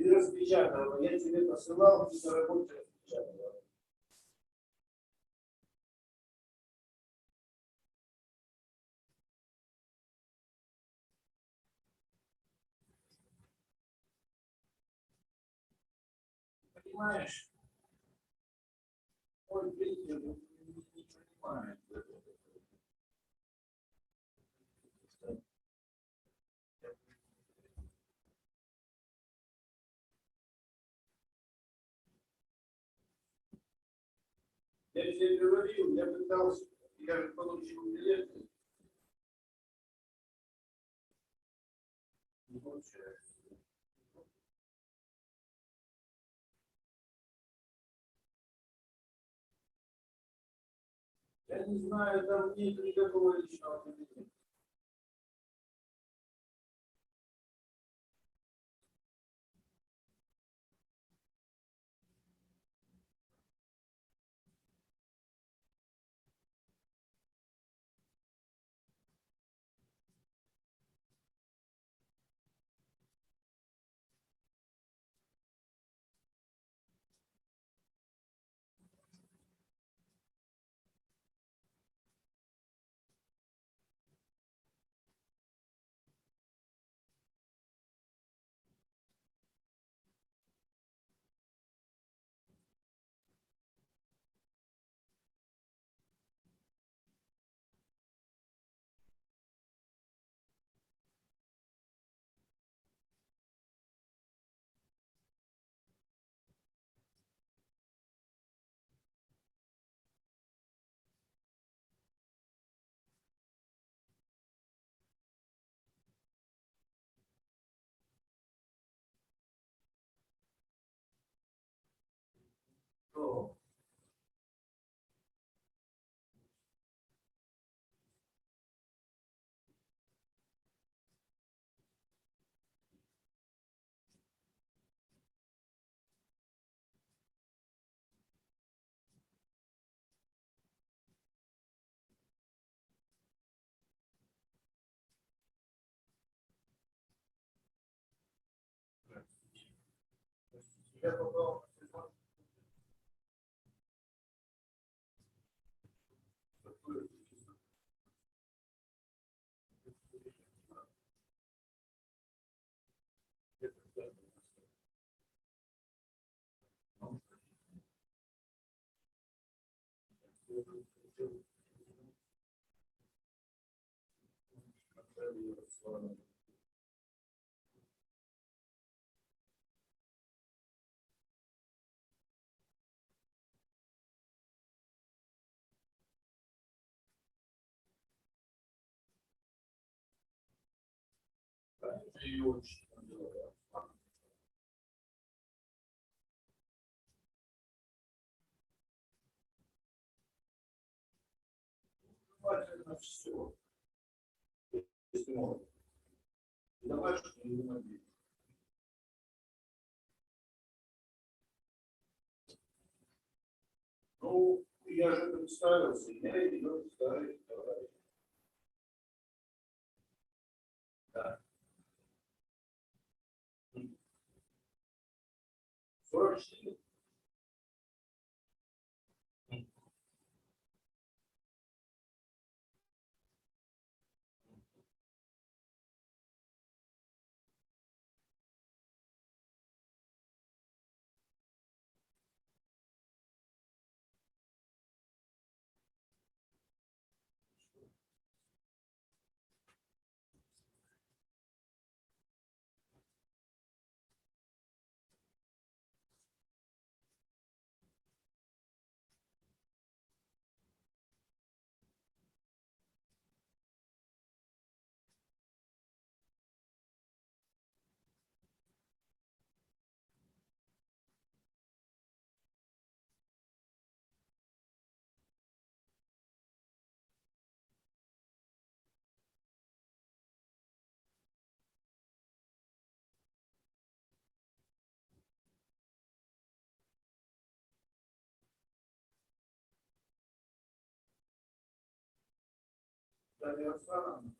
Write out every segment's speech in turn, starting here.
Ты распечатал, я тебе посылал, ты на работе распечатал. Понимаешь? Ой, видите, не понимает. Я тебе говорил, я пытался, я же получил билет. Не получается. Я не знаю, там нет никакого личного кабинета. То я попал на телефон. И очень на все. Если можно. Давай, что не могли. Ну, я же представился, я ее представить товарищ. Да. 44. Да, Ярославна.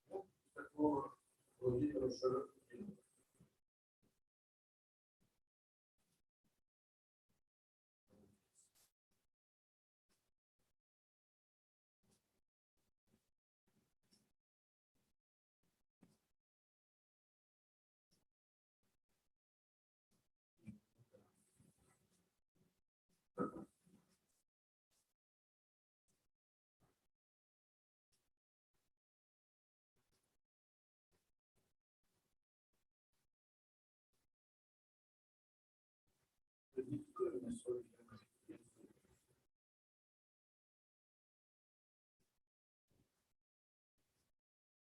Ну, так слово Владимиру Шарапутину.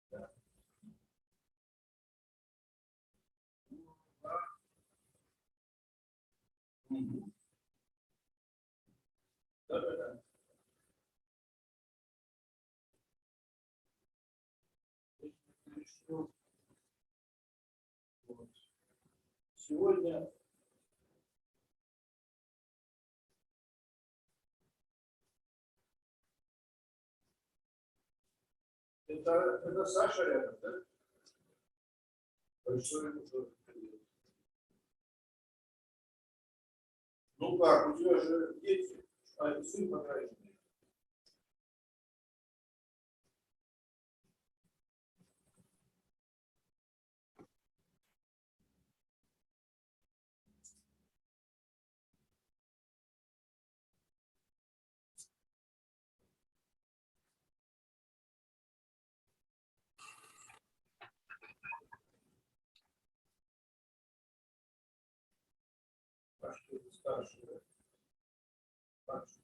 Да. Вот. Сегодня это Саша рядом, да? Большой уже. Ну как, у тебя же дети, а сын покраснел. А что ты старший, да? Старший.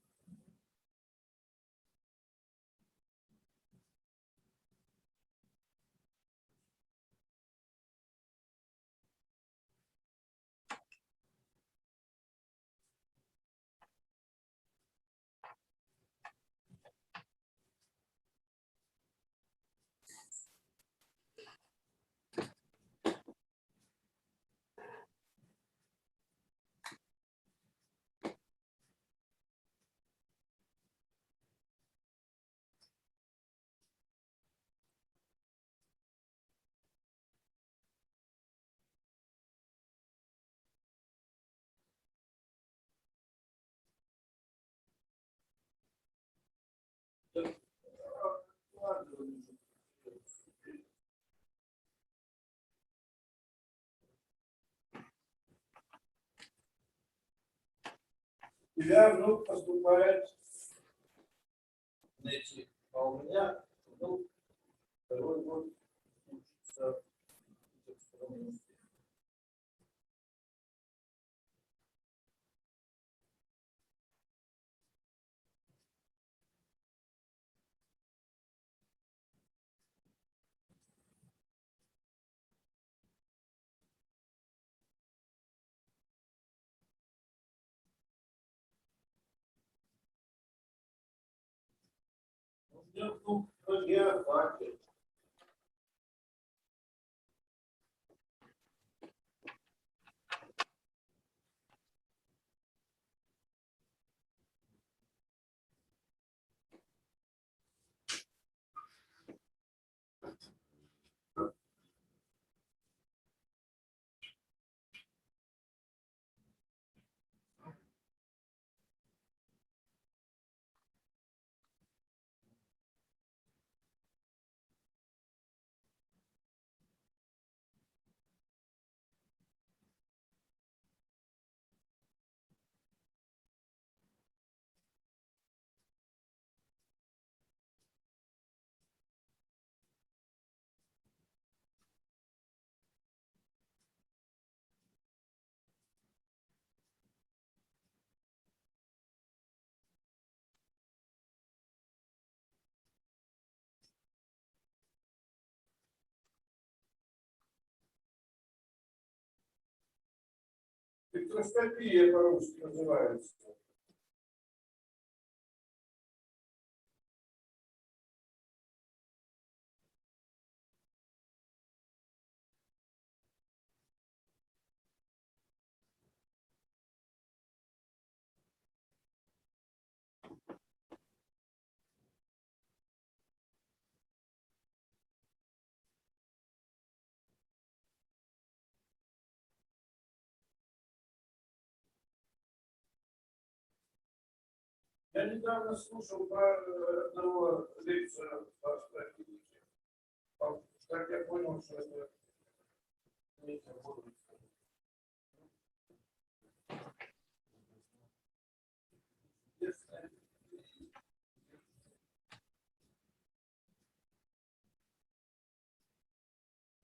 Да, ладно, у тебя внук поступает на эти, а у меня внук второй год учится в инструменте. У меня внук на геофаке. Спектроскопия по-русски называется. Я недавно слушал про одного лекцию по стратегии. Как я понял, что это ветер будет.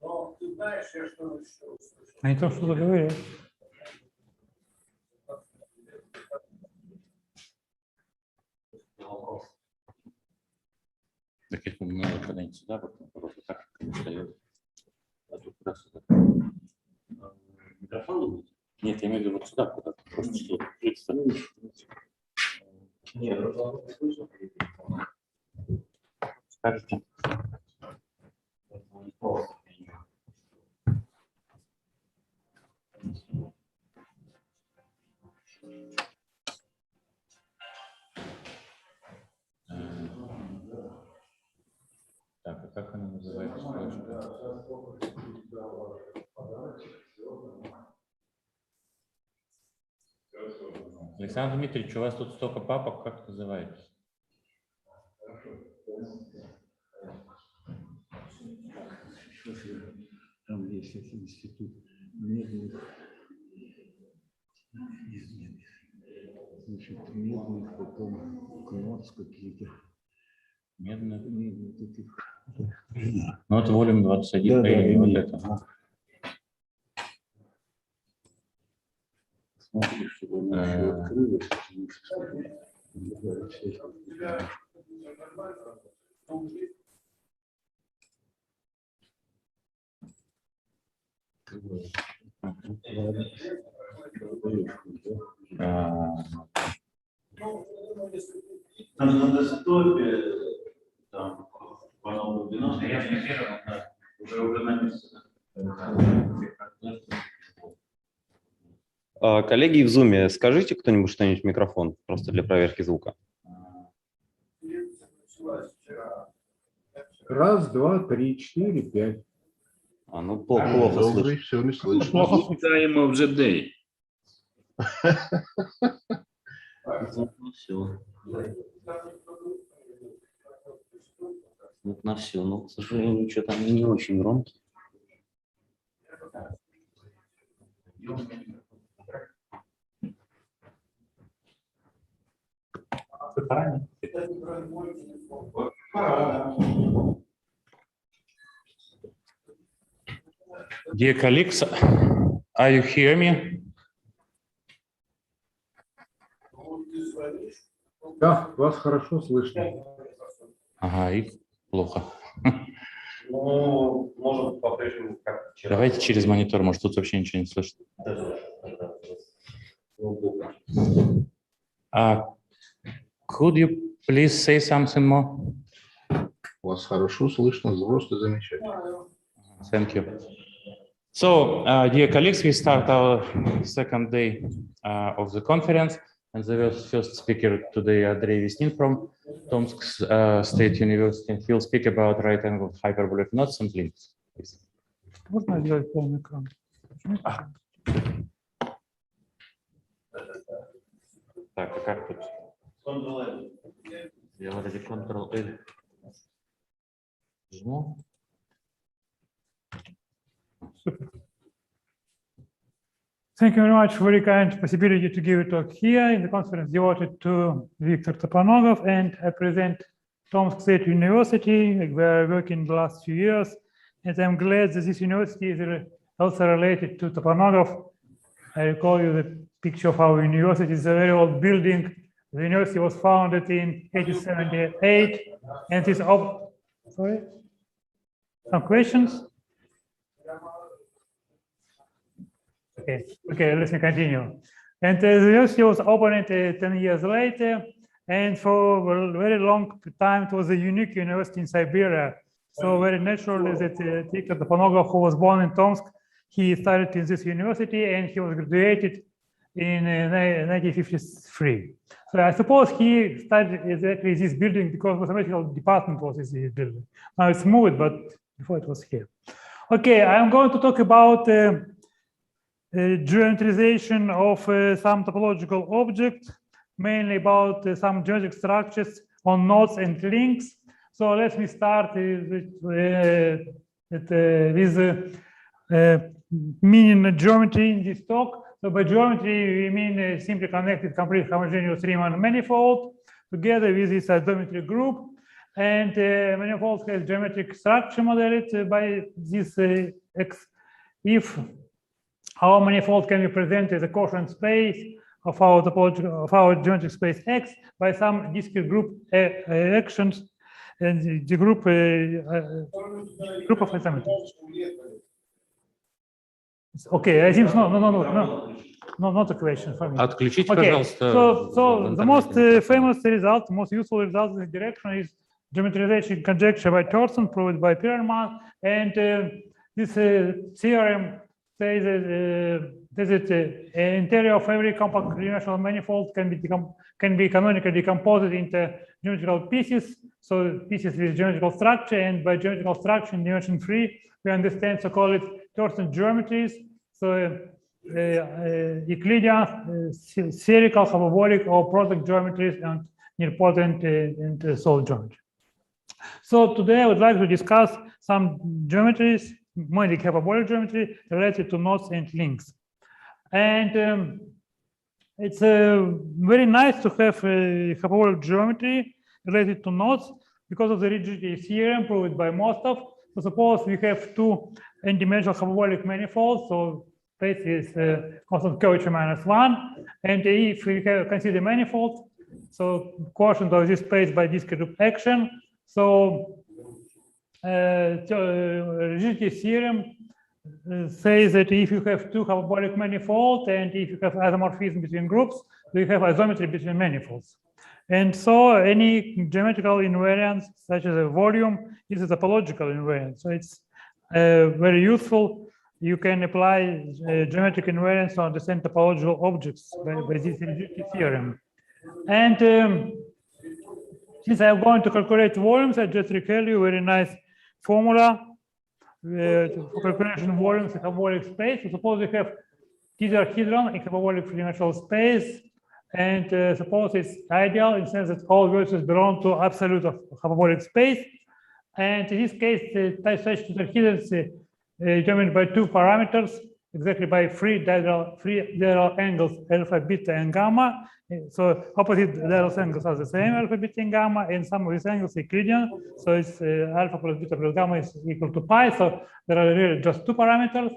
Но ты знаешь, я что еще услышал? Они там что-то говорят. Так их много когда-нибудь сюда, вот просто так встает. А тут раз сюда. Микрофон будет? Нет, я имею в виду вот сюда куда-то. Просто что нет, скажите. Так, а как она называется? Александр Дмитриевич, у вас тут столько папок, как называется? Там есть институт медных, значит, медных, потом кнотс какие-то. Медных. Медных таких. Ну, это волюм 21, Да, и вот да, это. Смотри, чтобы она еще открылась. На десктопе, там, по новому 90, я не первый, уже на месте. Коллеги в Zoom, скажите кто-нибудь что-нибудь в микрофон, просто для проверки звука. Раз, два, три, четыре, пять. Ну, плохо слышно. Все не слышно. Плохо. Даємо вже день. Ну, все. На все. Но, к сожалению, что там не очень громко. Dear colleagues, are you hear me? Да, вас хорошо слышно. Ага, их плохо. Ну, может, по-прежнему как вчера. Давайте через монитор, может, тут вообще ничего не слышно. Could you please say something more? Вас хорошо слышно, просто замечательно. Thank you. So, dear colleagues, we start our second day of the conference, and the first speaker today, Andrei Vesnin from Tomsk State University, and he'll speak about right-angled hyperbole of knots and links. Можно сделать полный экран? Так, а как тут? Я вроде Ctrl-L жму. Thank you very much for the kind possibility to give a talk here in the conference devoted to Viktor Toponogov, and I present Tomsk State University, where I work in the last few years, and I'm glad that this university is also related to Toponogov. I recall you the picture of our university. It's a very old building. The university was founded in 1878, and is sorry? Some questions? Okay, let me continue. And the university was opened 10 years later, and for a very long time it was a unique university in Siberia. So very naturally that Viktor Toponogov, who was born in Tomsk, he studied in this university, and he was graduated in 1953. So I suppose he studied exactly this building because mathematical department was in this building. Now it's moved, but before it was here. Okay, I'm going to talk about geometrization of some topological object. mainly about some geometric structures on nodes and links. So let me start with meaning geometry in this talk. So by geometry, we mean a simply connected, complete homogeneous Riemann manifold together with this isometry group. And manifold has geometric structure modeled by this X. If our manifold can be presented as a quotient space of our topological of our geometric space X by some discrete group actions, and the group of isometries. Okay, I think no, not a question for me. Отключите, Okay, пожалуйста, so в the most интернете famous result, most useful result in this direction is geometrization conjecture by Thorson, proved by Perelman, and this theorem says that interior of every compact dimensional manifold can be canonically decomposed into geometrical pieces, so pieces with geometrical structure, and by geometrical structure in dimension 3, we understand so-called Thorson geometries. So Euclidean, spherical, hyperbolic, or product geometries, and nilpotent and solid geometry. So today I would like to discuss some geometries, mainly hyperbolic geometry, related to nodes and links. And it's very nice to have a hyperbolic geometry related to nodes because of the rigidity theorem proved by Mostov. So suppose we have two n-dimensional hyperbolic manifolds, so space is constant curvature -1, and if we consider manifold, so quotient of this space by discrete group action, so rigidity theorem says that if you have two hyperbolic manifolds and if you have isomorphism between groups, you have isometry between manifolds. And so any geometrical invariance, such as a volume, is a topological invariance. So it's very useful. You can apply geometric invariance to understand topological objects by this rigidity theorem. And since I'm going to calculate volumes, I just recall you a very nice formula for calculation volumes in hyperbolic space. So suppose we have tetrahedron in hyperbolic three-dimensional space, and suppose it's ideal in the sense that all vertices belong to absolute of hyperbolic space. And in this case, such tetrahedrons determined by two parameters, exactly by three diagonal angles, alpha, beta, and gamma. So opposite diagonal angles are the same, alpha, beta, and gamma, and some of these angles are Euclidean. So it's alpha plus beta plus gamma is equal to pi. So there are really just two parameters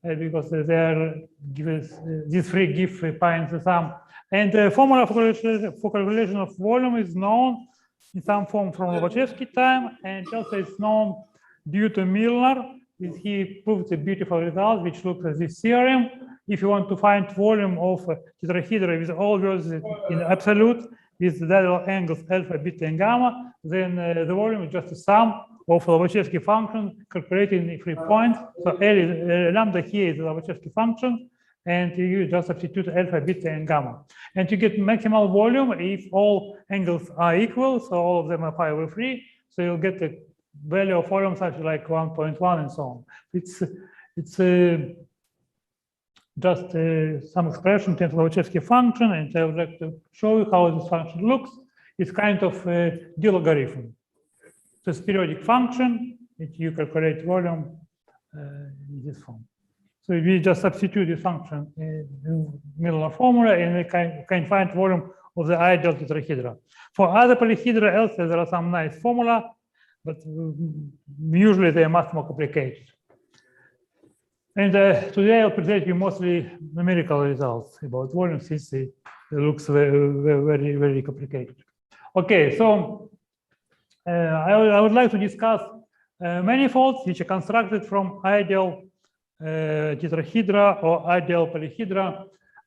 because they are these three give pi and the sum. And the formula for calculation of volume is known in some form from Lobachevsky time, and also it's known due to Milner. He proved a beautiful result which looks at this theorem. If you want to find volume of tetrahedra with all vertices in absolute with the diagonal angles alpha, beta, and gamma, then the volume is just a sum of Lobachevsky function calculated in 3 points. So lambda here is the Lobachevsky function, and you just substitute alpha, beta, and gamma. And you get maximal volume if all angles are equal, so all of them are pi over 3. So you'll get the value of volume something like 1.1 and so on. It's just some expression in Lobachevsky function, and I would like to show you how this function looks. It's kind of a D logarithm. So it's a periodic function that you calculate volume in this form. So we just substitute this function in Milner formula, and we can find volume of the ideal tetrahedra. For other polyhedra, also there are some nice formula, but usually they are much more complicated. And today I'll present you mostly numerical results about volume, since it looks very, very complicated. Okay, so I would like to discuss manifolds which are constructed from ideal tetrahedra or ideal polyhedra.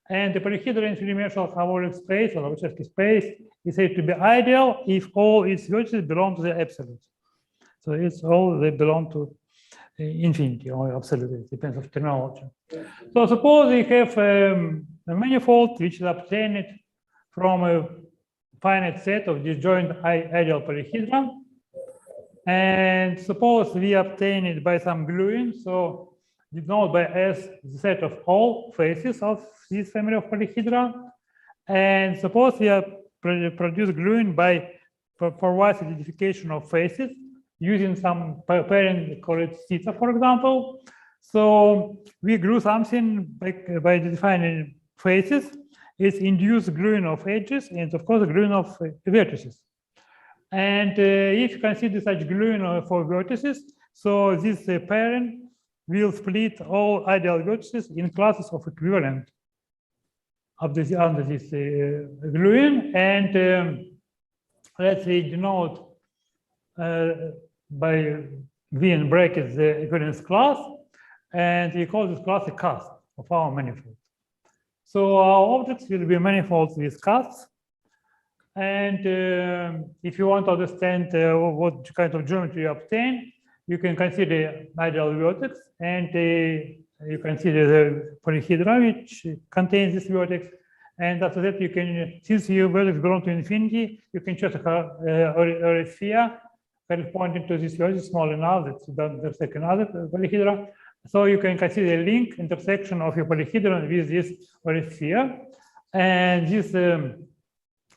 And the polyhedra in three-dimensional hyperbolic space or Lobachevsky space is said to be ideal if all its vertices belong to the absolute. So it's all they belong to infinity or absolute. It depends on terminology. So suppose we have a manifold which is obtained from a finite set of disjoint ideal polyhedra, and suppose we obtain it by some gluing. So denoted by S the set of all faces of this family of polyhedra, And suppose we are produce gluing by forward identification of faces using some parent called theta, for example. So we glue something by defining faces. It's induced gluing of edges and of course gluing of vertices. And if you consider such gluing for vertices, so this parent will split all ideal vertices in classes of equivalent under this gluing. And let's say denote by V in brackets the equivalence class, and we call this class a cast of our manifold. So our objects will be manifolds with casts. And if you want to understand what kind of geometry you obtain, you can consider ideal vertex, and you consider the polyhedra which contains this vertex. And after that, you can, since your vertex belongs to infinity, you can choose a sphere corresponding to this vertex small enough that you don't intersect another polyhedra. So you can consider a link intersection of your polyhedron with this sphere. And this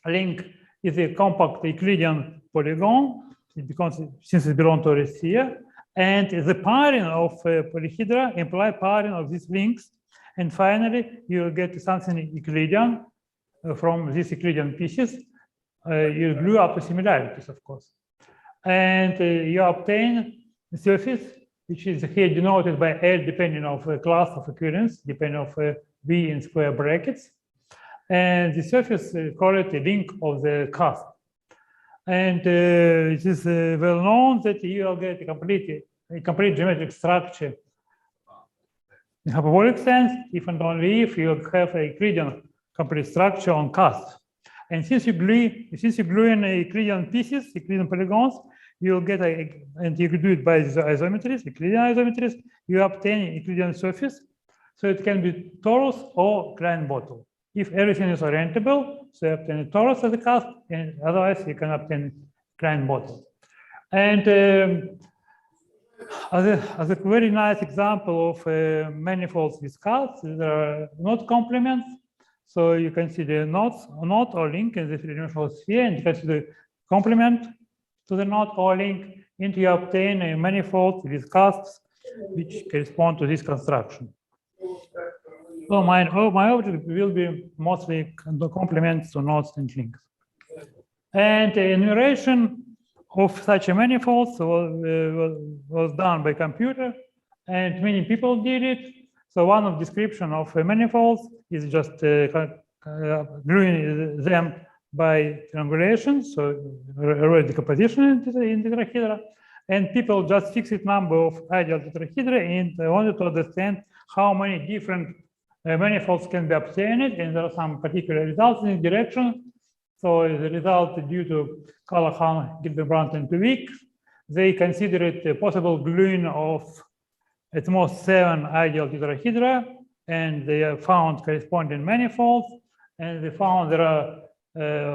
link is a compact Euclidean polygon, because since it belongs to a sphere. And the pairing of polyhedra imply pairing of these links. And finally, you will get something Euclidean from these Euclidean pieces. You glue up the similarities, of course. And you obtain the surface, which is here denoted by L depending on the class of occurrence, depending on V in square brackets. And the surface call it a link of the cast. And it is well known that you will get a complete geometric structure in hyperbolic sense, if and only if you have a Euclidean complete structure on cast. And since you glue in Euclidean pieces, Euclidean polygons, you will get and you can do it by the isometries, Euclidean isometries, you obtain Euclidean surface. So it can be torus or Klein bottle. If everything is orientable, so you obtain a torus as a cast, and otherwise you can obtain Klein bottle. And as a very nice example of manifolds with casts, there are knot complements. So you consider knots, knot or link in the three-dimensional sphere, and you consider complement to the knot or link, and you obtain a manifold with casts which correspond to this construction. So my object will be mostly complements to knots and links. And enumeration of such a manifold was done by computer, and many people did it. So one of description of manifolds is just gluing them by triangulation, so array decomposition in tetrahedra. And people just fixed number of ideal tetrahedra and wanted to understand how many different manifolds can be obtained, and there are some particular results in this direction. So the result due to Callahan, Gildenbrand, and Puig, they considered a possible gluing of at most 7 ideal tetrahedra, and they found corresponding manifolds, and they found there are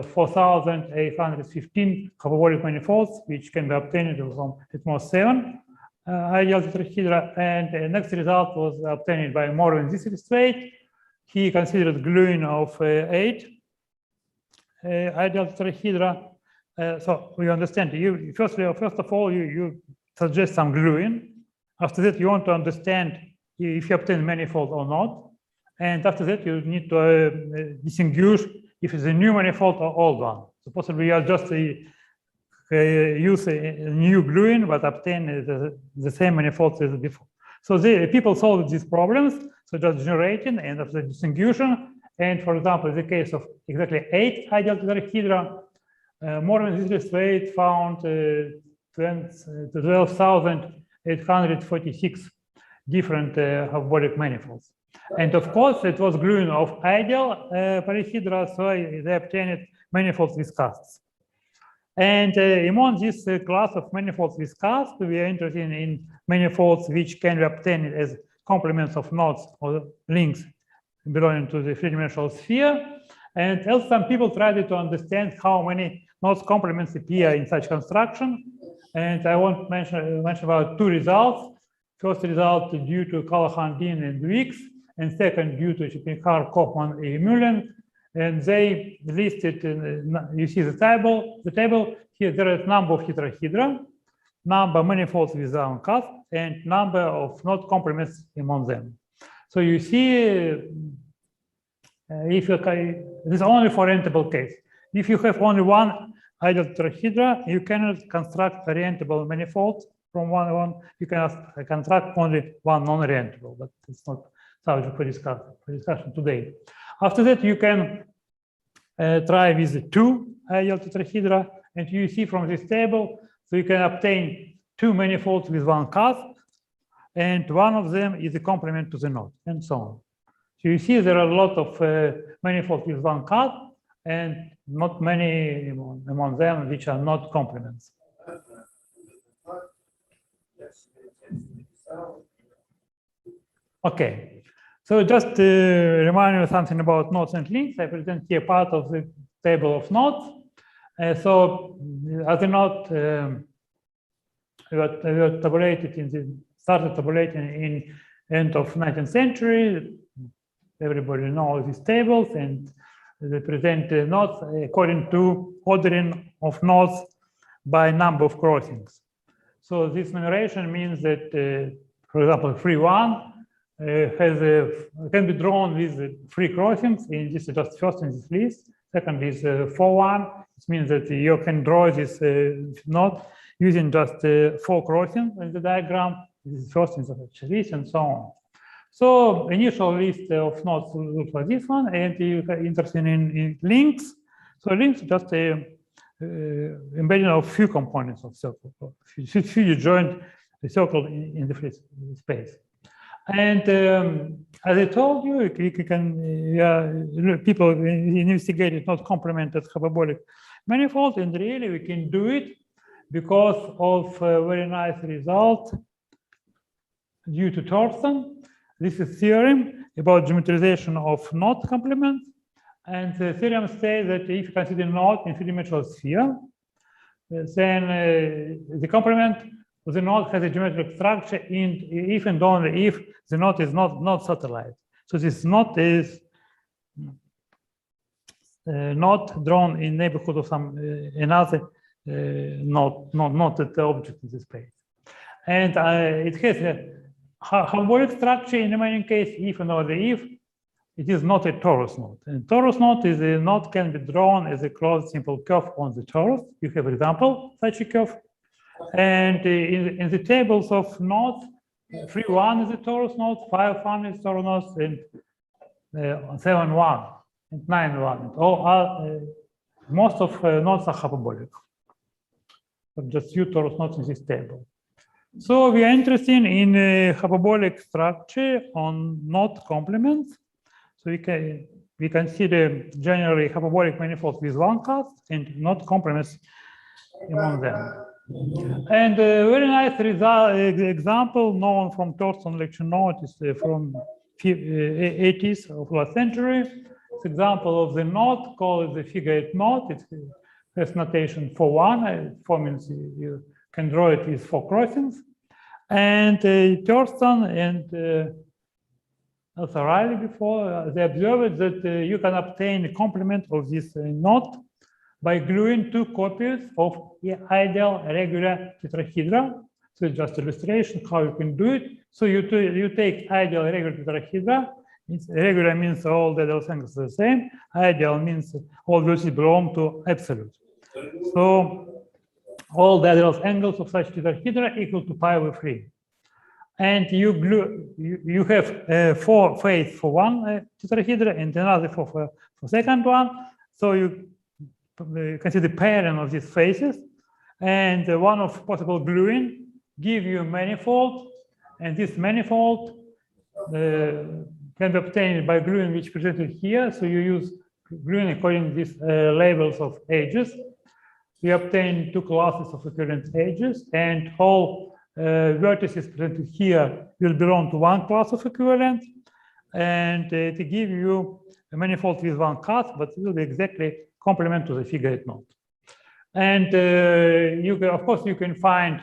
4,815 hyperbolic manifolds, which can be obtained from at most 7 ideal tetrahedra. And the next result was obtained by Morgan Zisselstrait. He considered gluing of 8 ideal tetrahedra. So we understand, you first of all, you suggest some gluing. After that, you want to understand if you obtain manifold or not. And after that, you need to distinguish if it's a new manifold or old one. So possibly you are just use a new gluing, but obtain the same manifold as before. So people solved these problems, so just generating and after distinguishing. And for example, in the case of exactly 8 ideal tetrahedra, Morgan Zisselstrait found 12,846 different hyperbolic manifolds. And of course, it was gluing of ideal polyhedra, so they obtained manifolds with casts. And among this class of manifolds with casts, we are interested in manifolds which can be obtained as complements of knots or links belonging to the three-dimensional sphere. And also some people tried to understand how many knots complements appear in such construction. And I want to mention about 2 results. First result due to Callahan, Dean, and Weeks, and second due to Schippenhar, Kaufman, and Mullen. and they listed, you see the table, here there is number of tetrahedra, number manifolds with uncast, and number of knot complements among them. So you see, if you this is only for orientable case. If you have only one ideal tetrahedra, you cannot construct orientable manifold from one. You can construct only one non-orientable, but it's not subject for discussion today. After that, you can try with two ideal tetrahedra, and you see from this table, so you can obtain two manifolds with one cast, and one of them is a complement to the knot, and so on. So you see there are a lot of manifolds with one cast, and not many among them which are not complements. Okay, so just to remind you something about knots and links, I present here part of the table of knots. So as a knot, we were tabulated started tabulating in end of 19th century. Everybody knows these tables, and they present knots according to ordering of knots by number of crossings. So this numeration means that, for example, 3-1 can be drawn with 3 crossings. In this is just first in this list. Second is 4-1. It means that you can draw this knot using just 4 crossings in the diagram. This is first in the list, and so on. So initial list of knots looks like this one, and you are interested in links. So links just embedding of few components of circle. Few joint the circle in the free space. And as I told you, you can people investigated not complemented hyperbolic manifold, and really we can do it because of a very nice result due to Thorsten. This is theorem about geometrization of knot complements, and the theorem says that if you consider knot in three-dimensional sphere, then the complement of the knot has a geometric structure if and only if the knot is not satellite. So this knot is not drawn in neighborhood of some another not at the object in the space, and it has a hyperbolic structure in the remaining case if and only if it is not a torus knot. And torus knot is a knot can be drawn as a closed simple curve on the torus. You have an example such a curve, and in the tables of knots, 3-1 is a torus knot, 5-1 is torus knot, and 7-1 and 9-1. All most of knots are hyperbolic. But just few torus knots in this table. So we are interested in hyperbolic structure on knot complements. So we consider generally hyperbolic manifolds with one cast and knot complements among them. And a very nice example known from Thorsten lecture note is from 80s of last century. It's example of the knot called the figure 8 knot. It has notation 4-1. 4 means you can draw it with 4 crossings. And Thorsten and also Riley before, they observed that you can obtain a complement of this knot by gluing 2 copies of ideal regular tetrahedra. So it's just illustration how you can do it. So you take ideal regular tetrahedra. Regular means all the ideal angles are the same. Ideal means all velocities belong to absolute. So all the ideal angles of such tetrahedra equal to pi over 3. And you have 4 faces for one tetrahedra and another for second one. So you consider pairing of these faces, and one of possible gluing give you a manifold, and this manifold can be obtained by gluing which presented here. So you use gluing according to these labels of edges. We obtain 2 classes of equivalent edges, and all vertices presented here will belong to one class of equivalent, and to give you a manifold with one cast, but it will be exactly complement to the figure 8 knot. And of course, you can find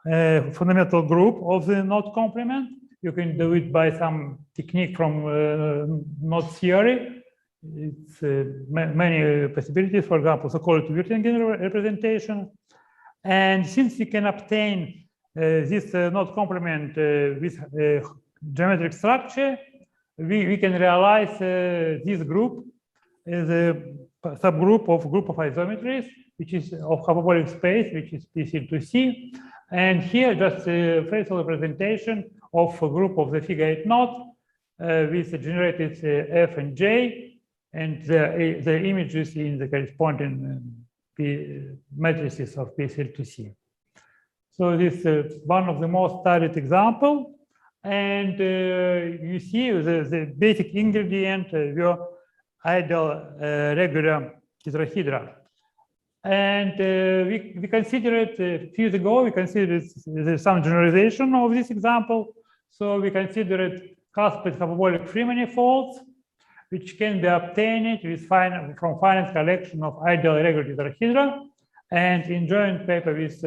a fundamental group of the knot complement. You can do it by some technique from knot theory. it's many possibilities, for example, so-called Wirtgen representation. And since we can obtain this knot complement with geometric structure, we can realize this group as a subgroup of group of isometries, which is of hyperbolic space, which is PC2C. And here just a facial representation of a group of the figure 8 knot with generated F and J, and the images in the corresponding matrices of PC2C. So this is one of the most studied example. And you see the basic ingredient were ideal regular tetrahedra. And we considered a few years ago, we considered some generalization of this example. So we considered cusped hyperbolic free manifolds, which can be obtained with from finite collection of ideal regular tetrahedra. And in joint paper with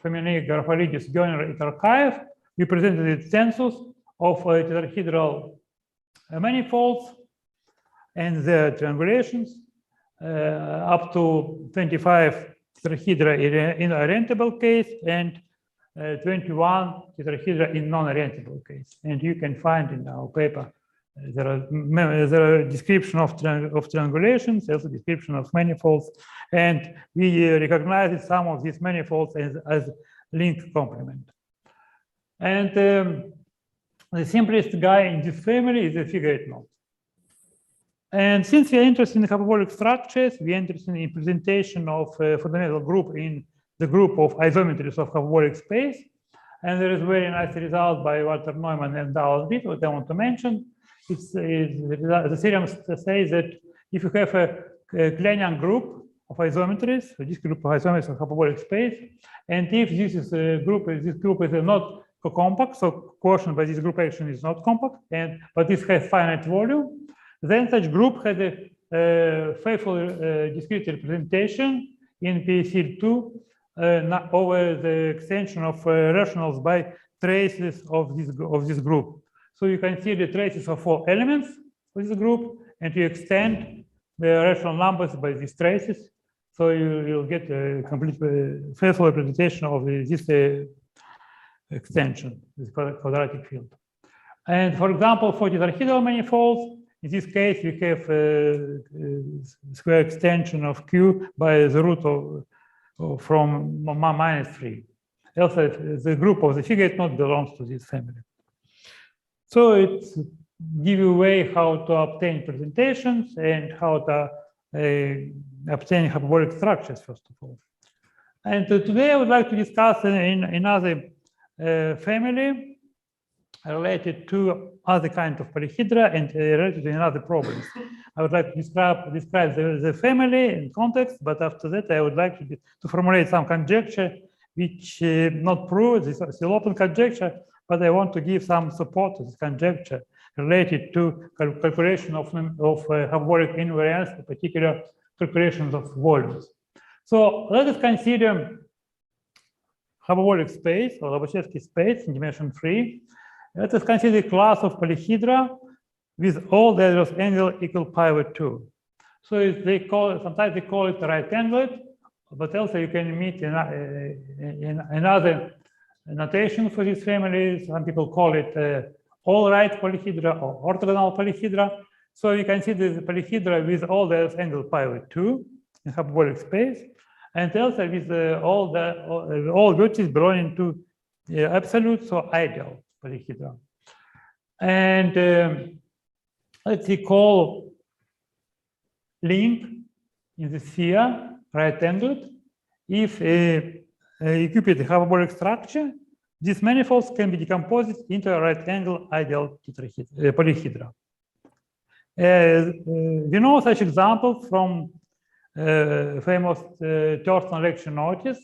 Fomenich, Garofalidis, Göner, et al., we presented a census of tetrahedral manifolds and their triangulations up to 25 tetrahedra in orientable case and 21 tetrahedra in non-orientable case. And you can find in our paper there are description of triangulations, also description of manifolds, and we recognize some of these manifolds as linked complement. And the simplest guy in this family is the figure 8 knot. And since we are interested in hyperbolic structures, we are interested in presentation of fundamental group in the group of isometries of hyperbolic space. And there is a very nice result by Walter Neumann and Dallas Bitt, what I want to mention. The theorem says that if you have a Kleinian group of isometries, so this group of isometries of hyperbolic space, and if this group is not compact, so quotient by this group action is not compact, but this has finite volume, then such group has a faithful discrete representation in PCL2 over the extension of rationals by traces of this group. So you can see the traces of all elements of this group, and you extend the rational numbers by these traces. So you'll get a complete faithful representation of this extension, this quadratic field. And for example, for tetrahedral manifolds, in this case, we have square extension of Q by the root of from -3. Also, the group of the figure 8 knot belongs to this family. So it gives you a way how to obtain presentations and how to obtain hyperbolic structures, first of all. And today I would like to discuss another family related to other kind of polyhedra and related to another problems. I would like to describe the family in context, but after that I would like to formulate some conjecture which not prove this is still open conjecture, but I want to give some support to this conjecture related to calculation of hyperbolic invariance, in particular calculations of volumes. So let us consider hyperbolic space or Lobachevsky space in dimension 3. Let us consider a class of polyhedra with all the address angle equal pi over 2. So sometimes they call it right-angled, but also you can meet in another notation for this family. Some people call it all right polyhedra or orthogonal polyhedra. So you can see the polyhedra with all the angle pi over 2 in hyperbolic space, and also with all vertices belonging to absolute, so ideal polyhedra. And let's recall link in the sphere right-angled. If you keep it a hyperbolic structure, these manifolds can be decomposed into a right-angle ideal polyhedra. We know such example from famous Thurston lecture notice.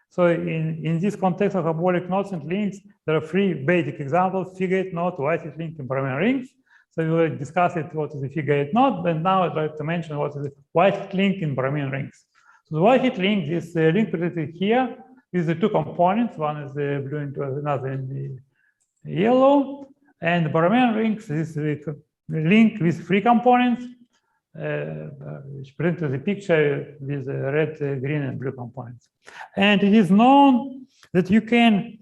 So in this context of hyperbolic knots and links, there are three basic examples: figure 8 knot, White link, and Parameter rings. So we will discuss it, what is the figure 8 knot, and now I'd like to mention what is the White link and Parameter rings. So the White link, this link presented here with the two components. One is the blue and another in the yellow. And the Parameter rings is the link with three components. which printed the picture with red, green, and blue components. And it is known that you can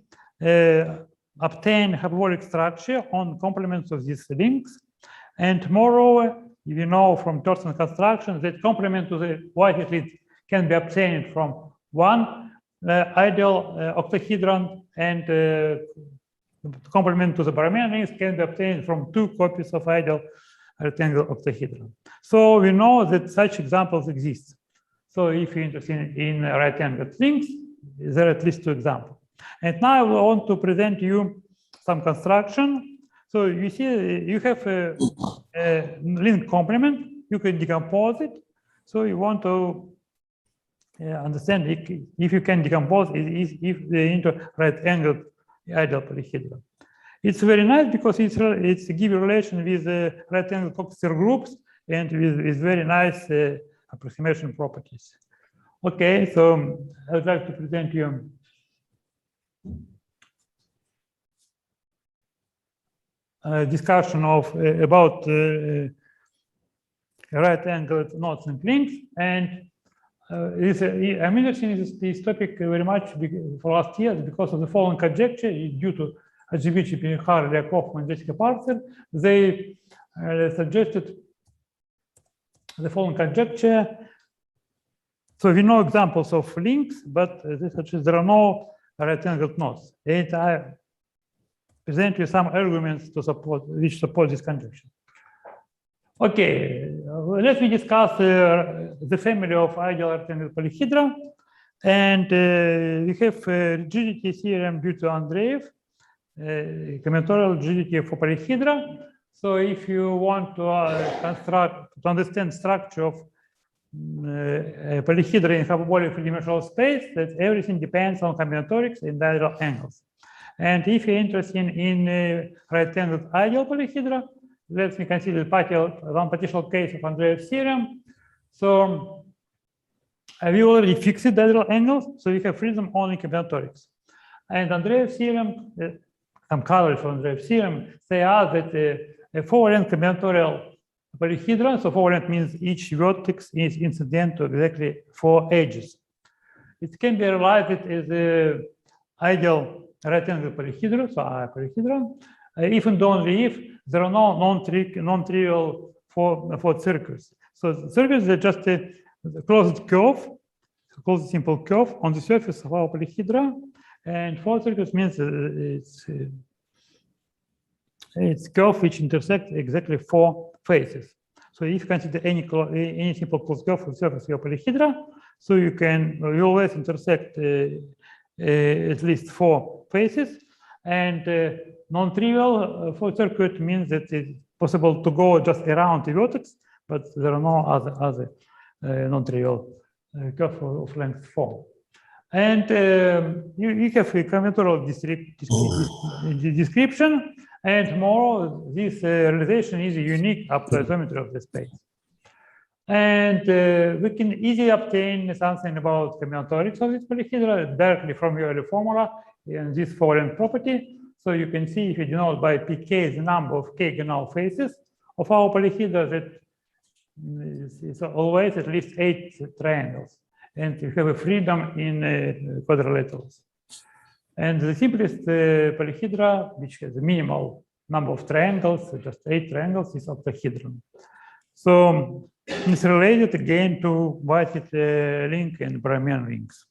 obtain hyperbolic structure on complements of these links. And moreover, you know from Torsen construction that complement to the white link can be obtained from one ideal octahedron, and complement to the Brownian links can be obtained from two copies of ideal rectangle octahedron. So we know that such examples exist. So if you're interested in right-angled links, there are at least two examples. And now I want to present you some construction. So you see, you have a link complement. You can decompose it. So you want to understand if you can decompose it if into right-angled ideal polyhedron. It's very nice because it's a given relation with right-angled Coxeter groups and with very nice approximation properties. Okay, so I would like to present you a discussion of about right-angled nodes and links. And I'm interested in this topic very much for last year because of the following conjecture due to Adjevich, Pinhar, Lyakov, and Jessica Parser. They suggested the following conjecture. So we know examples of links, but there are no right-angled nodes. And I present you some arguments to support this conjecture. Okay, let me discuss the family of ideal right-angled polyhedra. And we have rigidity theorem due to Andreev, combinatorial rigidity for polyhedra. So if you want to understand structure of polyhedra in hyperbolic three-dimensional space, that everything depends on combinatorics and ideal angles. And if you're interested in right-angled ideal polyhedra, let me consider one partial case of Andreev's theorem. So we already fixed the ideal angles, so we have freedom only combinatorics. And Andreev's theorem, some colors for Andreev's theorem, say that a four-length combinatorial polyhedron, so four-length means each vertex is incident to exactly 4 edges. It can be realized as an ideal right-angled polyhedron, so a polyhedron, if and only if there are no non-trivial four circles. So circles are just a closed curve, closed simple curve on the surface of our polyhedra, and four circles means it's curve which intersects exactly 4 faces. So if you consider any simple closed curve on the surface of your polyhedra, so you always intersect at least 4 faces, and non-trivial four circuit means that it's possible to go just around the vertex, but there are no other non-trivial curve of length 4. And you have a combinatorial description, and more, this realization is unique up to isometry of the space. And we can easily obtain something about combinatorics of this polyhedra directly from your formula in this foreign property. So you can see if you denote by pk the number of k-gonal faces of our polyhedra, that is always at least 8 triangles. And you have a freedom in quadrilaterals. And the simplest polyhedra, which has a minimal number of triangles, so just 8 triangles, is octahedron. So it's related again to white link and Brownian links.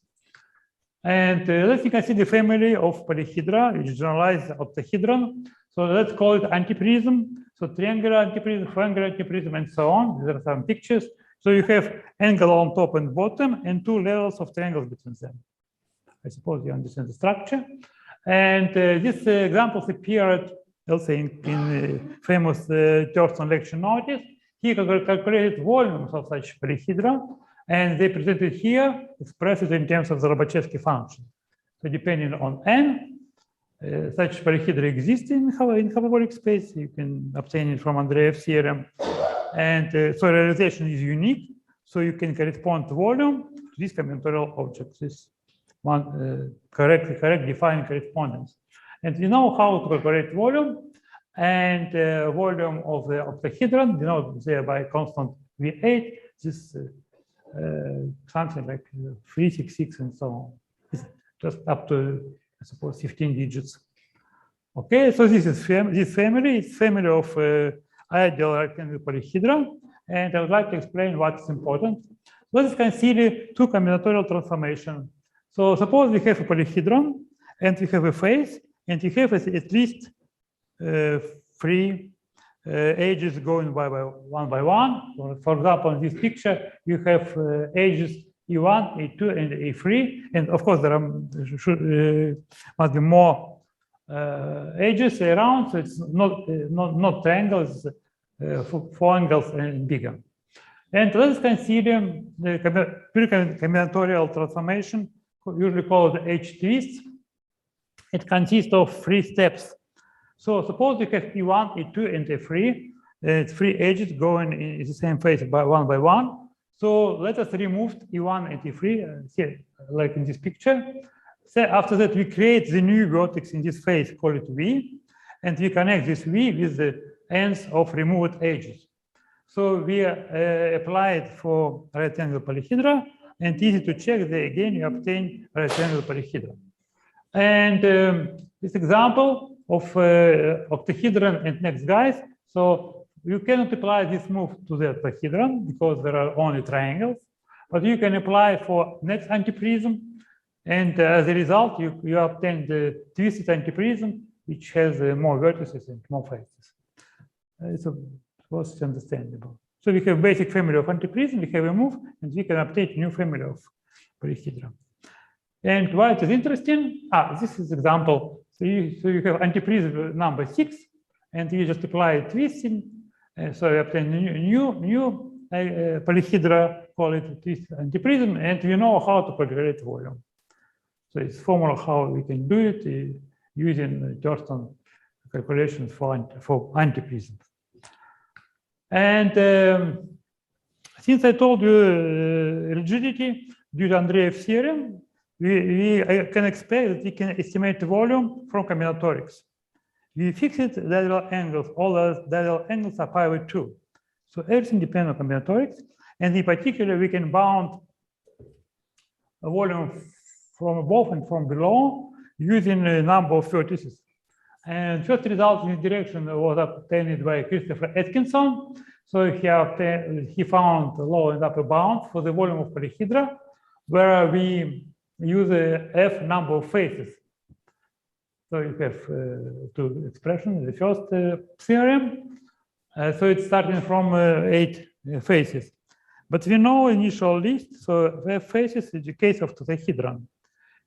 And let's consider the family of polyhedra, which generalize octahedron. So let's call it antiprism. So triangular antiprism, triangular antiprism, and so on. There are some pictures. So you have angle on top and bottom, and 2 levels of triangles between them. I suppose you understand the structure. And these examples appeared also in famous Torsen lecture notice. He calculated volumes of such polyhedra, and they presented here expressed in terms of the Lobachevsky function. So depending on n, such polyhedra exist in hyperbolic space. You can obtain it from Andreev's theorem. And so realization is unique. So you can correspond to volume to this combinatorial object, this one correct defined correspondence. And we know how to calculate volume, and volume of the octahedron denoted there by constant V8, this something like 366 and so on. It's just up to, I suppose, 15 digits. Okay, so this is this family. It's family of ideal rectangular polyhedra, and I would like to explain what's important. Let's consider two combinatorial transformations. So suppose we have a polyhedron, and we have a face, and we have at least three edges going by one by one. For example, in this picture, you have edges E1, E2, and E3, and of course there are must be more edges around, so it's not triangles, four angles and bigger. And let's consider the combinatorial transformation, usually called H-twist. It consists of 3 steps. So suppose we have E1, E2, and E3, 3 edges going in the same phase by one. So let us remove E1 and E3 here, like in this picture. So after that, we create the new vertex in this phase, call it V, and we connect this V with the ends of removed edges. So we apply it for rectangular polyhedra, and easy to check that again you obtain rectangular polyhedra. And this example of octahedron and next guys. So you cannot apply this move to the octahedron because there are only triangles, but you can apply for next antiprism. And as a result, you obtain the twisted antiprism, which has more vertices and more faces. It's was understandable. So we have basic family of antiprism, we have a move, and we can obtain new family of polyhedra. And why it is interesting? This is example. So you have antiprism number 6, and you just apply twisting. So you obtain new polyhedra, call it twisted antiprism, and we know how to calculate volume. So it's formula how we can do it using Thurston calculations for antiprism. And since I told you rigidity due to Andreev's theorem, we can expect that we can estimate the volume from combinatorics. We fixed diagonal angles, all the diagonal angles are pi over 2. So everything depends on combinatorics. And in particular, we can bound a volume from above and from below using a number of vertices. And first result in this direction was obtained by Christopher Atkinson. So he found a lower and upper bound for the volume of polyhedra, where we use a F number of faces. So you have two expressions. The first theorem, so it's starting from 8 faces. But we know initial list, so F faces is the case of tetrahedron.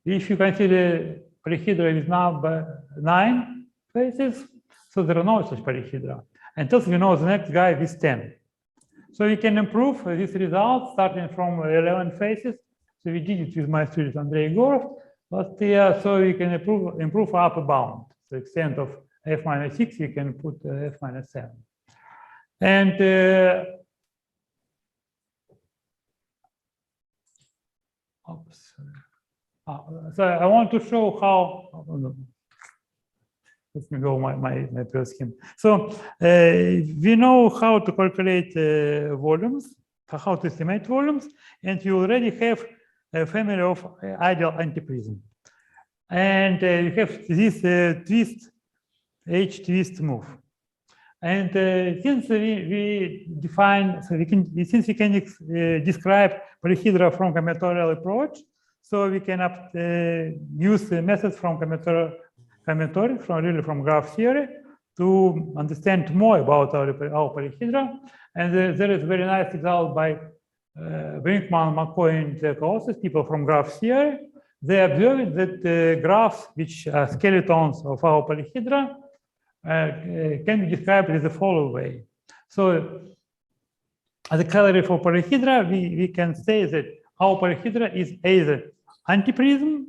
If you consider polyhedra with number 9 faces, so there are no such polyhedra. Until we know the next guy with 10. So we can improve this result starting from 11 faces. So we did it with my student Andrei Egorov last year. So we can improve upper bound. The extent of F minus 6, we can put F minus 7. And so I want to show how. Let me go my first scheme. So we know how to calculate volumes, how to estimate volumes, and you already have a family of ideal antiprism. And you have this twist, H-twist move. And since we define, so since we can describe polyhedra from combinatorial approach, so we can use the methods from combinatorial, from graph theory to understand more about our polyhedra. And there is a very nice result by Brinkman, McCoy, and Colossus, people from graph theory. They observed that the graphs, which are skeletons of our polyhedra, can be described in the following way. So as a corollary for polyhedra, we can say that our polyhedra is either antiprism,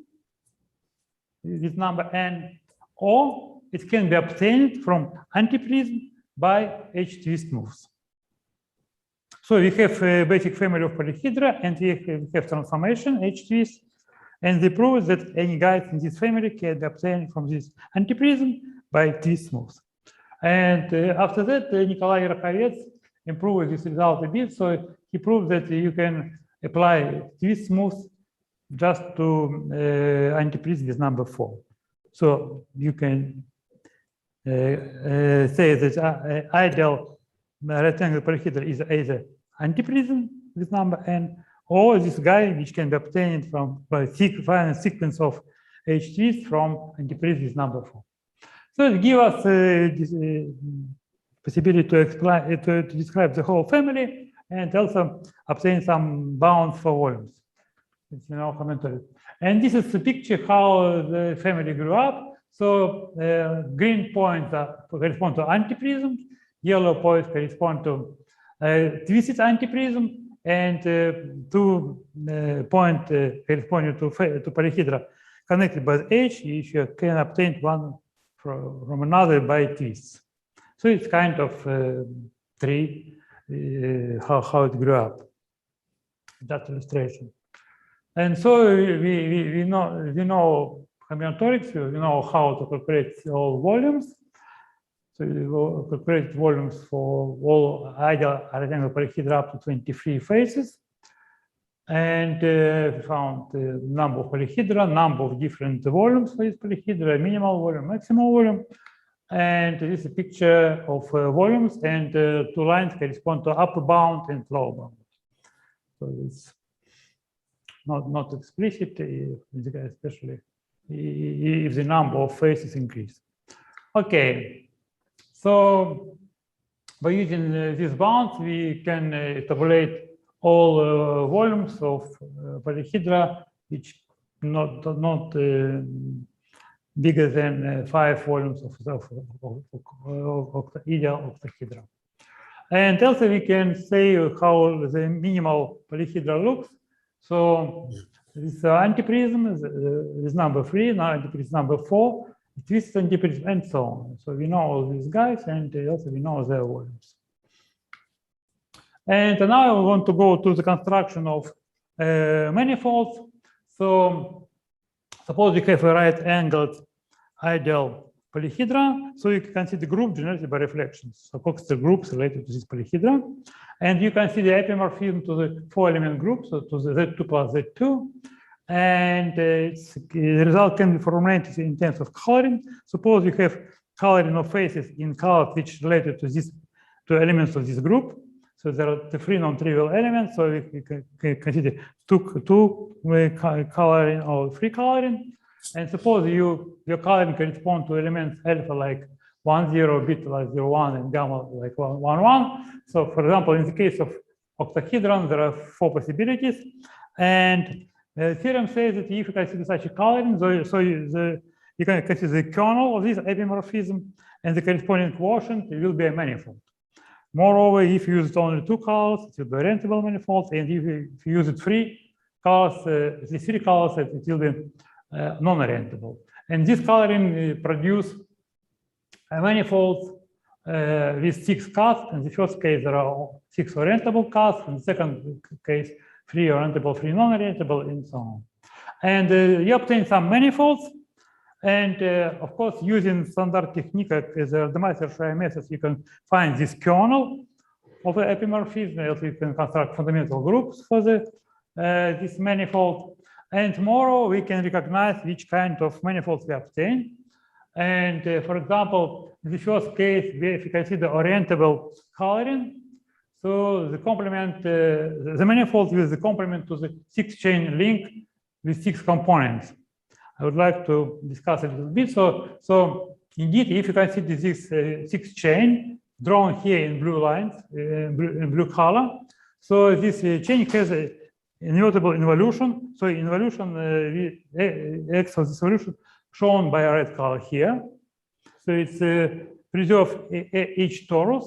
this number n, or it can be obtained from antiprism by H-twist moves. So we have a basic family of polyhedra, and we have transformation H-twist, and they prove that any guys in this family can be obtained from this antiprism by twist moves. And after that, Nikolai Rakovets improve this result a bit. So he proved that you can apply twist smooth just to antiprism with number 4. So you can say that ideal rectangular polyhedra is either antiprism with number n, or this guy which can be obtained from by final sequence of H twist from antiprism with number 4. So it gives us this possibility to explain to describe the whole family and also obtain some bounds for volumes. It's in our commentary. And this is the picture how the family grew up. So green points correspond to antiprisms, yellow points correspond to twisted antiprism, and 2 points corresponding to polyhedra connected by H, if you can obtain one from another by twists. So it's kind of tree, how it grew up. That illustration. And so we know combinatorics, we know how to calculate all volumes. So we will calculate volumes for all ideal rectangular polyhedra up to 23 faces. And we found the number of polyhedra, number of different volumes for this polyhedra, minimal volume, maximal volume. And this is a picture of volumes, and 2 lines correspond to upper bound and lower bound. So it's not explicit, especially if the number of faces increase. Okay, so by using these bounds, we can tabulate all volumes of polyhedra which not bigger than 5 volumes of ideal octahedra. And also we can say how the minimal polyhedra looks. So this antiprism is number 3, now antiprism number 4, twist antiprism, and so on. So we know all these guys, and also we know their volumes. And now I want to go to the construction of manifolds. So suppose we have a right-angled ideal polyhedra. So you can consider group generated by reflections. So Coxeter groups related to this polyhedra. And you can see the epimorphism to the 4-element group, so to the Z2 plus Z2. And the result can be formulated in terms of coloring. Suppose you have coloring of faces in colors which related to these 2 elements of this group. So there are the 3 non-trivial elements. So we can consider two coloring or 3 coloring. And suppose your coloring corresponds to elements alpha like 1, 0, beta like 0, 1, and gamma like 1, 1. So for example, in the case of octahedron, there are 4 possibilities. And the theorem says that if you consider such a coloring, you can consider the kernel of this epimorphism, and the corresponding quotient will be a manifold. Moreover, if you use only 2 colors, it will be a rentable manifold, and if you use it 3 colors, the 3 colors, it will be non-orientable. And this coloring produce a manifold with 6 casts. In the first case, there are 6 orientable casts. In the second case, 3 orientable, 3 non-orientable, and so on. And you obtain some manifolds. And of course, using standard technique as a Rademacher-Schreier method, you can find this kernel of an epimorphism. Also, you can construct fundamental groups for this manifold. And tomorrow we can recognize which kind of manifolds we obtain. And for example, in the first case, if you consider orientable coloring, so the complement, the manifold with the complement to the 6-chain link with 6 components. I would like to discuss a little bit. So indeed, if you consider this 6-chain drawn here in blue lines, in blue color, so this chain has a inevitable involution. So involution, X of this evolution shown by a red color here. So it's preserve each torus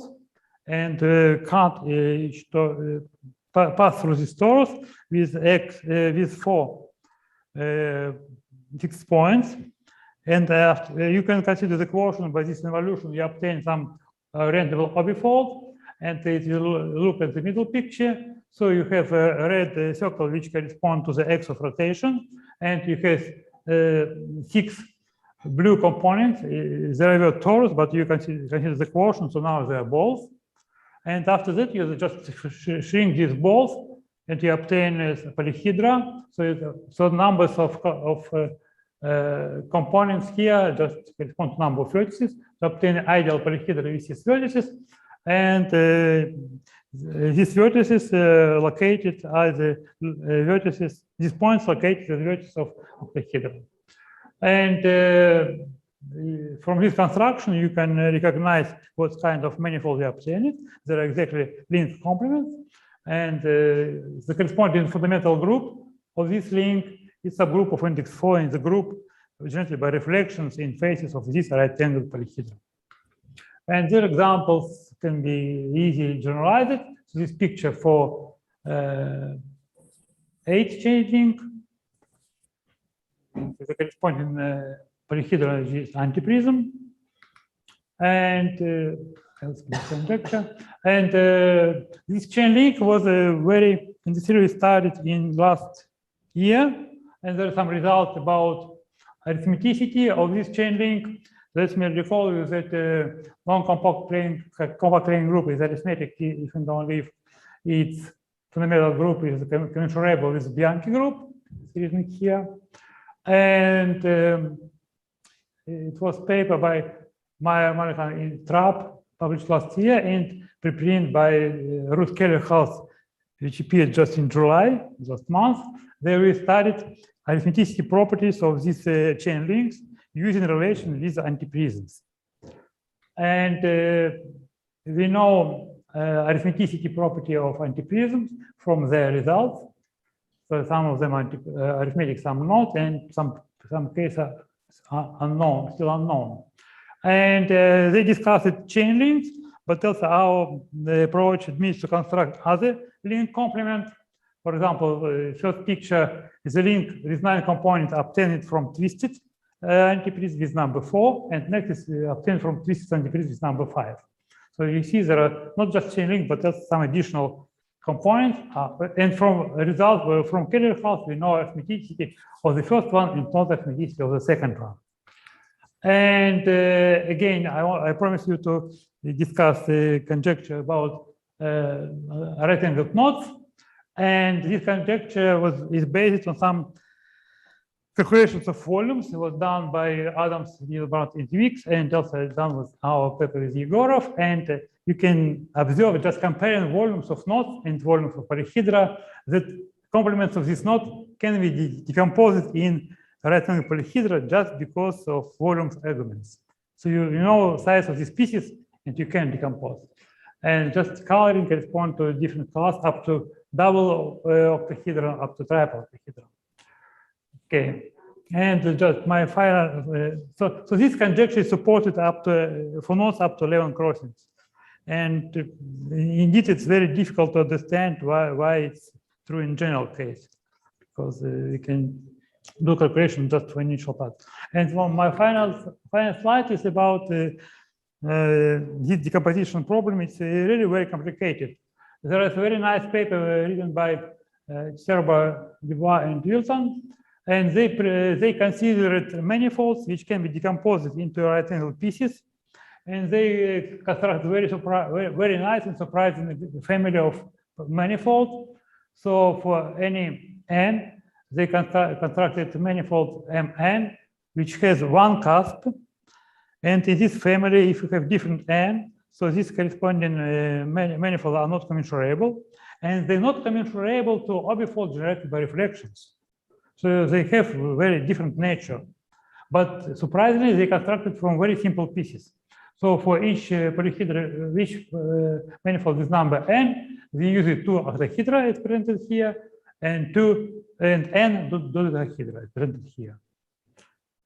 and cut each pass through this torus with X with 4 6 points. And you can consider the quotient by this involution. You obtain some orientable obifold, and it will look at the middle picture. So you have a red circle which corresponds to the X of rotation, and you have 6 blue components. There were torus, but you consider the quotient, so now they are balls. And after that, you just shrink these balls and you obtain a polyhedra. So numbers of components here just correspond to number of vertices to obtain ideal polyhedra with these vertices. And these vertices located are the vertices, these points located at the vertices of the polyhedra. And from this construction, you can recognize what kind of manifold you obtained. There are exactly link complements. And the corresponding fundamental group of this link is a group of index 4 in the group generated by reflections in faces of this right-angled polyhedra. And their examples can be easily generalized. So this picture for 8-chain link, the corresponding polyhedra is antiprism, and conjecture. And this chain link was in the series started in last year, and there are some results about arithmeticity of this chain link. Let me recall you that non-compact plane group is arithmetic if and only if its fundamental group is commensurable with Bianchi group, written here. And it was paper by Meyer, Malikan in Trapp, published last year, and preprint by Ruth Keller-Hulse, which appeared just in July, last month. There we studied arithmeticity properties of these chain links using relation with antiprisms. And we know arithmeticity property of antiprisms from their results. So some of them are arithmetic, some not, and some cases are unknown, still unknown. And they discussed chain links, but also the approach means to construct other link complements. For example, first picture is a link with 9 components obtained from twisted antiprism with number 4, and next is obtained from twisted antiprism with number 5. So you see there are not just chain link, but also some additional components. And from result from Keller-Hulse, we know arithmeticity of the first one and not arithmeticity of the second one. And again, I promise you to discuss the conjecture about right-angled knots. And this conjecture is based on some calculations of volumes. It was done by Adams, Neil-Brown, and Weeks, and also done with our paper with Yegorov. And you can observe, just comparing volumes of knots and volumes of polyhedra, that complements of this knot can be decomposed in right-angled polyhedra just because of volumes arguments. So you know size of these pieces, and you can decompose. And just coloring correspond to different class up to double octahedron, up to triple octahedron. Okay, and just my final. So this conjecture is supported up to for nodes up to 11 crossings, and indeed it's very difficult to understand why it's true in general case, because we can do calculation just for initial part. And my final slide is about this decomposition problem. It's really very complicated. There is a very nice paper written by Serba, Dubois, and Wilson, and they considered manifolds which can be decomposed into right-angled pieces, and they construct very nice and surprising family of manifolds. So for any n, they constructed manifold Mn, which has one cusp. And in this family, if you have different n, so these corresponding manifolds are not commensurable, and they're not commensurable to obifolds generated by reflections. So they have very different nature. But surprisingly, they constructed from very simple pieces. So for each polyhedra, each manifold with number n, we use 2 octahedra as presented here, and n dodecahedra as presented here.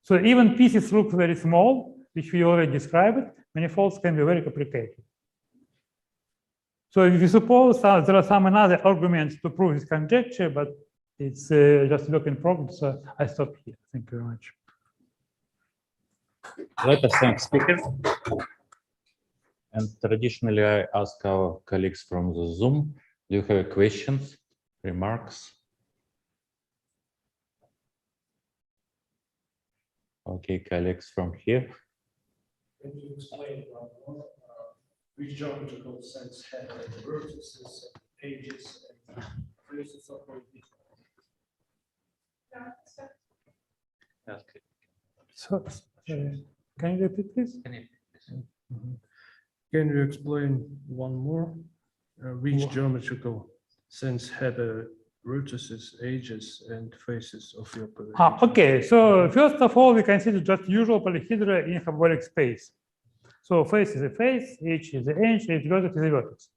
So even pieces look very small, which we already described. Manifolds can be very complicated. So if you suppose there are some other arguments to prove this conjecture, but it's just work in progress, so I stop here. Thank you very much. Let us thank speakers. And traditionally, I ask our colleagues from the Zoom, do you have questions, remarks? Okay, colleagues from here. Can you explain which geometrical sense have vertices, edges, and faces of polyhedra. So, can you repeat this? Can you explain one more? Which geometrical sense had vertices, edges, and faces of your polyhedra? Okay, so first of all, we consider just usual polyhedra in hyperbolic space. So face is a face, edge is the edge, and vertex is a vertex.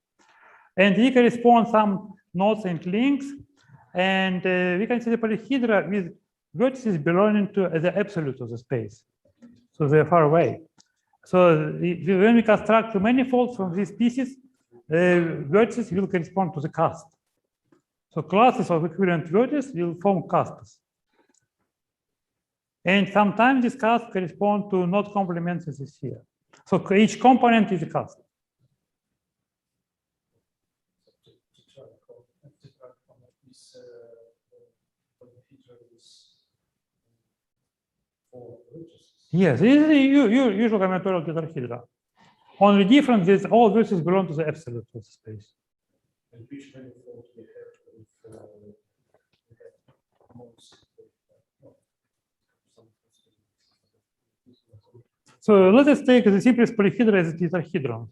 And we correspond some nodes and links, and we consider polyhedra with vertices belonging to the absolute of the space. So they're far away. So when we construct the manifold from these pieces, vertices will correspond to the cusp. So classes of equivalent vertices will form cusps. And sometimes these cusps correspond to node complements in the sphere. So each component is a cusp. Yes, this is a usual combinatorial tetrahedra. Only difference is all vertices belong to the absolute of the space. And which manifold we have if we have modes? So let us take the simplest polyhedra as a tetrahedron.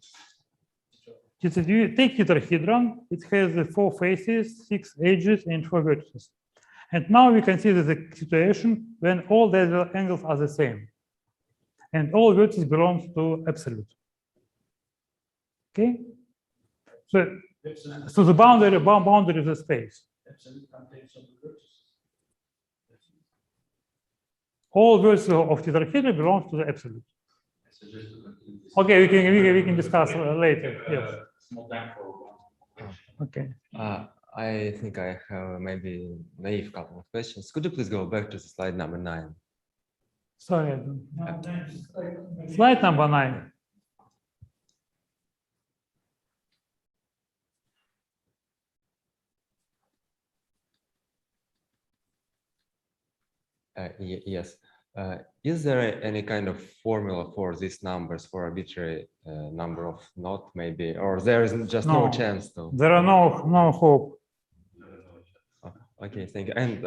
You take tetrahedron, it has the 4 faces, 6 edges, and 4 vertices. And now we consider the situation when all the angles are the same. And all vertices belong to absolute. Okay? So the boundary of the space. Absolute contains of the vertices. All vertices of tetrahedron belong to the absolute. Okay, we can discuss later. Yes. Small time for one. Okay. I think I have maybe naive couple of questions. Could you please go back to slide number 9? Sorry. Slide number 9. Yes. Is there any kind of formula for these numbers for arbitrary number of node maybe, or there is just no No. chance to? There are no hope. Okay, thank you. And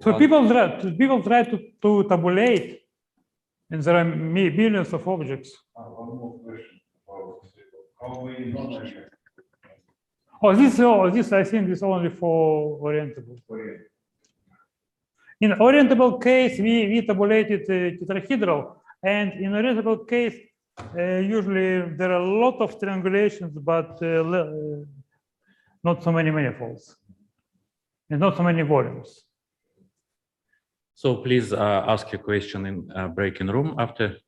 So one- people try to tabulate, and there are billions of objects. One more question about how we normally This I think is only for orientable. In orientable case, we tabulated tetrahedral, and in orientable case, usually there are a lot of triangulations, but not so many manifolds, and not so many volumes. So please ask your question in breaking room after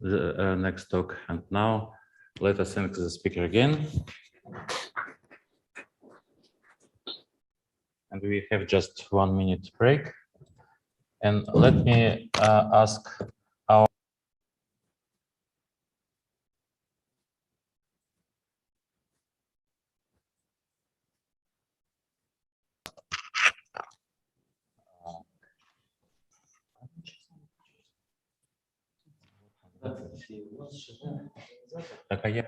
the next talk. And now let us thank the speaker again. And we have just 1 minute break. And let me ask our Так, а я...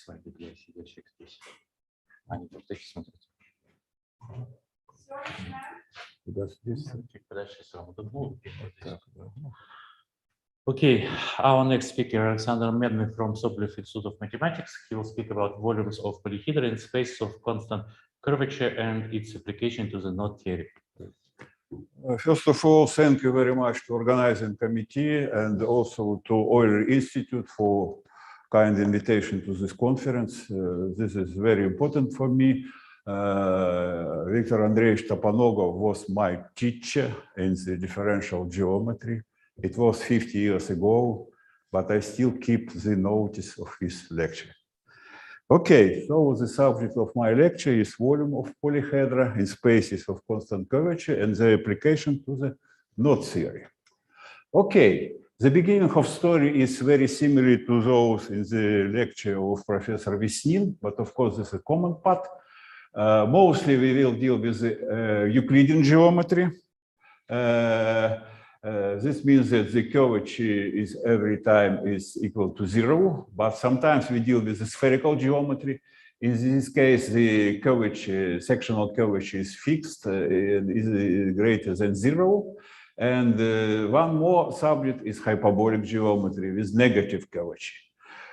слайды для сидящих здесь. Они просто их смотрят. Чуть подальше сам. Okay, our next speaker, Alexander Medny from Sobolev Institute of Mathematics. He will speak about volumes of polyhedra in space of constant curvature and its application to the knot theory. First of all, thank you very much to organizing committee and also to Euler Institute for kind invitation to this conference. This is very important for me. Viktor Andreevich Toponogov was my teacher in the differential geometry. It was 50 years ago, but I still keep the notice of his lecture. Okay, so the subject of my lecture is volume of polyhedra in spaces of constant curvature and the application to the knot theory. Okay, the beginning of story is very similar to those in the lecture of Professor Vesnin, but of course this is a common part. Mostly we will deal with the Euclidean geometry. This means that the curvature is every time is equal to 0, but sometimes we deal with the spherical geometry. In this case, the curvature, sectional curvature is fixed and is greater than 0. And one more subject is hyperbolic geometry with negative curvature.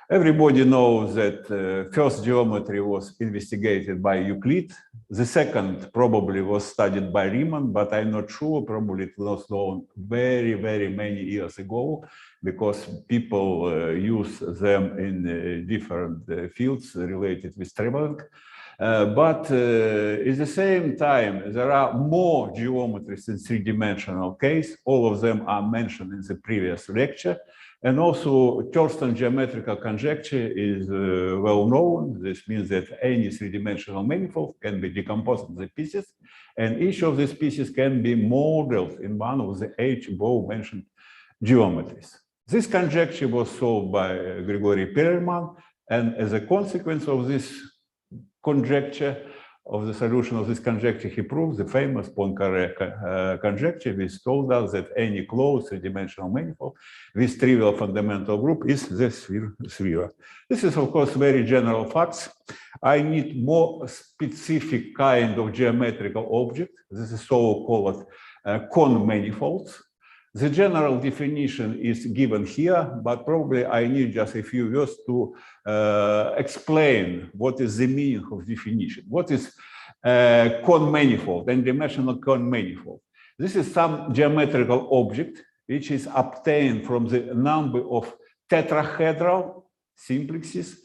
Everybody knows that first geometry was investigated by Euclid. The second probably was studied by Riemann, but I'm not sure. Probably it was known very, very many years ago because people use them in different fields related with traveling. But at the same time, there are more geometries in three-dimensional case. All of them are mentioned in the previous lecture. And also, Thurston geometrical conjecture is well known. This means that any three-dimensional manifold can be decomposed into pieces, and each of these pieces can be modeled in one of the eight above-mentioned geometries. This conjecture was solved by Grigory Perelman, and as a consequence of this conjecture, of the solution of this conjecture, he proved the famous Poincaré conjecture, which told us that any closed three-dimensional manifold with trivial fundamental group is the sphere. This is, of course, very general facts. I need more specific kind of geometrical object. This is so-called cone manifolds. The general definition is given here, but probably I need just a few words to explain what is the meaning of definition. What is cone manifold, n-dimensional cone manifold? This is some geometrical object which is obtained from the number of tetrahedral simplexes.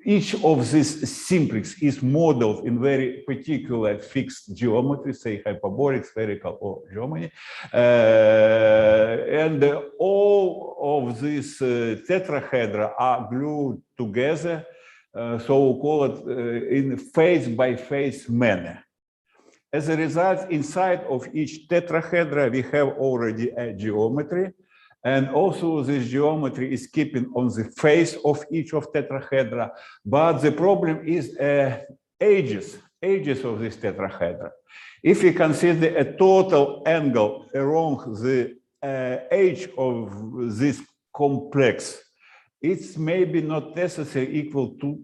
Each of these simplex is modeled in very particular fixed geometry, say hyperbolic, spherical, or geometry. And all of these tetrahedra are glued together, so-called in phase-by-phase manner. As a result, inside of each tetrahedra, we have already a geometry. And also this geometry is keeping on the face of each of tetrahedra. But the problem is ages of this tetrahedra. If we consider a total angle along the edge of this complex, it's maybe not necessarily equal to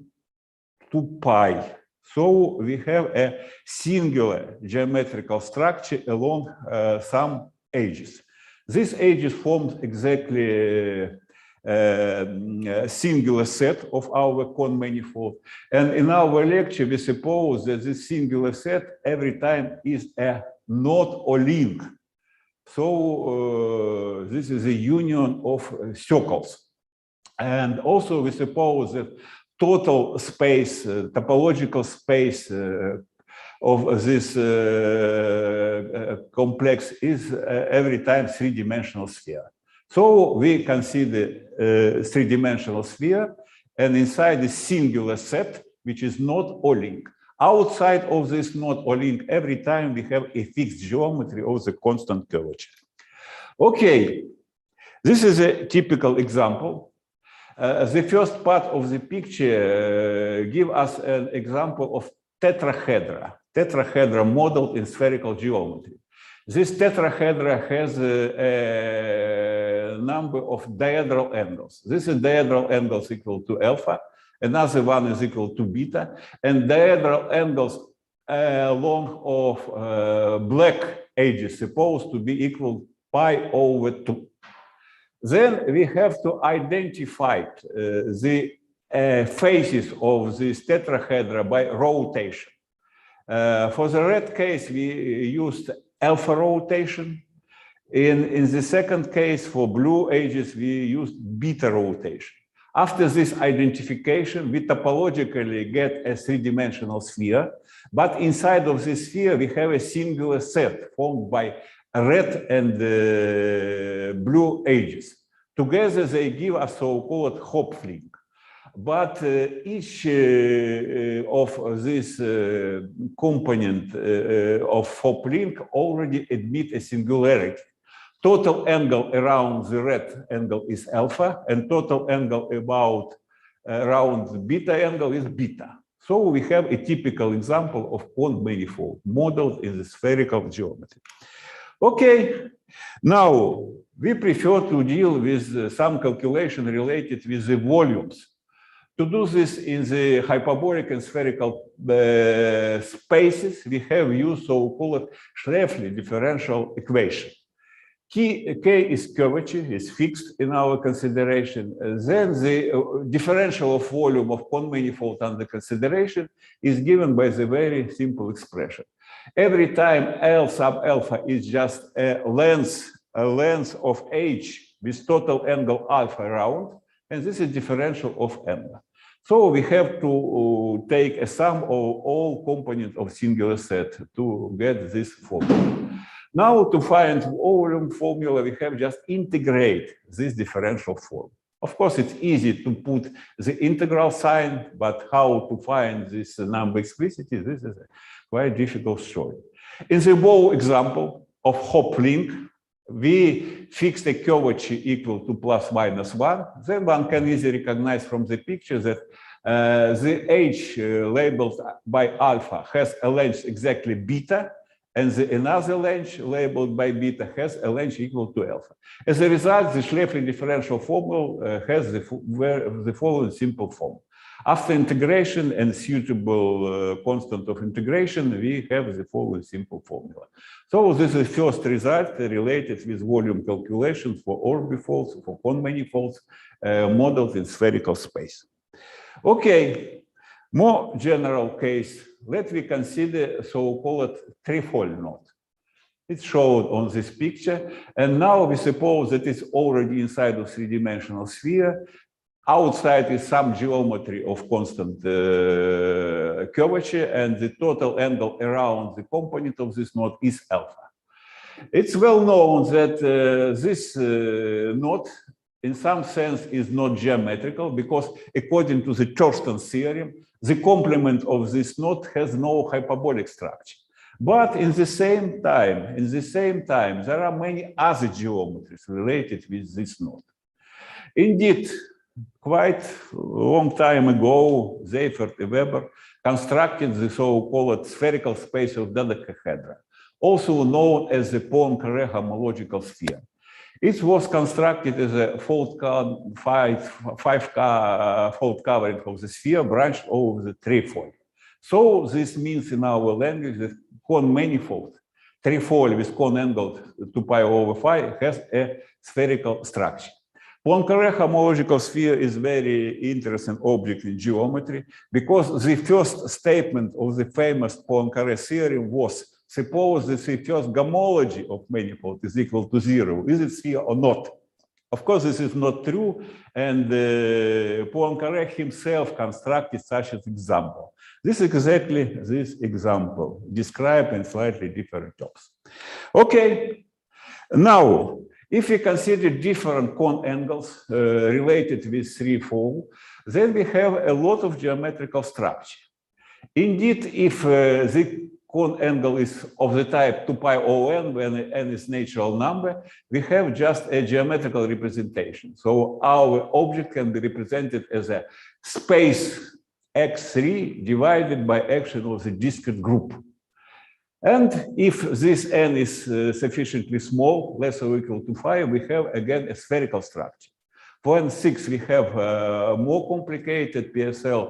2 pi. So we have a singular geometrical structure along some edges. This edges forms exactly a singular set of our cone manifold. And in our lecture, we suppose that this singular set every time is a knot or link. So this is a union of circles. And also we suppose that total space, topological space of this complex is every time three-dimensional sphere. So we consider three-dimensional sphere, and inside the singular set, which is knot or link. Outside of this knot or link, every time we have a fixed geometry of the constant curvature. Okay, this is a typical example. The first part of the picture give us an example of tetrahedra modeled in spherical geometry. This tetrahedra has a number of diagonal angles. This is diagonal angles equal to alpha, another one is equal to beta, and diagonal angles along of black edges supposed to be equal pi over 2. Then we have to identify the faces of this tetrahedra by rotation. For the red case, we used alpha rotation. In the second case, for blue edges, we used beta rotation. After this identification, we topologically get a three-dimensional sphere, but inside of this sphere, we have a singular set formed by red and blue edges. Together, they give us so-called Hopf-Link. But each of this component of Hopf-Link already admit a singularity. Total angle around the red angle is alpha, and total angle around the beta angle is beta. So we have a typical example of Kohn manifold modeled in the spherical geometry. Okay, now we prefer to deal with some calculation related with the volumes. To do this in the hyperbolic and spherical spaces, we have used so-called Schläfli differential equation. K is curvature, is fixed in our consideration. Then the differential of volume of Kohn manifold under consideration is given by the very simple expression. Every time L sub alpha is just a length of H with total angle alpha around, and this is differential of M. So we have to take a sum of all components of singular set to get this formula. Now to find volume formula, we have just integrate this differential form. Of course, it's easy to put the integral sign, but how to find this number explicitly, this is a quite difficult story. In the above example of Hopf-Link, we fixed a curvature equal to plus minus 1. Then one can easily recognize from the picture that the H labeled by alpha has a length exactly beta, and another length labeled by beta has a length equal to alpha. As a result, the Schläfli differential formula has the following simple form. After integration and suitable constant of integration, we have the following simple formula. So this is the first result related with volume calculations for orbifolds, for Kohn manifolds, modeled in spherical space. Okay, more general case. Let me consider so-called trefoil knot. It's showed on this picture, and now we suppose that it's already inside of three-dimensional sphere. Outside is some geometry of constant curvature, and the total angle around the component of this knot is alpha. It's well known that this knot, in some sense, is not geometrical, because according to the Torstens's theorem, the complement of this knot has no hyperbolic structure. But in the same time, there are many other geometries related with this knot. Indeed, quite a long time ago, Seifert and Weber constructed the so-called spherical space of dodecahedra, also known as the Poincare homological sphere. It was constructed as a fold fold covering of the sphere branched over the trefoil. So this means in our language that Kohn manifold, trefoil with Kohn angle 2 pi over phi, has a spherical structure. Poincare homological sphere is very interesting object in geometry, because the first statement of the famous Poincare theorem was, suppose that the first homology of manifold is equal to 0. Is it sphere or not? Of course, this is not true, and Poincare himself constructed such an example. This is exactly this example, described in slightly different terms. Okay, now, if we consider different Kohn angles related with trefoil, then we have a lot of geometrical structure. Indeed, if the Kohn angle is of the type 2 pi O n, when n is natural number, we have just a geometrical representation. So our object can be represented as a space X3 divided by action of the discrete group. And if this n is sufficiently small, less or equal to phi, we have again a spherical structure. point 6, we have more complicated PSL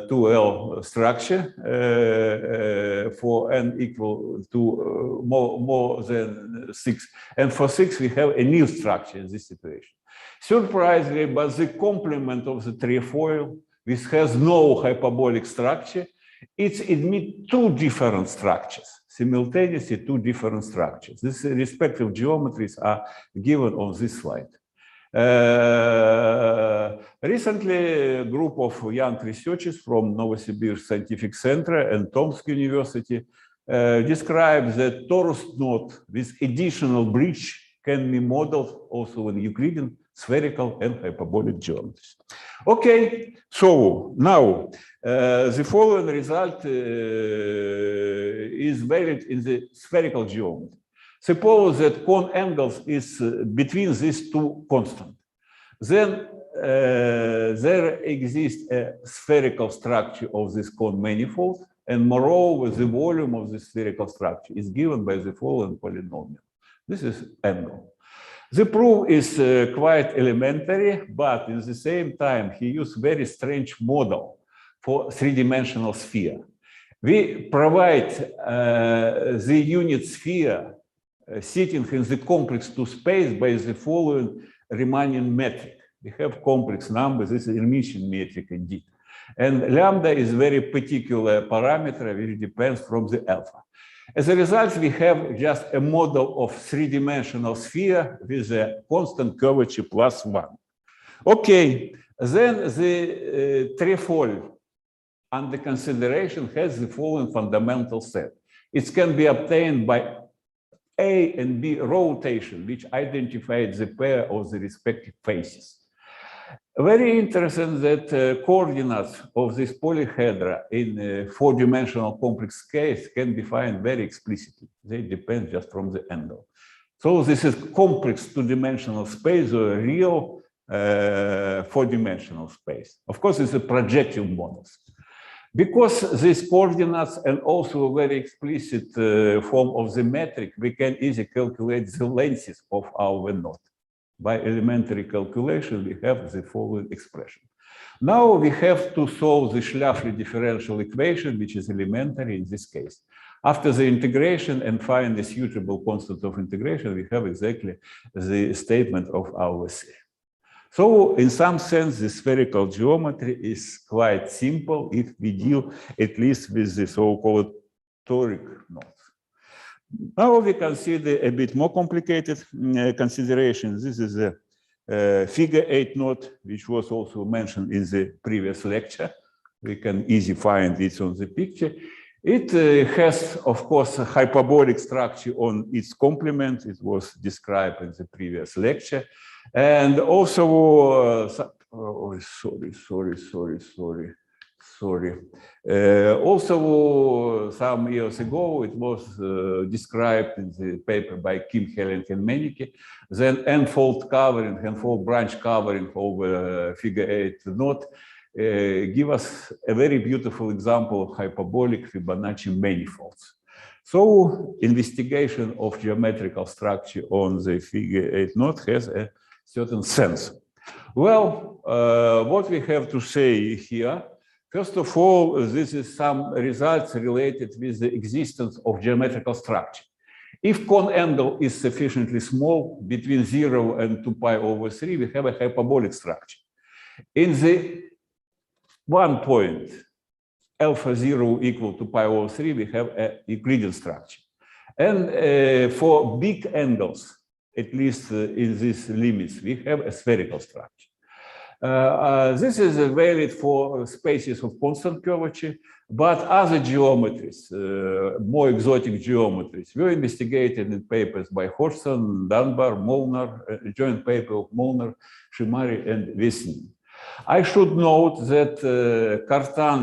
2L structure for n equal to more than 6. And for 6, we have a new structure in this situation. Surprisingly, but the complement of the trefoil, which has no hyperbolic structure, it admits two different structures, simultaneously two different structures. These respective geometries are given on this slide. Recently, a group of young researchers from Novosibirsk Scientific Center and Tomsk University described that torus knot with additional bridge can be modeled also in Euclidean, spherical, and hyperbolic geometries. Okay, so now the following result is valid in the spherical geometry. Suppose that cone angles is between these two constants. Then there exists a spherical structure of this cone manifold, and moreover, the volume of the spherical structure is given by the following polynomial. This is angle. The proof is quite elementary, but at the same time, he used very strange model for three-dimensional sphere. We provide the unit sphere sitting in the complex 2 space by the following Riemannian metric. We have complex numbers, this is Hermitian metric indeed. And lambda is very particular parameter which depends from the alpha. As a result, we have just a model of three-dimensional sphere with a constant curvature +1. Okay, then the trefoil under consideration has the following fundamental set. It can be obtained by A and B rotation, which identifies the pair of the respective faces. Very interesting that coordinates of this polyhedra in a four-dimensional complex case can be defined very explicitly. They depend just from the angle. So this is complex two-dimensional space or real four-dimensional space. Of course, it's a projective models. Because these coordinates and also a very explicit form of the metric, we can easily calculate the lengths of our knot. By elementary calculation, we have the following expression. Now we have to solve the Schläfli differential equation, which is elementary in this case. After the integration and find the suitable constant of integration, we have exactly the statement of our theorem. So in some sense, the spherical geometry is quite simple if we deal at least with the so-called toric knots. Now we consider a bit more complicated considerations. This is a figure 8 knot, which was also mentioned in the previous lecture. We can easily find it on the picture. It has, of course, a hyperbolic structure on its complement. It was described in the previous lecture. And also, also, some years ago, it was described in the paper by Kim, Helling, and Menneke. Then n-fold covering, n-fold branch covering over figure 8 knot give us a very beautiful example of hyperbolic Fibonacci manifolds. So, investigation of geometrical structure on the figure 8 knot has a certain sense. Well, what we have to say here, first of all, this is some results related with the existence of geometrical structure. If cone angle is sufficiently small, between 0 and 2 pi over 3, we have a hyperbolic structure. In the one point, alpha 0 equal to pi over 3, we have a Euclidean structure. And for big angles, at least in these limits, we have a spherical structure. This is valid for spaces of constant curvature, but other geometries, more exotic geometries, were investigated in papers by Hodgson, Dunbar, Molnar, a joint paper of Molnar, Shimari, and Vesnin. I should note that Kartan,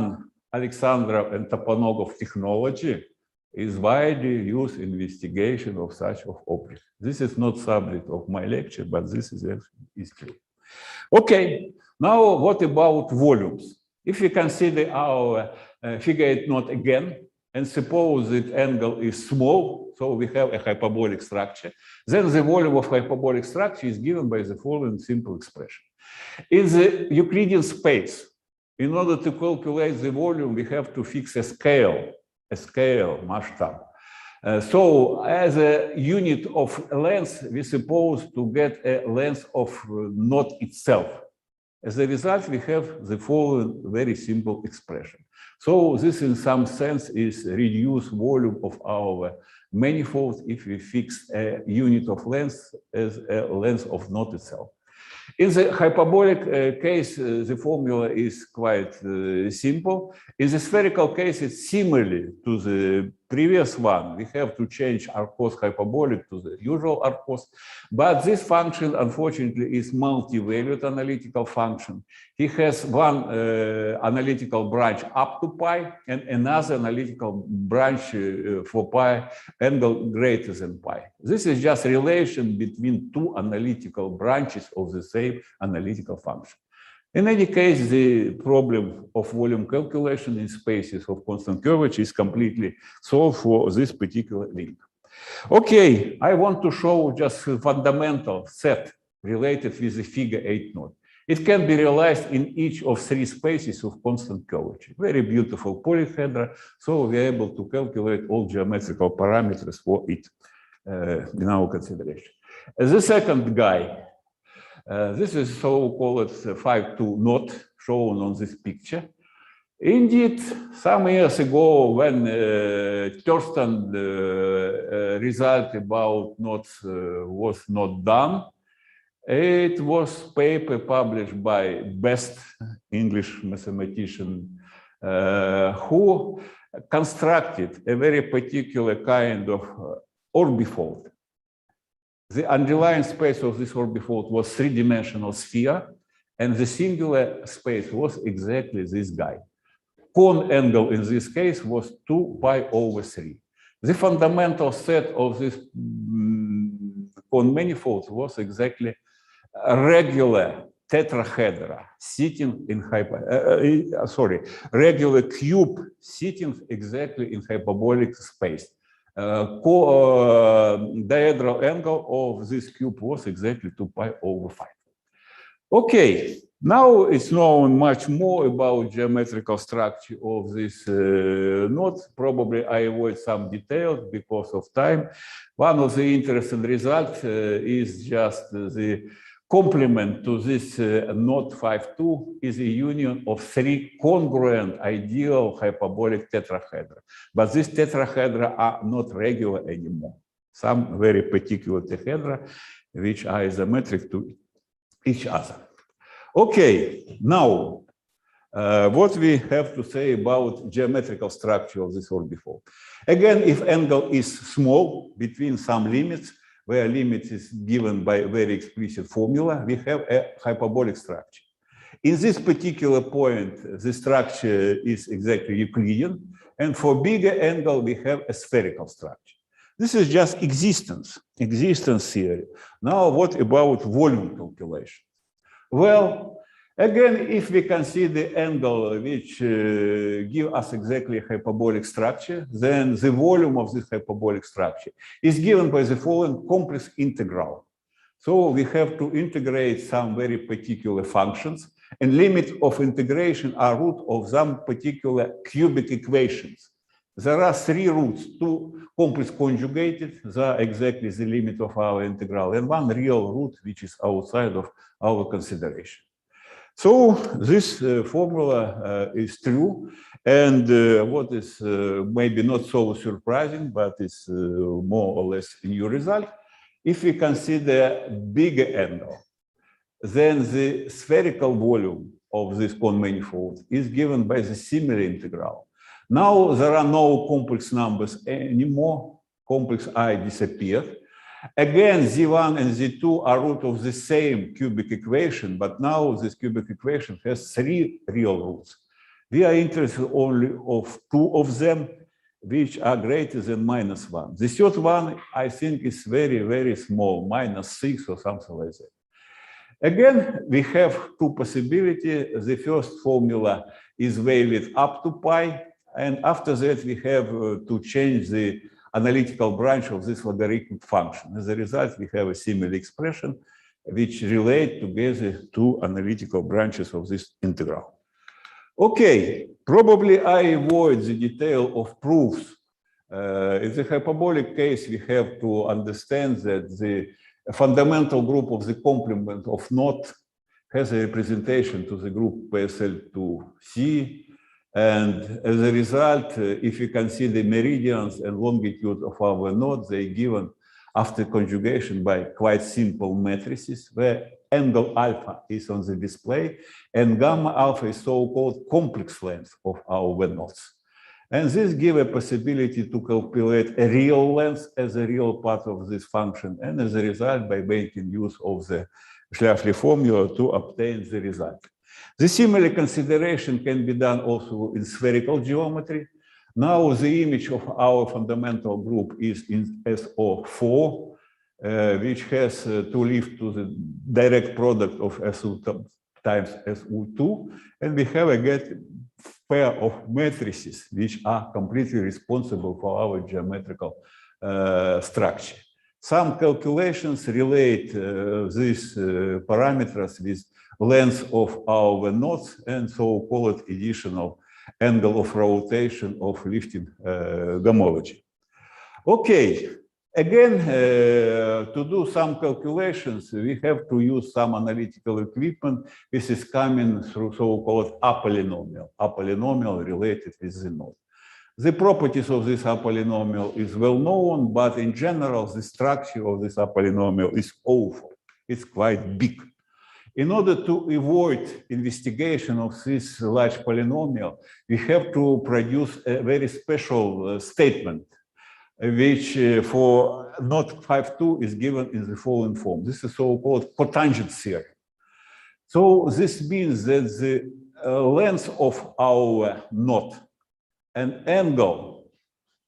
Alexandrov, and Toponogov technology is widely used in investigation of such objects. This is not subject of my lecture, but this is true. Okay, now what about volumes? If we consider our figure 8 knot again, and suppose that angle is small, so we have a hyperbolic structure, then the volume of hyperbolic structure is given by the following simple expression. In the Euclidean space, in order to calculate the volume, we have to fix a scale masштаб. So as a unit of length, we suppose to get a length of knot itself. As a result, we have the following very simple expression. So this in some sense is reduced volume of our manifold if we fix a unit of length as a length of knot itself. In the hyperbolic case, the formula is quite simple. In the spherical case, it's similarly to the previous one. We have to change our cos hyperbolic to the usual R cos, but this function, unfortunately, is multi-valued analytical function. He has one analytical branch up to pi and another analytical branch for pi angle greater than pi. This is just relation between two analytical branches of the same analytical function. In any case, the problem of volume calculation in spaces of constant curvature is completely solved for this particular link. Okay, I want to show just a fundamental set related with the figure 8 node. It can be realized in each of three spaces of constant curvature. Very beautiful polyhedra, so we're able to calculate all geometrical parameters for it in our consideration. The second guy, this is so-called 5-2 knot shown on this picture. Indeed, some years ago, when Thurston result about knots was not done, it was paper published by best English mathematician who constructed a very particular kind of orbifold. The underlying space of this orbifold was three-dimensional sphere, and the singular space was exactly this guy. Cone angle in this case was 2 pi over 3. The fundamental set of this cone manifold was exactly a regular tetrahedra sitting in regular cube sitting exactly in hyperbolic space. Diagonal angle of this cube was exactly 2 pi over 5. Okay, now it's known much more about geometrical structure of this knot. Probably I avoid some details because of time. One of the interesting results is just the complement to this knot 5-2 is a union of three congruent ideal hyperbolic tetrahedra. But these tetrahedra are not regular anymore. Some very particular tetrahedra which are isometric to each other. Okay, now what we have to say about geometrical structure of this orbifold. Again, if angle is small between some limits, where limit is given by a very explicit formula, we have a hyperbolic structure. In this particular point, the structure is exactly Euclidean, and for bigger angle, we have a spherical structure. This is just existence theory. Now, what about volume calculation? Well, again, if we consider the angle which give us exactly a hyperbolic structure, then the volume of this hyperbolic structure is given by the following complex integral. So we have to integrate some very particular functions, and limit of integration are root of some particular cubic equations. There are three roots, two complex conjugated, they are exactly the limit of our integral, and one real root which is outside of our consideration. So this formula is true, and what is maybe not so surprising, but it's more or less a new result. If we consider bigger angle, then the spherical volume of this cone manifold is given by the similar integral. Now there are no complex numbers anymore, complex I disappeared. Again, Z1 and Z2 are root of the same cubic equation, but now this cubic equation has three real roots. We are interested only of two of them, which are greater than -1. The third one, I think, is very, very small, -6 or something like that. Again, we have two possibilities. The first formula is valued up to pi, and after that, we have to change the analytical branch of this logarithmic function. As a result, we have a similar expression, which relate together two analytical branches of this integral. Okay, probably I avoid the detail of proofs. In the hyperbolic case, we have to understand that the fundamental group of the complement of knot has a representation to the group PSL2C. And as a result, if you consider meridians and longitude of our knot, they given after conjugation by quite simple matrices where angle alpha is on the display and gamma alpha is so-called complex length of our knots. And this gives a possibility to calculate a real length as a real part of this function. And as a result, by making use of the Schläfli formula to obtain the result. The similar consideration can be done also in spherical geometry. Now the image of our fundamental group is in SO4, which has to live to the direct product of SU times SU2. And we have a pair of matrices which are completely responsible for our geometrical structure. Some calculations relate these parameters with length of our knots and so-called additional angle of rotation of lifting gomology. Okay, again, to do some calculations, we have to use some analytical equipment. This is coming through so-called apolynomial related with the knot. The properties of this apolynomial is well known, but in general, the structure of this apolynomial is awful. It's quite big. In order to avoid investigation of this large polynomial, we have to produce a very special statement, which for knot 5,2 is given in the following form. This is so-called cotangent theorem. So this means that the length of our knot and angle,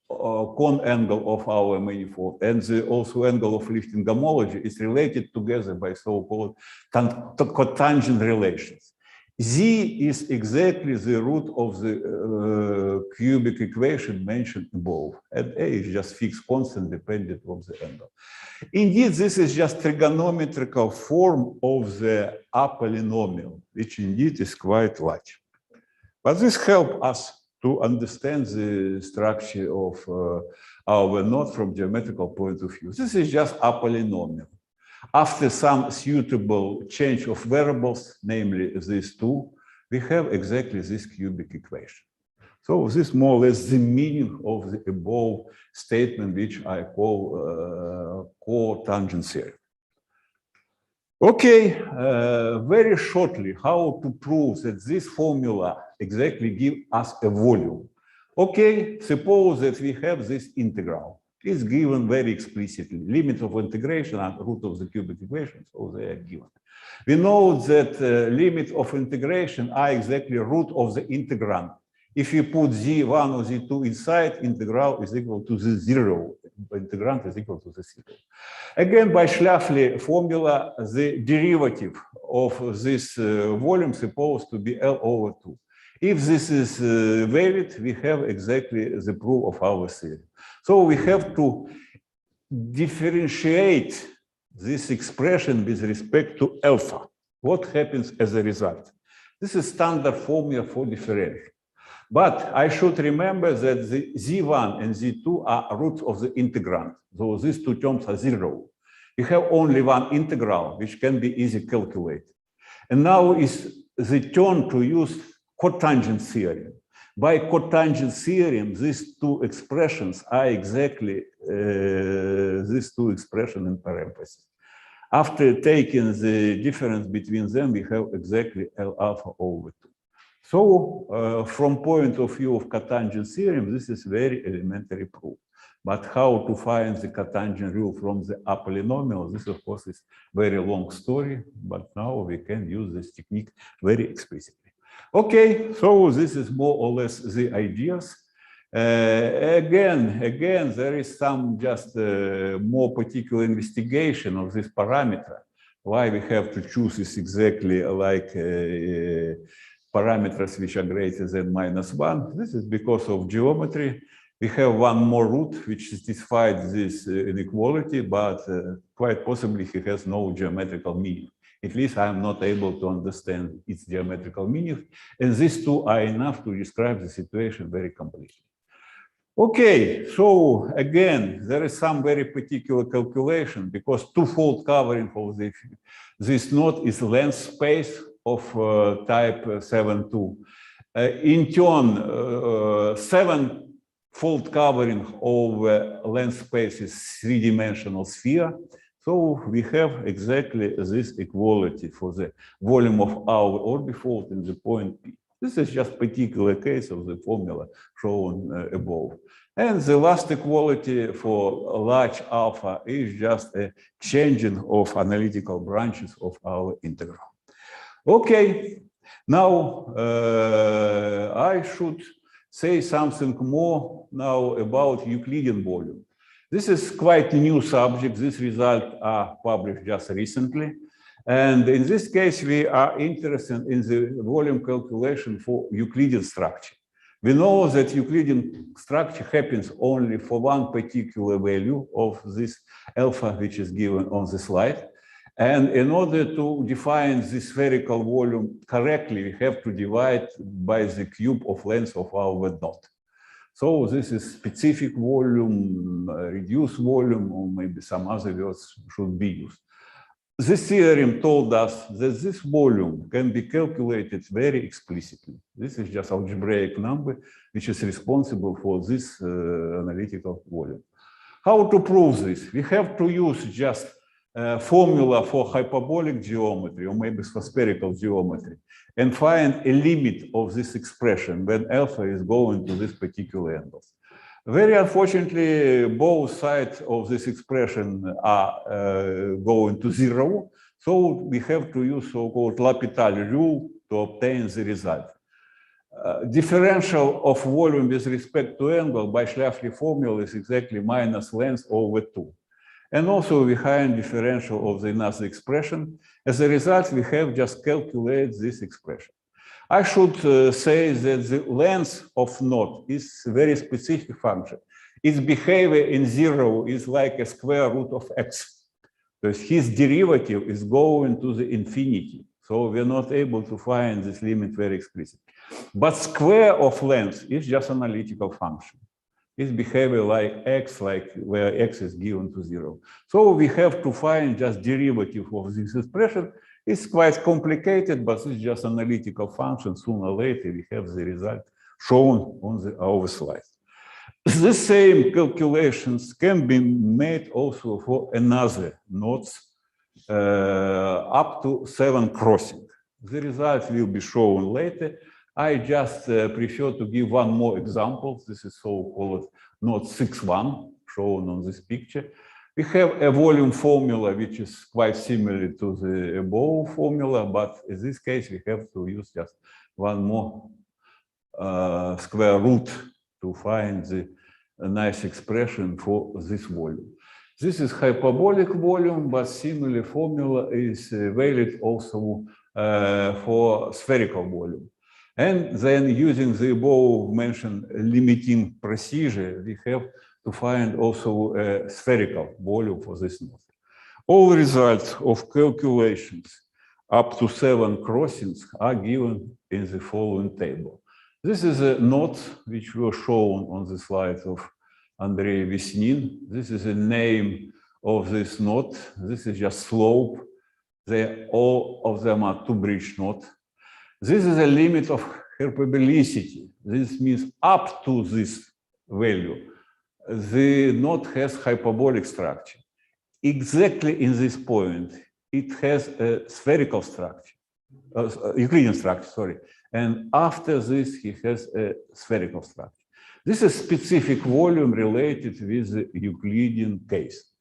cone angle of our manifold, and also angle of lifting gomology is related together by so-called cotangent relations. Z is exactly the root of the cubic equation mentioned above, and A is just fixed constant dependent on the angle. Indeed, this is just trigonometrical form of the apolynomial, which indeed is quite large. But this helps us to understand the structure of our knot from geometrical point of view. This is just a polynomial. After some suitable change of variables, namely these two, we have exactly this cubic equation. So this is more or less the meaning of the above statement, which I call cotangent theorem. Okay, very shortly, how to prove that this formula exactly gives us a volume. Okay, suppose that we have this integral. It's given very explicitly. Limit of integration and root of the cubic equation, so they are given. We know that limit of integration are exactly root of the integrand. If you put z1 or z2 inside, integral is equal to the 0. Integrand is equal to the 0. Again, by Schläfli formula, the derivative of this volume is supposed to be L over 2. If this is valid, we have exactly the proof of our theory. So we have to differentiate this expression with respect to alpha. What happens as a result? This is standard formula for differential. But I should remember that the z1 and z2 are roots of the integrand. So these two terms are 0. You have only one integral, which can be easily calculated. And now is the turn to use cotangent theorem. By cotangent theorem, these two expressions are exactly these two expressions in parentheses. After taking the difference between them, we have exactly L alpha over 2. So from point of view of cotangent theorem, this is very elementary proof. But how to find the cotangent rule from the apolynomial, this of course is very long story, but now we can use this technique very explicitly. Okay, so this is more or less the ideas. Again, there is some just more particular investigation of this parameter. Why we have to choose this exactly like parameters which are greater than -1. This is because of geometry. We have one more root which satisfies this inequality, but quite possibly he has no geometrical meaning. At least I'm not able to understand its geometrical meaning. And these two are enough to describe the situation very completely. Okay, so again, there is some very particular calculation because two-fold covering of this knot is length space of type 7-2. In turn, seven-fold covering of length space is three-dimensional sphere. So we have exactly this equality for the volume of our orbifold in the point P. This is just particular case of the formula shown above. And the last equality for large alpha is just a changing of analytical branches of our integral. Okay, now I should say something more now about Euclidean volume. This is quite a new subject. These results are published just recently. And in this case, we are interested in the volume calculation for Euclidean structure. We know that Euclidean structure happens only for one particular value of this alpha, which is given on the slide. And in order to define this spherical volume correctly, we have to divide by the cube of length of our knot. So this is specific volume, reduced volume, or maybe some other words should be used. This theorem told us that this volume can be calculated very explicitly. This is just algebraic number, which is responsible for this analytical volume. How to prove this? We have to use just a formula for hyperbolic geometry, or maybe for spherical geometry, and find a limit of this expression when alpha is going to this particular angle. Very unfortunately, both sides of this expression are going to zero. So we have to use so-called L'Hopital rule to obtain the result. Differential of volume with respect to angle by Schläfli formula is exactly minus length over 2. And also we find differential of the another expression. As a result, we have just calculate this expression. I should say that the length of knot is a very specific function. Its behavior in zero is like a square root of x. So his derivative is going to the infinity. So we're not able to find this limit very explicitly. But square of length is just an analytical function. Its behavior like x, like where x is given to 0. So we have to find just derivative of this expression. It's quite complicated, but it's just analytical function. Sooner or later, we have the result shown on our slide. The same calculations can be made also for another knots up to 7 crossing. The results will be shown later. I just prefer to give one more example. This is so-called knot 6-1 shown on this picture. We have a volume formula which is quite similar to the above formula, but in this case we have to use just one more square root to find the nice expression for this volume. This is hyperbolic volume, but similar formula is valid also for spherical volume. And then using the above mentioned limiting procedure, we have to find also a spherical volume for this knot. All results of calculations up to 7 crossings are given in the following table. This is a knot which was shown on the slides of Andrei Vesnin. This is the name of this knot. This is just slope. All of them are two-bridge knot. This is a limit of hyperbolicity. This means up to this value, the knot has hyperbolic structure. Exactly in this point, it has a spherical structure, Euclidean structure, sorry. And after this, he has a spherical structure. This is specific volume related with the Euclidean case.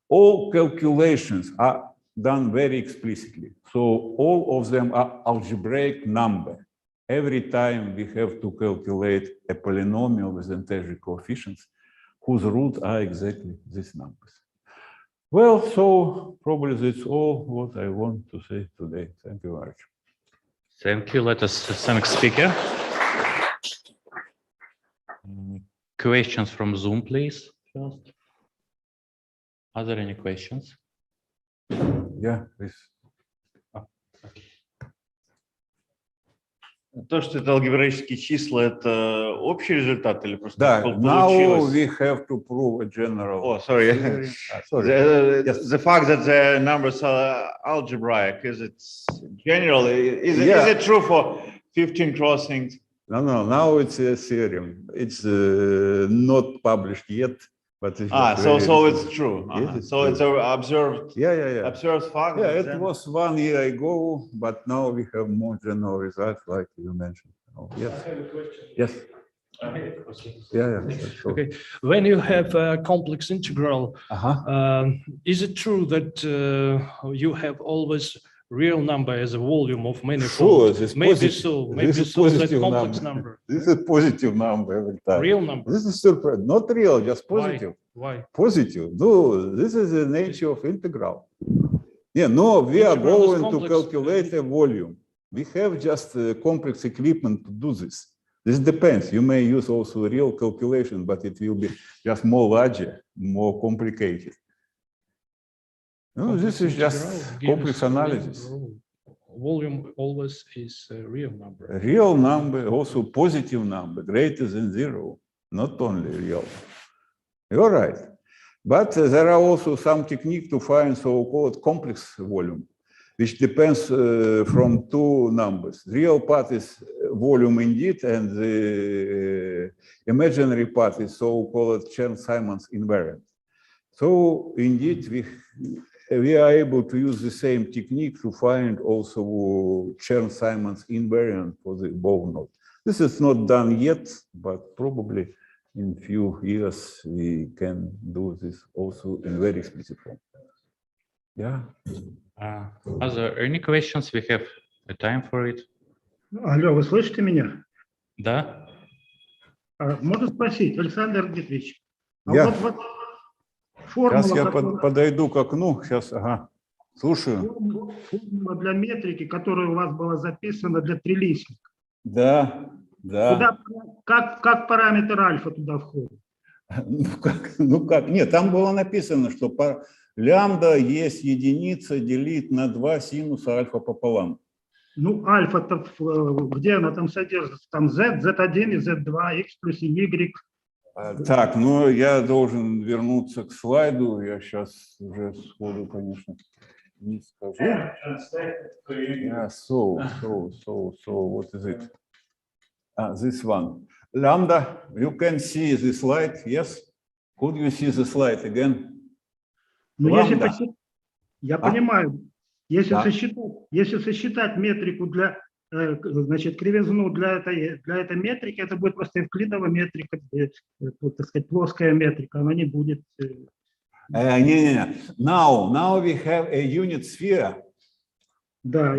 All calculations are done very explicitly. So all of them are algebraic number. Every time we have to calculate a polynomial with integer coefficients whose roots are exactly these numbers. Well, so probably that's all what I want to say today. Thank you very much. Thank you. Let us thank speaker. Questions from Zoom, please. First. Are there any questions? Yeah, please. То, что это алгебраические числа, это общий результат или просто Да, так now получилось? we have to prove a general. Oh, sorry. theory. Sorry. The fact that the numbers are algebraic, is it general? Is Yeah. it true for 15 crossings? No, now it's a theorem. It's not published yet, but it's just So very it's recent. true. Yes, it's So true. it's a observed Yeah. fact. Yeah, that it then- was 1 year ago, but now we have more general results, like you mentioned. Oh, yes. I have a question. Yes. Yeah, sure. Okay, when you have a complex integral, Uh-huh. is it true that you have always real number as a volume of Sure, manifold? this Maybe positive- so, this maybe is so that positive complex number. number, This is positive number every time. real number. This is surprise, not real, just positive. Why? Positive. No, this is the nature of integral. Yeah, no, we are Integral is going to complex. calculate a volume. We have just complex equipment to do this. This depends. You may use also real calculation, but it will be just more larger, more complicated. No, this Complex is just integral gives complex real analysis. rule. Volume always is a real number. A real number, also positive number, greater than 0, not only real. You're right. But there are also some technique to find so-called complex volume, which depends from two numbers. Real part is volume indeed, and the imaginary part is so-called Chern-Simons invariant. So indeed, we are able to use the same technique to find also Chern-Simons invariant for the bow knot. This is not done yet, but probably in few years we can do this also in very explicit form. Yeah. Are there any questions? We have a time for it. Алло, вы слышите меня? Да? Можно спросить, Александр Дмитриевич? Я- Вот Сейчас формула, я которая- подойду к окну. Сейчас, ага. Слушаю. формула для метрики, которая у вас была записана для трилистника. Да. Куда, как параметр альфа туда входит? Ну как? Нет, там было написано, что лямбда есть единица делить на 2 синуса альфа пополам. Ну, альфа-то, где она там содержится? Там z, z1 и z2, x плюс и y. Так, ну я должен вернуться к слайду. Я сейчас уже сходу, конечно, не скажу. Yeah, so, what is it? This one. Lambda, you can see the slide, yes? Could you see the slide again? Ну, Ламбда. я понимаю, если Да. сосчитать метрику для, значит, кривизну для этой метрики, это будет просто евклидова метрика, вот, так сказать, плоская метрика, она не будет. Не. Now we have a unit sphere. Да,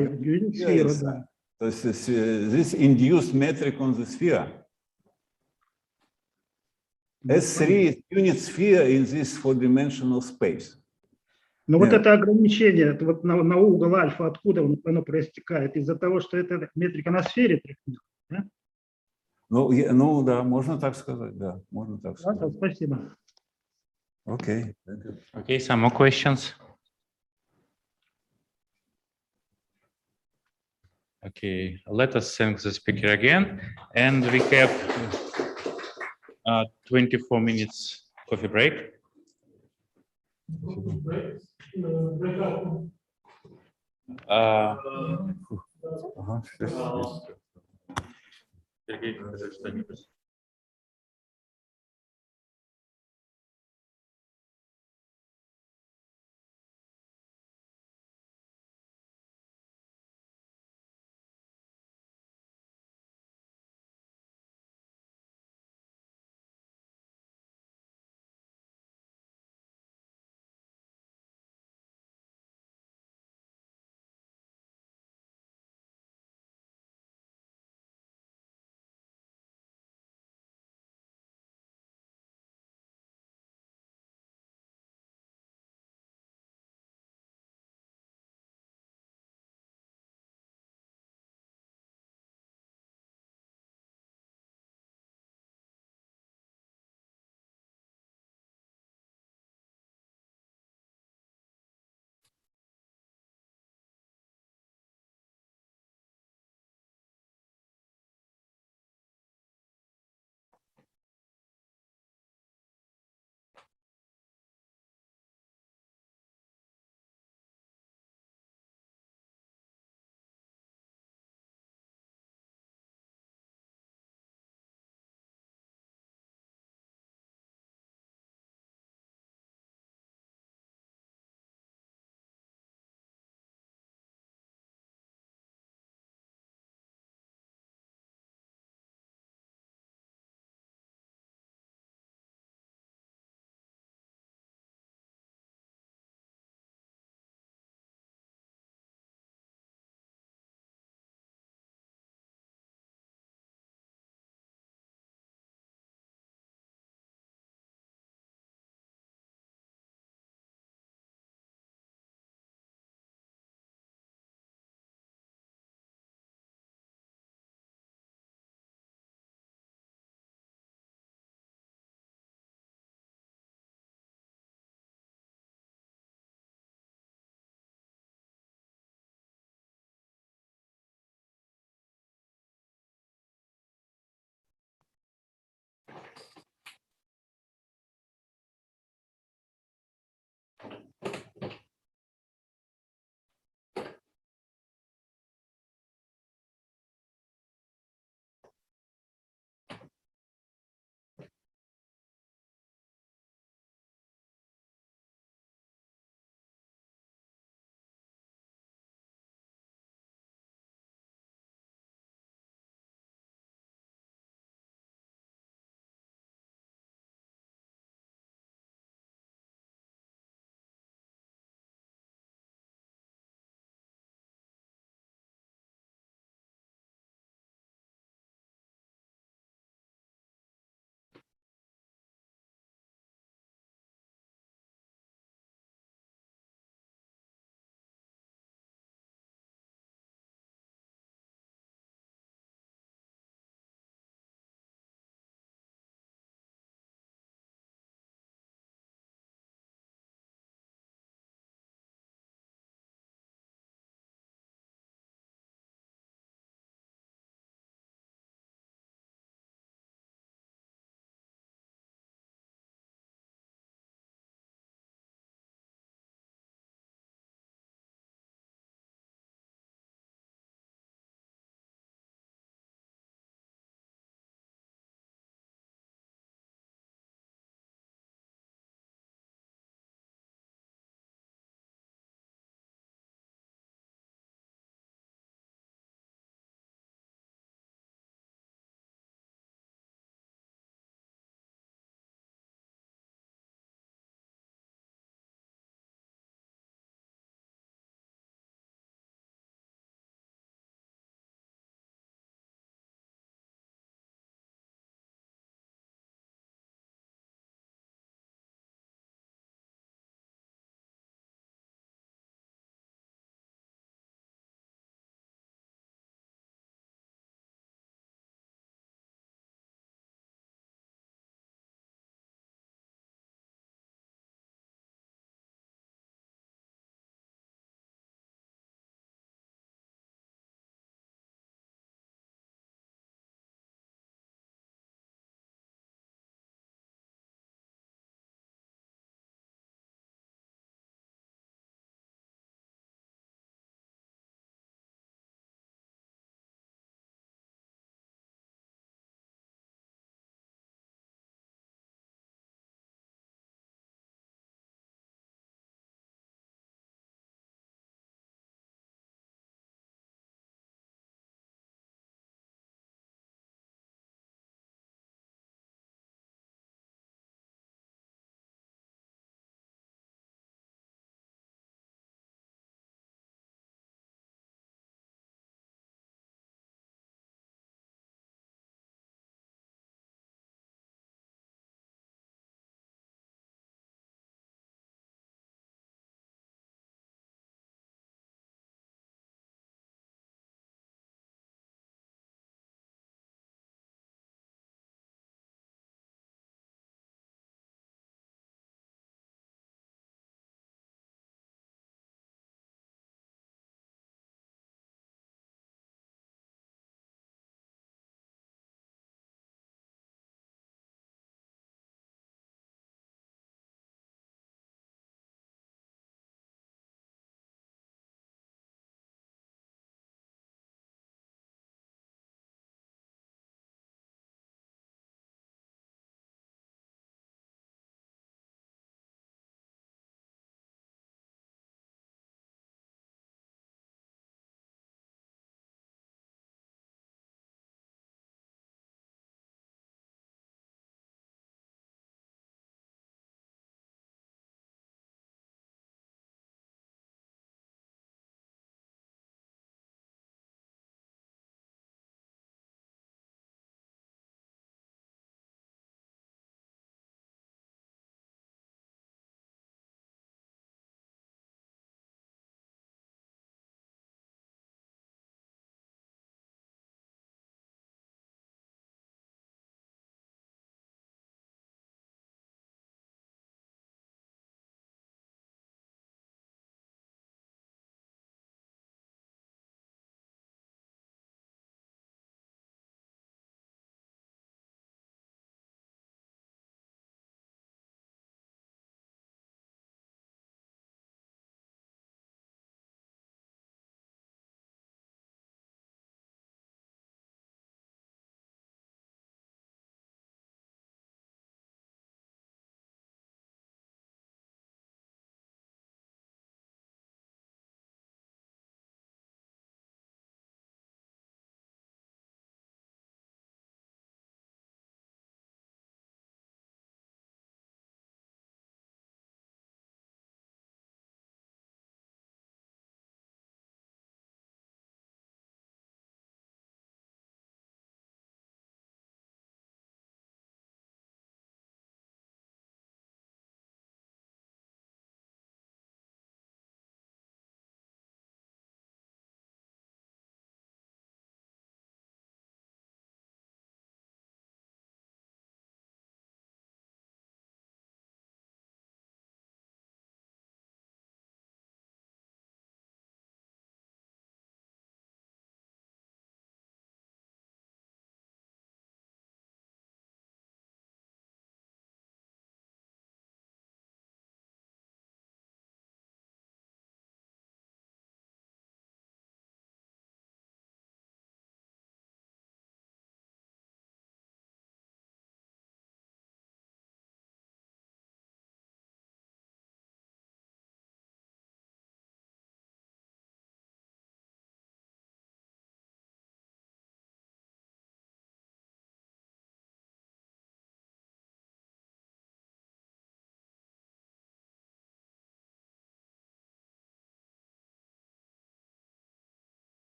сфера, да. So this induced metric on the sphere. S3 is unit sphere in this four-dimensional space. Но вот Нет. это ограничение, это вот на угол альфа, откуда оно проистекает? Из-за того, что это метрика на сфере трехмерной. Ну да, можно так сказать, да, можно так Да? сказать. Спасибо. Okay. Okay, some more questions. Okay, let us thank the speaker again. And we have 24 minutes coffee break. Ага, сейчас. Сергей, скажи что-нибудь.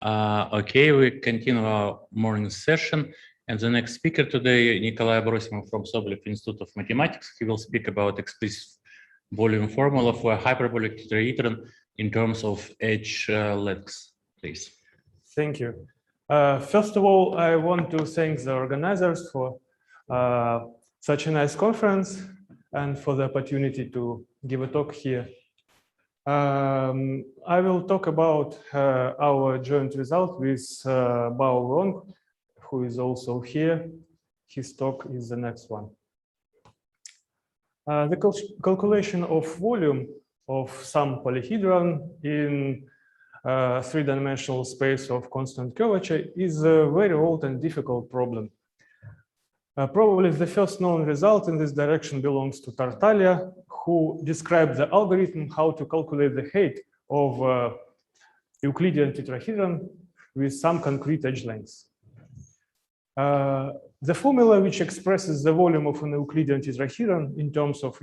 Okay, we continue our morning session. And the next speaker today, Nikolai Abrosimov from Sobolev Institute of Mathematics. He will speak about explicit volume formula for a hyperbolic tetrahedron in terms of edge lengths, please. Thank you. First of all, I want to thank the organizers for such a nice conference and for the opportunity to give a talk here. I will talk about our joint result with Bao Wang, who is also here. His talk is the next one. The calculation of volume of some polyhedron in three-dimensional space of constant curvature is a very old and difficult problem. Probably the first known result in this direction belongs to Tartaglia, who described the algorithm how to calculate the height of Euclidean tetrahedron with some concrete edge lengths. The formula which expresses the volume of an Euclidean tetrahedron in terms of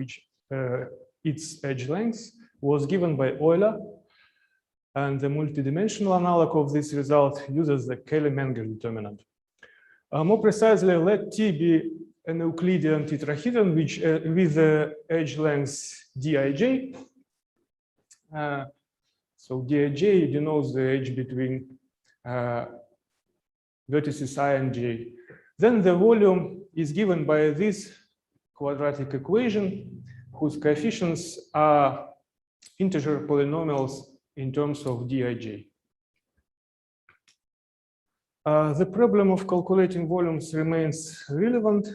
its edge lengths was given by Euler, and the multidimensional analog of this result uses the Cayley-Menger determinant. More precisely, let T be an Euclidean tetrahedron which with the edge length Dij. So Dij denotes the edge between vertices I and j. Then the volume is given by this quadratic equation whose coefficients are integer polynomials in terms of Dij. The problem of calculating volumes remains relevant.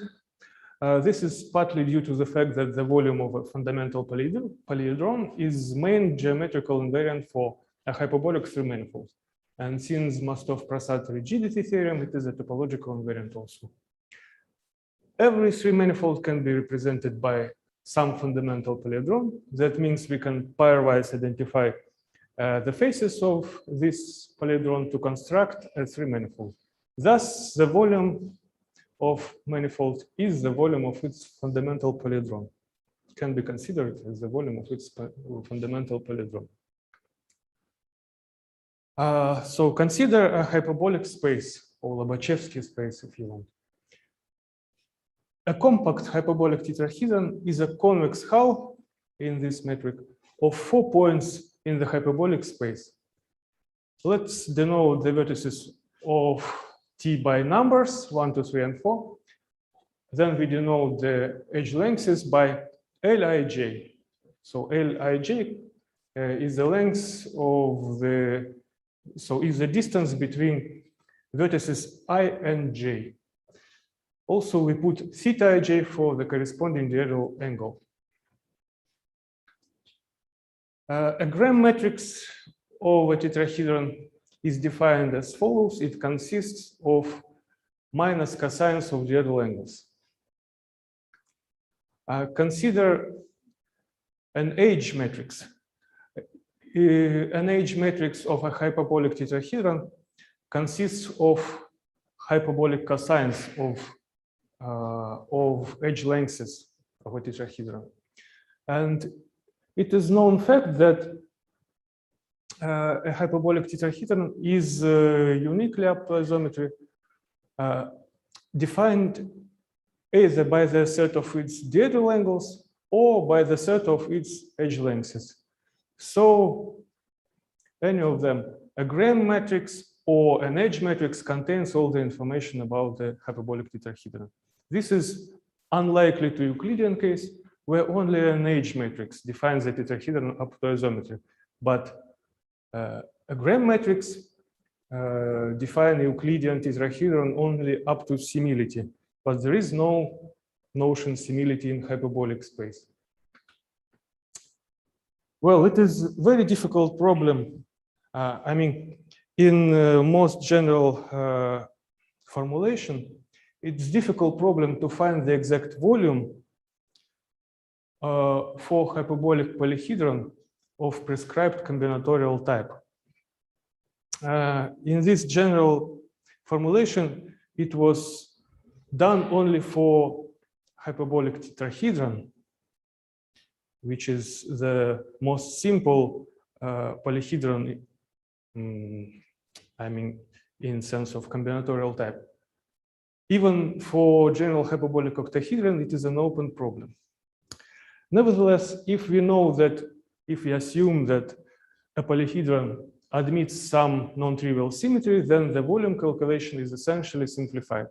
This is partly due to the fact that the volume of a fundamental polyhedron is main geometrical invariant for a hyperbolic three-manifold. And since Mostov-Prasad rigidity theorem, it is a topological invariant also. Every three-manifold can be represented by some fundamental polyhedron. That means we can pairwise identify the faces of this polyhedron to construct a three-manifold. Thus, the volume of manifold is the volume of its fundamental polyhedron. It can be considered as the volume of its fundamental polyhedron. So consider a hyperbolic space, or Lobachevsky space if you want. A compact hyperbolic tetrahedron is a convex hull in this metric of 4 points in the hyperbolic space. Let's denote the vertices of T by numbers 1, 2, 3, and 4. Then we denote the edge lengths by Lij. So Lij is the length of the, so is the distance between vertices I and j. Also, we put theta ij for the corresponding diagonal angle. A Gram matrix of a tetrahedron is defined as follows. It consists of minus cosines of diagonal angles. Consider an edge matrix. An edge matrix of a hyperbolic tetrahedron consists of hyperbolic cosines of edge lengths of a tetrahedron. And it is known fact that a hyperbolic tetrahedron is uniquely up to isometry defined either by the set of its diagonal angles or by the set of its edge lengths. So any of them, a Gram matrix or an edge matrix, contains all the information about the hyperbolic tetrahedron. This is unlikely to Euclidean case, where only an edge matrix defines the tetrahedron up to isometry. But a Gram matrix defines Euclidean tetrahedron only up to simility. But there is no notion simility in hyperbolic space. Well, it is a very difficult problem. I mean, in most general formulation, it's a difficult problem to find the exact volume for hyperbolic polyhedron of prescribed combinatorial type. In this general formulation, it was done only for hyperbolic tetrahedron, which is the most simple polyhedron I mean, in sense of combinatorial type. Even for general hyperbolic octahedron, it is an open problem. Nevertheless, if we know that, if we assume that a polyhedron admits some non-trivial symmetry, then the volume calculation is essentially simplified.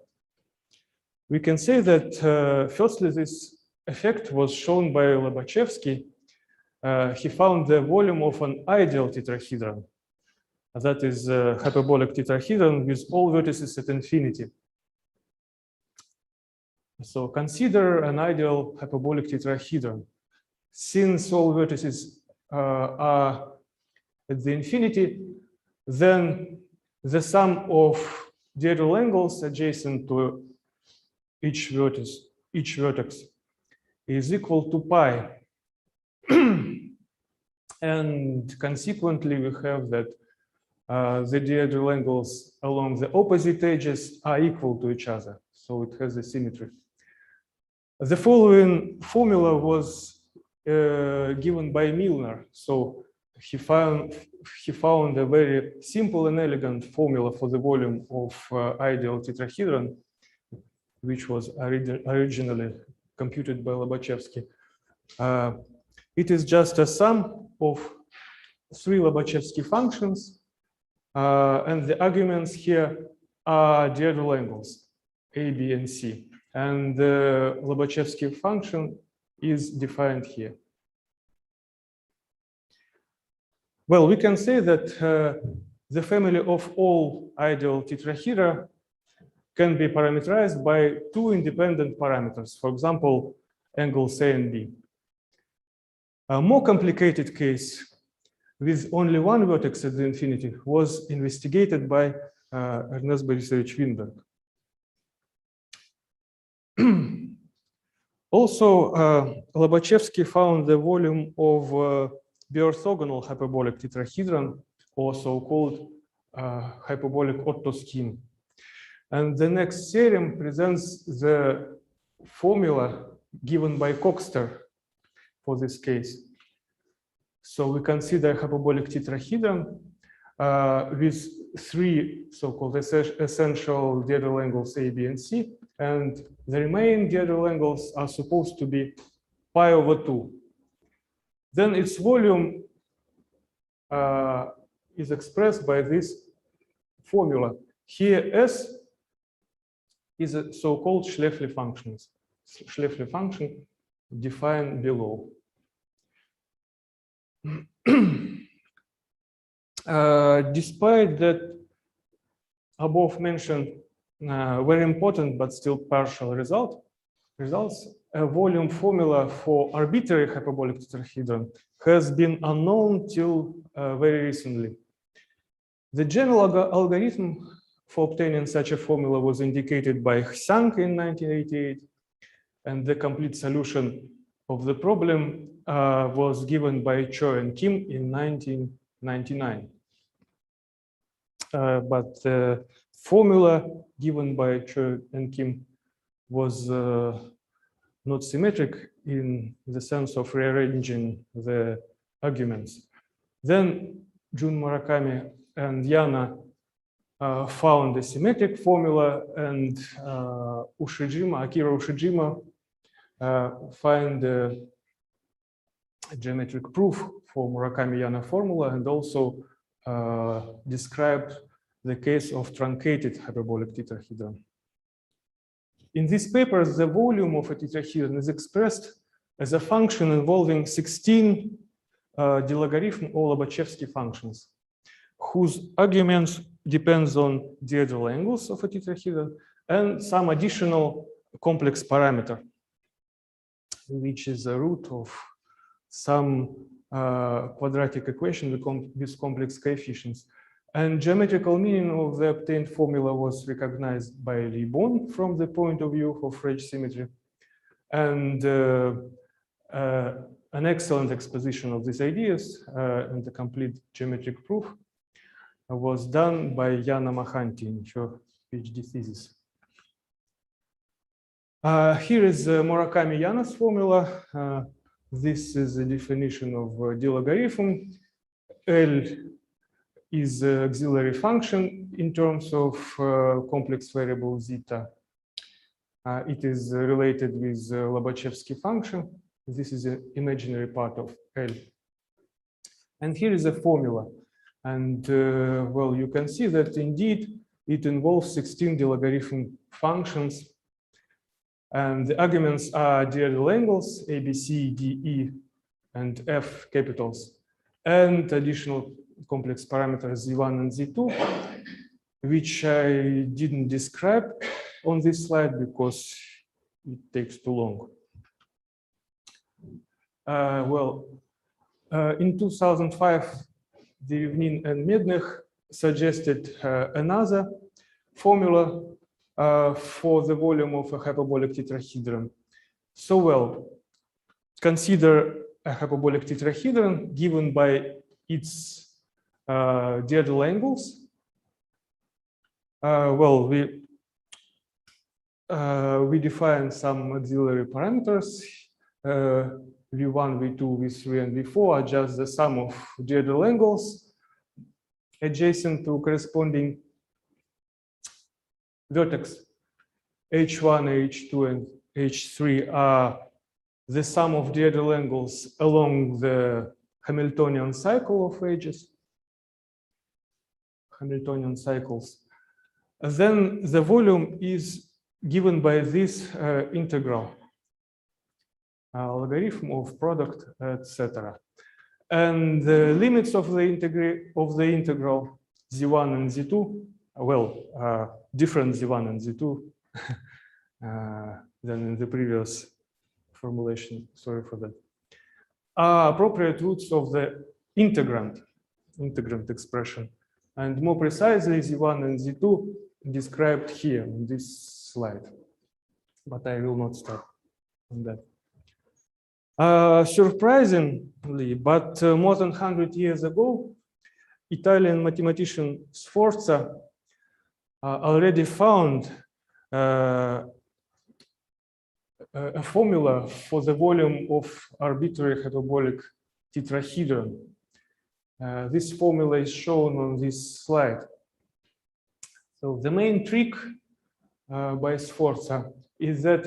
We can say that firstly, this effect was shown by Lobachevsky. He found the volume of an ideal tetrahedron. That is a hyperbolic tetrahedron with all vertices at infinity. So consider an ideal hyperbolic tetrahedron. Since all vertices are at the infinity, then the sum of diagonal angles adjacent to each vertex is equal to pi. And consequently, we have that the diagonal angles along the opposite edges are equal to each other. So it has a symmetry. The following formula was given by Milner. So he found a very simple and elegant formula for the volume of ideal tetrahedron, which was originally computed by Lobachevsky. It is just a sum of 3 Lobachevsky functions, and the arguments here are diagonal angles, A, B, and C. And the Lobachevsky function is defined here. Well, we can say that the family of all ideal tetrahedra can be parameterized by 2 independent parameters, for example, angles A and B. A more complicated case with only one vertex at the infinity was investigated by Ernest Borisovich Winberg. Also, Lobachevsky found the volume of bi-orthogonal hyperbolic tetrahedron, or so-called hyperbolic Otto scheme. And the next theorem presents the formula given by Coxeter for this case. So we consider hyperbolic tetrahedron with 3 so-called essential diagonal angles A, B, and C, and the remaining diagonal angles are supposed to be pi over 2. Then its volume is expressed by this formula. Here S is a so-called Schläfli functions. Schläfli function defined below. Despite that above mentioned very important but still partial results, a volume formula for arbitrary hyperbolic tetrahedron has been unknown till very recently. The general algorithm for obtaining such a formula was indicated by Hsang in 1988, and the complete solution of the problem was given by Cho and Kim in 1999. But the formula given by Cho and Kim was not symmetric in the sense of rearranging the arguments. Then Jun Murakami and Yana found a symmetric formula, and Akira Ushijima find a geometric proof for Murakami-Yana formula, and also described the case of truncated hyperbolic tetrahedron. In these papers, the volume of a tetrahedron is expressed as a function involving 16 de logarithm or Lobachevsky functions, whose arguments depends on diagonal angles of a tetrahedron and some additional complex parameter, which is a root of some quadratic equation with complex coefficients. And geometrical meaning of the obtained formula was recognized by Le Bon from the point of view of Frege symmetry. And an excellent exposition of these ideas and the complete geometric proof was done by Yana Mahanti in her PhD thesis. Here is Murakami-Yana's formula. This is the definition of de logarithm. L is an auxiliary function in terms of complex variable zeta. It is related with Lobachevsky function. This is an imaginary part of L. And here is a formula. And well, you can see that indeed it involves 16 logarithm functions. And the arguments are Dierdel angles, A, B, C, D, E, and F capitals, and additional complex parameters Z1 and Z2, which I didn't describe on this slide because it takes too long. In 2005, Derevnin and Mednych suggested another formula for the volume of a hyperbolic tetrahedron. So, well, consider a hyperbolic tetrahedron given by its Dierdel angles. Well, we define some auxiliary parameters. V1, V2, V3, and V4 are just the sum of Dierdel angles adjacent to corresponding vertex. H1, H2, and H3 are the sum of Dierdel angles along the Hamiltonian cycle of edges, Hamiltonian cycles. Then the volume is given by this integral, logarithm of product, etc. And the limits of the integral Z1 and Z2, well, different Z1 and Z2 than in the previous formulation, sorry for that, are appropriate roots of the integrand expression. And more precisely, Z1 and Z2 described here in this slide, but I will not stop on that. Surprisingly, but more than 100 years ago, Italian mathematician Sforza already found a formula for the volume of arbitrary hyperbolic tetrahedron. This formula is shown on this slide. So the main trick by Sforza is that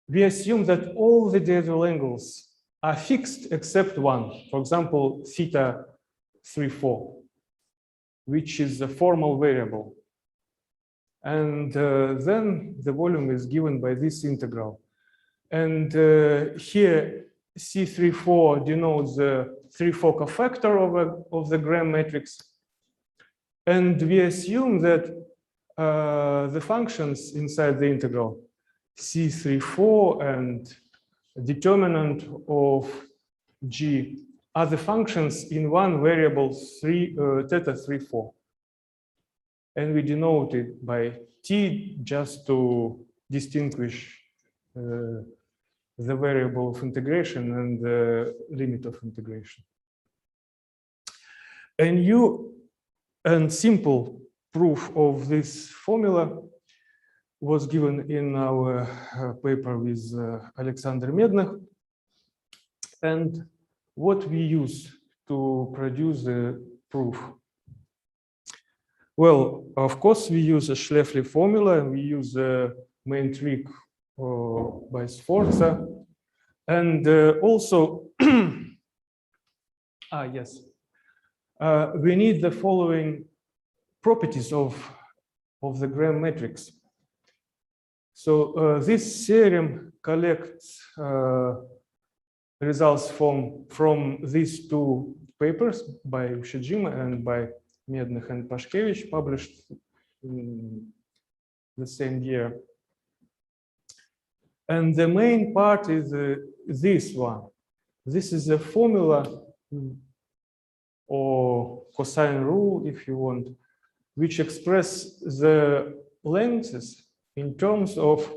we assume that all the Dierdel angles are fixed except one, for example, theta 3,4, which is a formal variable. And then the volume is given by this integral. And here, C34 denotes the 3,4 cofactor of the Gram matrix. And we assume that the functions inside the integral, C34 and determinant of G, are the functions in one variable theta 3,4. And we denote it by T just to distinguish the variable of integration and the limit of integration. A new and simple proof of this formula was given in our paper with Alexander Mednych. And what we use to produce the proof? Well, of course, we use a Schläfli formula, and we use the main trick by Sforza. And also, yes, we need the following properties of the Gram matrix. So this theorem collects results from these two papers by Ushijima and by Mednych and Pashkevich, published in the same year. And the main part is this one. This is a formula or cosine rule, if you want, which express the lengths in terms of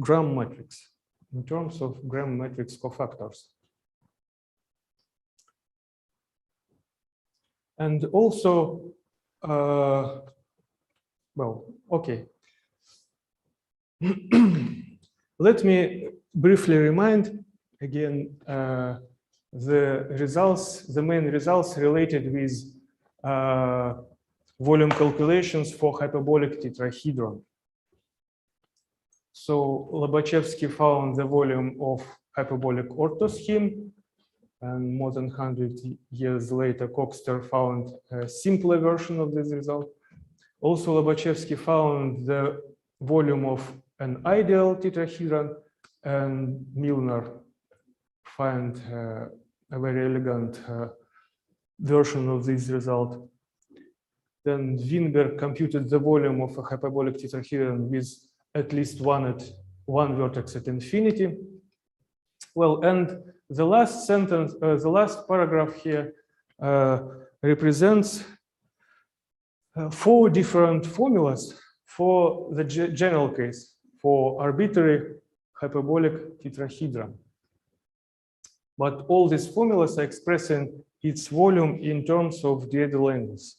Gram matrix, in terms of Gram matrix cofactors. And also, well, okay. Let me briefly remind again the main results related with volume calculations for hyperbolic tetrahedron. So Lobachevsky found the volume of hyperbolic orthoscheme, and more than 100 years later, Coxeter found a simpler version of this result. Also, Lobachevsky found the volume of an ideal tetrahedron, and Milner found a very elegant version of this result. Then Weinberg computed the volume of a hyperbolic tetrahedron with at least one vertex at infinity. Well, and the last sentence, the last paragraph here represents 4 different formulas for the general case for arbitrary hyperbolic tetrahedron. But all these formulas are expressing its volume in terms of diagonal angles.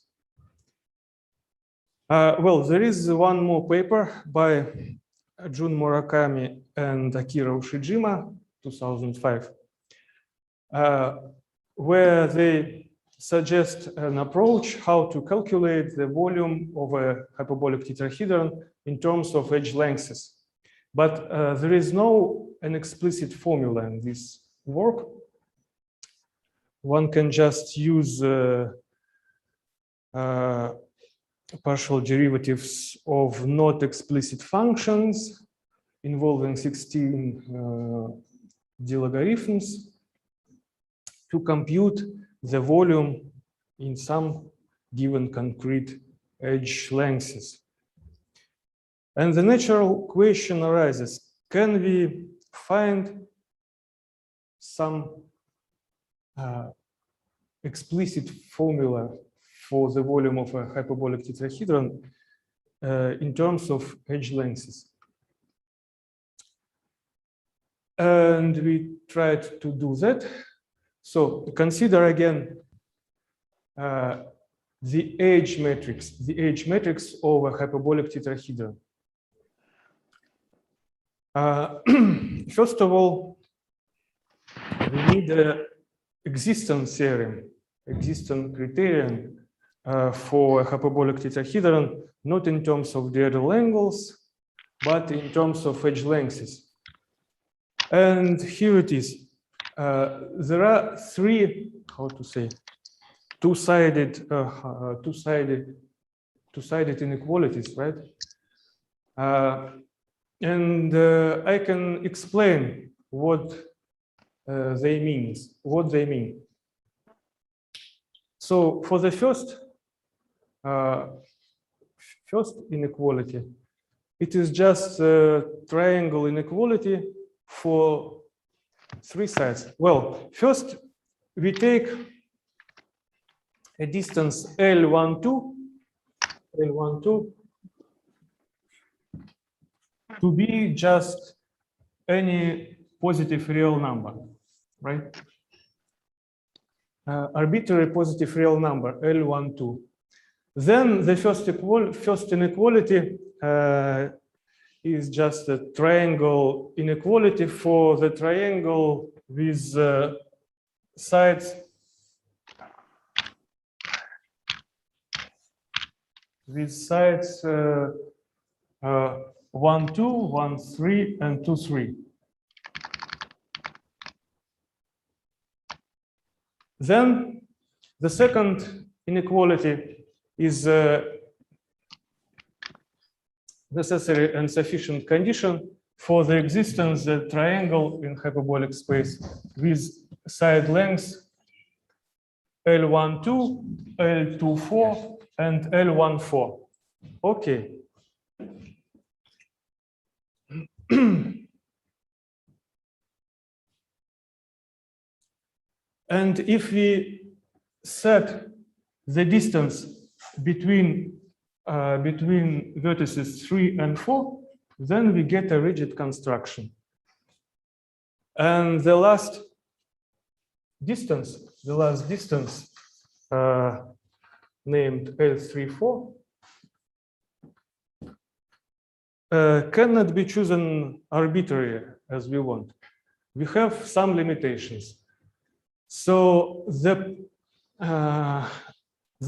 Well, there is one more paper by Jun Murakami and Akira Ushijima, 2005, where they suggest an approach how to calculate the volume of a hyperbolic tetrahedron in terms of edge lengths. But there is no an explicit formula in this work. One can just use partial derivatives of not explicit functions involving 16 d-logarithms to compute the volume in some given concrete edge lengths. And the natural question arises, can we find some explicit formula for the volume of a hyperbolic tetrahedron in terms of edge lengths? And we tried to do that. So consider again the edge matrix of a hyperbolic tetrahedron. First of all, we need an existence theorem, existence criterion for a hyperbolic tetrahedron, not in terms of diagonal angles, but in terms of edge lengths. And here it is. There are 3, how to say, two-sided inequalities, right? And I can explain what they mean. So for the first inequality, it is just a triangle inequality for 3 sides. Well, first we take a distance L12 to be just any positive real number, right? Arbitrary positive real number L12. Then the first inequality is just a triangle inequality for the triangle with sides with sides 1, 2, 1, 3, and 2, 3. Then the second inequality is necessary and sufficient condition for the existence of the triangle in hyperbolic space with side lengths L12, L24, and L14. Okay. And if we set the distance between vertices 3 and 4, then we get a rigid construction. And the last distance named L34 cannot be chosen arbitrarily as we want. We have some limitations. So the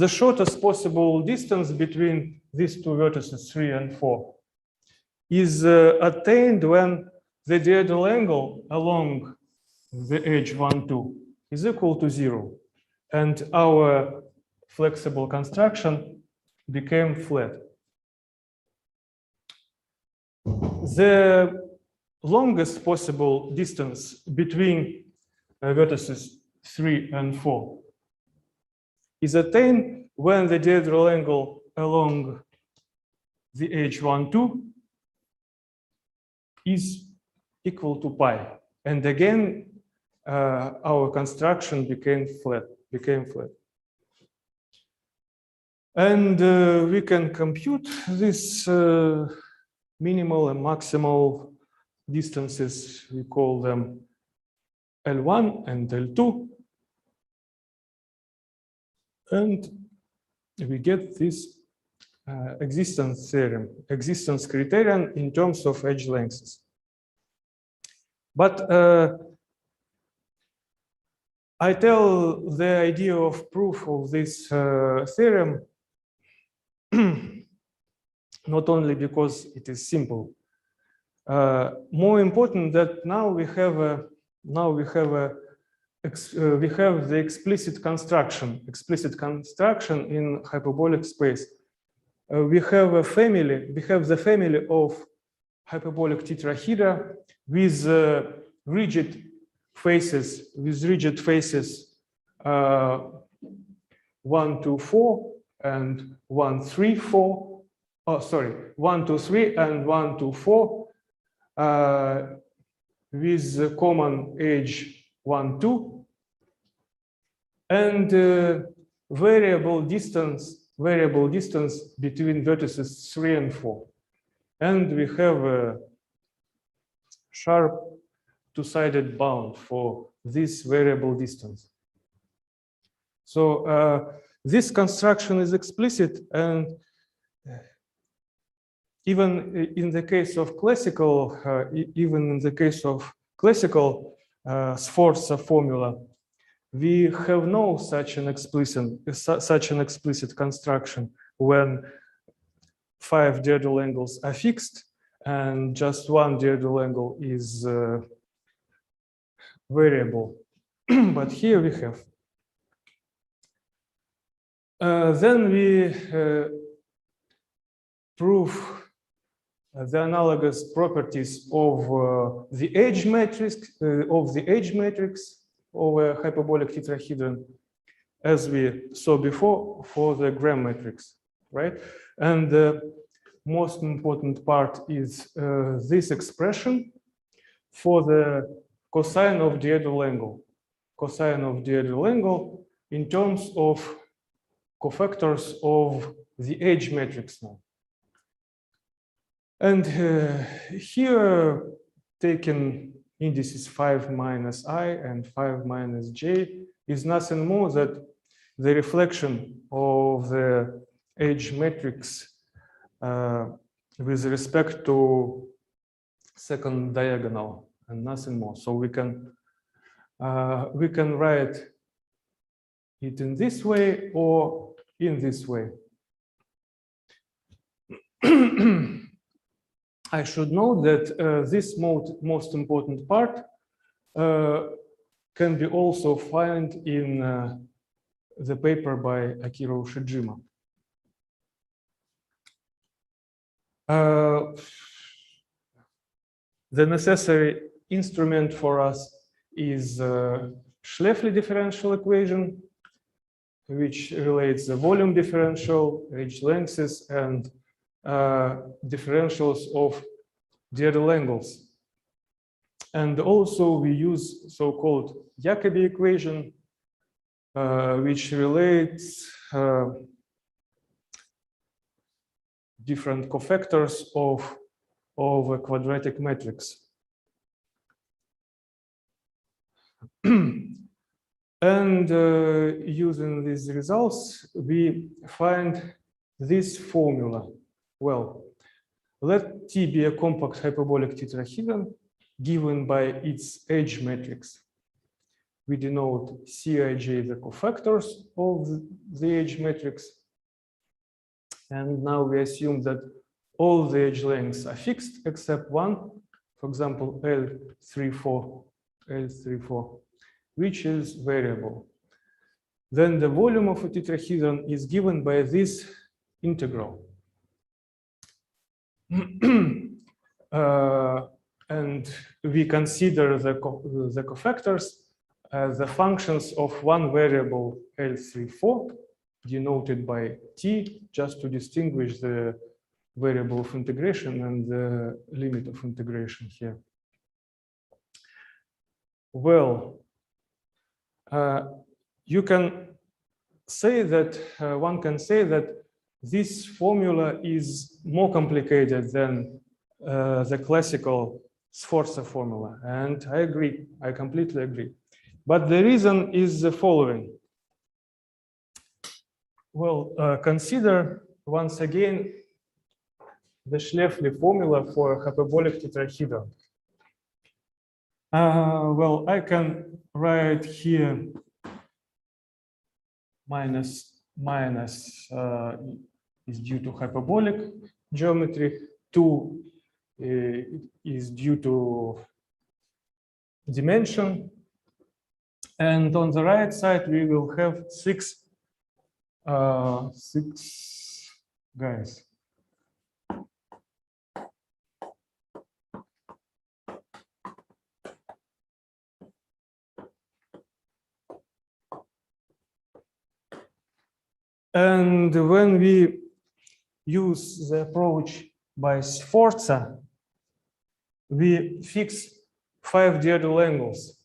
shortest possible distance between these two vertices, 3 and 4, is attained when the diagonal angle along the edge 1, 2 is equal to 0. And our flexible construction became flat. The longest possible distance between vertices 3 and 4 is attained when the diagonal angle along the edge 1, 2 is equal to pi. And again, our construction became flat. And we can compute this minimal and maximal distances. We call them L1 and L2. And we get this existence theorem, existence criterion in terms of edge lengths. But I tell the idea of proof of this theorem not only because it is simple. More important that now we have the explicit construction in hyperbolic space. We have the family of hyperbolic tetrahedra with rigid faces 1, 2, 4 and 1, 3, 4. Oh, sorry, 1, 2, 3 and 1, 2, 4 with the common edge 1, 2 and variable distance between vertices 3 and 4. And we have a sharp two-sided bound for this variable distance. So this construction is explicit, and even in the case of classical, Sforza formula, we have no such an explicit construction when 5 diagonal angles are fixed and just one diagonal angle is variable. But here we have. Then we prove the analogous properties of the edge matrix of a hyperbolic tetrahedron, as we saw before for the Gram matrix, right? And the most important part is this expression for the cosine of diagonal angle. Cosine of diagonal angle in terms of cofactors of the edge matrix now. And here, taken indices 5 minus I and 5 minus J is nothing more than the reflection of the edge matrix with respect to second diagonal and nothing more. So we can write it in this way or in this way. I should note that this most important part can be also found in the paper by Akira Ushijima. The necessary instrument for us is Schläfli differential equation, which relates the volume differential, edge lengths, and differentials of diagonal angles. And also we use so-called Jacobi equation, which relates different cofactors of a quadratic matrix. And using these results, we find this formula. Well, let T be a compact hyperbolic tetrahedron given by its edge matrix. we denote Cij the cofactors of the edge matrix. And now we assume that all the edge lengths are fixed except one, for example, L34, which is variable. Then the volume of a tetrahedron is given by this integral. And we consider the cofactors as the functions of one variable L34, denoted by T, just to distinguish the variable of integration and the limit of integration here. Well, you can say that, one can say that this formula is more complicated than the classical Sforza formula. And I agree, I completely agree. But the reason is the following. Well, consider once again the Schläfli formula for a hyperbolic tetrahedron. Well, I can write here minus is due to hyperbolic geometry, 2 is due to dimension, and on the right side we will have 6 guys. And when we use the approach by Sforza, we fix 5 diagonal angles.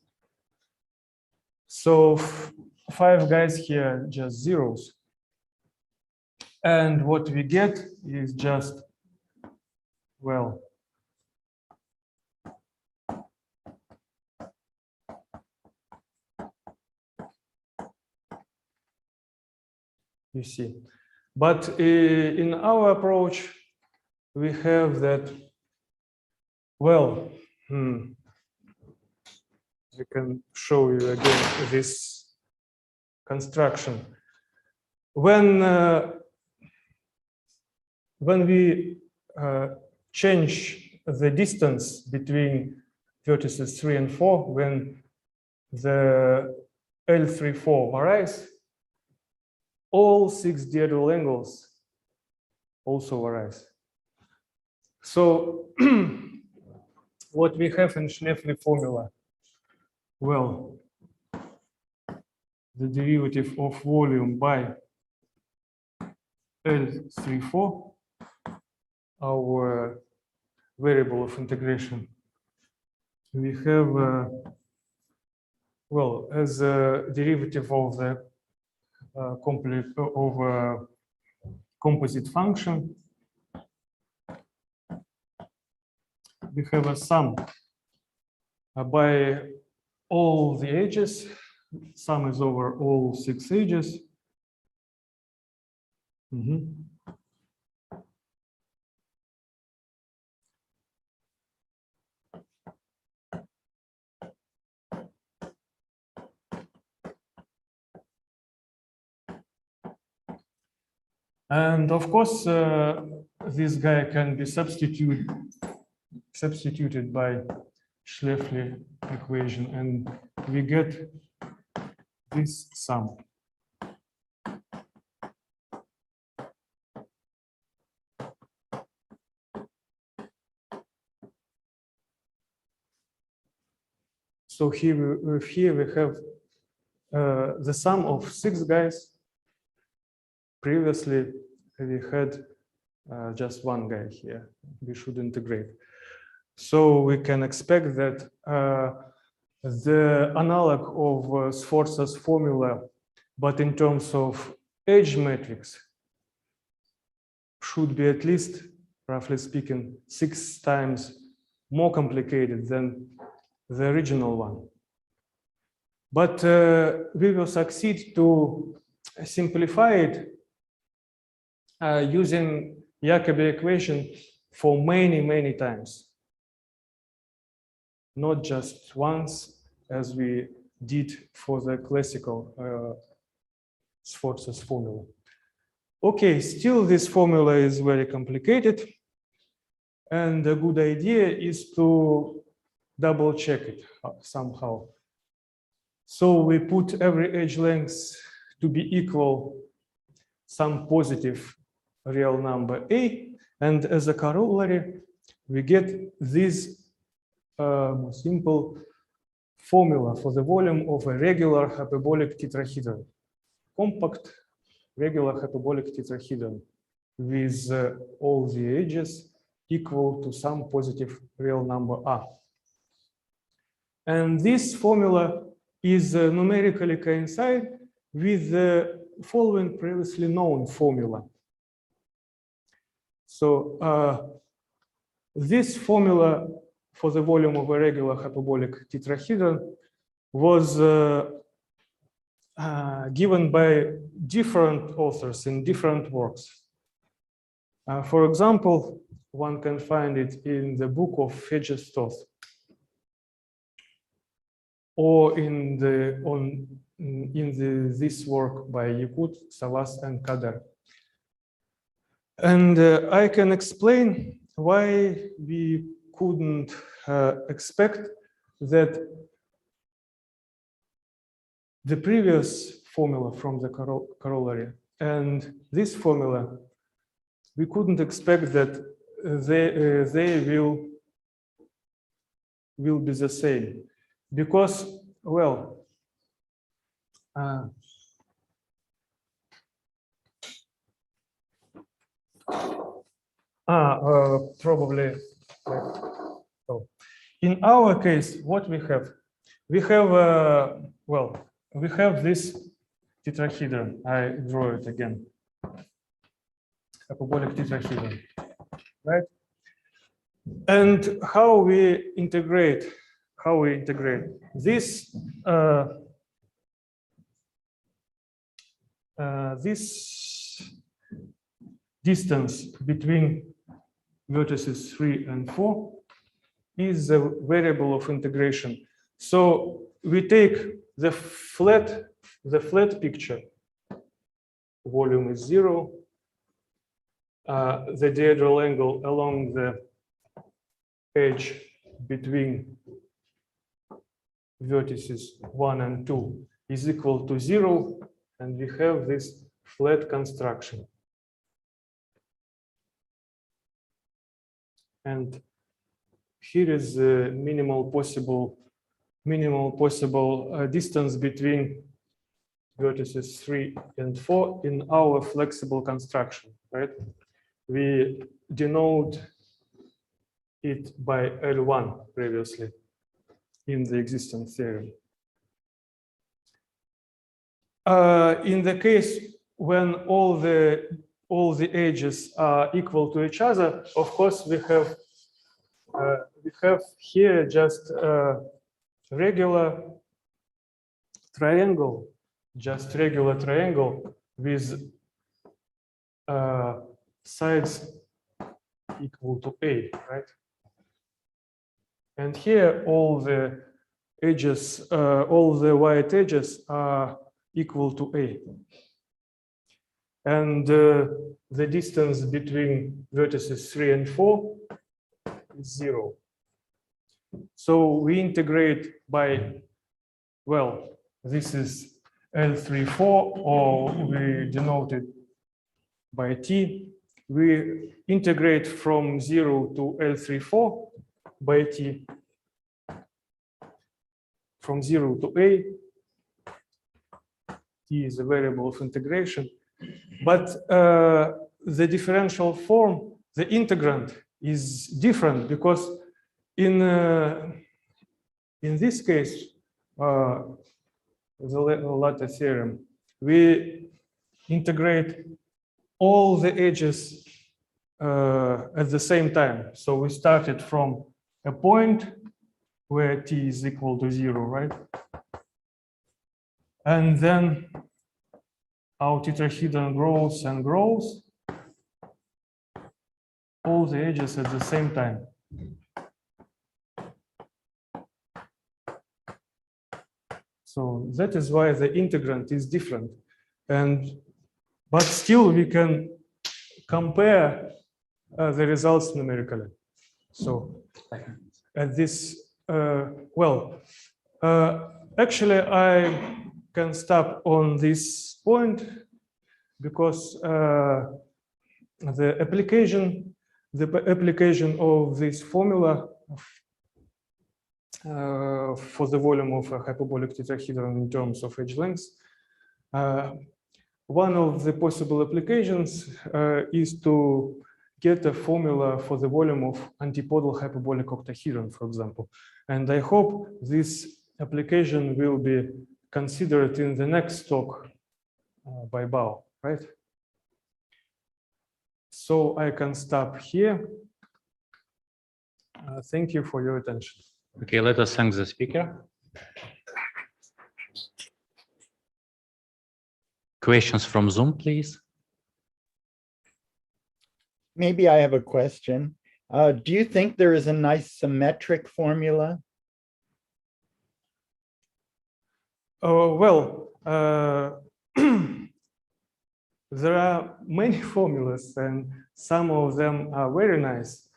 So 5 guys here just zeros. And what we get is just, well, you see. But in our approach, we have that, well, I can show you again this construction. When we change the distance between vertices 3 and 4, when the L34 varies, all 6 diagonal angles also arise. So what we have in Schläfli formula? Well, the derivative of volume by L34, our variable of integration. We have, well, as a derivative of the composite function, we have a sum by all the edges. Sum is over all 6 edges. And of course, this guy can be substituted by Schläfli equation, and we get this sum. So here we have the sum of 6 guys. Previously, we had just 1 guy here. We should integrate. So we can expect that the analog of Sforza's formula, but in terms of edge matrix, should be at least, roughly speaking, 6 times more complicated than the original one. But we will succeed to simplify it using Jacobi equation for many times. Not just once, as we did for the classical Sforza's formula. Okay, still this formula is very complicated, and a good idea is to double check it somehow. So we put every edge length to be equal some positive real number A, and as a corollary, we get this simple formula for the volume of a regular hyperbolic tetrahedron, compact regular hyperbolic tetrahedron with all the edges equal to some positive real number R. And this formula is numerically coincide with the following previously known formula. So this formula for the volume of a regular hyperbolic tetrahedron was given by different authors in different works. For example, one can find it in the book of Phaegistos, or in this work by Yakut, Savas, and Kader. And I can explain why we couldn't expect that the previous formula from the corollary and this formula, we couldn't expect that they will be the same, because, well, probably. So in our case, what we have? We have, well, we have this tetrahedron. I draw it again. Hyperbolic tetrahedron, right? And how we integrate? How we integrate this? This distance between vertices 3 and 4 is a variable of integration. So we take the flat picture. Volume is 0. The diagonal angle along the edge between vertices 1 and 2 is equal to 0, and we have this flat construction. And here is the minimal possible distance between vertices 3 and 4 in our flexible construction, right? We denote it by L1 previously in the existence theorem. In the case when all the edges are equal to each other, of course we have here just a regular triangle, with sides equal to A, right? And here all the edges, all the white edges are equal to A. And the distance between vertices 3 and 4 is 0. So we integrate by, well, this is L34, or we denote it by T. We integrate from 0 to L34 by T, from 0 to A. T is a variable of integration. But the differential form, the integrand, is different, because in this case, the latter theorem, we integrate all the edges at the same time. So we started from a point where T is equal to 0, right? And then our tetrahedron grows and grows, all the edges at the same time. So that is why the integrand is different. But still we can compare the results numerically. So at this, actually I can stop on this point because the application of this formula for the volume of a hyperbolic tetrahedron in terms of edge length. One of the possible applications is to get a formula for the volume of antipodal hyperbolic octahedron, for example. And I hope this application will be considered in the next talk by Bao, right? So I can stop here. Thank you for your attention. Okay, let us thank the speaker. Questions from Zoom, please. Maybe I have a question. Do you think there is a nice symmetric formula? There are many formulas and some of them are very nice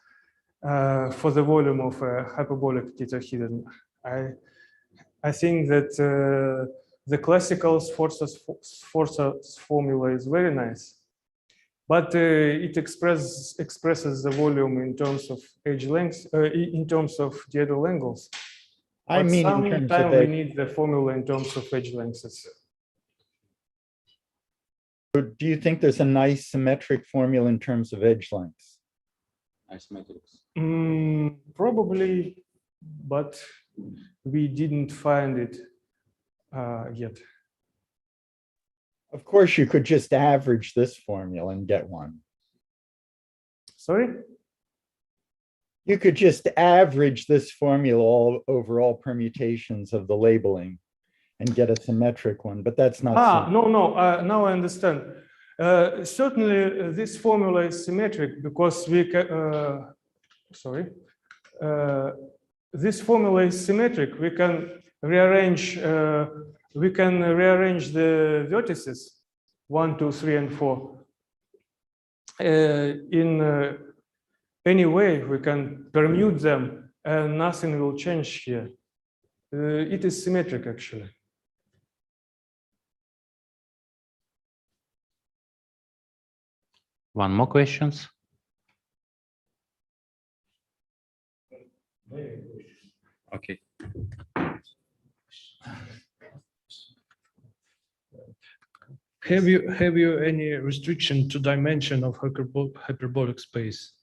for the volume of a hyperbolic tetrahedron. I think that the classical Sforza's formula is very nice, but it expresses the volume in terms of edge length, in terms of diagonal angles. I But mean, in terms of sometimes we need the formula in terms of edge lengths. do you think there's a nice symmetric formula in terms of edge lengths? Nice metrics. Probably, but we didn't find it yet. Of course, you could just average this formula and get one. Sorry? You could just average this formula over all permutations of the labeling and get a symmetric one, but that's not. Now I understand. Certainly, this formula is symmetric because we can. This formula is symmetric. We can rearrange. The vertices 1, 2, 3, and 4 in any way. We can permute them, and nothing will change here. It is symmetric, actually. One more questions? Okay. Have you any restriction to dimension of hyperbolic space?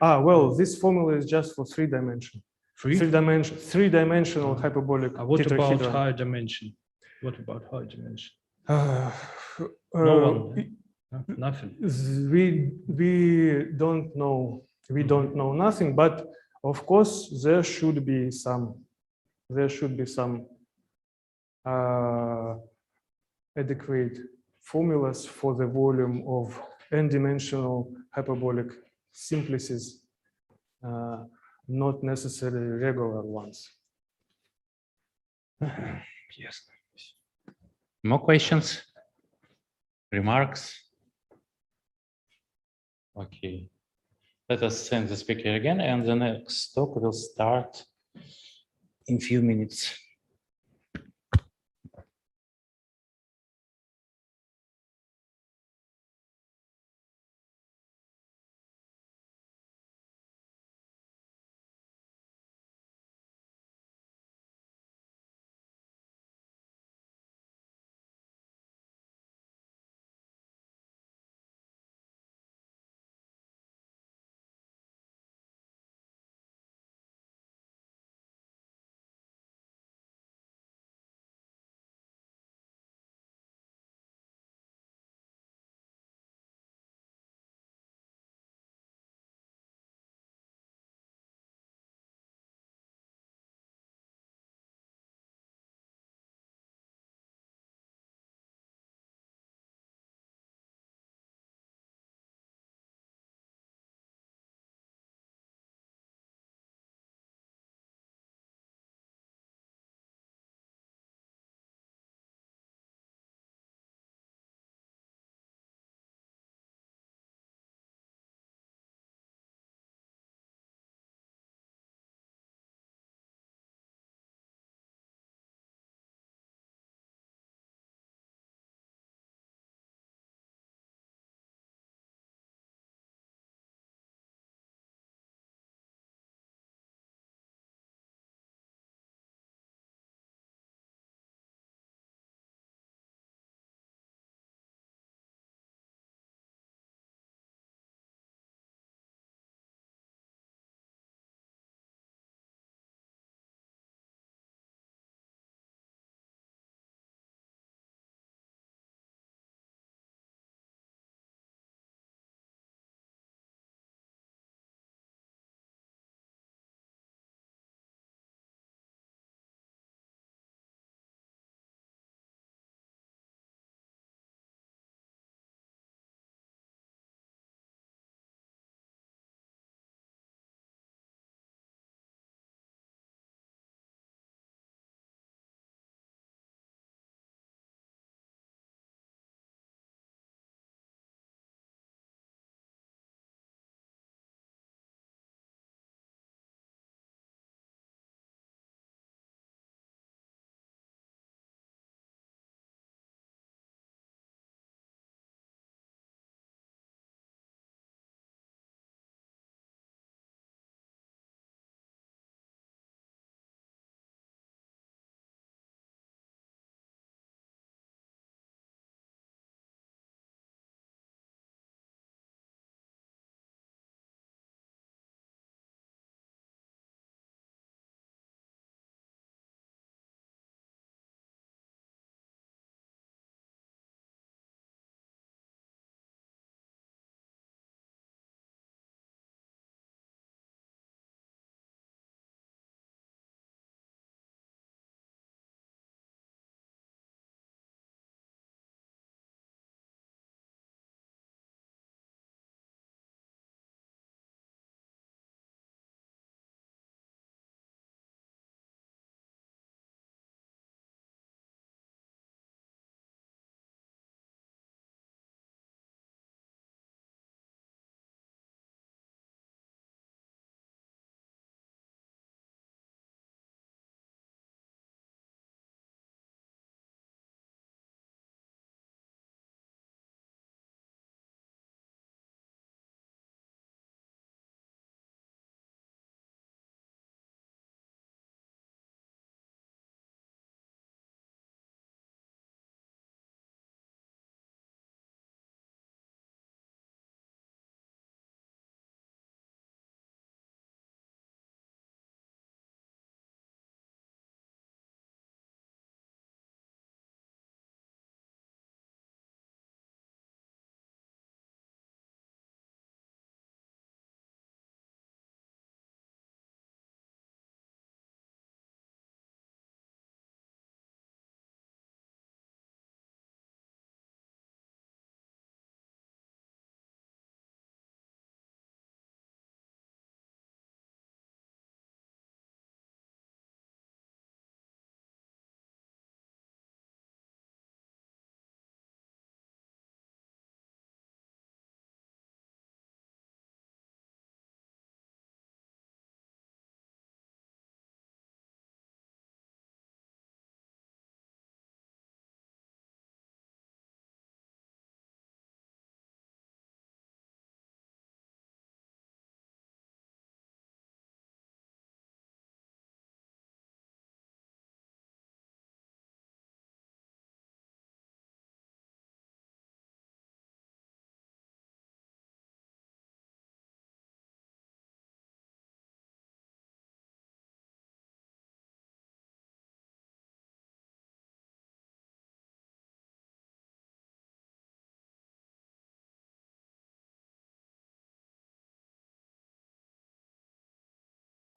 Well, this formula is just for 3 dimension. Three-dimensional hyperbolic What about tetrahedron. high dimension? What about high dimension? No Nothing. We don't know. We don't know nothing. But of course, there should be some. Adequate formulas for the volume of n-dimensional hyperbolic simplices, not necessarily regular ones. Yes. More questions? Remarks? Okay. Let us send the speaker again, and the next talk will start in few minutes.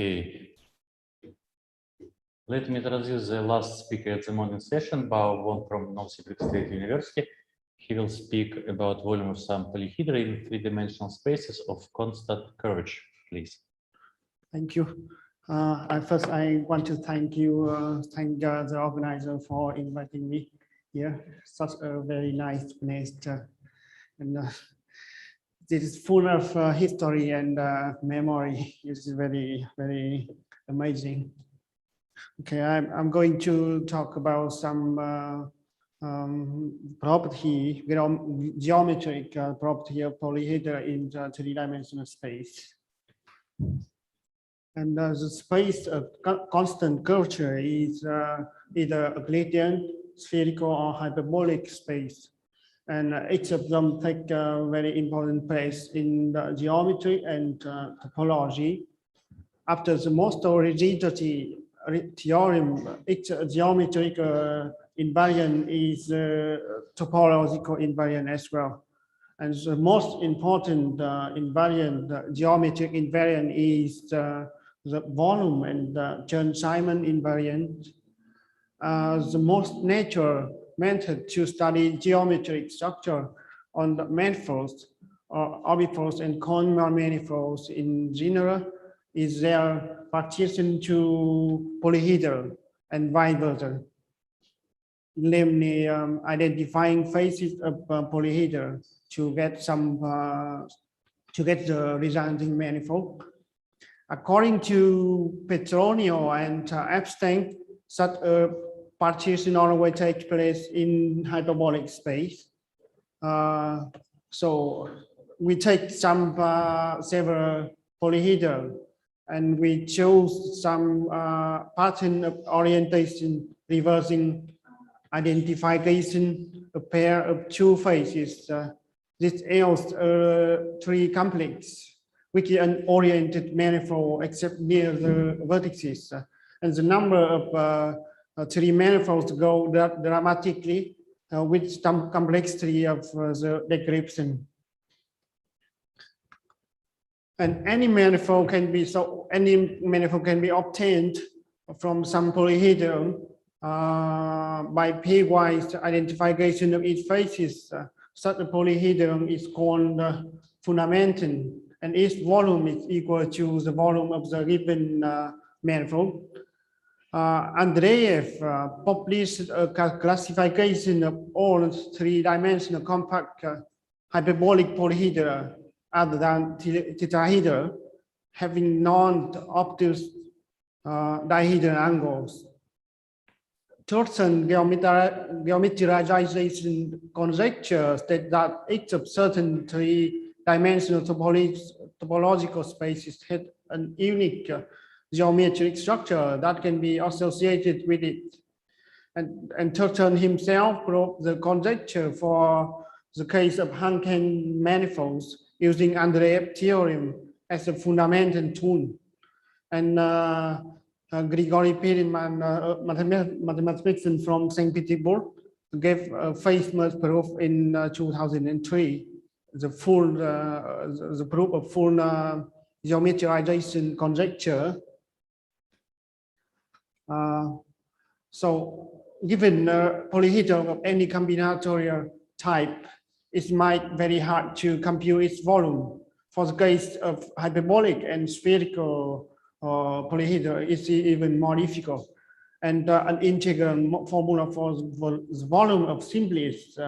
Okay. Let me introduce the last speaker at the morning session, Bao Wong from Novosibirsk State University. He will speak about volume of some polyhedra in three-dimensional spaces of constant curvature. Please. Thank you. First, I want to thank you, thank the organizer for inviting me here. Such a very nice place, and this is full of history and memory. It's very, very amazing. Okay, I'm going to talk about some property, geometric property of polyhedra in the three-dimensional space. And the space of constant curvature is either a Euclidean, spherical, or hyperbolic space. And each of them take a very important place in the geometry and topology. After the Morse-Thor rigidity theorem, each geometric invariant is topological invariant as well. And the most important invariant, geometric invariant is the volume and the Chern-Simons invariant. The most natural method to study geometric structure on the manifolds or orbifolds and Kohn-Muir manifolds in general is their partition to polyhedral and vice versa, namely identifying faces of polyhedra to get some to get the resulting manifold. According to Petronio and Epstein, such a partition always takes place in hyperbolic space. So we take some several polyhedral and we choose some pattern of orientation reversing identification, a pair of two faces. This yields three complex which is an oriented manifold except near the vertices. And the number of three manifolds go dramatically with some complexity of the description. And any manifold can be obtained from some polyhedron by pairwise identification of its faces. Such a polyhedron is called fundamenton, and its volume is equal to the volume of the given manifold. Andreev published a classification of all three-dimensional compact hyperbolic polyhedra other than tetrahedra, having non-obtuse dihedral angles. Thorson geometrization conjecture states that each of certain three-dimensional topological spaces had an unique geometric structure that can be associated with it. And Thorson himself proved the conjecture for the case of Hankin manifolds using Andreev theorem as a fundamental tool. And Grigory Perelman, mathematician from St. Petersburg, gave a famous proof in 2003, the proof of full geometrization conjecture. So given polyhedron of any combinatorial type, it might be very hard to compute its volume. For the case of hyperbolic and spherical polyhedra, it's even more difficult. And an integral formula for the volume of simplest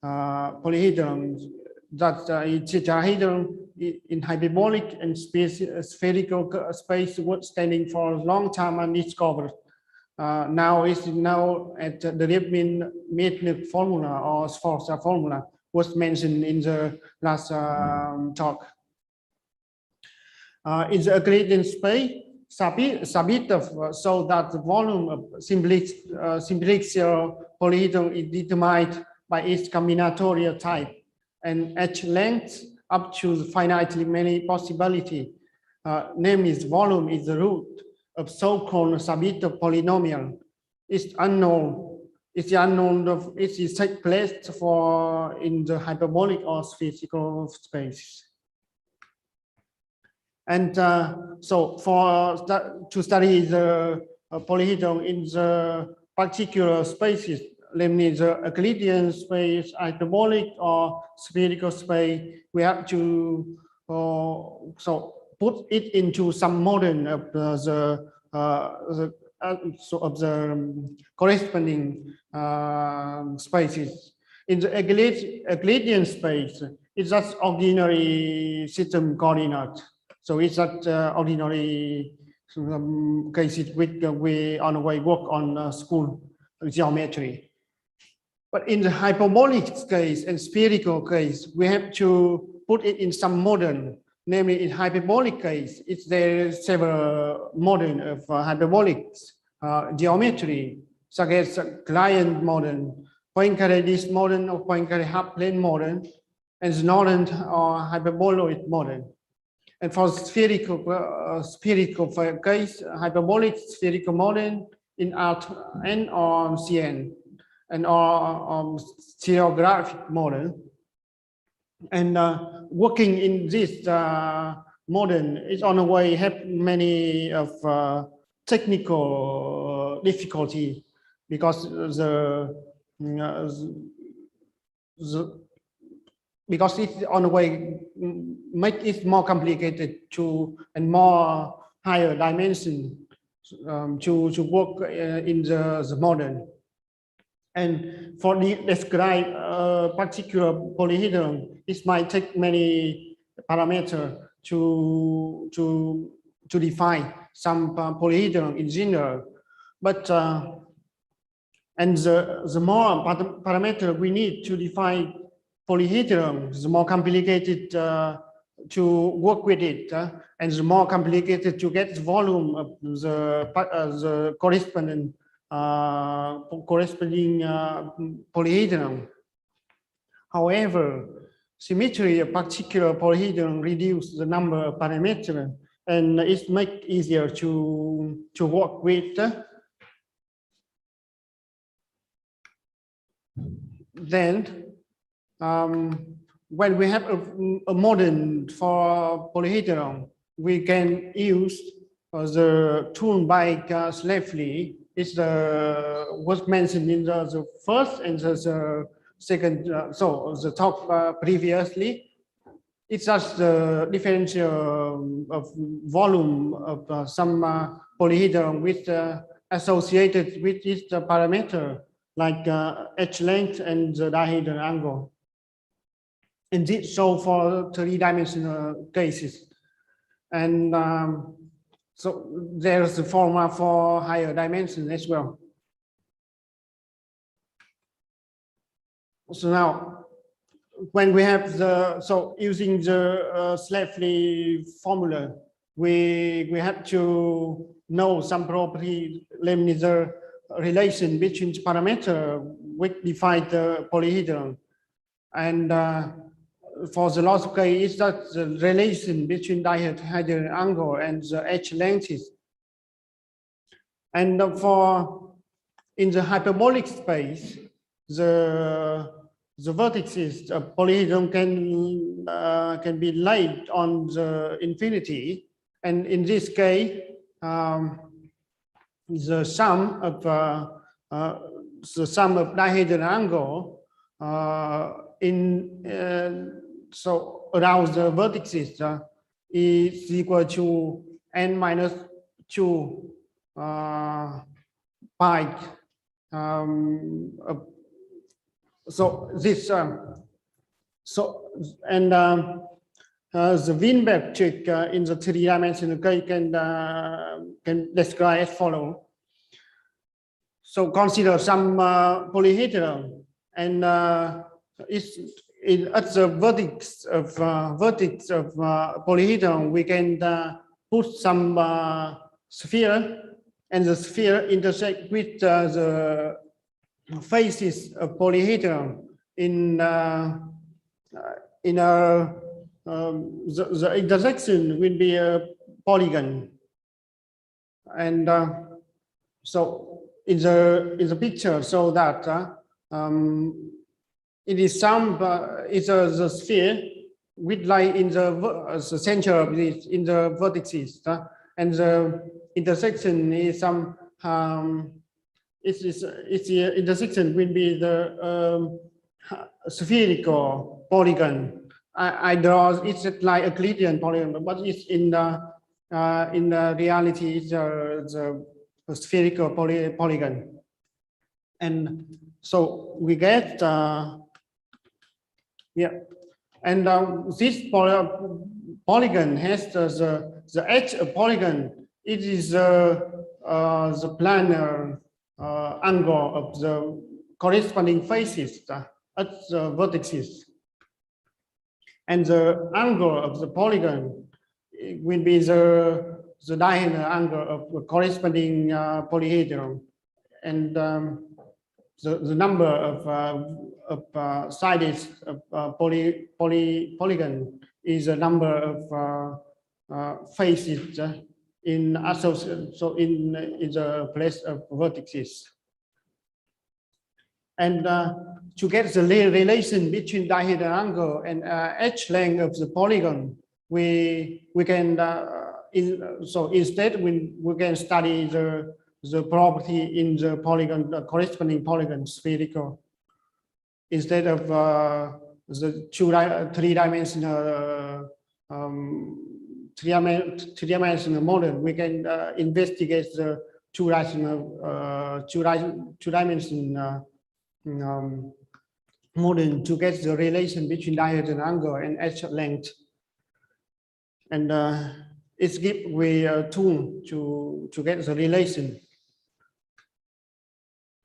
polyhedron, that tetrahedron in hyperbolic and spherical space was standing for a long time undiscovered. Now it's now at the Riemann-Meitner formula or Sforza formula was mentioned in the last talk. In the Euclidean space, Sabitov so that the volume of simplicial polyhedron is determined by its combinatorial type, and H length up to finitely many possibility. Namely, its volume is the root of so-called Sabitov polynomial. It's unknown. It's unknown of it is take place for in the hyperbolic or spherical space. And so to study the polyhedron in the particular spaces, namely the Euclidean space, hyperbolic or spherical space, we have to so put it into some model of the corresponding spaces. In the Euclidean space, it's just ordinary system coordinate. So it's not ordinary cases which we on the way work on school geometry. But in the hyperbolic case and spherical case, we have to put it in some model. Namely, in hyperbolic case, there are several models of hyperbolic geometry, such as Client model, Poincare disk model or Poincare half plane model, and the Norland or hyperboloid model. And for spherical case, hyperbolic spherical model in Rn or Cn, and or stereographic model. And working in this model is on the way have many of technical difficulty because because it's on the way make it more complicated and more higher dimension to work in the model. And for describe a particular polyhedron, it might take many parameters to define some polyhedron in general. But and the more parameter we need to define polyhedron, the more complicated to work with it, and the more complicated to get the volume of the corresponding polyhedron. However, symmetry of particular polyhedron reduce the number of parameters, and it makes easier to work with. Then, when we have a model for polyhedron, we can use the Thun-Bike Schläfli. It's was mentioned in the first and the second, so the talk previously. It's just the differential of volume of some polyhedron with associated with its parameter like H length and the dihedral angle. And this so for three-dimensional cases. And so there's a formula for higher dimension as well. So now, when we have using the Schläfli formula, we have to know some property, namely the relation between the parameter which define the polyhedron. And for the last case, is that the relation between dihedral angle and the H lengths. And in the hyperbolic space, the vertices of polyhedron can be laid on the infinity, and in this case, the sum of dihedral angle so around the vertices is equal to n minus 2 pi. So this the Wien trick in the three-dimensional case can describe as follows. So consider some polyhedron, and at the vertex of polyhedron, we can put some sphere, and the sphere intersect with the faces of polyhedron the intersection will be a polygon. And so in the picture, so that it is the sphere which lie in the center of this, in the vertices, and the intersection is some it's the intersection will be the spherical polygon. I draw it's like a Euclidean polygon, but it's in the reality it's the spherical polygon. And so we get and this polygon has the edge of polygon. It is the planar angle of the corresponding faces at the vertices. And the angle of the polygon will be the diagonal angle of the corresponding polyhedron. And the number of sides of polygon is a number of faces in association, so in the place of vertices. And to get the relation between dihedral angle and edge length of the polygon, we can so instead we can study the property in the polygon, the corresponding polygon spherical, instead of the three-dimensional three-dimensional model. We can investigate the two-dimensional model to get the relation between dihedral angle and edge length. And it's give we a tool to get the relation.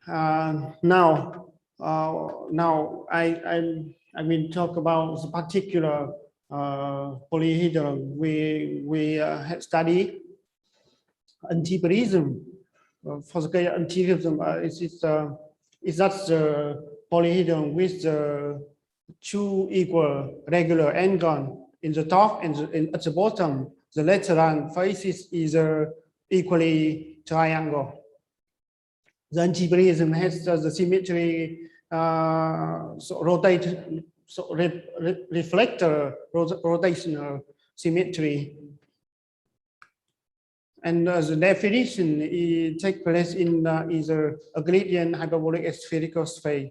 Now I will talk about the particular polyhedron we had studied antiprism. For the case antiprism, it's just the polyhedron with the two equal regular n-gon in the top and at the bottom. The lateral faces is equally triangle. The antiprism has the symmetry, reflector rotational symmetry. And the definition takes place in either Euclidean hyperbolic spherical space.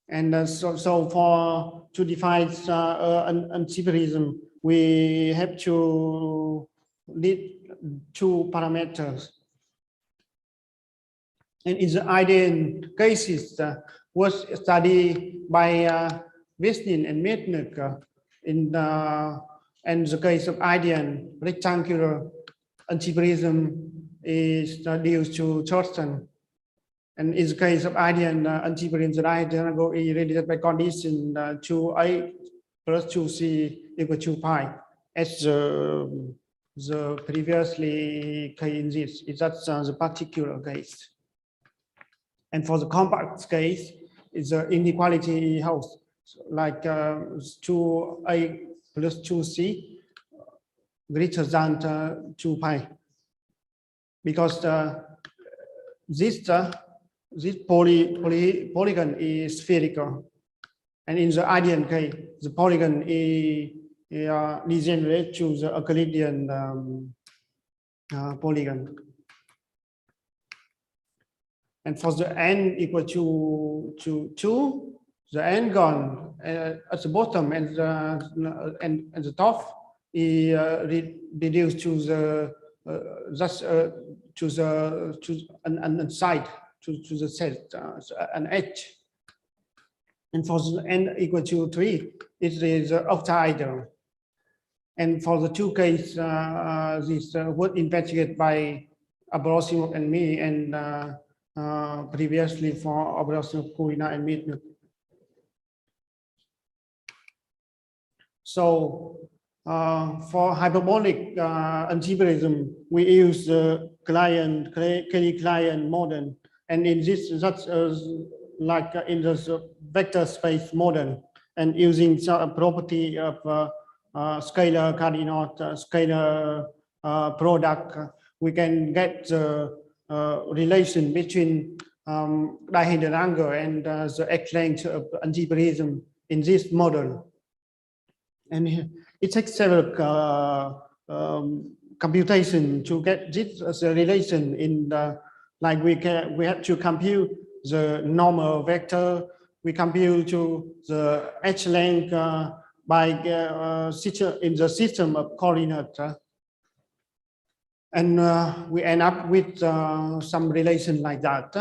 And so to define antiprism, we have to need two parameters. And in the ideal cases was studied by Wisnin and Mednick and the case of ideal rectangular antiprism is due to Thurston. And in the case of ideal antiprism, the right angle is related by condition 2a plus 2c equal to pi, as the previously case in this. That's the particular case. And for the compact case, it's the inequality holds, like 2a plus 2c greater than 2 pi, because this polygon is spherical, and in the ideal case, the polygon is degenerate to the Euclidean polygon. And for the n equal to 2, the n-gon at the bottom and the top is reduced to the an side to the set an edge. And for the n equal to 3, it is octahedral. And for the two cases, this was investigated by Abrosimov and me, and previously for Abrosimov, Kurina, and Mednick. So for hyperbolic antiprism, we use the Kelly-Klein model, and in this, that's like in the vector space model, and using some property of scalar coordinate, scalar product, we can get the relation between dihedral angle and the edge length of antiprism in this model. And it takes several computation to get this as a relation in the, like we have to compute the normal vector, we compute to the h length by in the system of coordinates. And we end up with some relation like that.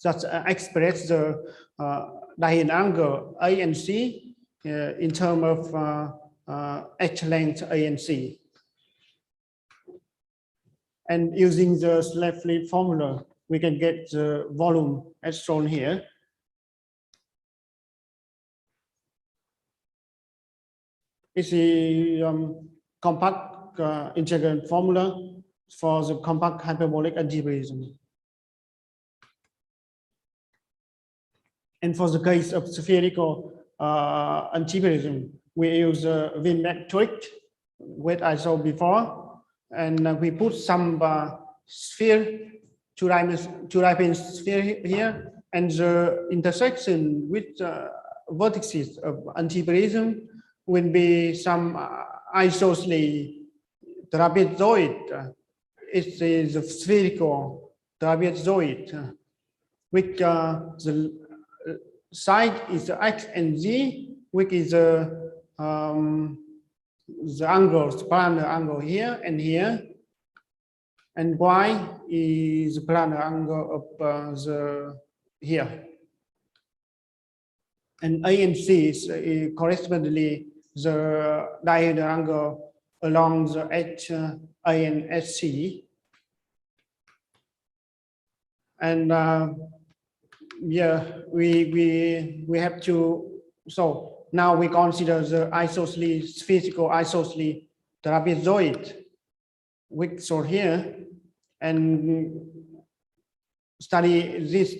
That express the dihedral angle A and C in terms of h length A and C. And using the Schläfli formula, we can get the volume as shown here. It's the compact integral formula for the compact hyperbolic algebraism. And for the case of spherical algebraism, we use a Wien metric, which I showed before, and we put some sphere, two-dimensional sphere here, and the intersection with vertices of algebraism will be some isosceles trapezoid. It is a spherical trapezoid, which the side is x and z, which is the angles, planar angle here and here, and y is the planar angle of the here. And A and C is correspondingly the dihedral angle along the H, A and SC. And yeah, we have to, so now we consider the isosceles, physical isosceles trapezoid, which shown here, and study this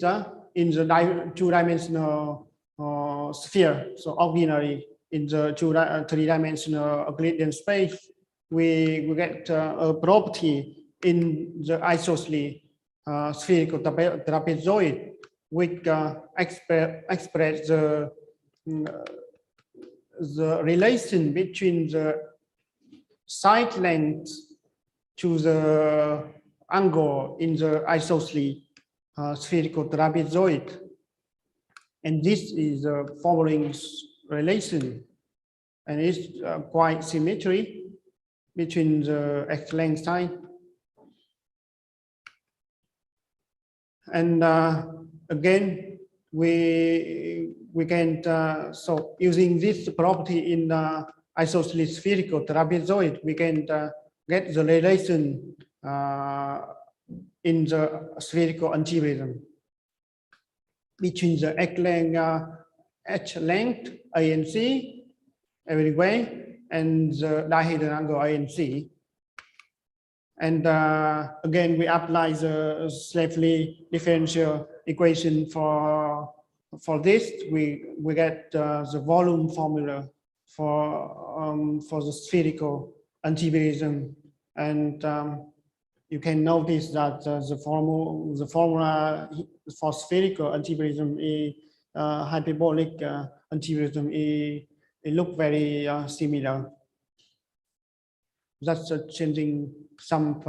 in the two-dimensional sphere, so ordinary in the three-dimensional Euclidean space, we get a property in the isosceles spherical trapezoid, which express the relation between the side length to the angle in the isosceles spherical trapezoid. And this is the following relation, and it's quite symmetry between the x length side. And again, we can so using this property in isosceles spherical trapezoid, we can get the relation in the spherical algebraism between the h length A and C every way and the dihedral angle A and C. And again, we apply the Schläfli differential equation for this. We get the volume formula for the spherical algebraism, and you can notice that the formula for spherical algebraism is hyperbolic algebraism. It look very similar. That's changing some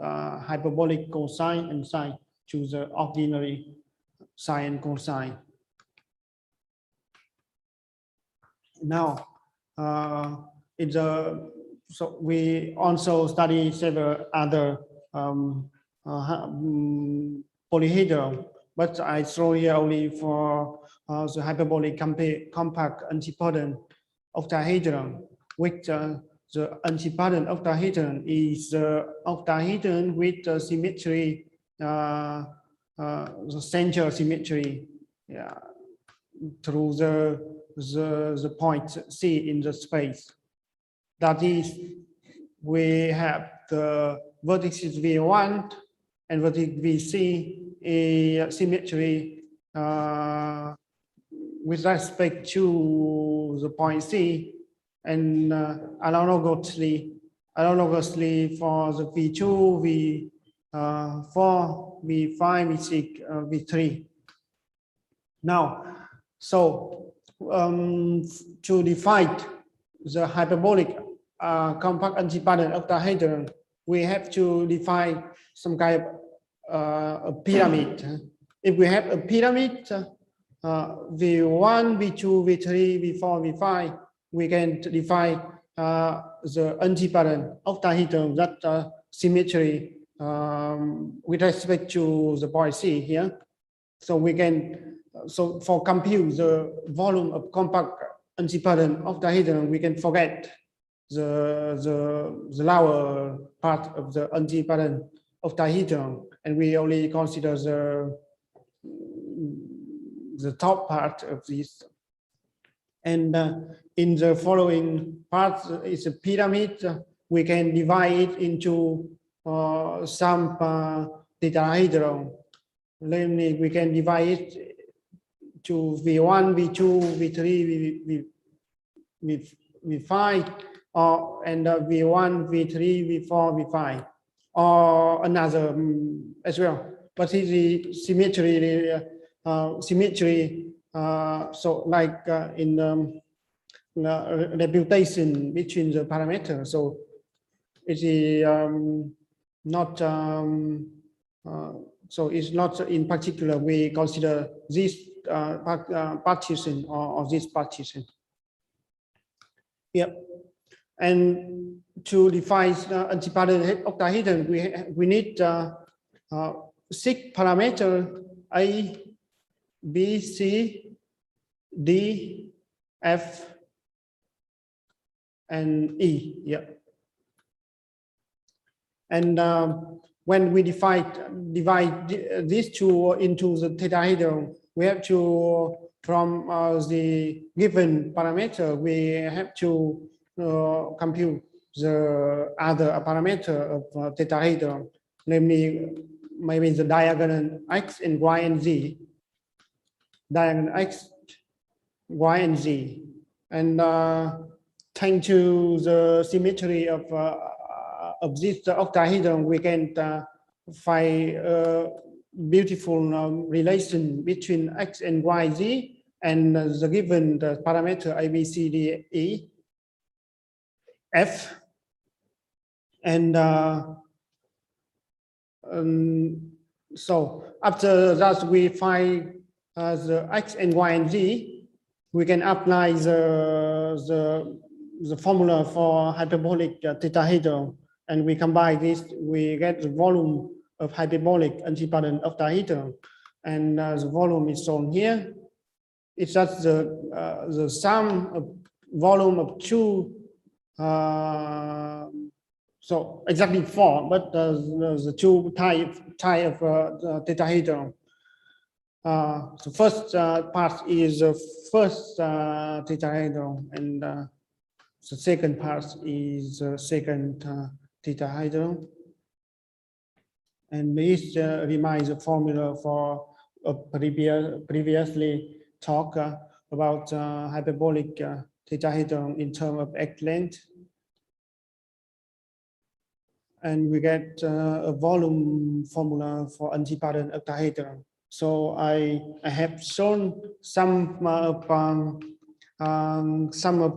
hyperbolic cosine and sine to the ordinary sine and cosine. Now, so we also study several other polyhedron, but I show here only for the hyperbolic compact antipodal octahedron, which the antipodal octahedron is the octahedron with the symmetry, the central symmetry, through the point C in the space. That is, we have the vertices V1 and vertex VC a symmetry with respect to the point C, and analogously for the V2, V4, V5, V6, V3. Now, so to define the hyperbolic compact antipattern octahedron, we have to define some kind of a pyramid. If we have a pyramid, V1, V2, V3, V4, V5, we can define the antipattern octahedron that symmetry with respect to the point C here. So we can, so for compute the volume of compact antipattern octahedron, we can forget the lower part of the antipattern octahedron, and we only consider the top part of this. And in the following part is a pyramid. We can divide it into some tetrahedron. Namely, we can divide it to V1, V2, V3, V5, and V1, V3, V4, V5, or another as well. But it is symmetry. So like in reputation between the parameters. So it is not. So it's not in particular we consider this partition or this partition. Yep. And to define antipattern octahedron, we need 6 parameters: A, B, C, D, F, and E. Yeah. And when we divide these two into the tetrahedron, we have to, from the given parameter, we have to compute the other parameter of tetrahedron, namely maybe the diagonal X and Y and Z. Diagonal X, Y, and Z. And thanks to the symmetry of this octahedron, we can find a beautiful relation between X and Y, Z, and the given parameter A, B, C, D, E, F. And so after that, we find the X and Y and Z, we can apply the formula for hyperbolic tetrahedron, and we combine this, we get the volume of hyperbolic antipattern octahedron, and the volume is shown here. It's just the sum of volume of two, so exactly 4, but the two type of tetrahedron. The first part is the first tetrahedron, and the second part is the second tetrahedron. And this reminds the formula for previously talked about hyperbolic tetrahedron in terms of X length. And we get a volume formula for antipattern octahedron. So I have shown some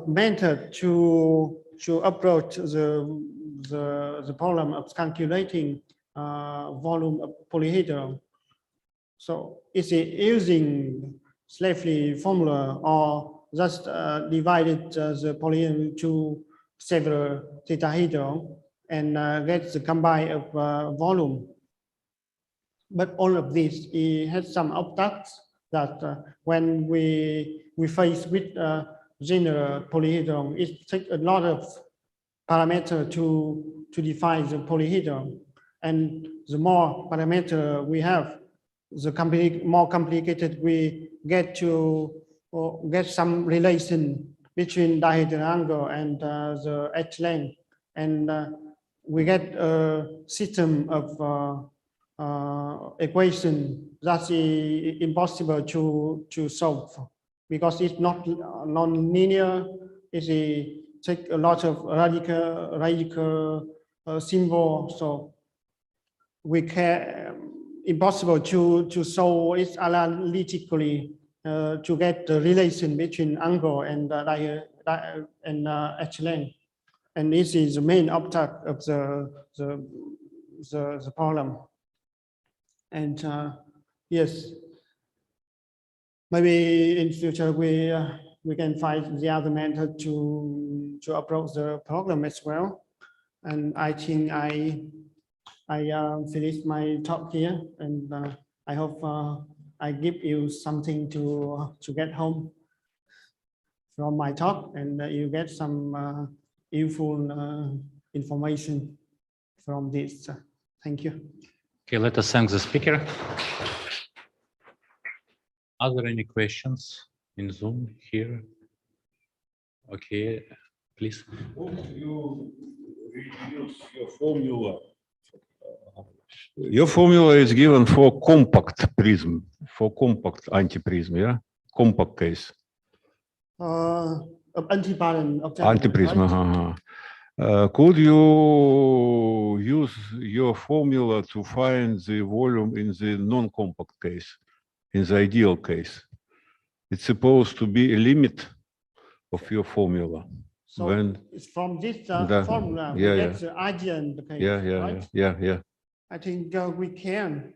method to approach the problem of calculating volume of polyhedron. So is it using Schläfli formula or just divided the polyhedron into several tetrahedron and get the combine of volume? But all of this, it has some objects that when we face with general polyhedron, it takes a lot of parameter to define the polyhedron. And the more parameter we have, the more complicated we get to get some relation between dihedral angle and the H length. And we get a system of equation that is impossible to solve because it's not non-linear. It takes a lot of radical symbol, so we can impossible to solve it analytically to get the relation between angle and h-length. And this is the main object of the problem. And yes, maybe in future we can find the other method to approach the problem as well. And I think I finished my talk here, and I hope I give you something to get home from my talk, and you get some useful information from this. Thank you. Okay, let us thank the speaker. Are there any questions in Zoom here? Okay, please. You reduce your formula. Your formula is given for compact prism, for compact antiprism, yeah? Compact case. Antiprism. Antiprism. Right? Could you use your formula to find the volume in the non-compact case, in the ideal case? It's supposed to be a limit of your formula. So when it's from this formula, yeah, we get the ideal case, right? Yeah. I think we can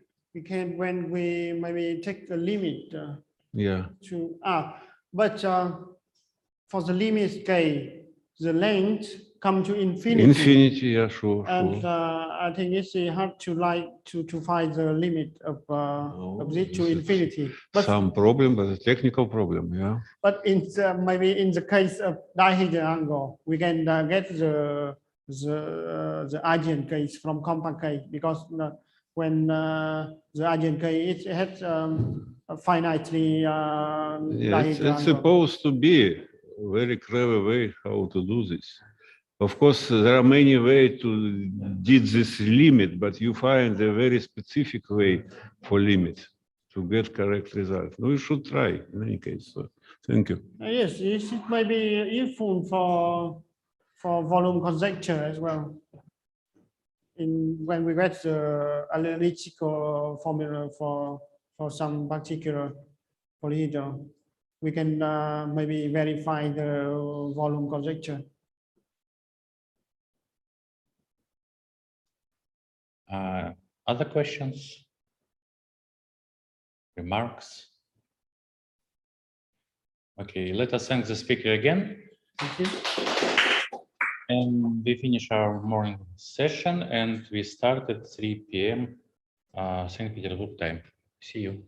when we maybe take a limit to but for the limit case, the length come to infinity. Infinity, yeah, sure. And I think it's hard to find the limit of this to infinity. But some problem, but a technical problem, yeah. But in maybe in the case of dihedral angle, we can get the ideal case from compact case, because when the ideal case it has finitely it's supposed to be a very clever way how to do this. Of course, there are many ways to did this limit, but you find a very specific way for limit to get correct result. We should try in any case. So, thank you. Yes, it may be useful for volume conjecture as well. When we get the analytical formula for some particular polyhedron, we can maybe verify the volume conjecture. Other questions? Remarks? Okay, let us thank the speaker again. Thank you. And we finish our morning session, and we start at 3 p.m. St. Petersburg time. See you.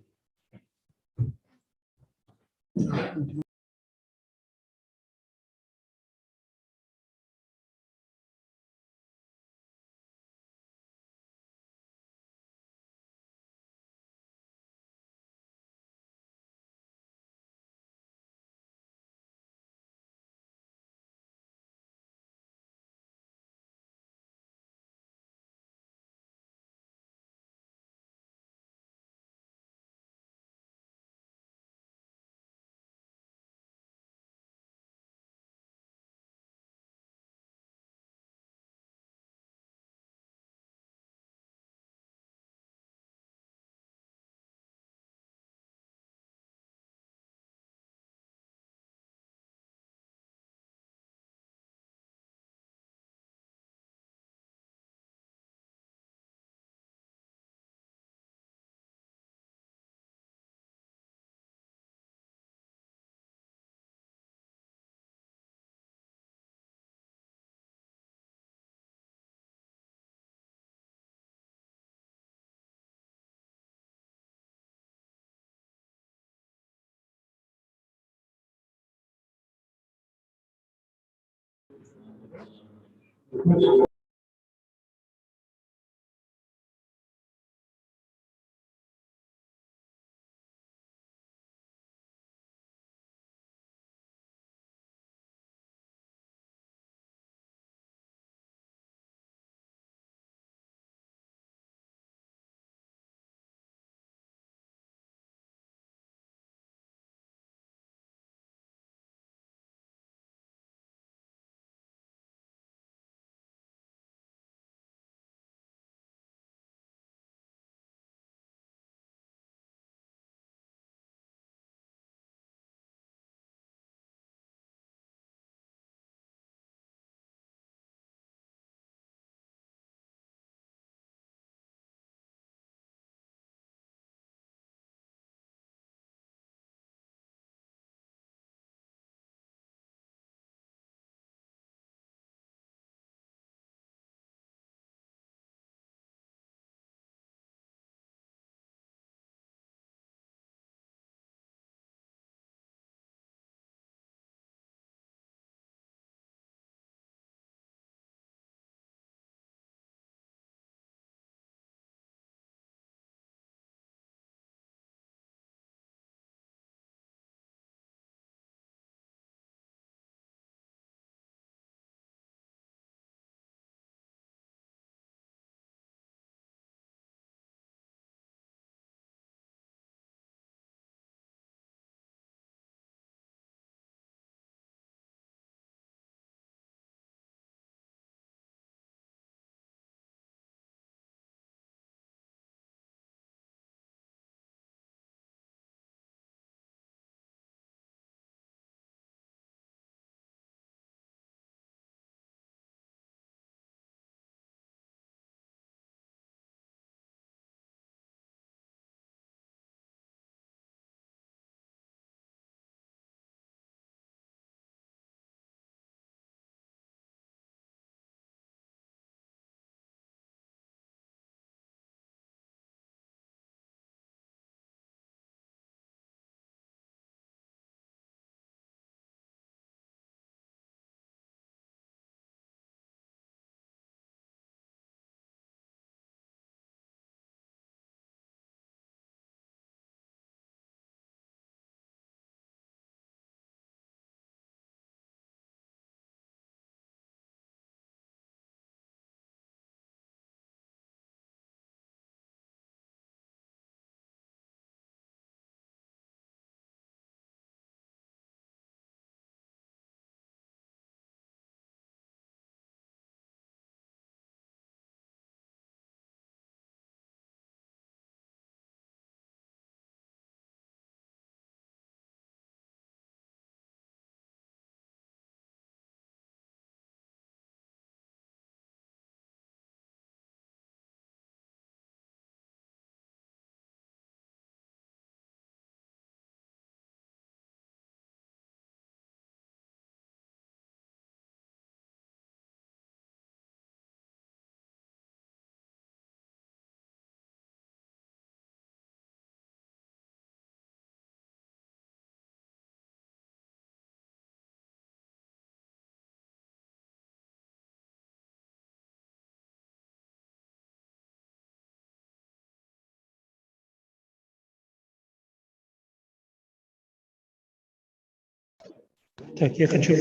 Так, я хочу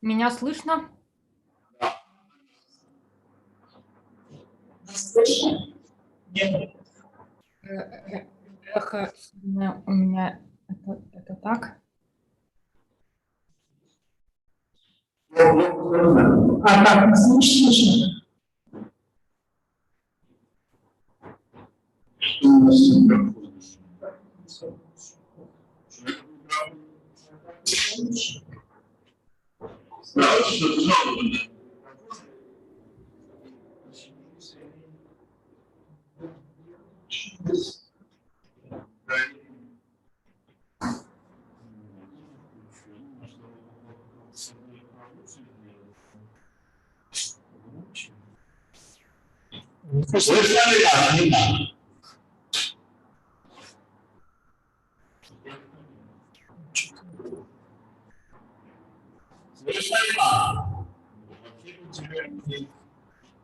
Меня слышно? Слышно? Эхо сильное у меня. Это так? А так, слышно?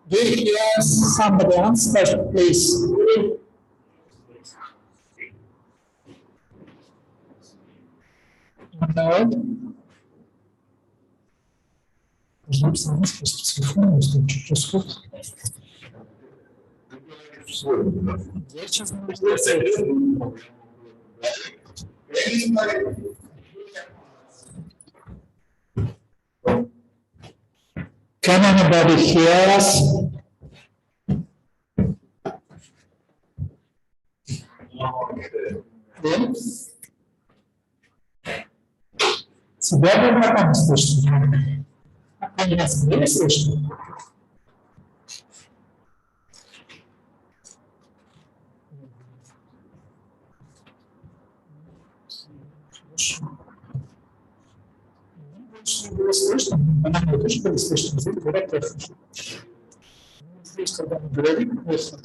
Do you hear somebody else, please? No. Can anybody hear us? Тебя пока не слышно. А меня не слышно. Было слышно, она мне тоже было слышно, здесь говорят плохо. Здесь, когда мы говорим, плохо.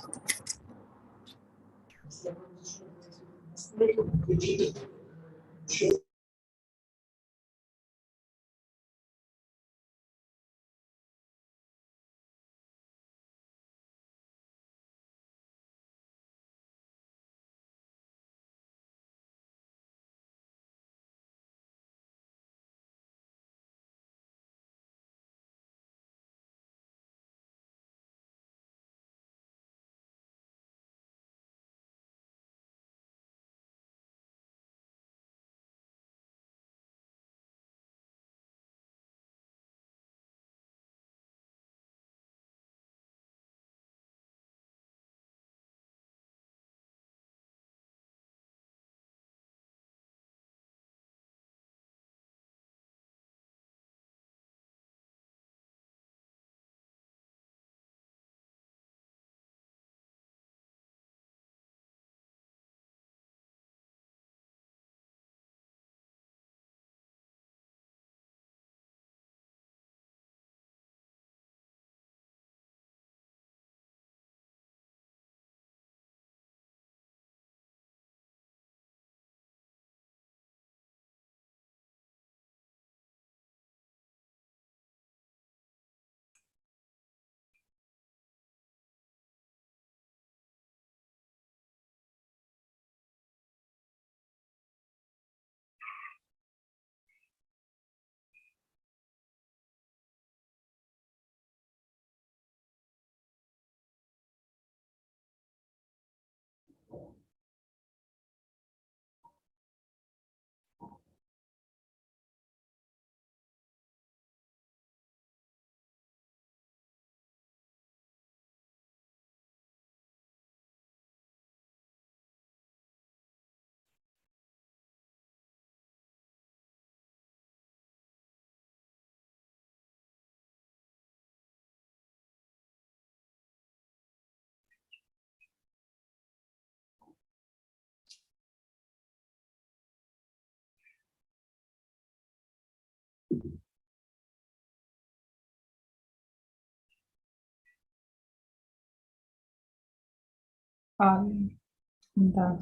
Да.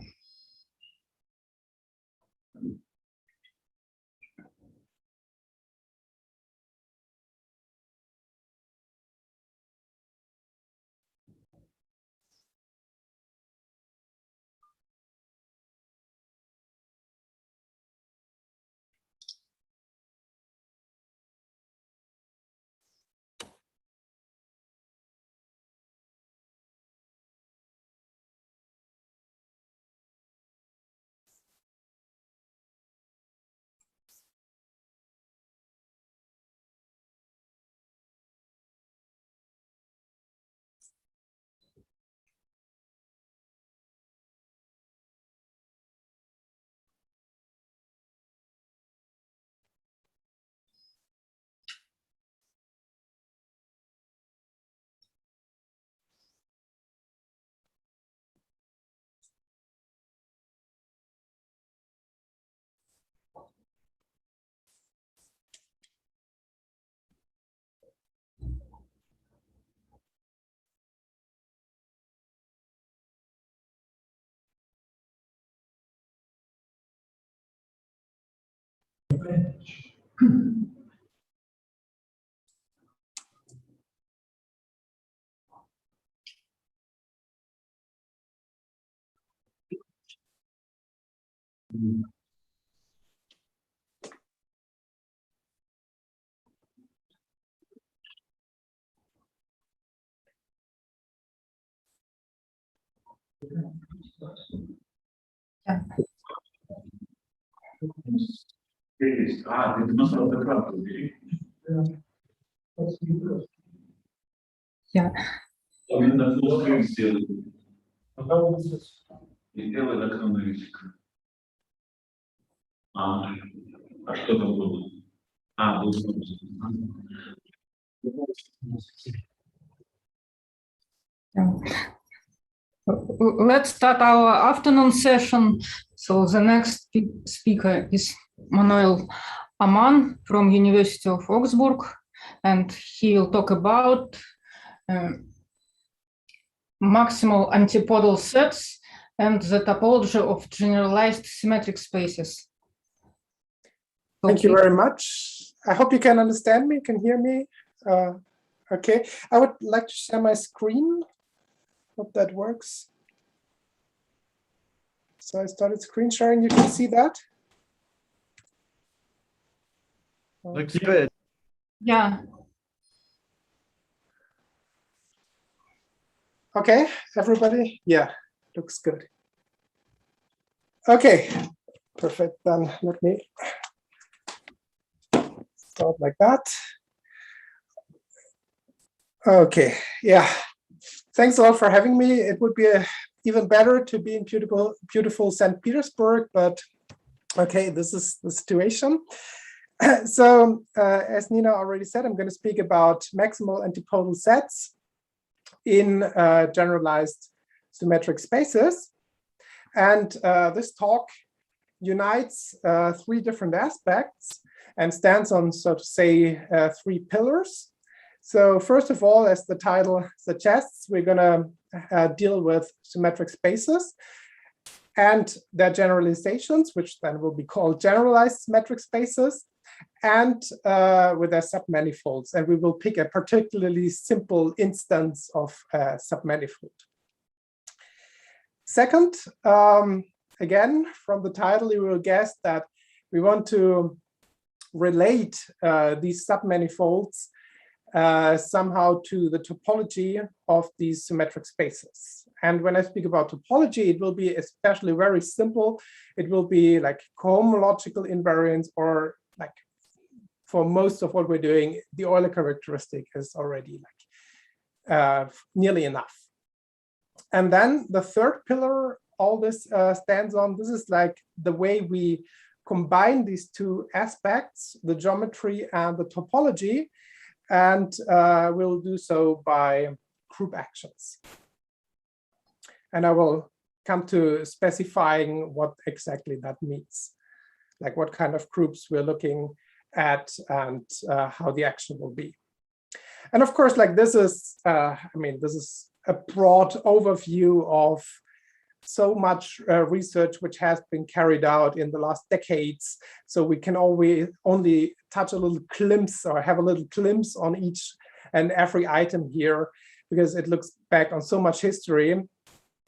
А, ты демонстрировал экран. Yeah. Він на плоский сделал. И делает окно на висик. А что там было? А, будет. Let's start our afternoon session. So the next speaker is Manuel Aman from University of Augsburg, and he will talk about maximal antipodal sets and the topology of generalized symmetric spaces. So Thank you very much. I hope you can understand me, can hear me. Okay, I would like to share my screen. Hope that works. So I started screen sharing. You can see that. Looks good. Yeah. Okay, everybody? Yeah, looks good. Okay, perfect. Then let me start like that. Okay, yeah. Thanks a lot for having me. It would be even better to be in beautiful St. Petersburg, but okay, this is the situation. So as Nina already said, I'm going to speak about maximal antipodal sets in generalized symmetric spaces. And this talk unites three different aspects and stands on, so to say, three pillars. So first of all, as the title suggests, we're going to deal with symmetric spaces and their generalizations, which then will be called generalized symmetric spaces, and with their submanifolds. And we will pick a particularly simple instance of a submanifold. Second, again, from the title, you will guess that we want to relate these submanifolds somehow to the topology of these symmetric spaces. And when I speak about topology, it will be especially very simple. It will be like cohomological invariance, or like for most of what we're doing, the Euler characteristic is already like nearly enough. And then the third pillar all this stands on, this is like the way we combine these two aspects, the geometry and the topology, and we'll do so by group actions. And I will come to specifying what exactly that means, like what kind of groups we're looking at and how the action will be. And of course, like this is, I mean, this is a broad overview of so much research which has been carried out in the last decades. So we can always only touch a little glimpse or have a little glimpse on each and every item here, because it looks back on so much history.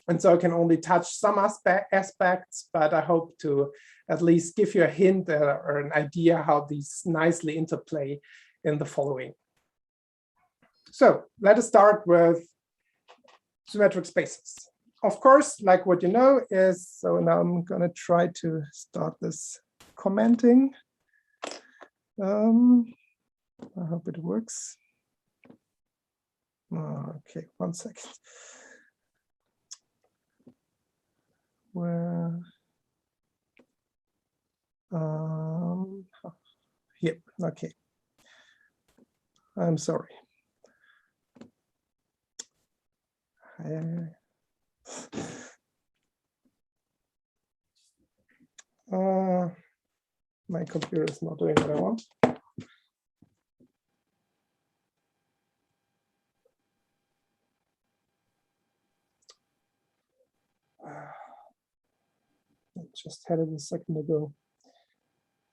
And so I can only touch some aspects, but I hope to at least give you a hint or an idea how these nicely interplay in the following. So let us start with symmetric spaces. Of course, like what you know is, so now I'm going to try to start this commenting. I hope it works. Okay, 1 second. Where? Here, okay. I'm sorry. My computer is not doing what I want. I just had it a second ago.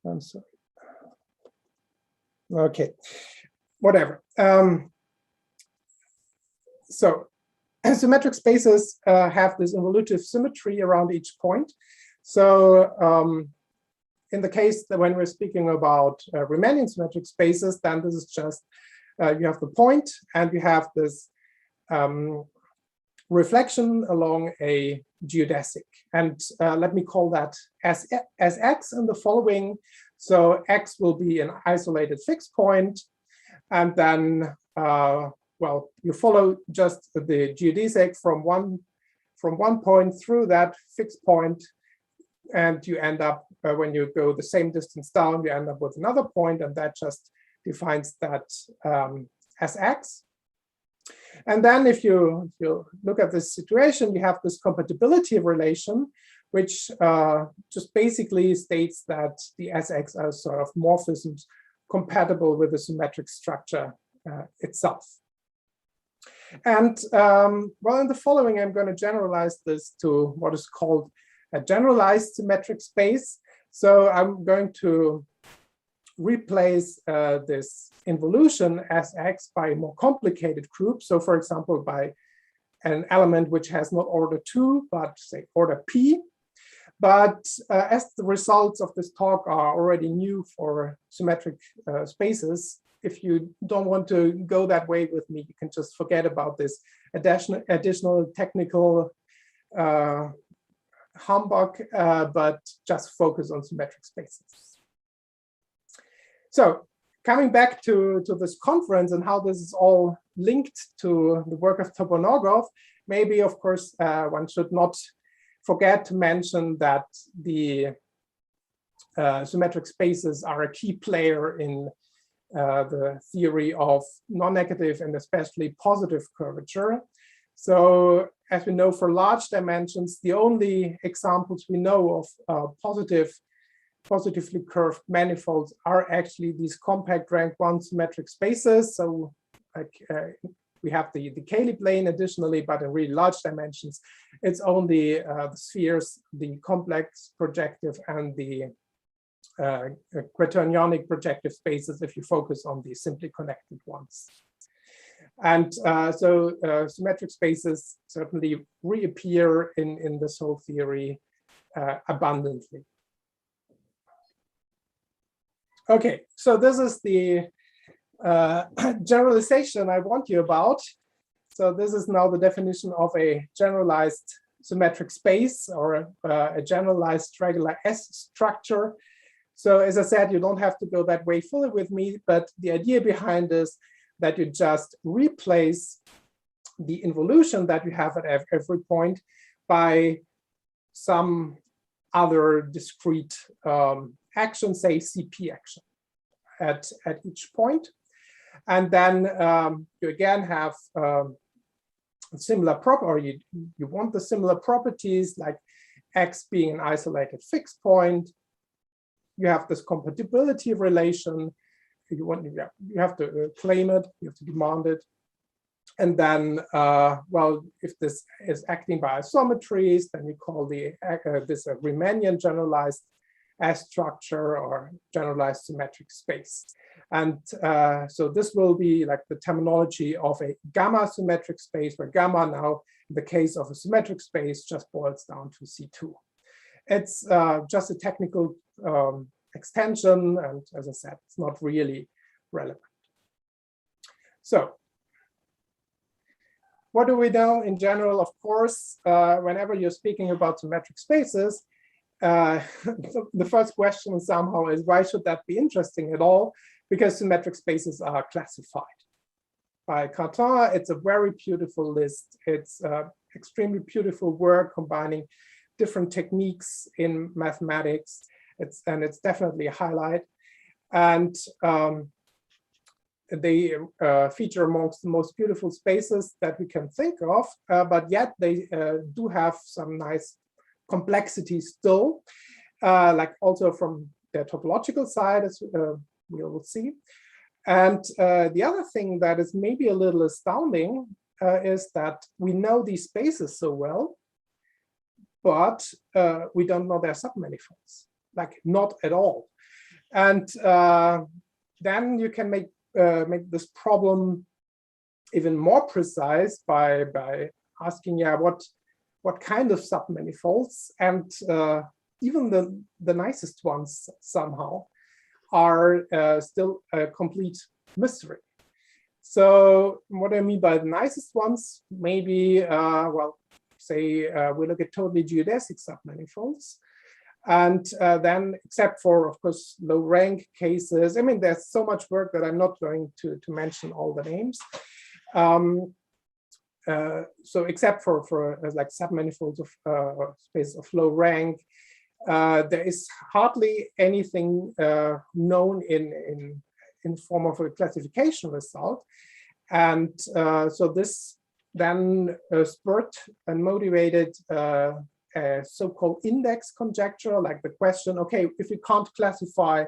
I'm sorry. Okay, whatever. So symmetric spaces have this involutive symmetry around each point. So in the case that when we're speaking about Riemannian symmetric spaces, then this is just you have the point and you have this reflection along a geodesic. And let me call that as x in the following. So x will be an isolated fixed point, and then well, you follow just the geodesic from one point through that fixed point, and you end up when you go the same distance down, you end up with another point, and that just defines that as x. And then if you look at this situation, you have this compatibility relation, which just basically states that the SX are sort of morphisms compatible with the symmetric structure itself. And well, in the following, I'm going to generalize this to what is called a generalized symmetric space. So I'm going to replace this involution as x by a more complicated group. So for example, by an element which has not order 2, but say order p. But as the results of this talk are already new for symmetric spaces, if you don't want to go that way with me, you can just forget about this additional technical humbug, but just focus on symmetric spaces. So coming back to this conference and how this is all linked to the work of Toponogrov, maybe, of course, one should not forget to mention that the symmetric spaces are a key player in the theory of non-negative and especially positive curvature. So as we know, for large dimensions, the only examples we know of positively curved manifolds are actually these compact rank 1 symmetric spaces. So like we have the Cayley plane additionally, but in really large dimensions, it's only the spheres, the complex projective and the quaternionic projective spaces if you focus on the simply connected ones. And so symmetric spaces certainly reappear in this whole theory abundantly. Okay, so this is the generalization I want you about. So this is now the definition of a generalized symmetric space or a generalized regular S structure. So as I said, you don't have to go that way fully with me, but the idea behind this that you just replace the involution that you have at every point by some other discrete action, say CP action at each point. And then you again have similar or you want the similar properties like X being an isolated fixed point. You have this compatibility relation. You have to claim it, you have to demand it. And then, well, if this is acting by isometries, then we call this a Riemannian generalized S structure or generalized symmetric space. And so this will be like the terminology of a gamma symmetric space, where gamma now, in the case of a symmetric space, just boils down to C2. It's just a technical extension, and as I said, it's not really relevant. So what do we know in general? Of course, whenever you're speaking about symmetric spaces, the first question somehow is, why should that be interesting at all? Because symmetric spaces are classified. By Cartan, it's a very beautiful list. It's extremely beautiful work combining different techniques in mathematics. It's definitely a highlight. And they feature amongst the most beautiful spaces that we can think of, but yet they do have some nice complexity still, like also from the topological side, as we will see. And the other thing that is maybe a little astounding is that we know these spaces so well, but we don't know their submanifolds, like not at all. And then you can make this problem even more precise by asking, yeah, what kind of submanifolds, and even the nicest ones somehow are still a complete mystery. So what I mean by the nicest ones, maybe, well, say we look at totally geodesic submanifolds. And then, except for, of course, low rank cases, I mean, there's so much work that I'm not going to mention all the names. So except for like submanifolds of space of low rank, there is hardly anything known in form of a classification result. And so this then spurred and motivated a so-called index conjecture, like the question, okay, if we can't classify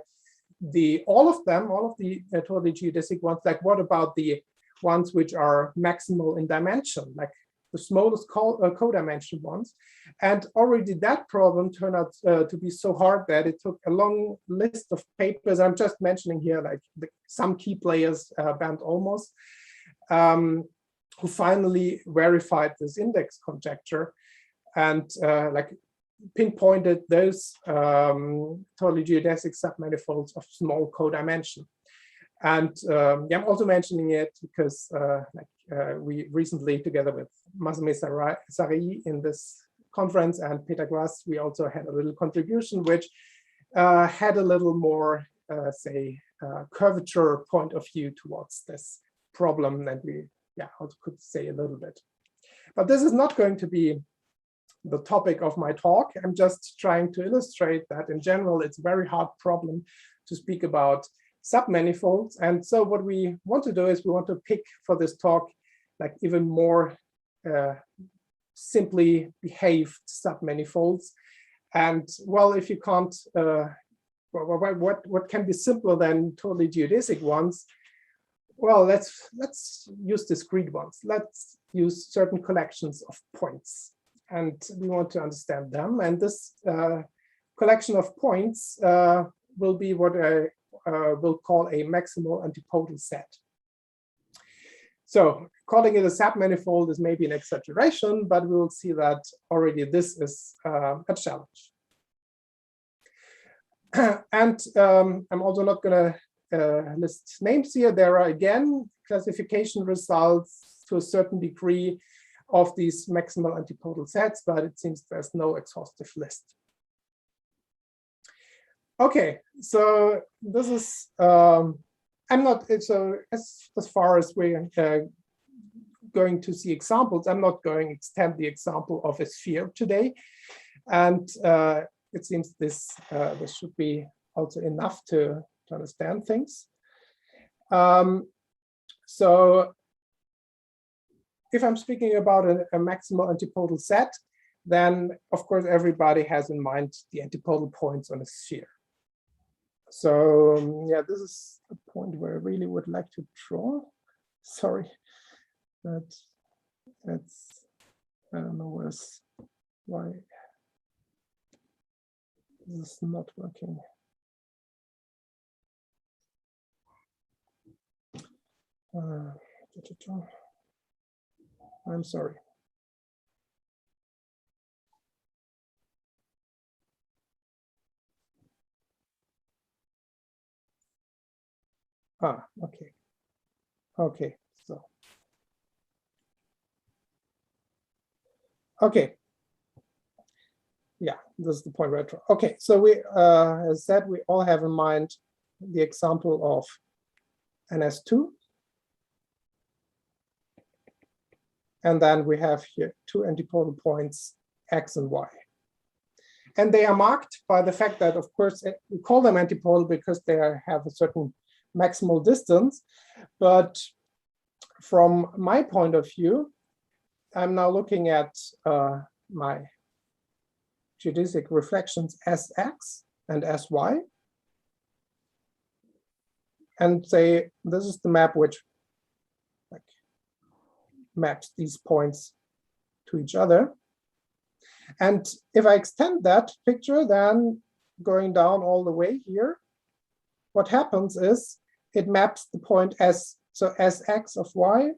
all of the totally geodesic ones, like what about the ones which are maximal in dimension, like the smallest co-dimension ones? And already that problem turned out to be so hard that it took a long list of papers. I'm just mentioning here like some key players, Bernd Olmos, who finally verified this index conjecture and like pinpointed those totally geodesic submanifolds of small co-dimension. And yeah, I'm also mentioning it because we recently, together with Masami Sari in this conference and Peter Grass, we also had a little contribution which had a little more, say, curvature point of view towards this problem, and we, yeah, also could say a little bit. But this is not going to be the topic of my talk. I'm just trying to illustrate that in general, it's a very hard problem to speak about submanifolds. And so what we want to do is we want to pick for this talk like even more simply behaved submanifolds. And well, if you can't, what can be simpler than totally geodesic ones? Well, let's use discrete ones. Let's use certain collections of points, and we want to understand them. And this collection of points will be what I will call a maximal antipodal set. So calling it a submanifold is maybe an exaggeration, but we will see that already this is a challenge. And I'm also not going to list names here. There are again classification results to a certain degree of these maximal antipodal sets, but it seems there's no exhaustive list. Okay, so this is I'm not, so as far as we're going to see examples, I'm not going to extend the example of a sphere today. And it seems this should be also enough to understand things. So if I'm speaking about a maximal antipodal set, then of course everybody has in mind the antipodal points on a sphere. So yeah, this is the point where I really would like to draw. Sorry, that's I don't know why this is not working. I'm sorry. Ah, okay. Okay, so. Okay. Yeah, this is the point where I draw. Okay, so we, as said, we all have in mind the example of NS2. And then we have here two antipodal points, X and Y. And they are marked by the fact that, of course, we call them antipodal because they have a certain maximal distance. But from my point of view, I'm now looking at my geodesic reflections SX and SY. And say, this is the map which maps these points to each other. And if I extend that picture, then going down all the way here, what happens is it maps the point S. So Sx of y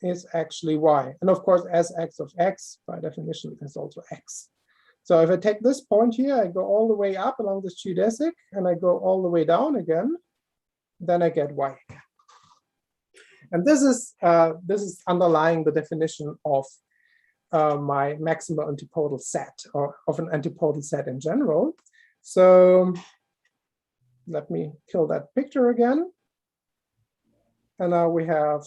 is actually y. And of course, Sx of x, by definition, is also x. So if I take this point here, I go all the way up along this geodesic, and I go all the way down again, then I get y again. And this is underlying the definition of my maximal antipodal set, or of an antipodal set in general. So let me kill that picture again. And now we have,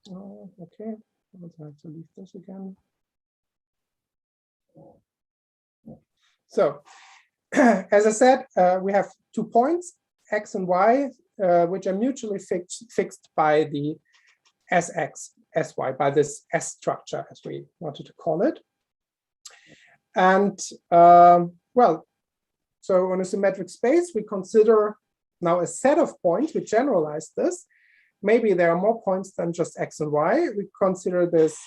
okay, I have to leave this again. So as I said, we have 2 points, x and y, which are mutually fixed by the Sx, Sy, by this S structure, as we wanted to call it. And well, so on a symmetric space, we consider now a set of points. We generalize this. Maybe there are more points than just x and y. We consider this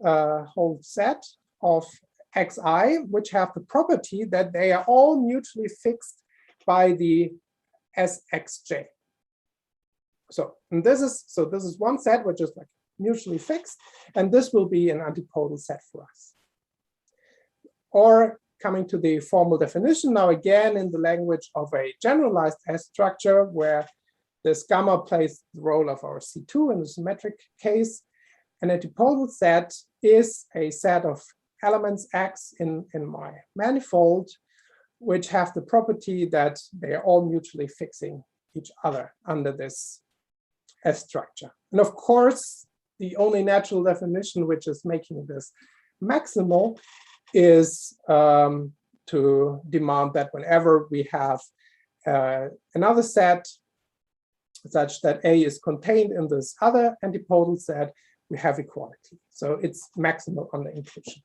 whole set of xi, which have the property that they are all mutually fixed by the Sxj. So, and this is one set which is like mutually fixed, and this will be an antipodal set for us. Or coming to the formal definition, now again in the language of a generalized S structure, where this gamma plays the role of our C2 in the symmetric case, an antipodal set is a set of elements X in my manifold, which have the property that they are all mutually fixing each other under this S structure. And of course, the only natural definition which is making this maximal is to demand that whenever we have another set such that A is contained in this other antipodal set, we have equality. So it's maximal under inclusion.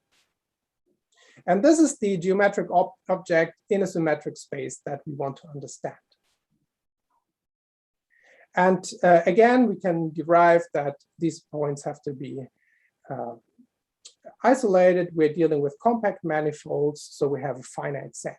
And this is the geometric object in a symmetric space that we want to understand. And again, we can derive that these points have to be isolated. We're dealing with compact manifolds, so we have a finite set.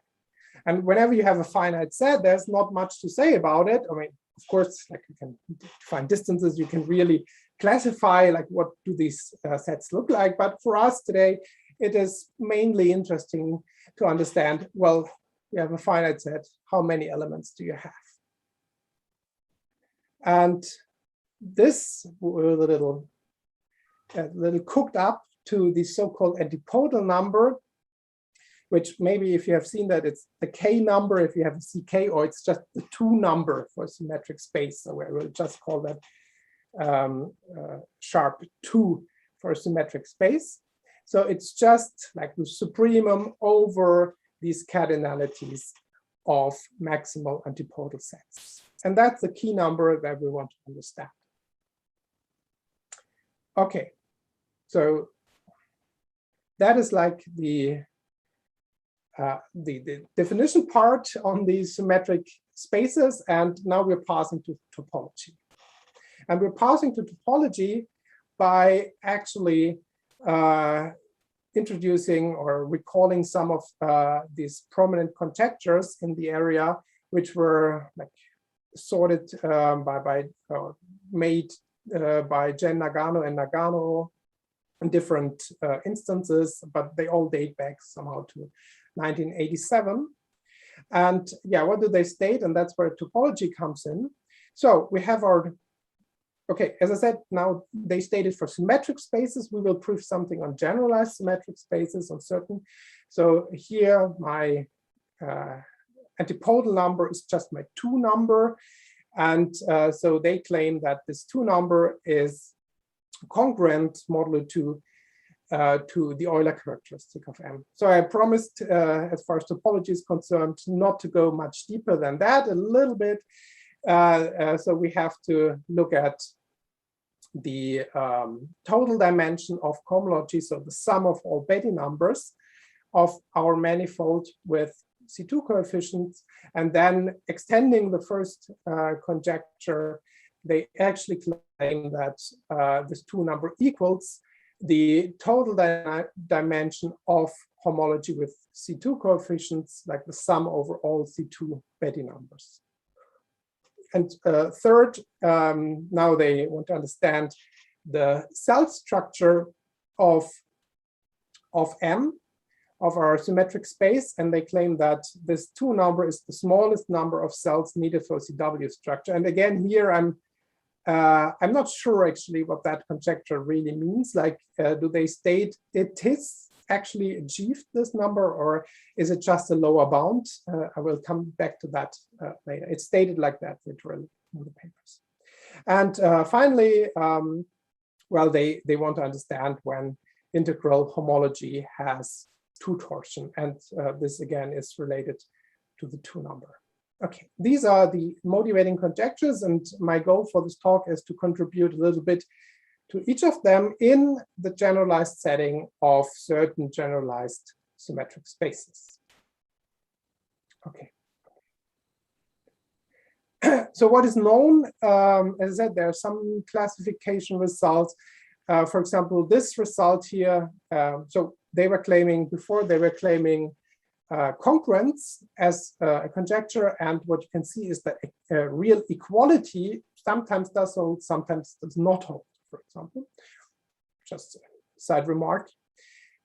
And whenever you have a finite set, there's not much to say about it. I mean, of course, like you can define distances, you can really classify like what do these sets look like. But for us today, it is mainly interesting to understand, well, you have a finite set, how many elements do you have? And this was a little cooked up to the so-called antipodal number, which maybe if you have seen that it's the K number if you have a CK, or it's just the 2 number for a symmetric space. So we will just call that sharp 2 for a symmetric space. So it's just like the supremum over these cardinalities of maximal antipodal sets. And that's the key number that we want to understand. Okay, so that is like the definition part on these symmetric spaces, and now we're passing to topology. And we're passing to topology by actually introducing or recalling some of these prominent conjectures in the area, which were like sorted made by Jen Nagano and Nagano in different instances, but they all date back somehow to 1987. And yeah, what do they state? And that's where topology comes in. So we have our, okay, as I said, now they stated for symmetric spaces, we will prove something on generalized symmetric spaces on certain. So here my antipodal number is just my 2 number. And so they claim that this 2 number is congruent modulo 2 to the Euler characteristic of M. So I promised, as far as topology is concerned, not to go much deeper than that, a little bit. So we have to look at the total dimension of cohomology, so the sum of all Betti numbers of our manifold with C2 coefficients, and then extending the first conjecture, they actually claim that this 2 number equals the total dimension of homology with C2 coefficients, like the sum over all C2 Betti numbers. And third, now they want to understand the cell structure of M, of our symmetric space, and they claim that this 2 number is the smallest number of cells needed for CW structure. And again, here I'm not sure actually what that conjecture really means. Like, do they state it is actually achieved this number, or is it just a lower bound? I will come back to that later. It's stated like that literally in the papers. And finally, well, they want to understand when integral homology has 2 torsion, and this again is related to the 2 number. Okay, these are the motivating conjectures, and my goal for this talk is to contribute a little bit to each of them in the generalized setting of certain generalized symmetric spaces. Okay. So what is known, as I said, there are some classification results. For example, this result here, so they were claiming, before they were claiming congruence as a conjecture, and what you can see is that real equality sometimes does hold, sometimes does not hold, for example. Just a side remark.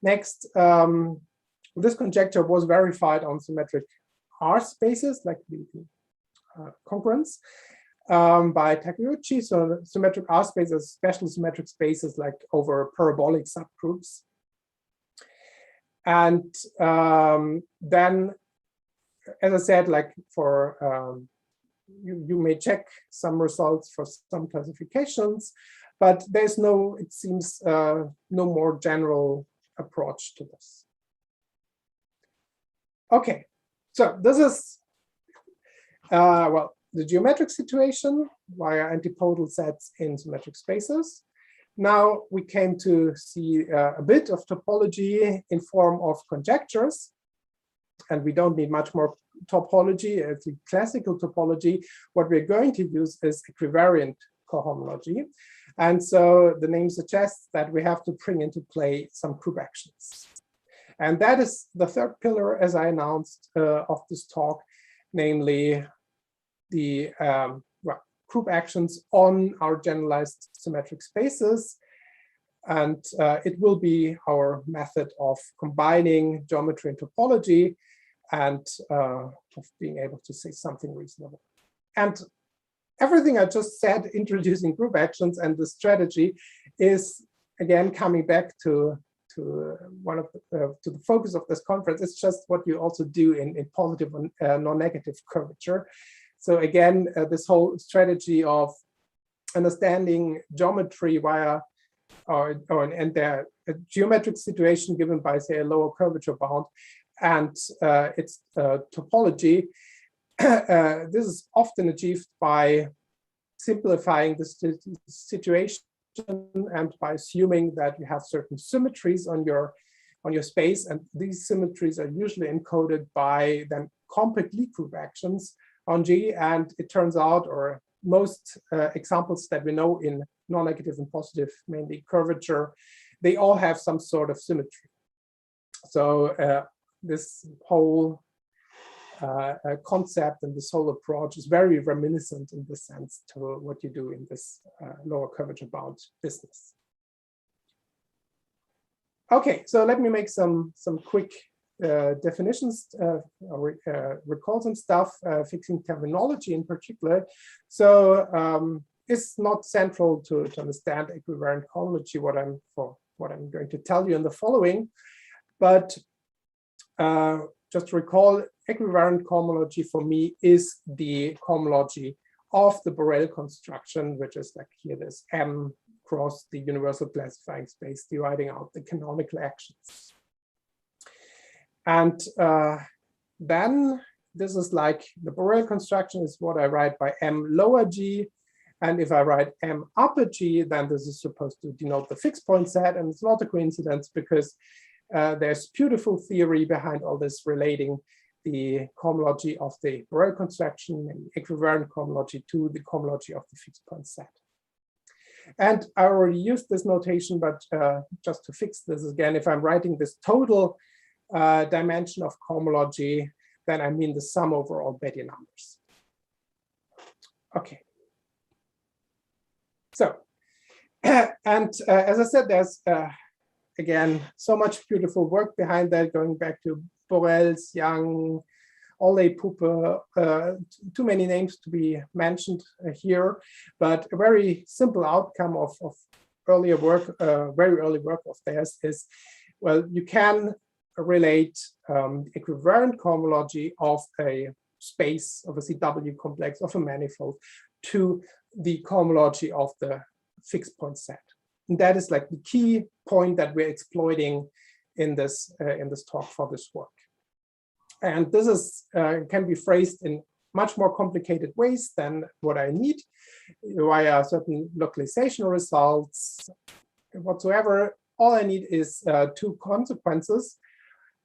Next, this conjecture was verified on symmetric R spaces, like the congruence, by Takeuchi. So symmetric R spaces, special symmetric spaces like over parabolic subgroups. And then, as I said, like for you may check some results for some classifications, but there's no, it seems, no more general approach to this. Okay, so this is well, the geometric situation via antipodal sets in symmetric spaces. Now we came to see a bit of topology in form of conjectures, and we don't need much more topology. It's a classical topology. What we're going to use is equivariant cohomology. And so the name suggests that we have to bring into play some group actions. And that is the third pillar, as I announced, of this talk, namely the group actions on our generalized symmetric spaces. And it will be our method of combining geometry and topology and of being able to say something reasonable. And everything I just said, introducing group actions and the strategy, is again coming back to one of to the focus of this conference. It's just what you also do in positive and non-negative curvature. So again, this whole strategy of understanding geometry via and the geometric situation given by, say, a lower curvature bound and its topology. This is often achieved by simplifying the situation and by assuming that you have certain symmetries on your space, and these symmetries are usually encoded by then compact Lie group actions on G. And it turns out, or most examples that we know in non-negative and positive, mainly curvature, they all have some sort of symmetry. So this whole concept and this whole approach is very reminiscent in this sense to what you do in this lower curvature bound business. Okay, so let me make some quick definitions, recall some stuff, fixing terminology in particular. So it's not central to understand equivariant cohomology, what I'm going to tell you in the following, but just to recall, equivariant cohomology for me is the cohomology of the Borel construction, which is like here this M across the universal classifying space, dividing out the canonical actions. And then this is like the Borel construction is what I write by M lower G. And if I write M upper G, then this is supposed to denote the fixed point set. And it's not a coincidence because there's beautiful theory behind all this relating the cohomology of the Borel construction and equivariant cohomology to the cohomology of the fixed point set. And I already used this notation, but just to fix this again, if I'm writing this total dimension of cohomology, then I mean the sum over all Betti numbers. Okay. So, and as I said, there's again so much beautiful work behind that, going back to Borels, Young, Olley, Puppe, too many names to be mentioned here, but a very simple outcome of earlier work, very early work of theirs is, well, you can relate equivariant cohomology of a space, of a CW complex, of a manifold, to the cohomology of the fixed point set. And that is like the key point that we're exploiting in this talk for this work. And this is can be phrased in much more complicated ways than what I need, via certain localization results whatsoever. All I need is two consequences,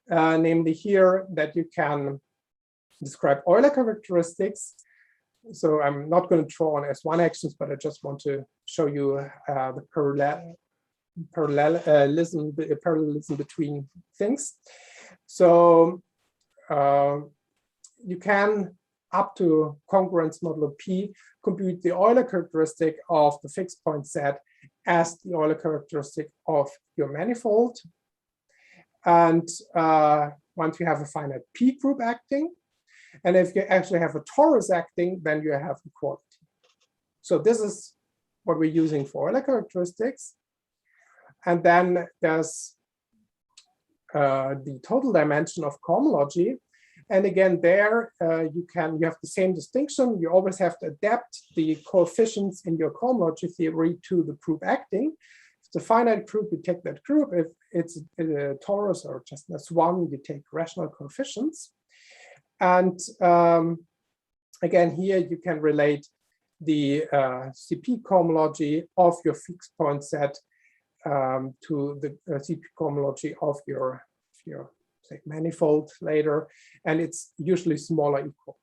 namely here that you can describe Euler characteristics. So I'm not going to draw on S1 actions, but I just want to show you the parallelism between things. So you can, up to congruence modulo P, compute the Euler characteristic of the fixed point set as the Euler characteristic of your manifold. And once you have a finite P group acting, and if you actually have a torus acting, then you have equality. So this is what we're using for Euler characteristics. And then there's the total dimension of cohomology. And again, there you have the same distinction. You always have to adapt the coefficients in your cohomology theory to the group acting. If it's a finite group, you take that group. If it's a torus or just S1, you take rational coefficients. And again, here you can relate the CP cohomology of your fixed point set to the CP cohomology of your say manifold later, and it's usually smaller equal.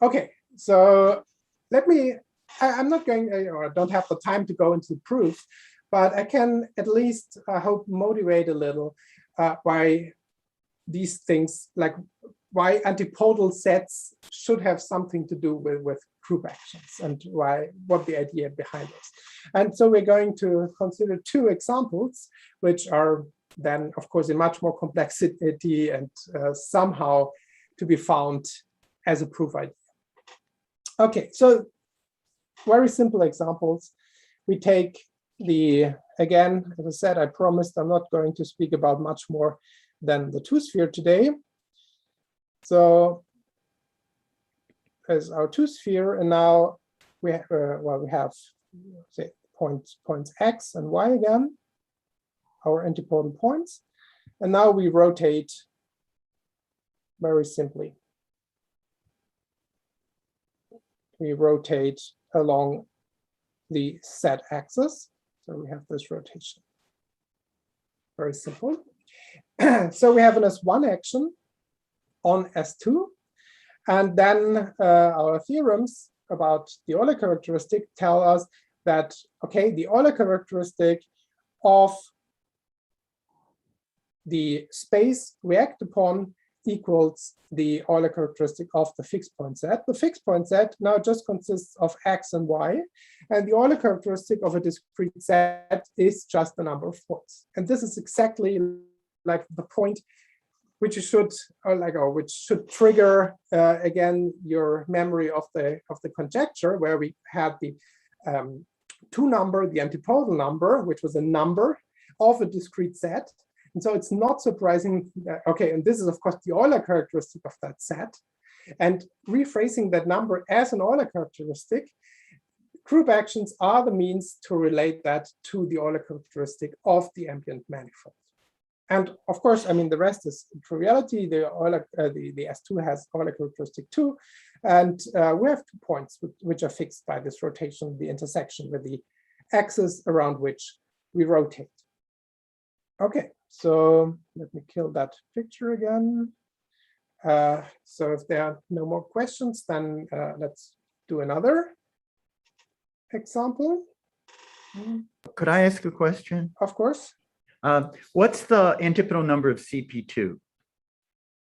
Okay, so let me, I'm not going, or I don't have the time to go into the proof, but I can at least, I hope, motivate a little why these things, like why antipodal sets should have something to do with group actions, and what the idea behind it. And so we're going to consider two examples, which are then, of course, in much more complexity and somehow to be found as a proof idea. Okay, so very simple examples. We take the, again, as I said, I promised I'm not going to speak about much more than the two-sphere today. So as our two-sphere, and now we have, we have say points X and Y again, our antipodal points, and now we rotate very simply. We rotate along the Z axis, so we have this rotation. Very simple. So we have an S1 action on S2, and then our theorems about the Euler characteristic tell us that, okay, the Euler characteristic of the space we act upon equals the Euler characteristic of the fixed point set. The fixed point set now just consists of X and Y, and the Euler characteristic of a discrete set is just the number of points. And this is exactly like the point which you should, which should trigger again your memory of the conjecture, where we had the two number, the antipodal number, which was a number of a discrete set. And so it's not surprising that, okay, and this is of course the Euler characteristic of that set. And rephrasing that number as an Euler characteristic, group actions are the means to relate that to the Euler characteristic of the ambient manifold. And of course, I mean, the rest is triviality. The S2 has Euler characteristic too. And we have 2 points which are fixed by this rotation, the intersection with the axis around which we rotate. Okay, so let me kill that picture again. So if there are no more questions, then let's do another example. Could I ask a question? Of course. What's the antipodal number of CP2?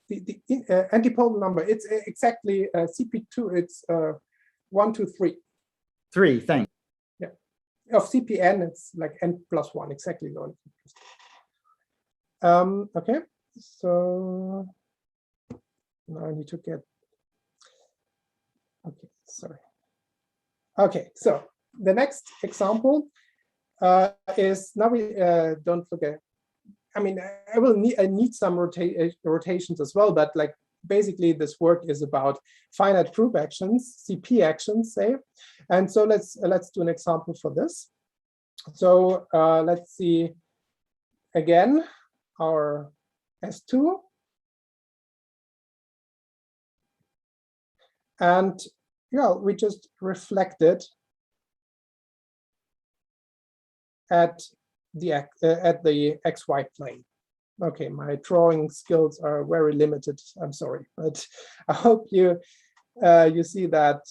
The antipodal number, it's exactly CP2, it's 1, 2, 3. 3, thanks. Yeah. Of CPN, it's like n+1, exactly. Okay, so now I need to get, okay, sorry. Okay, so the next example is, now we don't forget, I mean, I need some rotations as well, but like basically this work is about finite group actions, CP actions, say. And so let's do an example for this. So let's see again our S2. And yeah, we just reflect it at the XY plane. Okay, my drawing skills are very limited. I'm sorry, but I hope you see that.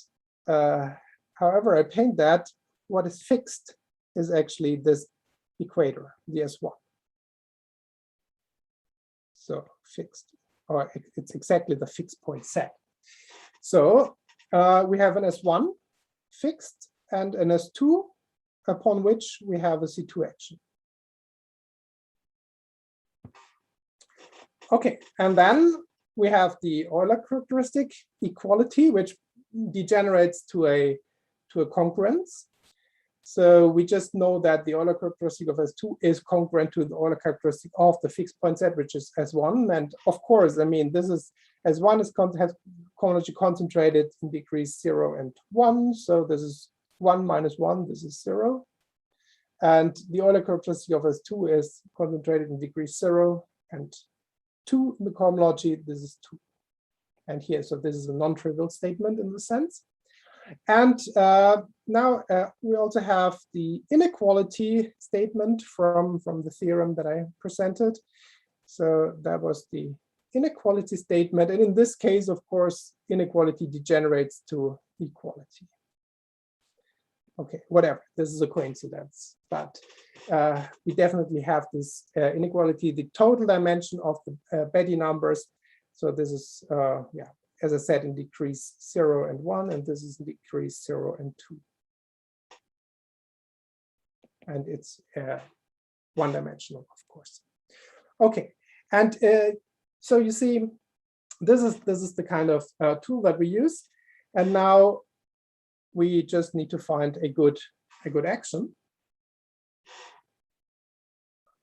However I paint that, what is fixed is actually this equator, the S1. So fixed, or it's exactly the fixed point set. So we have an S1 fixed and an S2 upon which we have a C2 action. Okay, and then we have the Euler characteristic equality, which degenerates to a congruence. So we just know that the Euler characteristic of S2 is congruent to the Euler characteristic of the fixed point set, which is S1. And of course, I mean, this is S1 has cohomology concentrated in degrees 0 and 1. So this is 1 minus 1, this is 0. And the Euler characteristic of S2 is concentrated in degrees 0 and 2 in the cohomology, this is 2. And here, so this is a non-trivial statement in the sense. And now we also have the inequality statement from the theorem that I presented. So that was the inequality statement. And in this case, of course, inequality degenerates to equality. Okay, whatever, this is a coincidence, but we definitely have this inequality, the total dimension of the Betti numbers. So this is, yeah, as I said, in degrees 0 and 1, and this is in degrees 0 and 2. And it's one-dimensional, of course. Okay, and so you see, this is the kind of tool that we use, and now we just need to find a good action.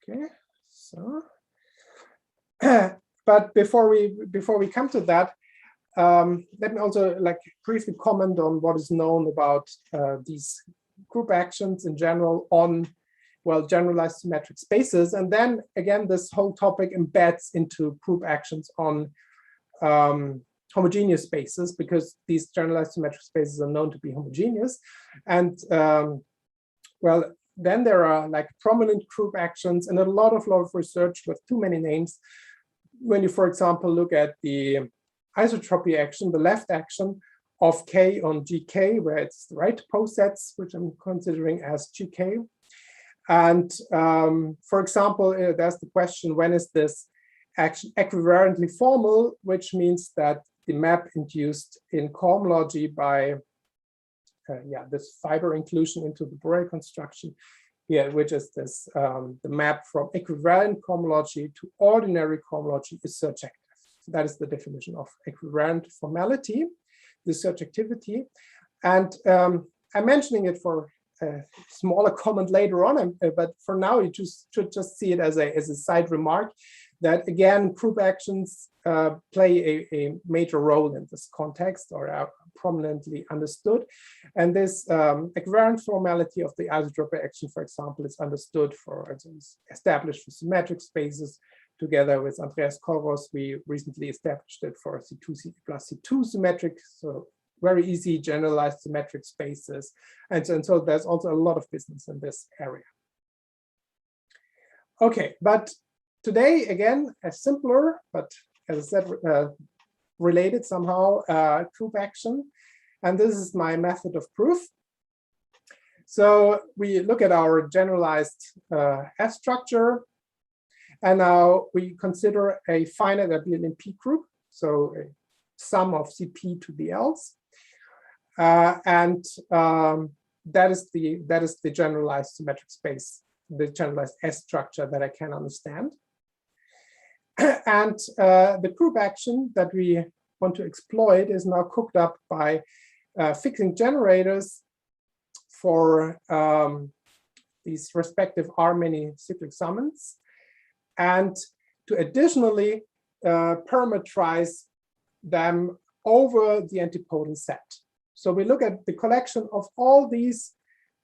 Okay, so but before we come to that, let me also like briefly comment on what is known about these group actions in general on, well, generalized symmetric spaces. And then again, this whole topic embeds into group actions on homogeneous spaces, because these generalized symmetric spaces are known to be homogeneous. And well, then there are like prominent group actions and a lot of research with too many names. When you, for example, look at the isotropy action, the left action of K on GK, where it's the right posets, which I'm considering as GK. And for example, there's the question, when is this action equivalently formal, which means that the map induced in cohomology by this fiber inclusion into the Borel construction here, which is this the map from equivalent cohomology to ordinary cohomology is surjective. That is the definition of equivalent formality, the surjectivity. And I'm mentioning it for a smaller comment later on, but for now you should just see it as a side remark that, again, group actions play a major role in this context, or are prominently understood. And this equivalent formality of the isotropy action, for example, is understood for, it's established for symmetric spaces. Together with Andreas Korvos, we recently established it for C2 plus C2 symmetric, so very easy generalized symmetric spaces. And so there's also a lot of business in this area. Okay, but today, again, a simpler, but as I said, related somehow group action. And this is my method of proof. So we look at our generalized F structure. And now we consider a finite abelian P group, so a sum of CP to the L's. That is the generalized symmetric space, the generalized S structure that I can understand. And the group action that we want to exploit is now cooked up by fixing generators for these respective R-many cyclic summons, and to additionally parameterize them over the antipodal set. So we look at the collection of all these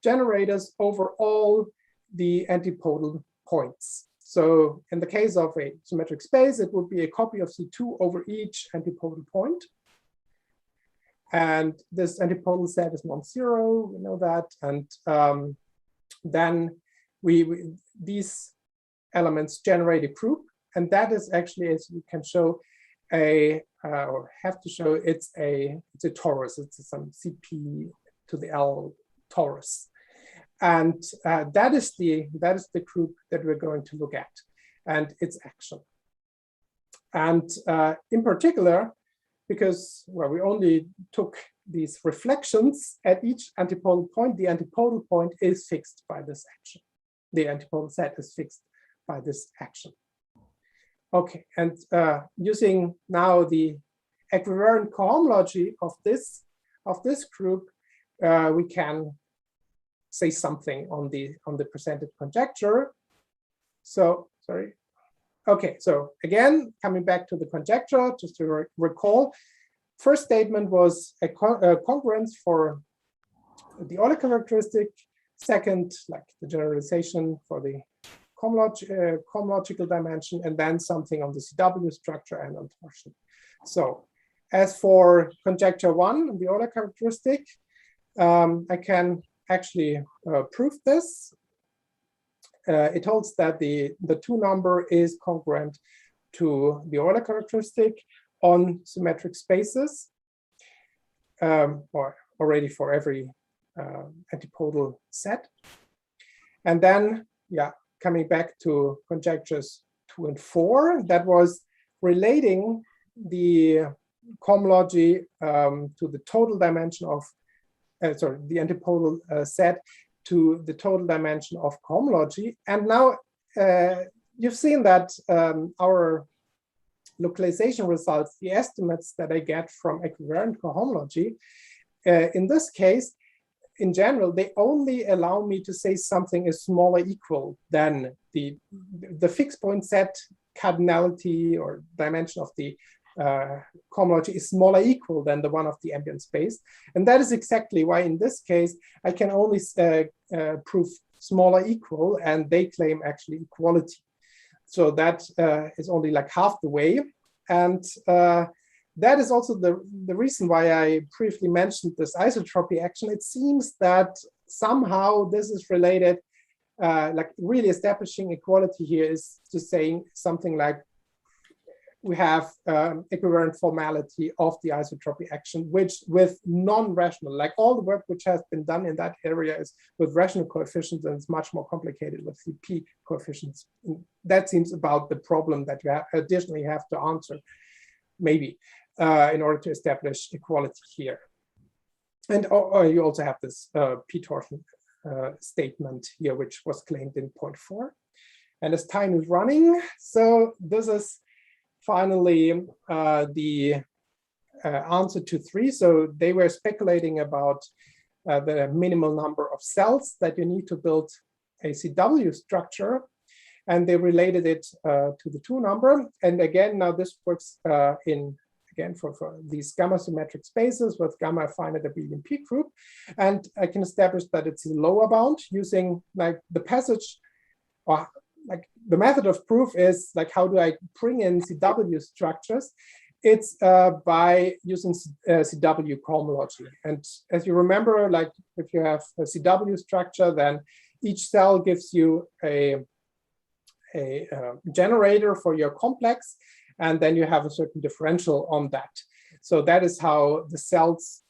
generators over all the antipodal points. So in the case of a symmetric space, it would be a copy of C2 over each antipodal point. And this antipodal set is non-zero, we know that. And then these elements generate a group. And that is actually, as you can show, or have to show, it's a torus. It's some CP to the L torus. And that is the group that we're going to look at and its action. And in particular, because we only took these reflections at each antipodal point, the antipodal point is fixed by this action. The antipodal set is fixed by this action. Okay, and using now the equivariant cohomology of this group, we can say something on the presented conjecture. So sorry. Okay, so again, coming back to the conjecture, just to recall, first statement was a congruence for the Euler characteristic. Second, like the generalization for the cohomological dimension, and then something on the CW structure and on torsion. So as for conjecture one, the Euler characteristic, I can actually prove this. It holds that the 2 number is congruent to the Euler characteristic on symmetric spaces, or already for every antipodal set. And then, yeah, coming back to conjectures 2 and 4, that was relating the cohomology to the total dimension of, the antipodal set to the total dimension of cohomology. And now you've seen that our localization results, the estimates that I get from equivariant cohomology, in this case, in general, they only allow me to say something is smaller equal than the fixed point set cardinality or dimension of the cohomology is smaller equal than the one of the ambient space. And that is exactly why in this case, I can only prove smaller equal, and they claim actually equality. So that is only like half the way. And that is also the reason why I briefly mentioned this isotropy action. It seems that somehow this is related, like really establishing equality here is just saying something like we have equivariant formality of the isotropy action, which with non-rational, like all the work which has been done in that area is with rational coefficients, and it's much more complicated with CP coefficients. That seems about the problem that you additionally have to answer, maybe, in order to establish equality here. And you also have this p-torsion statement here, which was claimed in point 4. And as time is running, so this is finally the answer to 3. So they were speculating about the minimal number of cells that you need to build a CW structure, and they related it to the 2 number. And again, now this works for these gamma symmetric spaces with gamma finite abelian P group. And I can establish that it's a lower bound using like the passage, or like the method of proof is like, how do I bring in CW structures? It's by using CW cohomology. And as you remember, like if you have a CW structure, then each cell gives you a generator for your complex, and then you have a certain differential on that. So that is how the cells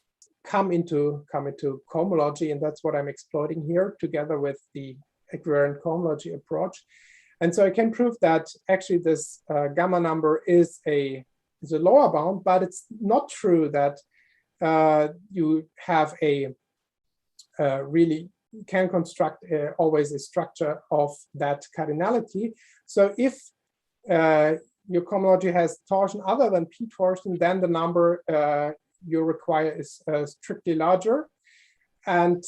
come into cohomology, and that's what I'm exploiting here together with the equivariant cohomology approach. And so I can prove that actually this gamma number is a lower bound, but it's not true that you have a really can construct always a structure of that cardinality. So if your cohomology has torsion other than p torsion, then the number you require is strictly larger. And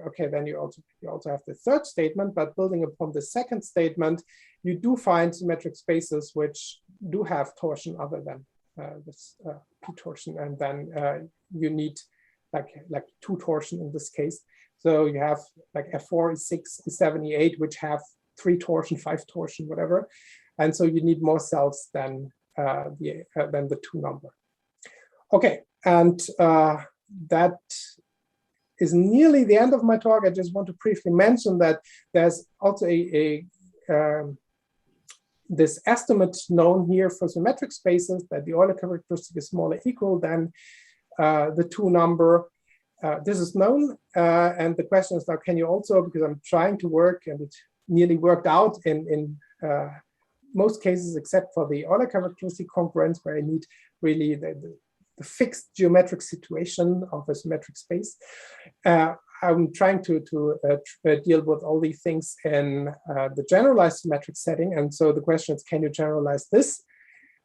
okay, then you also have the third statement, but building upon the second statement, you do find symmetric spaces which do have torsion other than this p torsion, and then you need like two torsion in this case. So you have like F4, E6, E7, E8, which have 3 torsion, 5 torsion, whatever, and so you need more cells than the 2 number. Okay, and that is nearly the end of my talk. I just want to briefly mention that there's also this estimate known here for symmetric spaces, that the Euler characteristic is smaller equal than the 2 number. This is known, and the question is now, can you also, because I'm trying to work, and it nearly worked out in most cases except for the Euler characteristic congruence, where I need really the fixed geometric situation of a symmetric space. I'm trying to deal with all these things in the generalized symmetric setting. And so the question is, can you generalize this?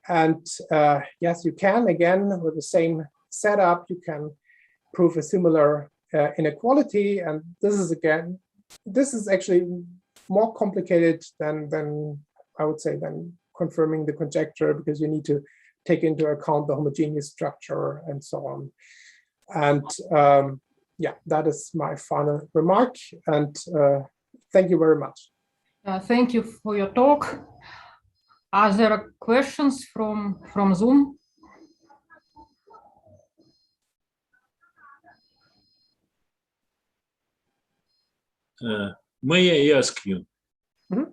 And yes, you can. Again, with the same setup, you can prove a similar inequality. And this is actually more complicated than I would say than confirming the conjecture, because you need to take into account the homogeneous structure and so on. And yeah, that is my final remark. And thank you very much. Thank you for your talk. Are there questions from Zoom? May I ask you? Mm-hmm.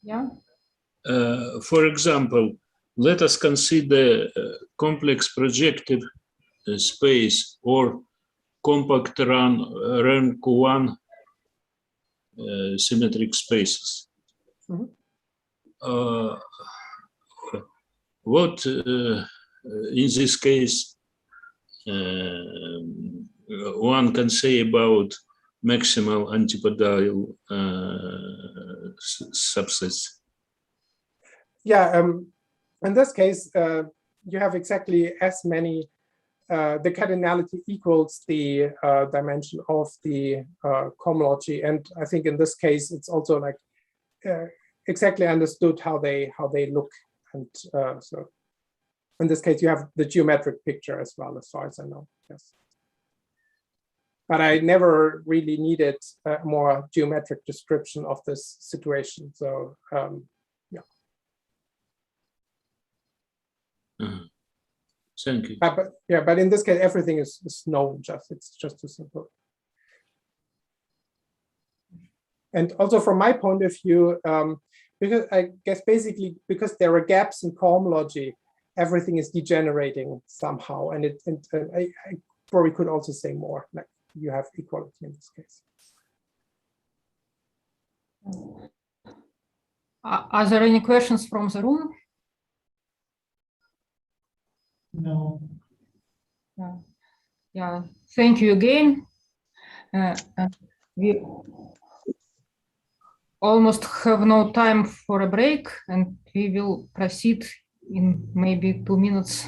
Yeah. For example, let us consider complex projective space or compact rank 1 symmetric spaces. Mm-hmm. What in this case one can say about maximal antipodal subsets? Yeah, in this case, you have exactly as many, the cardinality equals the dimension of the cohomology. And I think in this case, it's also like exactly understood how they look. And so in this case, you have the geometric picture as well, as far as I know, yes. But I never really needed a more geometric description of this situation. So yeah. Thank you. But yeah, but in this case, everything is known. It's just too simple. And also from my point of view, because I guess basically because there are gaps in cohomology, everything is degenerating somehow. And I probably could also say more, like you have equality in this case. Are there any questions from the room? No. Yeah, thank you again. We almost have no time for a break, and we will proceed in maybe 2 minutes.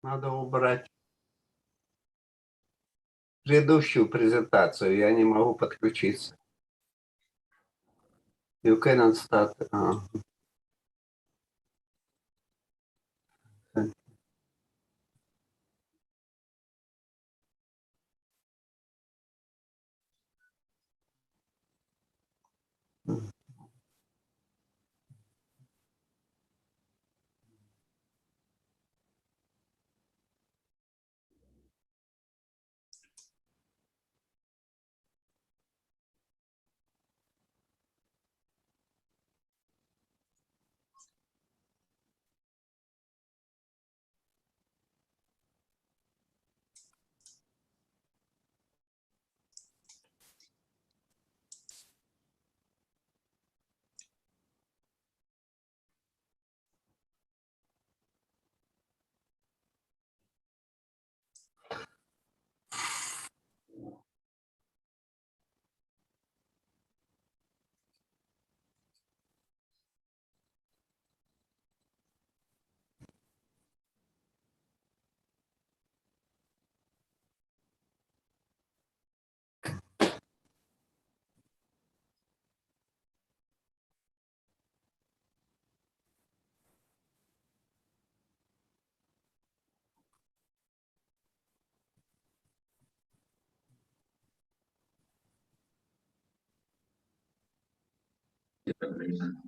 Надо убрать предыдущую презентацию. Я не могу подключиться. You cannot start.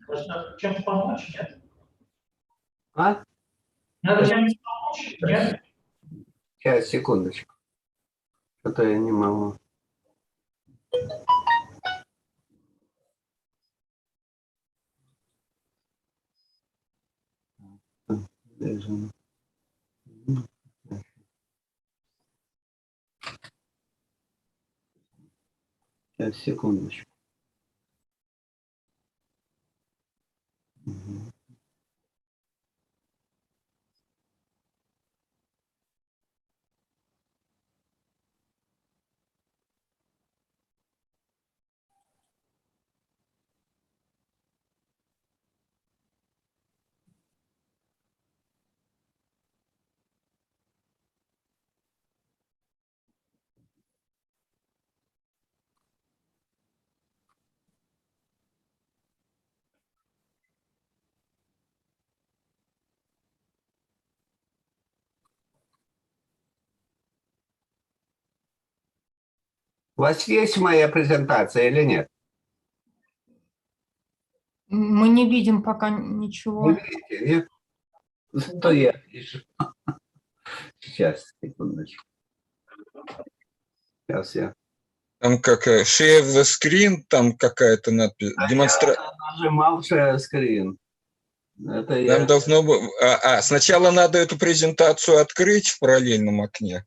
Можно чем-то помочь, нет? А? Надо чем-то помочь, нет? Сейчас, секундочку. Что-то я не могу. Сейчас, секундочку. Мгм. У вас есть моя презентация или нет? Мы не видим пока ничего. Не видите, нет? Зато я вижу. Сейчас, секундочку. Сейчас я. Там как share the screen, там какая-то надпись. Я нажимал share screen. Это я. Нам должно быть... сначала надо эту презентацию открыть в параллельном окне.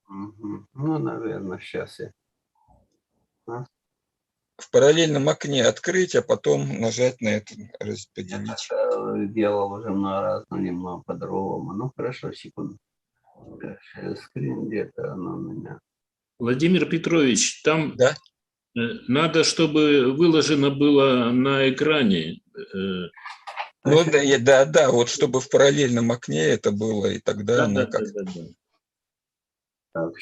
Мгм. Ну, наверное, сейчас я. А? В параллельном окне открыть, а потом нажать на это распределить. Это делал уже много раз, но немного по-другому. Ну, хорошо, секунду. Share screen, где-то оно у меня. Владимир Петрович, там надо, чтобы выложено было на экране. Ну да, вот чтобы в параллельном окне это было, и тогда оно как... Так,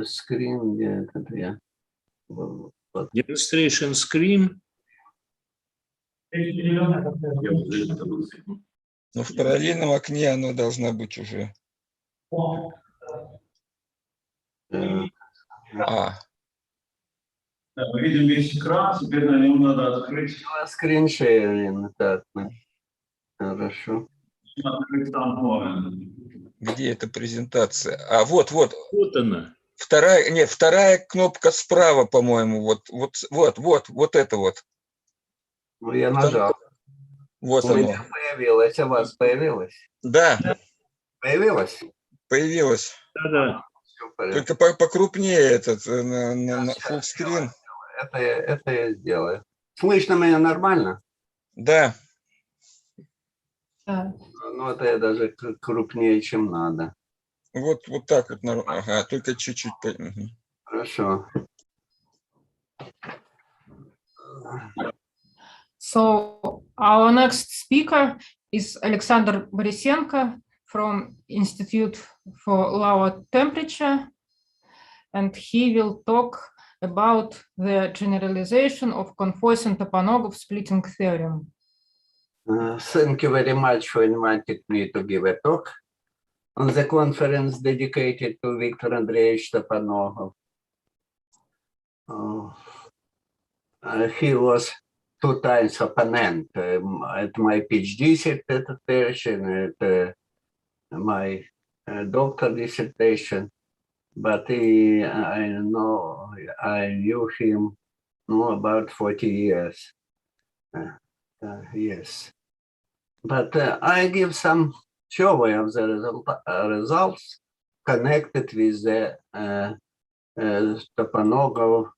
скрин, где это я? Demonstration screen. Ну, в параллельном окне оно должно быть уже. Да, мы видим весь экран, теперь на нем надо открыть. Скриншеринг, так. Хорошо. Открыть там. Где эта презентация? А, вот. Вот она. Вторая кнопка справа, по-моему, вот это вот. Ну, я нажал. Вот у оно. меня появилось, а у вас появилось? Да. Появилось? Появилось. Да. Только покрупнее этот, на фуллскрин. Это я сделаю. Слышно меня нормально? Да. Ну, это я даже крупнее, чем надо. Вот так вот. Ага, только чуть-чуть. Хорошо. So our next speaker is Alexander Borisenko from Institute for Lower Temperature, and he will talk about the generalization of Konfoys-Topanogov splitting theorem. Thank you very much for inviting me to give a talk on the conference dedicated to Viktor Andreevich Topanogov. He was 2 times opponent at my PhD dissertation, at my doctoral dissertation, but I knew him about 40 years. Yes, but I give some survey of the results connected with the Topanogov,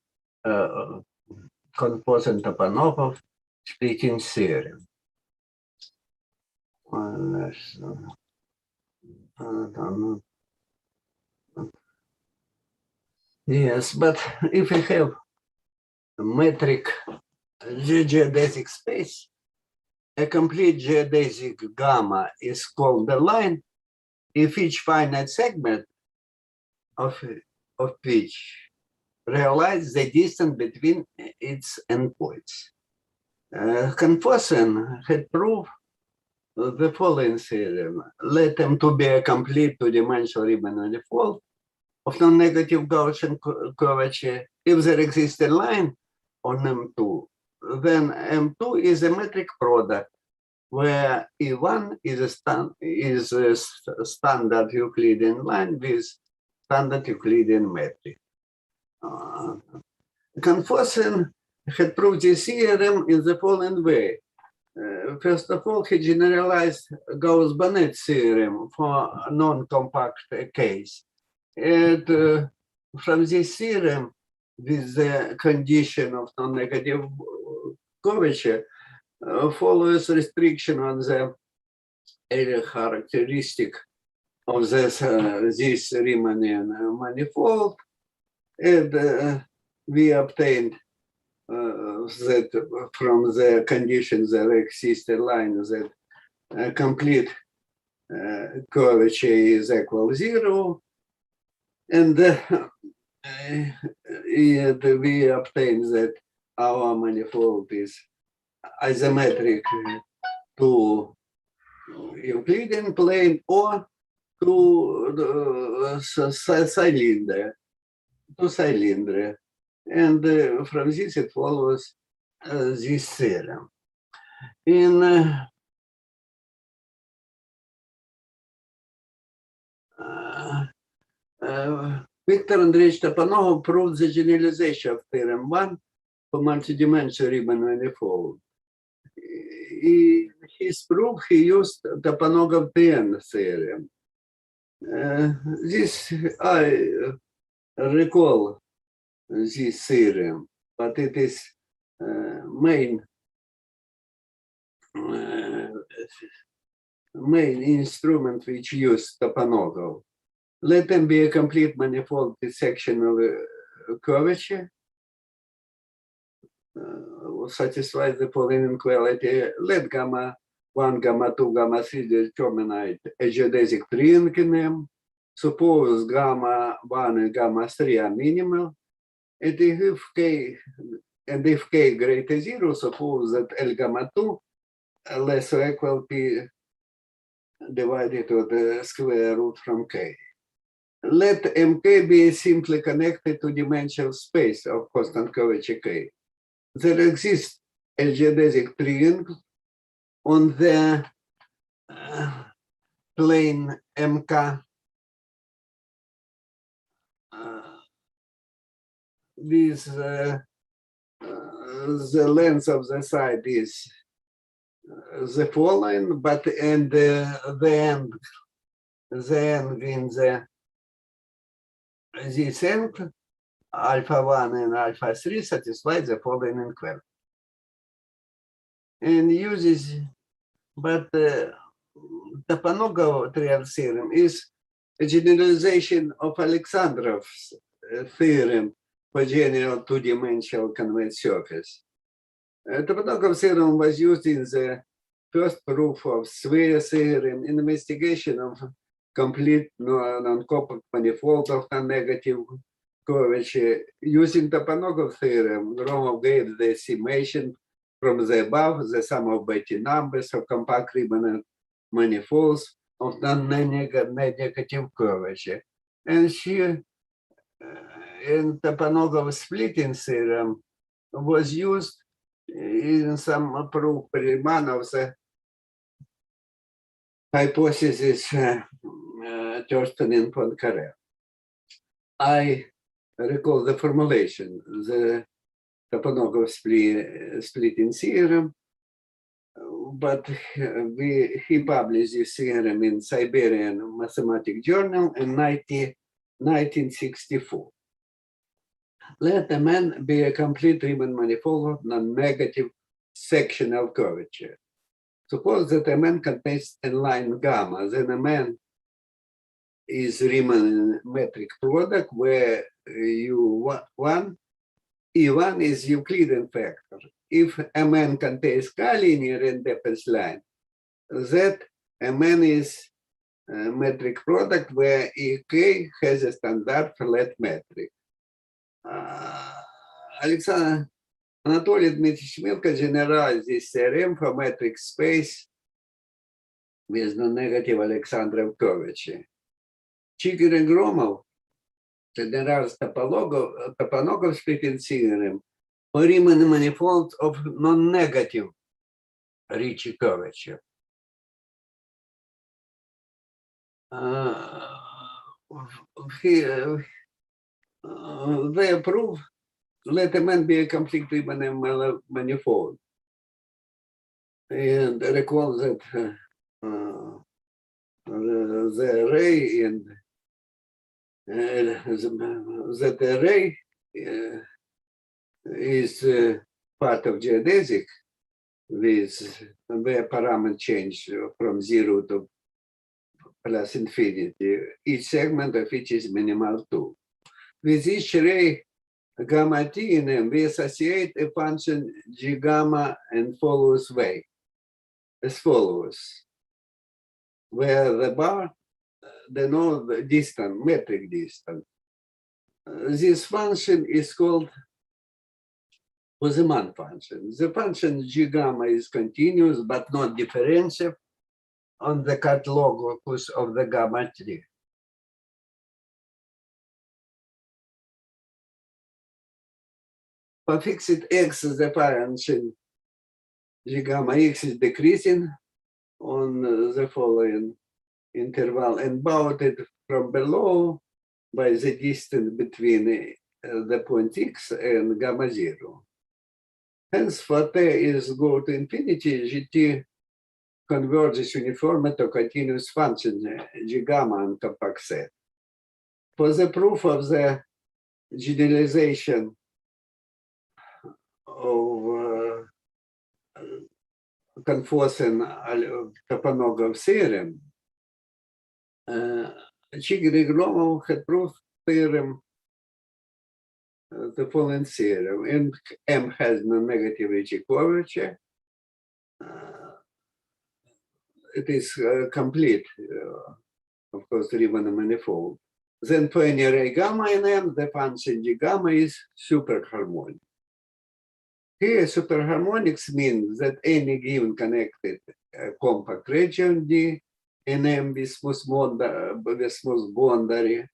Konfoys-Topanogov splitting theorem. Yes, but if we have a metric geodesic space, a complete geodesic gamma is called the line if each finite segment of which realize the distance between its endpoints. Konfoys had proved the following theorem: let M to be a complete two-dimensional Riemann manifold of non-negative Gaussian curvature if there exists a line on M2 then M2 is a metric product where E1 is a standard Euclidean line with standard Euclidean metric. Confucian had proved this theorem in the following way. First of all, he generalized Gauss-Bonnet theorem for a non-compact case. And from this theorem, with the condition of non-negative curvature, follows restriction on the area characteristic of this Riemannian manifold, and we obtained that from the conditions that exist a line that complete curvature is equal 0, and we obtain that our manifold is isometric to Euclidean plane or to the cylinder. And from this it follows this theorem. In Victor Andreevich Toponogov proved the generalization of theorem 1 for multidimensional Riemann manifold. In his proof, he used Toponogov-Dehn theorem. This I recall this theorem, but it is main instrument which used Toponogov. Let them be a complete manifold section of curvature, satisfies the following inequality. Let gamma 1, gamma 2, gamma 3 terminate a geodesic triangle in M. Suppose gamma 1 and gamma 3 are minimal. And if k greater 0, suppose that L gamma 2 less or equal p divided to the square root from k. Let mk be simply connected to dimensional space of constant curvature k. There exists a geodesic triangle on the plane mk with the length of the side is the following, but the end in this end, alpha 1 and alpha 3 satisfy the following inequality. And uses, but Toponogov theorem is a generalization of Alexandrov's theorem for general two-dimensional convex surface. Toponogov theorem was used in the first proof of Swere theorem in investigation of complete non-compact manifold of non-negative curvature. Using Toponogov theorem, Gromov gave the summation from the above, the sum of Betti numbers of compact Riemann manifolds of non-negative curvature. And here, in Toponogov splitting theorem was used in some proof Riemann of the hypothesis Thurston and Poincaré. I recall the formulation, the Toponogov splitting theorem, but he published this theorem in Siberian Mathematics Journal in 1964. Let a man be a complete Riemann manifold of non-negative sectional curvature. Suppose that a man contains a line gamma, then a man is Riemann metric product where E1 is Euclidean factor. If a man contains collinear independent line, that a man is a metric product where EK has a standard flat metric. Alexander Anatoly Dmitrievich Milko generalized this theorem for metric space with non-negative Alexandrov curvature. Chigir and Gromov generalized Toponogov splitting theorem Riemann manifold of non-negative Ricci curvature. They prove let M be a complete Riemann manifold. And recall that the array and that array is part of geodesic with the parameter change from 0 to plus infinity. Each segment of which is minimal 2. With each array gamma t in M, we associate a function g gamma and follows way as follows, where the bar denotes the distance, metric distance. This function is called Poisson function. The function g gamma is continuous but not differentiable on the cut locus of the gamma tree. For fixed x, the function g gamma x is decreasing on the following interval and bounded from below by the distance between the point x and gamma 0. Hence, for t is go to infinity, gt converges uniformly to continuous function g gamma on compact set. For the proof of the generalization of Konfucian-Toponogov theorem, Chig-Reglomov had proved theorem, the following theorem, and M has no negative Ricci curvature. It is complete, of course, Riemann manifold. Then for any array gamma in M, the function g gamma is superharmonic. Here, superharmonics means that any given connected compact region D in M with smooth boundary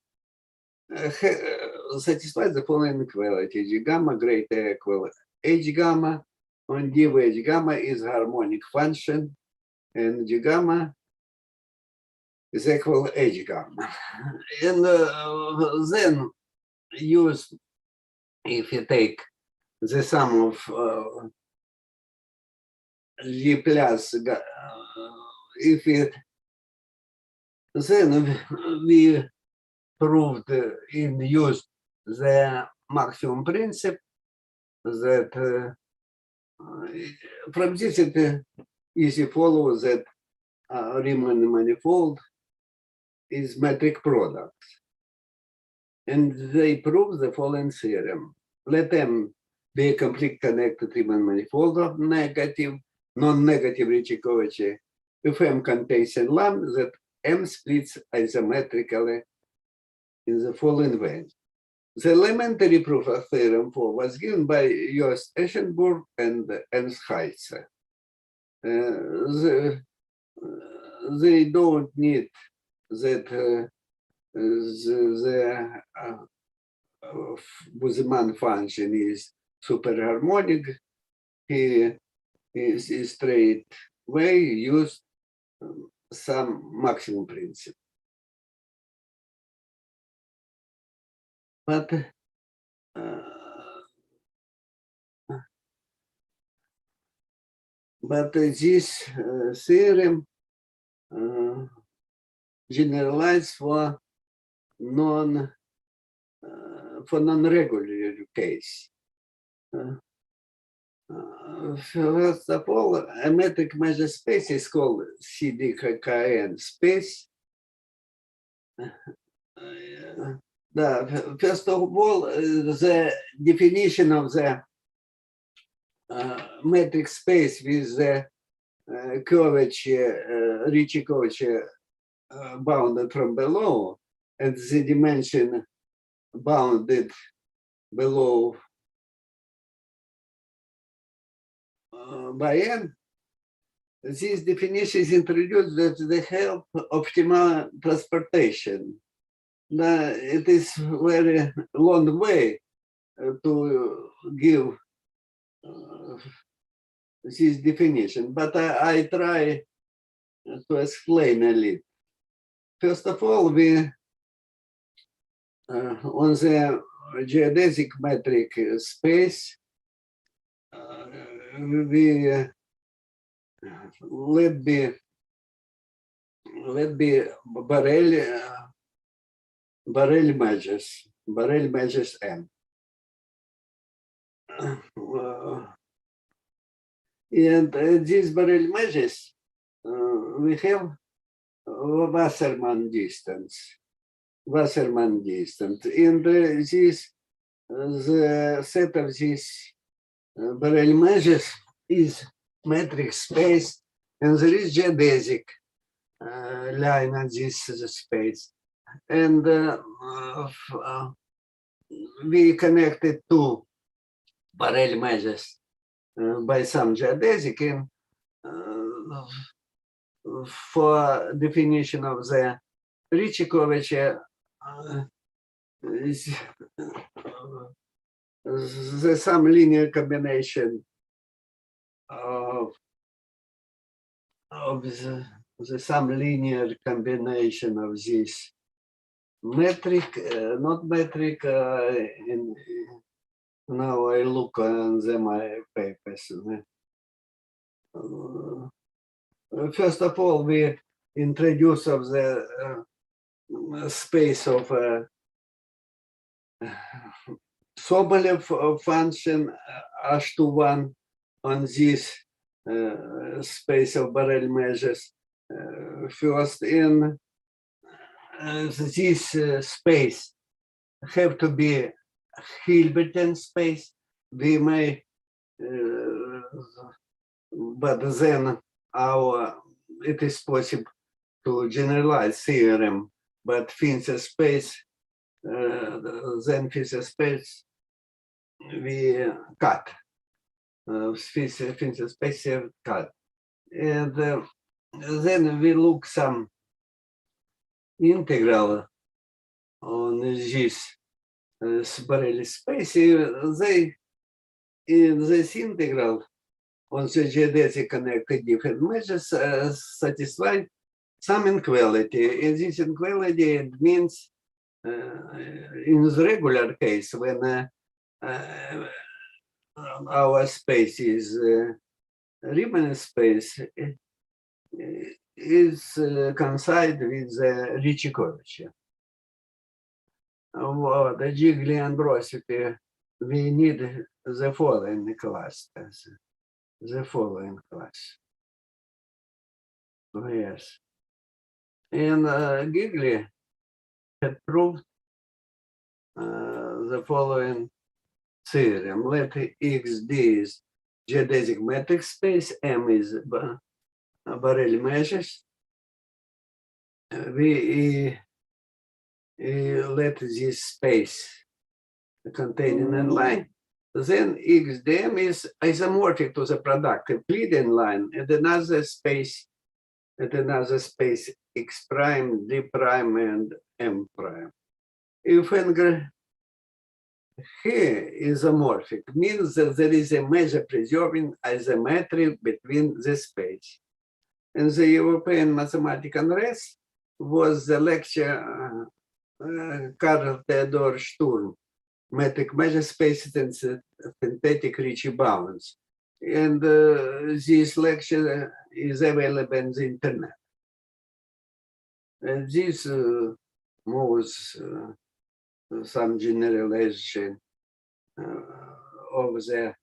satisfies the following equality: G gamma greater equal H gamma, on D where H gamma is harmonic function, and G gamma is equal H gamma. And then use, if you take the sum of G plus, if it, then we proved in use the maximum principle that from this it easy follows that Riemann manifold is metric product. And they prove the following theorem. Let M be a complete connected Riemann manifold of negative, non-negative Ricci curvature if M contains a lam that M splits isometrically in the following way. The elementary proof of theorem 4 was given by Jost Eschenburg and Ernst Heitzer. They don't need that the Poisson function is superharmonic. He is a straight way used some maximum principle. But this theorem generalized for non-regular case. First of all, a metric measure space is called CDKN space. First of all, the definition of the metric space with the curvature, Ricci curvature bounded from below, and the dimension bounded below by n. This definition is introduced that they help optimal transportation. Now, it is very long way to give this definition, but I try to explain a little. First of all, we on the geodesic metric space, we let be Borel measures n. And these Borel measures, we have Wassermann distance. And this, the set of these Borel measures is metric space, and there is geodesic line on this space. And we connected two Borel measures by some geodesic, and for definition of the Ricci-Kovic, the some linear combination of the some linear combination of this metric, not metric. Now I look on my papers. First of all, we introduce of the space of Sobolev function H21 on this space of Borel measures. First, in this space have to be Hilbertian space. We may, but then it is possible to generalize theorem, but Finzer space, then Finzer space, we cut. Finzer space cut. And then we look some integral on this Borel space. They, in this integral on the geodesic connected different measures satisfy some inequality. And this inequality, it means in the regular case, when our space is Riemann space, is coincide with the Ricci-Kovic. The Gigli Ambrosity, we need the following clusters. The following class. Yes. And Gigli had proved the following theorem. Let XD is geodesic metric space, M is Borel measures. We let this space containing a line. Then XDM is isomorphic to the product Euclidean line and another space X prime, D prime, and M prime. If here isomorphic means that there is a measure preserving isometry between the space. And the European mathematical race was the lecture Karl Theodor Sturm, metric measure spaces and synthetic Ricci bounds. And this lecture is available on the internet. And this moves some generalization of the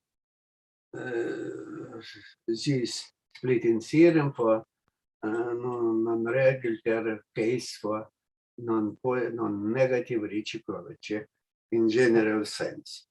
this splitting theorem for non-regular case for non-negative Ricci-Kovic in general sense.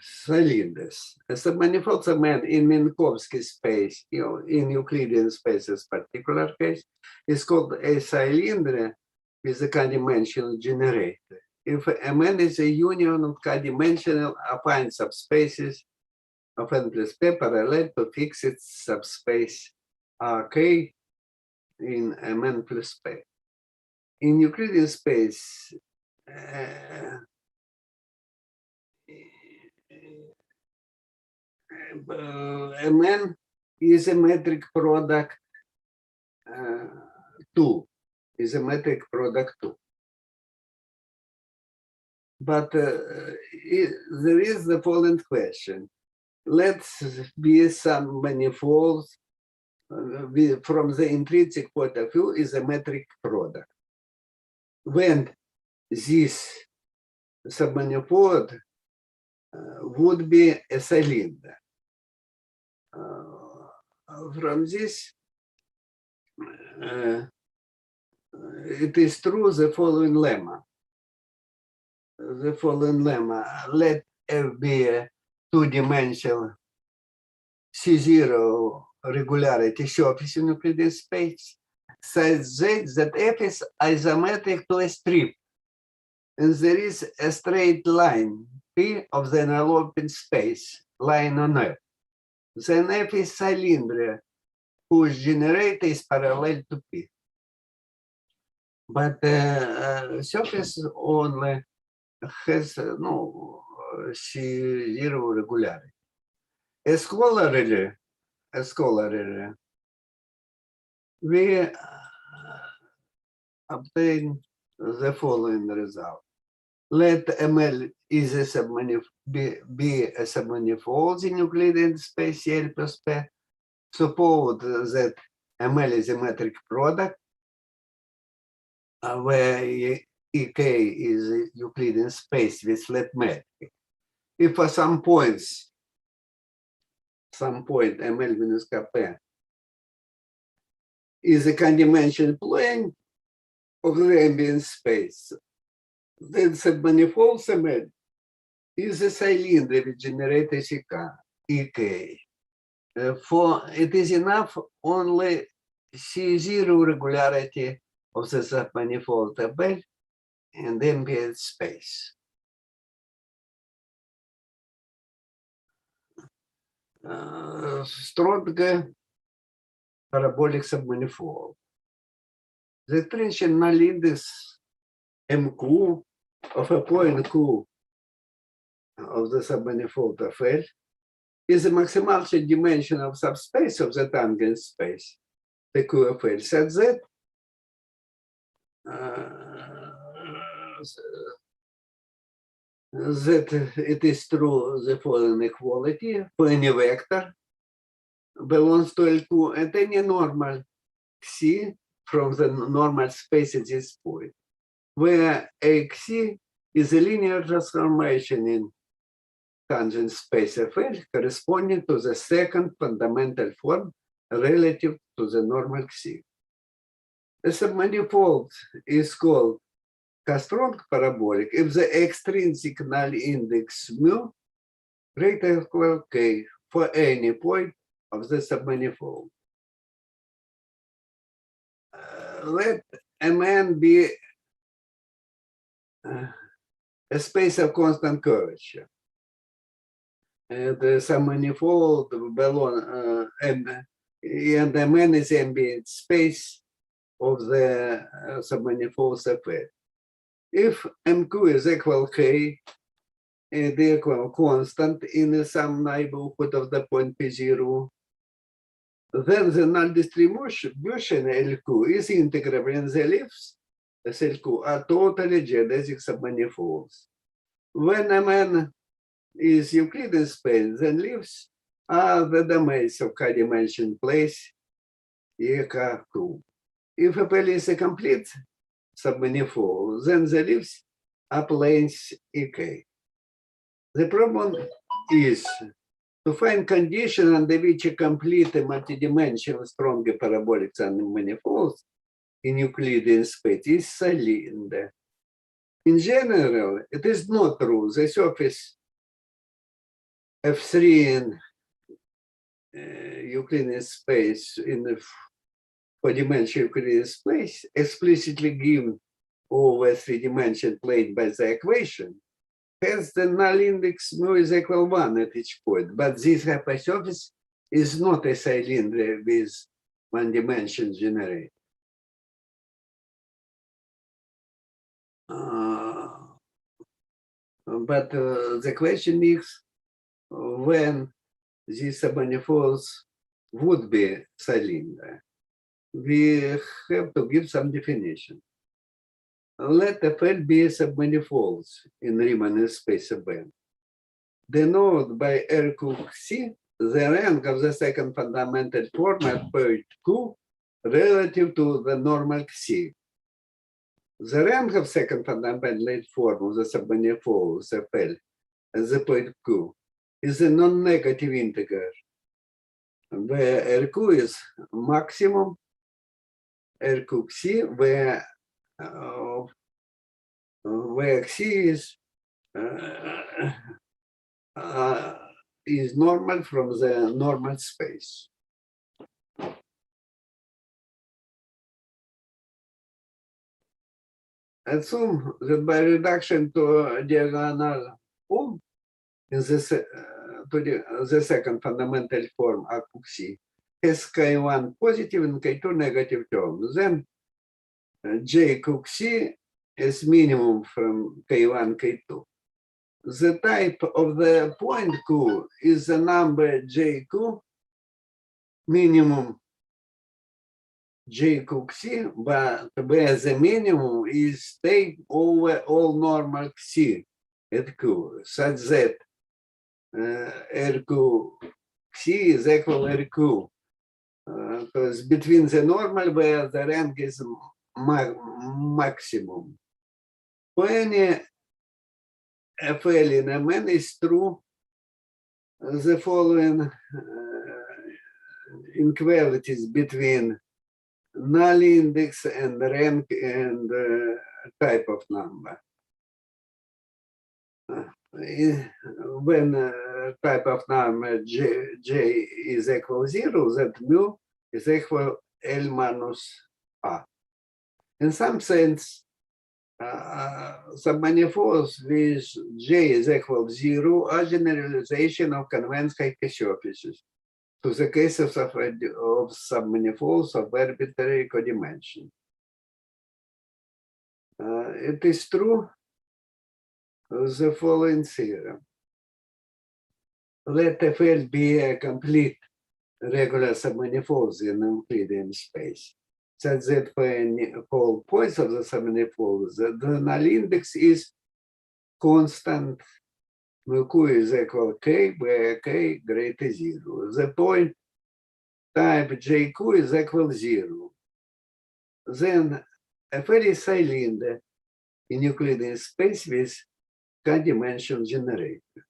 Cylinders. As a manifold segment in Minkowski space, in Euclidean spaces particular case, is called a cylinder with a k-dimensional generator. If Mn is a union of k-dimensional affine subspaces of n plus p parallel to fixed subspace Rk in Mn plus p. In Euclidean space, Mn is a metric product 2, is a metric product 2. But there is the following question. Let's be some manifolds from the intrinsic point of view is a metric product. When this submanifold would be a cylinder. From this, it is true the following lemma. The following lemma, let F be a two-dimensional C0 regularity surface in Euclidean space, such that F is isometric to a strip, and there is a straight line P of the enveloping space, line on F. Then F is cylinder whose generator is parallel to P. But surface only has no C0 regularity. Scholarly, we obtain the following result. Let ML is a be a submanifold in Euclidean space L plus P. Suppose that ML is a metric product where EK is a Euclidean space with flat metric. If for some point ML minus Kp is a k-dimensional plane of the ambient space, then submanifold ML is a cylinder with generator EK. For it is enough only C0 regularity of the submanifold ML and ambient space. Stronger parabolic submanifold. The tension null index MQ of a point Q of the submanifold of L is the maximal dimension of subspace of the tangent space, the Q of L, such that it is true the following equality for any vector belongs to L2 and any normal C from the normal space at this point, where XC is a linear transformation in tangent space of L corresponding to the second fundamental form relative to the normal C. A submanifold is called K-strong parabolic if the extrinsic null index mu greater or equal K for any point of the submanifold. Let Mn be a space of constant curvature. The submanifold belong and Mn is ambient space of the submanifold of L. If MQ is equal K and equal constant in some neighborhood of the point P0, then the null distribution LQ is integrable and the leaves as LQ are totally geodesic submanifolds. When Mn is Euclidean space, then leaves are the domains of k-dimensional place EKQ. If a L is a complete submanifold, then the leaves are planes EK. The problem is to find condition under which a complete multidimensional stronger parabolic submanifold in Euclidean space is cylinder. In general, it is not true. The surface F3 in Euclidean space in the four-dimensional Euclidean space explicitly given over three-dimensional plane by the equation. Hence, the null index mu is equal 1 at each point, but this hypersurface is not a cylinder with one-dimension generator. But the question is when this submanifolds would be cylinder, we have to give some definition. Let FL be submanifolds in Riemann space band. Denoted by R cube C, the rank of the second fundamental form at point Q relative to the normal C. The rank of second fundamental form of the submanifolds FL at the point Q is a non-negative integer, where RQ is maximum, R cube C, where C is normal from the normal space. Assume that by reduction to diagonal form in the second fundamental form A cube C has K1 positive and K2 negative term. Then J cube C is minimum from K1, K2. The type of the point Q is the number JQ minimum J cube C, but where the minimum is take over all normal C at Q, such that RQ C is equal RQ. Because between the normal where the rank is maximum. When FL in Mn is true, the following inequalities between null index and rank and type of number. When type of number J is equal 0, that mu is equal L minus A. In some sense, submanifolds with J is equal 0 are generalization of convex Hecke surfaces to the cases of submanifolds of arbitrary codimension. It is true the following theorem. Let FL be a complete regular submanifolds in Euclidean space, such that for all points of the submanifolds, the null index is constant. Q is equal K, where K greater 0. The point type JQ is equal 0. Then FL is cylinder in Euclidean space with k-dimensional generator.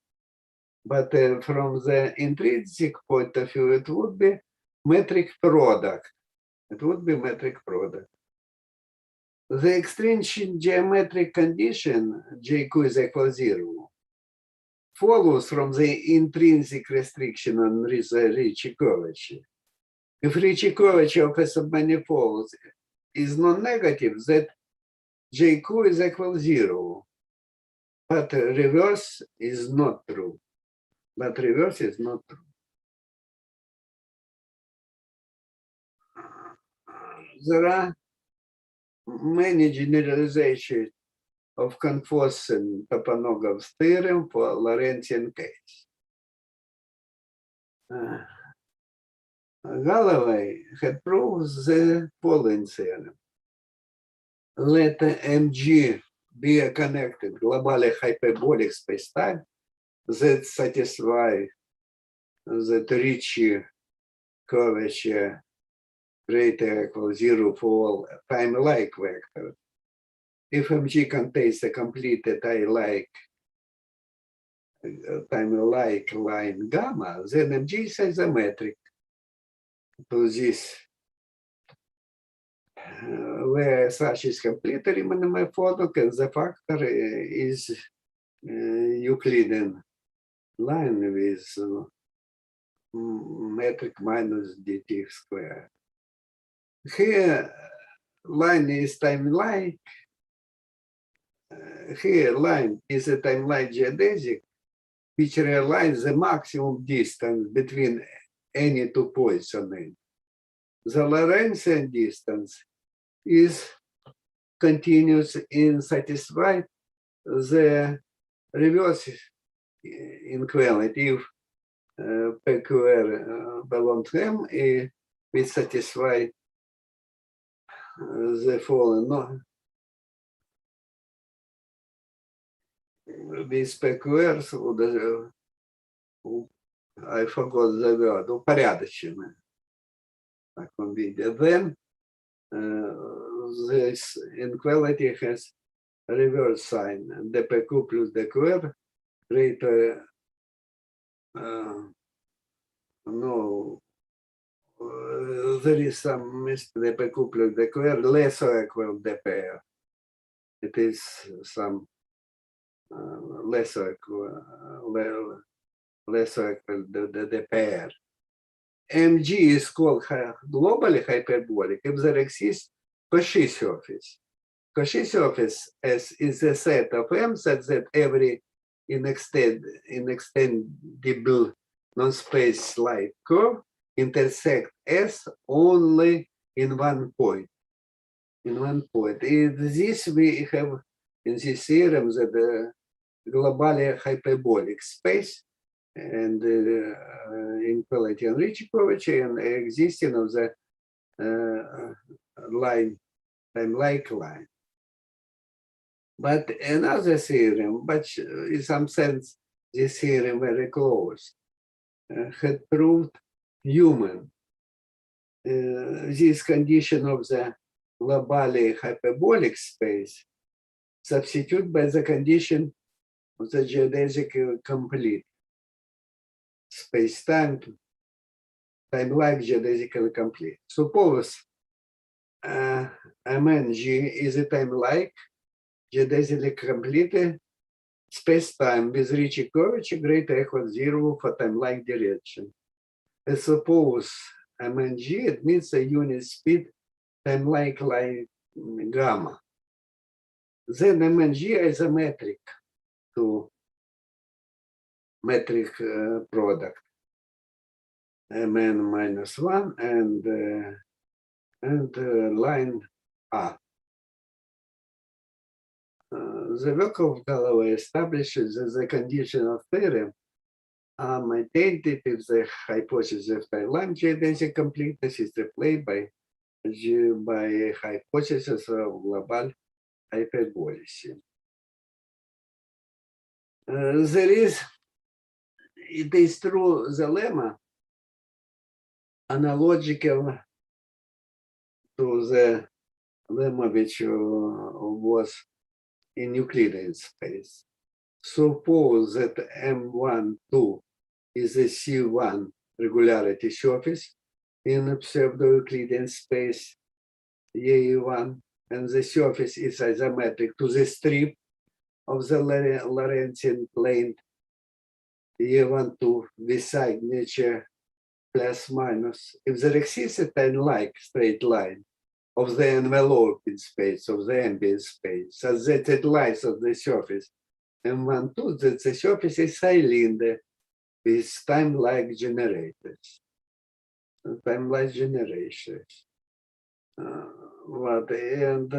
But from the intrinsic point of view, it would be metric product. It would be metric product. The extrinsic geometric condition, JQ is equal 0, follows from the intrinsic restriction on Ricci-Kovács. If Ricci-Kovács of a submanifold is non-negative, that JQ is equal 0. But reverse is not true. But reverse is not true. There are many generalizations of Confors-Toponogov's theorem for Lorentzian case. Galloway had proved the following theorem. Let MG be a connected globally hyperbolic spacetime that satisfy that Ricci-Kovács greater or equal 0 for all time-like vector. If MG contains a completed time-like line gamma, then MG is isometric to this, where such is completely Riemann orthogonal and the factor is Euclidean line with metric minus dt squared. Here, line is time-like. Here, line is a time-like geodesic, which realizes the maximum distance between any two points on it. The Lorentzian distance is continuous in satisfy the reverse inequality if PQR belong to M, we satisfy the following. No, with PQRs, I forgot the word, упорядочены. Так он видит. Then this inequality has reverse sign. DPQ plus DQR greater, no, there is some DPQ plus DQR less or equal DPR. It is some less or equal the pair. MG is called globally hyperbolic if there exists Cauchy surface. Cauchy surface is a set of M such that every inextendable non-space-like curve intersect S only in one point. In this we have in this theorem that the globally hyperbolic space and inequality on Ricci-Kovic and existing of the time-like line. But another theorem, but in some sense this theorem very close, had proved human. This condition of the globally hyperbolic space substitute by the condition of the geodesic complete space-time, time-like geodesically complete. Suppose MNG is a time-like geodesically complete space-time with Ricci-Kovic greater equal 0 for time-like direction. And suppose MNG admits a unit speed time-like line gamma. Then MNG is a metric to metric product Mn minus 1 and line A. The work of Galloway establishes that the condition of theorem are maintained if the hypothesis of time-like geodesic completeness is replaced by hypothesis of global hyperbolism. It is true the lemma analogical to the lemma which was in Euclidean space. Suppose that M12 is a C1 regularity surface in pseudo-Euclidean space E1, and the surface is isometric to the strip of the Lorentzian plane E12 with signature plus minus. If there exists a time-like straight line of the envelope in space, of the ambient space, so that it lies on the surface M12, that the surface is cylinder with time-like generators, time-like generations. And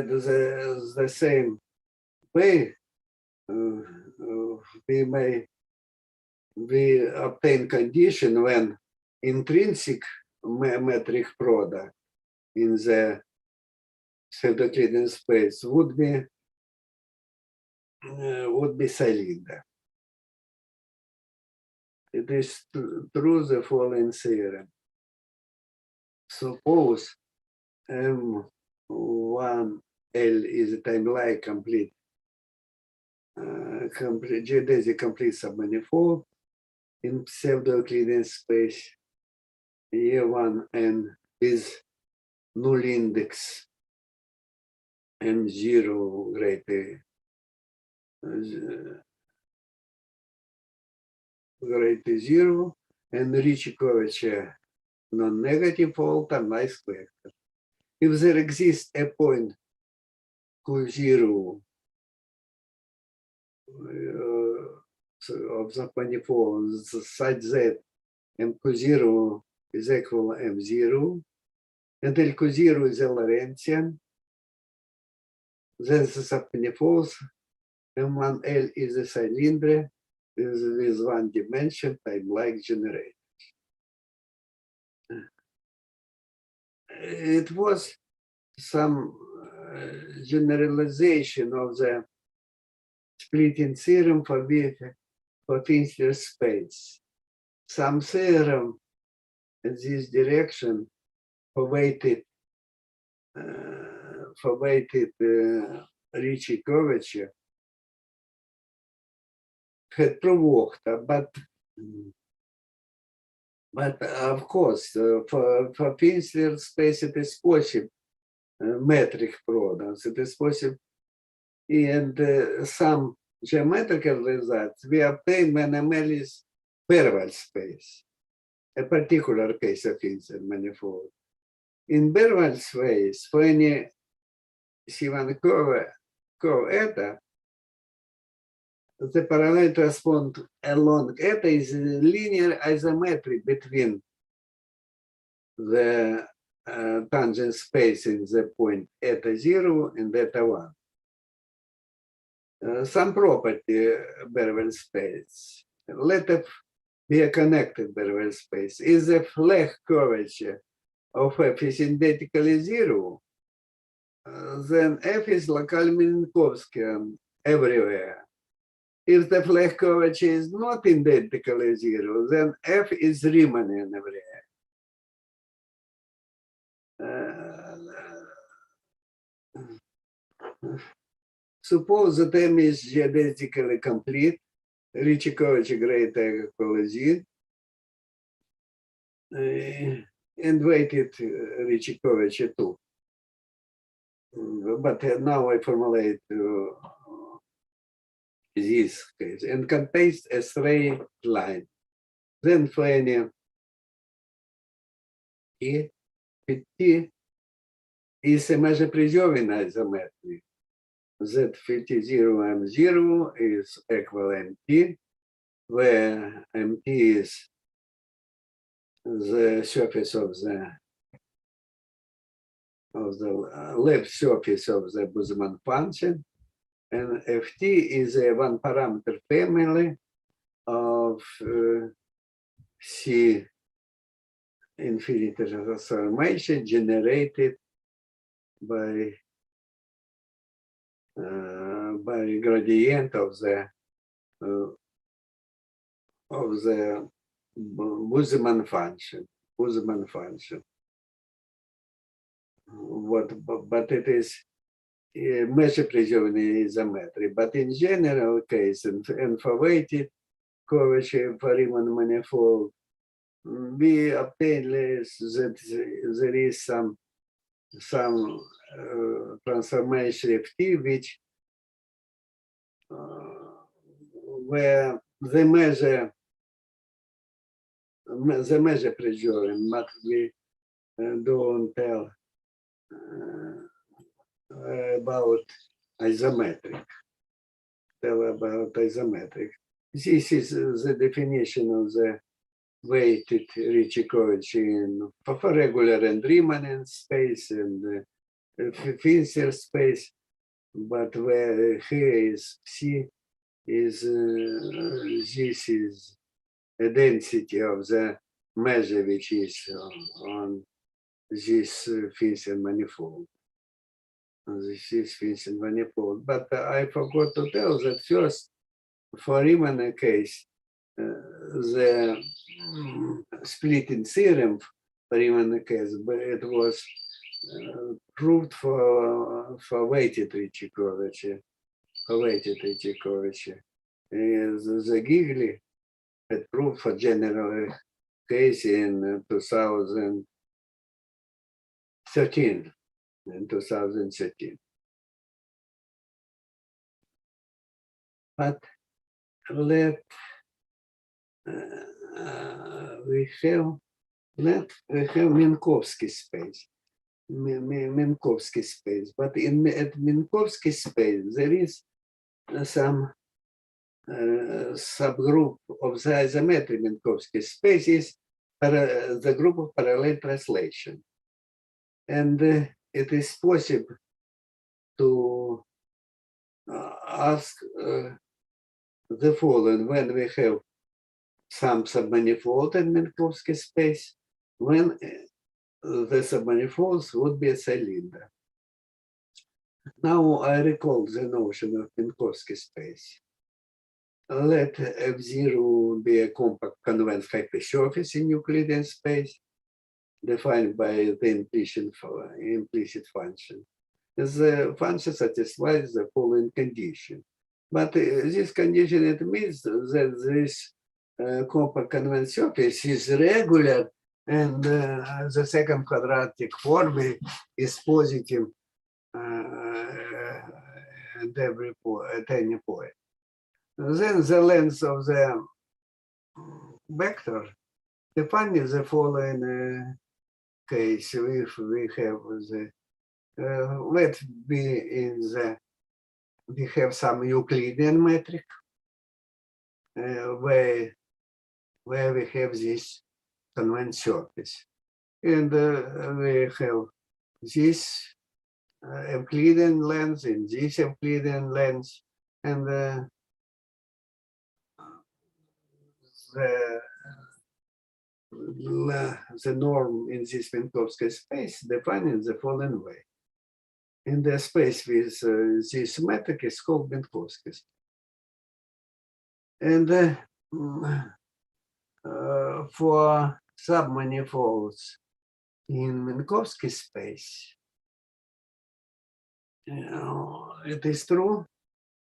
the same way, we obtain condition when intrinsic metric product in the pseudo-Euclidean space would be cylinder. It is true the following theorem. Suppose M1L is a time-like complete geodesic complete submanifold in pseudo-Euclidean space E1N with null index M0 greater 0 and Ricci-Kovic non-negative all time-like vector. If there exists a point Q0 of the manifold such that MQ0 is equal to M0 and LQ0 is a Lorentzian, then the submanifolds M1L is a cylinder with one dimension time-like generators. It was some generalization of the splitting theorem for Finsler space. Some theorem in this direction for weighted Ricci-Kovic had provoked, but of course, for Finsler space, it is possible metric products. It is possible, and some geometrical results we obtain when ML is Berwald space, a particular case of Finsler manifold. In Berwald space, for any C1 curve eta, the parallel transpond along eta is linear isometry between the tangent space in the point eta 0 and eta 1. Some property Berwald space. Let F be a connected Berwald space. Is the Flech curvature of F is identically 0, then F is locally Minkowskian everywhere. If the Flech curvature is not identically 0, then F is Riemannian everywhere. Suppose that M is geodetically complete, Ricci-Kovic greater equal Z, and weighted Ricci-Kovic 2. But now I formulate this case and contains a straight line. Then for any T is a measure preserving isometry. Z 0 M0 is equal MT, where MT is the surface of the left surface of the Boseman function, and Ft is a one parameter family of C infinity transformation generated by gradient of the Boseman function. But it is a measure preserving isometry. But in general case, and for weighted Kovic for Riemann manifold, we obtain that there is some transformation of T which where the measure preserving, but we don't tell about isometric. This is the definition of the weighted Ricci-Kovic for regular and Riemannian space and Finsler space, but where here is C is this is a density of the measure which is on this Finsler manifold. This is Finsler manifold, but I forgot to tell that first for Riemann case, the splitting theorem for Riemann case, but it was proved for weighted Ricci-Kovic. The Gigli had proved for general case in 2013. But we have Minkowski space. Minkowski space, but at Minkowski space there is some subgroup of the isometric Minkowski space is the group of parallel translation, and it is possible to ask the following when we have some submanifold in Minkowski space, when the submanifolds would be a cylinder. Now I recall the notion of Minkowski space. Let F0 be a compact convex hypersurface in Euclidean space, defined by the implicit function. The function satisfies the following condition. But this condition, it means that this compact convex surface is regular and the second quadratic form is positive at any point. Then the length of the vector defines the following case. If we have the let be in the we have some Euclidean metric where we have this convex surface, and we have this Euclidean length and this Euclidean length, and the norm in this Minkowski space defined in the following way. In the space with this metric is called Minkowski. And for submanifolds in Minkowski space, it is true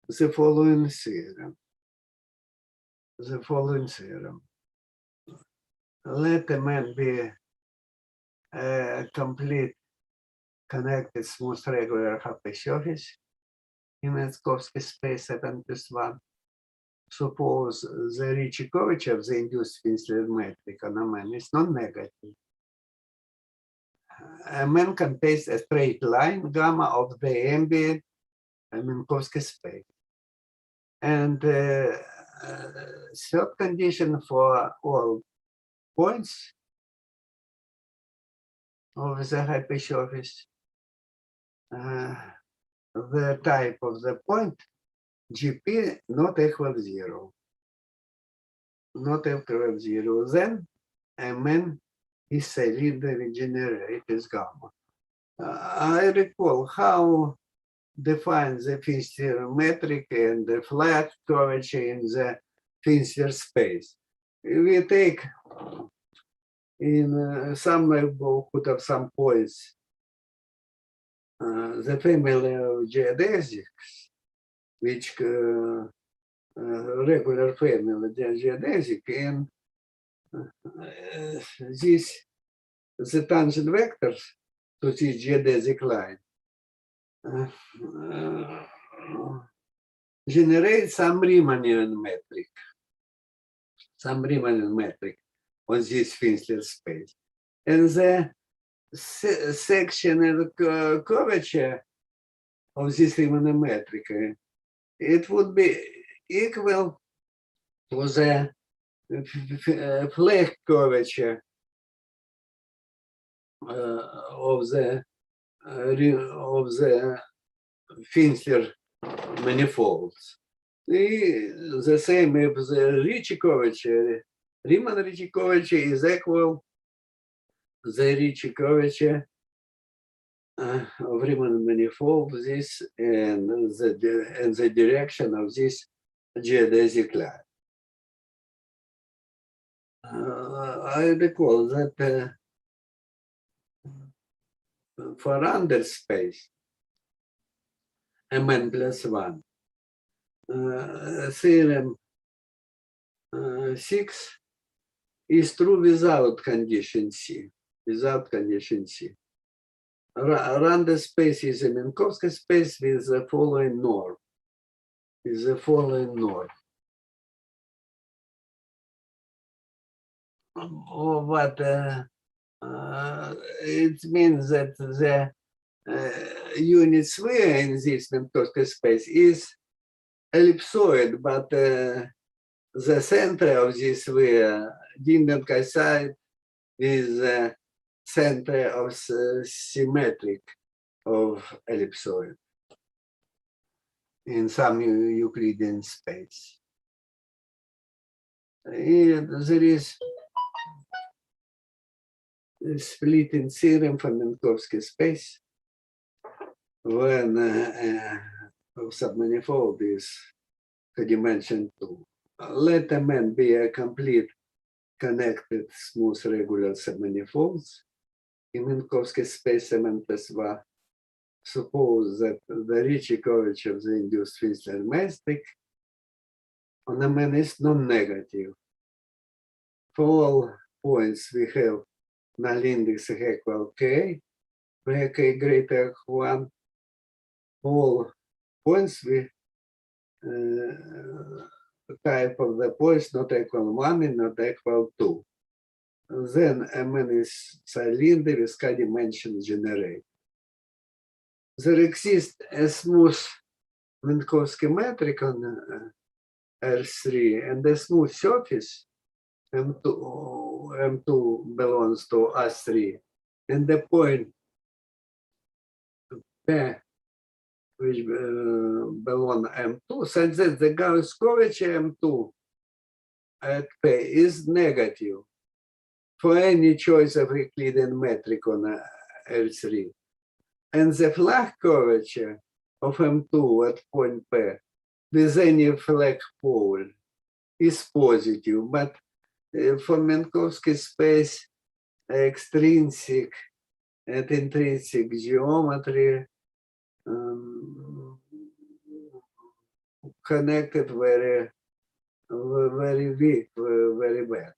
the following theorem. The following theorem. Let a man be a complete connected smooth regular hypersurface in Minkowski space at n+1. Suppose the Ricci coverage of the induced Finsler metric on a man is non-negative. A man contains a straight line gamma of the ambient Minkowski space. And third condition for all points of the hypersurface, the type of the point GP not equal 0. Not equal 0. Then Mn is cylinder regenerated gamma. I recall how define the Finsler metric and the flat curvature in the Finsler space. We take in some neighborhood of some points the family of geodesics, which regular family geodesic, and this the tangent vectors to this geodesic line generate some Riemannian metric. Some Riemannian metric on this Finsler space. And the sectional curvature of this Riemannian metric, it would be equal to the Fleck curvature of the Finsler manifolds. The same if the Ricci curvature, Riemann-Ricci curvature is equal the Ricci curvature of Riemann manifold, this and the direction of this geodesic line. I recall that for Ander's space, Mn+1, theorem 6 is true without condition C. Without condition C. Ander's space is a Minkowski space with the following norm. With the following norm. But it means that the unit sphere in this Minkowski space is ellipsoid, but the center of this sphere didn't coincide with the center of symmetric of ellipsoid in some Euclidean space. There is a splitting theorem for Minkowski space when submanifold is dimension 2. Let M be a complete connected smooth regular submanifolds. In Minkowski space M plus 1, suppose that the Ricci coverage of the induced Finsler metric on M is non-negative. For all points we have null index equal k, where k greater than 1. All points we type of the points not equal 1 and not equal 2. Then Mn is cylinder with k-dimension generate. There exists a smooth Minkowski metric on R3 and a smooth surface M2 belongs to R3 and the point P which belong M2 such that the Gauss coverage M2 at P is negative for any choice of Euclidean metric on R3. And the Flach coverage of M2 at point P with any Flach pole is positive, but for Minkowski space, extrinsic and intrinsic geometry connected very weak, very bad.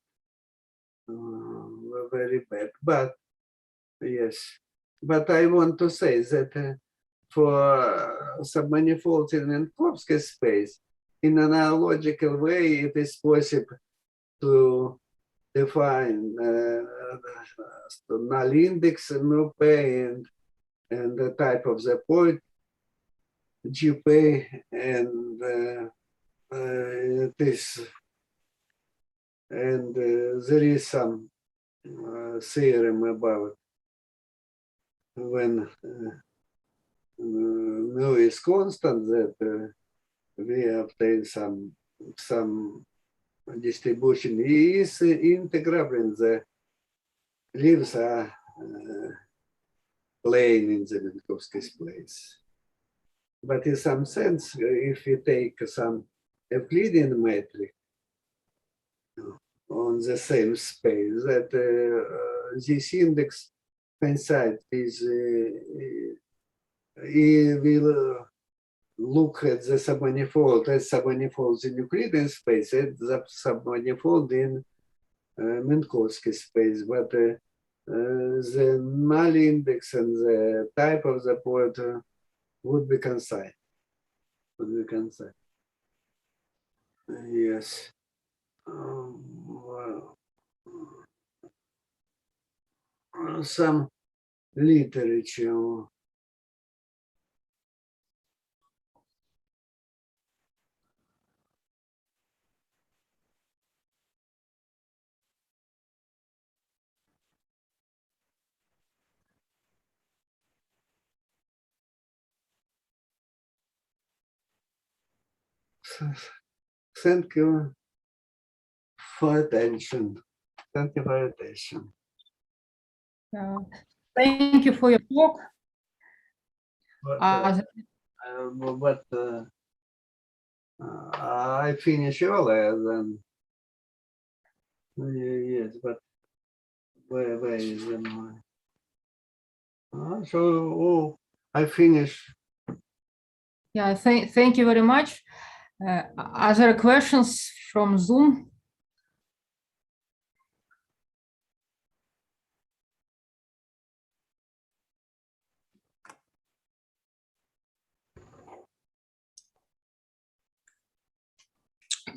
Very bad, but yes. But I want to say that for submanifolds in Minkowski space, in an analogical way, it is possible to define null index mu p and the type of the point GP, and it is, and there is some theorem about when mu is constant that we obtain some distribution is integral and the leaves are plane in the Minkowski space. But in some sense, if we take some Euclidean metric on the same space, that this index coincide with will look at the submanifold as submanifolds in Euclidean space, at the submanifold in Minkowski space, but the null index and the type of the point would be coincide. Yes. Well, some literature. Thank you for attention. Thank you for attention. Thank you for your talk. But I finish earlier than yes, but where is my? So I finish. Yeah, thank you very much. Other questions from Zoom?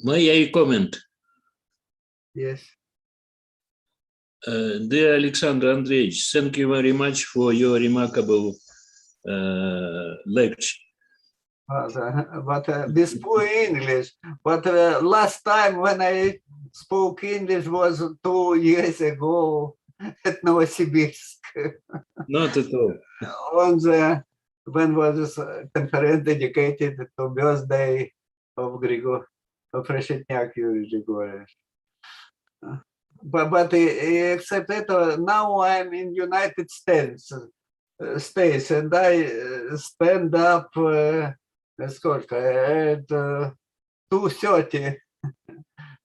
May I comment? Yes. Dear Alexander Andreevich, thank you very much for your remarkable lecture. But this poor English. But last time when I spoke English was 2 years ago at Novosibirsk. Not at all. On the when was this conference dedicated to birthday of Reshetnyak Yuri Grigorьevich. But except that, now I'm in United States, and I stand up сколько, at 2:30.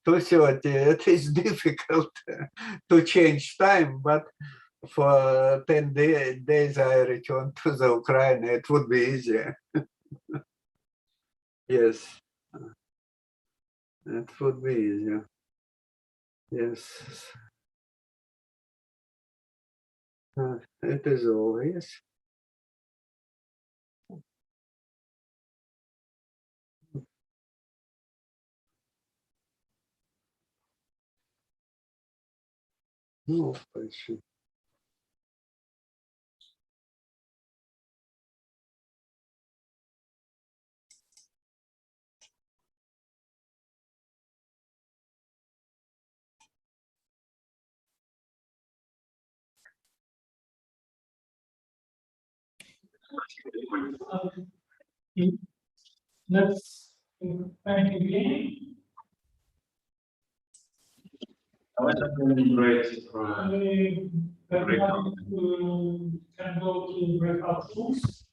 2:30. It is difficult to change time, but for 10 days I return to the Ukraine. It would be easier. Yes, it would be easier. Yes. It is all, yes. Ну, спасибо. Let's thank again. Давай закроем проект. Can go to breakout rooms.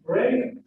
Break.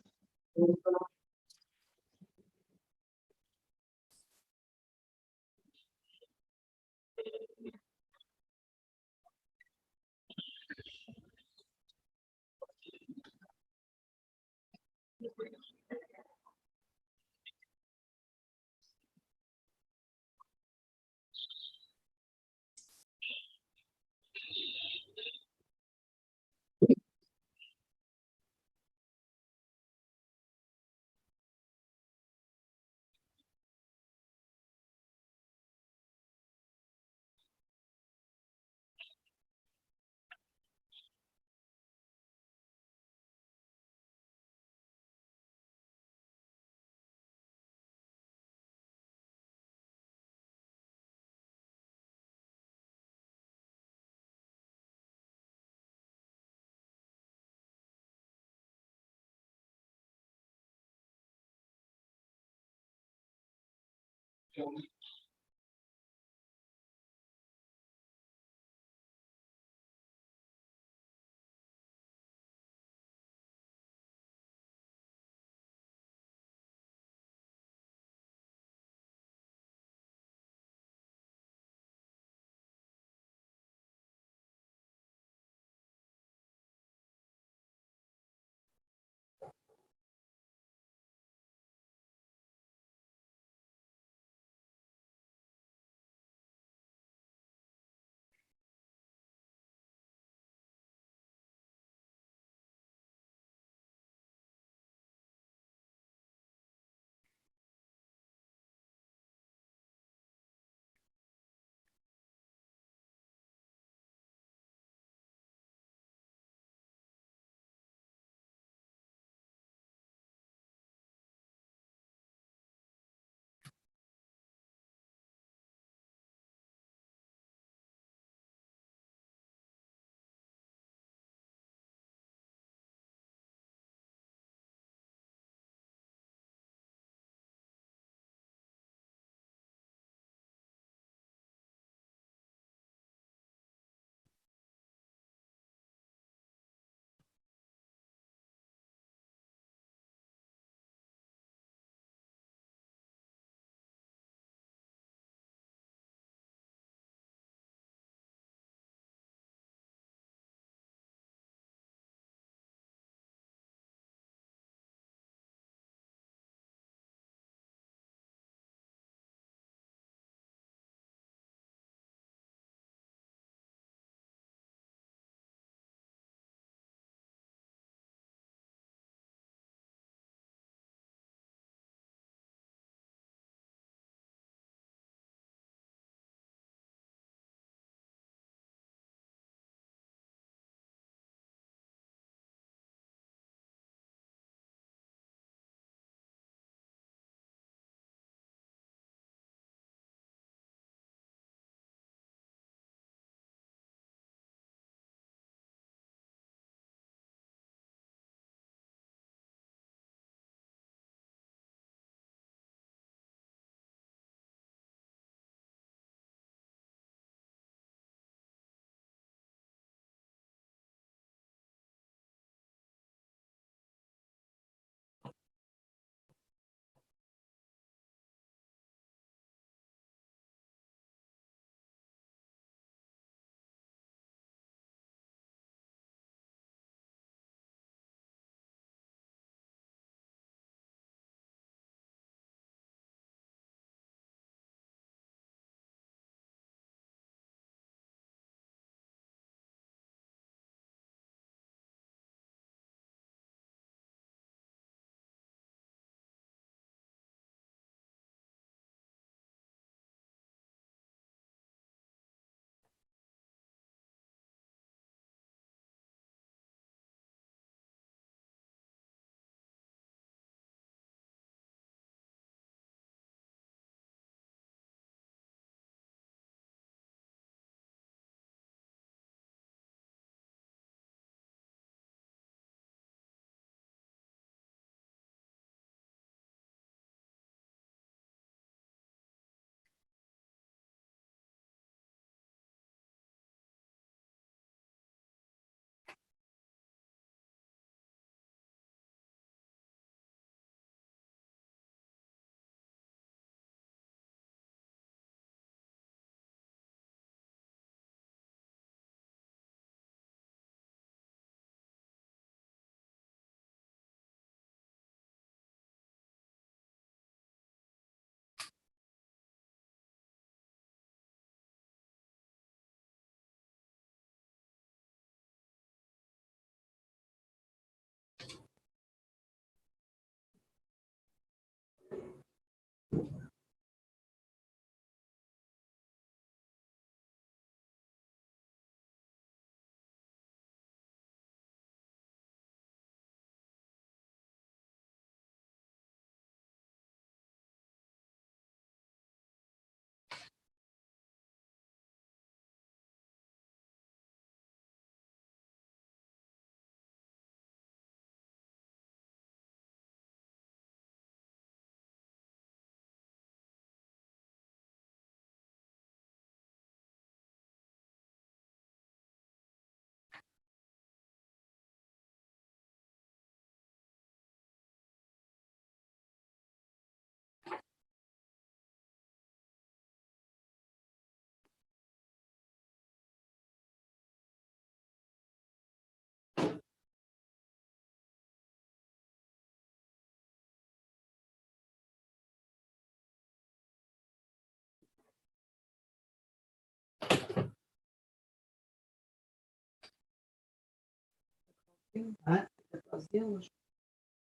А?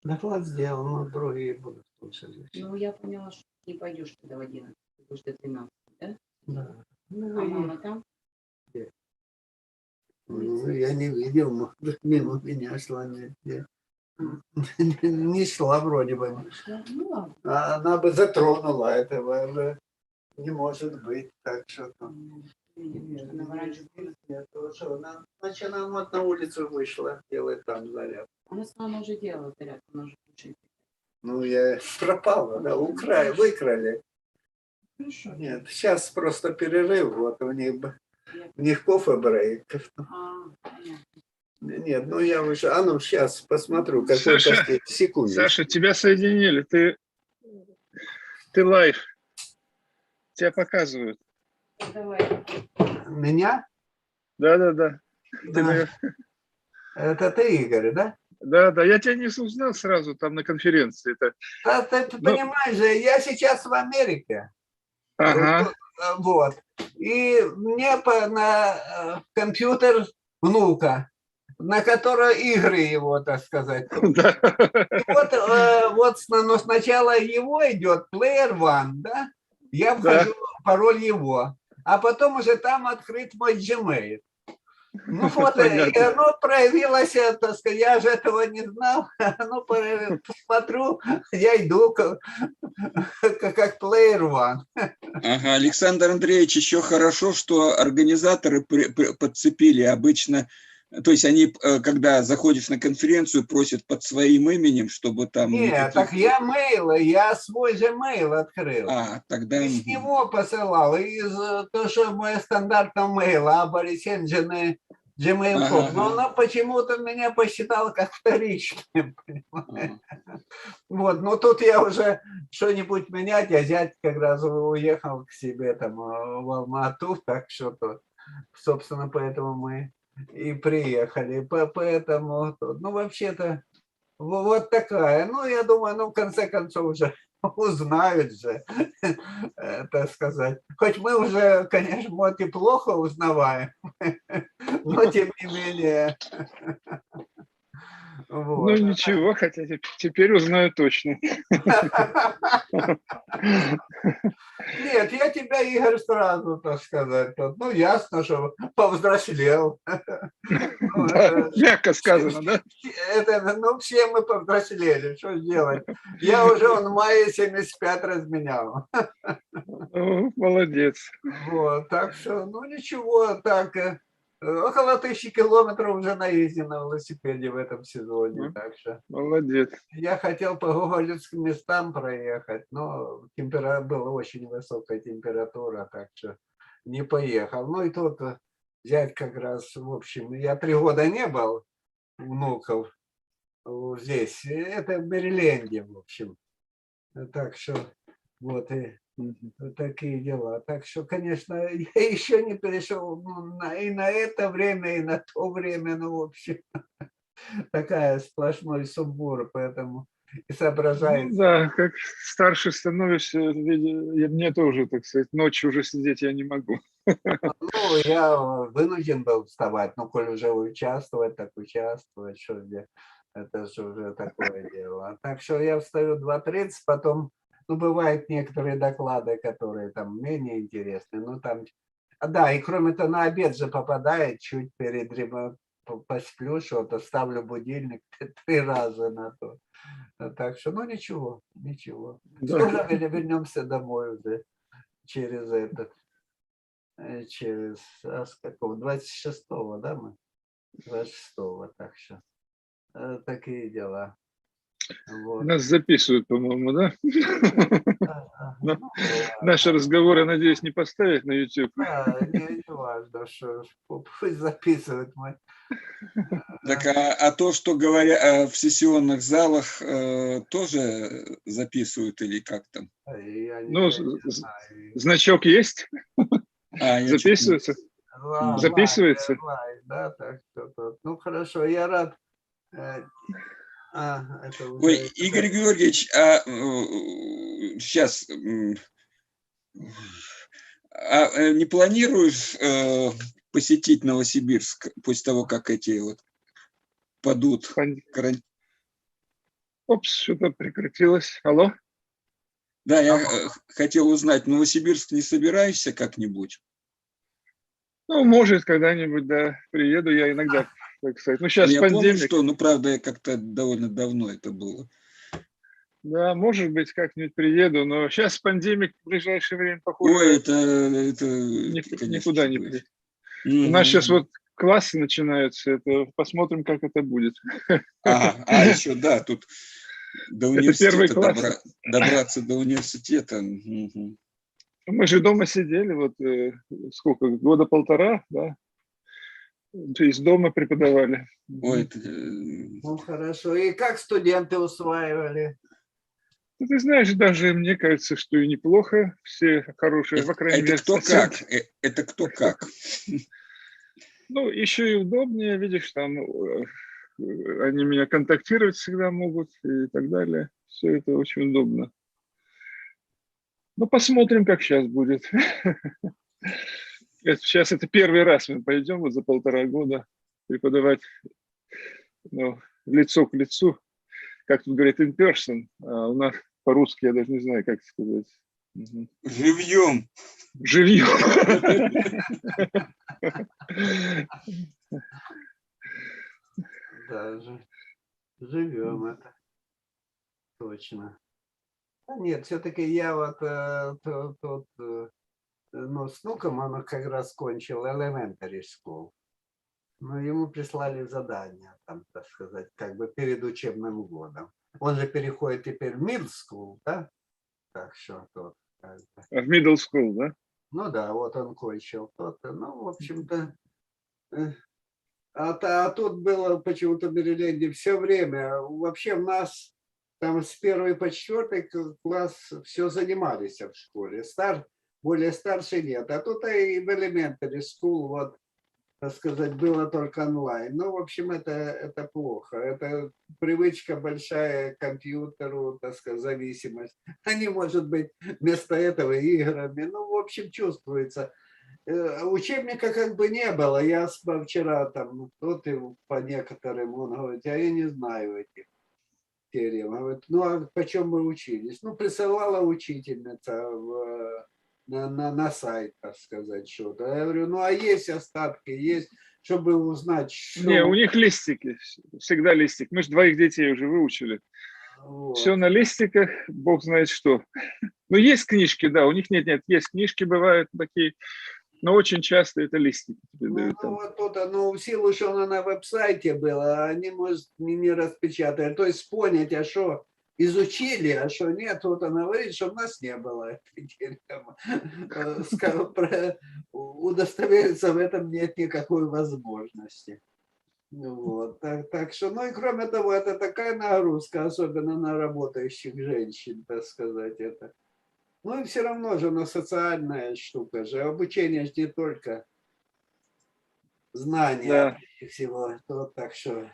Доклад сделал, но другие будут слушать. Ну, я поняла, что не пойдешь туда в 11, потому что 12, да? Да. А мама там? Ну, я не видел, может, мимо меня шла. Не шла вроде бы. Ну, ладно. А она бы затронула этого уже. Не может быть, так что там. Значит, она вот на улицу вышла, делает там заряд. Она сама уже делала заряд, она уже учит. Ну, я пропала, да, выкрали. Хорошо. Нет, сейчас просто перерыв, вот у них кофе-брейк. Понятно. Нет, ну я уже, ну сейчас посмотрю, какой секунду. Саша, тебя соединили, ты лайв, тебя показывают. Давай. Меня? Да. Это ты, Игорь, да? Да, я тебя не узнал сразу там на конференции. Да, ты понимаешь же, я сейчас в Америке. Ага. Вот. И мне на компьютер внука, на которого игры его, так сказать. И вот сначала его идет Player One, да? Я вхожу, пароль его. А потом уже там открыт мой Gmail. Ну вот, проявилось, так сказать, я же этого не знал. Ну, посмотрю, я иду как Player One. Ага, Александр Андреевич, еще хорошо, что организаторы подцепили обычно. То есть они, когда заходишь на конференцию, просят под своим именем, чтобы там... Нет, так я свой же мейл открыл. Тогда... И с него посылал, из то, что мой стандартный мейл, аборигенный Gmail.com. Но она почему-то меня посчитала как вторичным. Вот, но тут я уже что-нибудь менять, а зять как раз уехал к себе там в Алмату, так что, собственно, поэтому мы и приехали. Поэтому, ну, вообще-то, вот такая. Ну, я думаю, ну, в конце концов, уже узнают же, так сказать. Хоть мы уже, конечно, вот и плохо узнаваем, но тем не менее. Вот. Ну, ничего, хотя теперь узнаю точно. Нет, я тебя, Игорь, сразу, так сказать. Ну, ясно, что повзрослел. Мягко сказано, да? Ну, все мы повзрослели, что делать? Я уже в мае 75 разменял. Молодец. Вот, так что, ну, ничего, так... Около 1000 километров уже наездил на велосипеде в этом сезоне. Так что молодец. Я хотел по гоголевским местам проехать, но была очень высокая температура, так что не поехал. Ну и тут взять как раз, в общем, я 3 года не был внуков здесь. Это в Мэриленде, в общем. Так что вот и такие дела. Так что, конечно, я еще не перешел и на это время, и на то время. Ну, в общем, такая сплошной сумбур, поэтому и соображается. Ну, да, как старше становишься, мне тоже, так сказать, ночью уже сидеть я не могу. Ну, я вынужден был вставать, ну, коль уже участвовать, так участвовать, что где. Это же уже такое дело. Так что я встаю в 2:30, потом... Ну, бывают некоторые доклады, которые там менее интересны. Ну, там, да, и кроме того, на обед же попадает, чуть перед посплю, что-то, ставлю будильник 3 раза на то. Так что, ну, ничего. Скоро вернемся домой уже через 26-го, да, мы? 26-го, так что такие дела. Вот. Нас записывают, по-моему, да? Наши разговоры, надеюсь, не поставят на YouTube. Да, не важно, что пусть записывают. Так, а то, что говорят в сессионных залах, тоже записывают или как там? Ну, значок есть? Записывается? Записывается? Да, так что. Ну, хорошо, я рад. Ой, Игорь Георгиевич, сейчас не планируешь посетить Новосибирск после того, как эти вот падут. Опс, что-то прекратилось. Алло? Да, я хотел узнать, в Новосибирск не собираешься как-нибудь? Ну, может, когда-нибудь, да, приеду я иногда, так сказать. Ну, сейчас Я помню, пандемия. что, ну, правда, как-то довольно давно это было. Да, может быть, как-нибудь приеду, но сейчас пандемик в ближайшее время, похоже, Ой, это конечно, никуда не будет. приедет. У нас сейчас вот классы начинаются, это посмотрим, как это будет. Еще, да, тут до Это первый университета класс. добраться до университета. Мы же дома сидели, вот сколько, года полтора, да, из дома преподавали. Ой, Ну, хорошо. И как студенты усваивали? Ну, ты знаешь, даже мне кажется, что и неплохо, все хорошие, по крайней мере. Это кто как? Это кто как? Ну, еще и удобнее, видишь, там они меня контактировать всегда могут и так далее. Все это очень удобно. Ну, посмотрим, как сейчас будет. Сейчас это первый раз мы пойдем вот за 1,5 года преподавать, ну, лицо к лицу, как тут говорят, in person, а у нас по-русски я даже не знаю, как сказать. Живьем. Живьем. Даже живем это. Точно. А нет, все-таки я вот тут, ну, с внуком он как раз кончил elementary school. Но ему прислали задание, там, так сказать, как бы перед учебным годом. Он же переходит теперь в middle school, да? Так что тут. В middle school, да? Ну да, вот он кончил тот. Ну, в общем-то. А тут было почему-то в Мэриленде все время. Вообще у нас там с 1 по 4 класс все занимались в школе. Более старше нет. А тут и в elementary school, вот, так сказать, было только онлайн. Ну, в общем, это плохо. Это привычка большая к компьютеру, так сказать, зависимость. А не может быть вместо этого играми. Ну, в общем, чувствуется. Учебника как бы не было. Я вчера там, вот и по некоторым, он говорит, а я не знаю этих теорем. Говорит, ну, а почем мы учились? Ну, присылала учительница на сайт, так сказать, что-то. Я говорю, ну, а есть остатки, есть, чтобы узнать, что... Не, у них листики, всегда листик. Мы же 2 детей уже выучили. Вот. Все на листиках, бог знает что. Ну, есть книжки, да, у них нет, есть книжки, бывают такие, но очень часто это листики. Ну, вот тут, ну, в силу, что оно на веб-сайте было, они, может, не распечатали. То есть понять, а что изучили, а что нет, вот она говорит, что у нас не было. Удостовериться в этом нет никакой возможности. Вот. Так что, ну и кроме того, это такая нагрузка, особенно на работающих женщин, так сказать, это. Ну и все равно же она социальная штука же. Обучение же не только знания, да. Всего. Вот так что.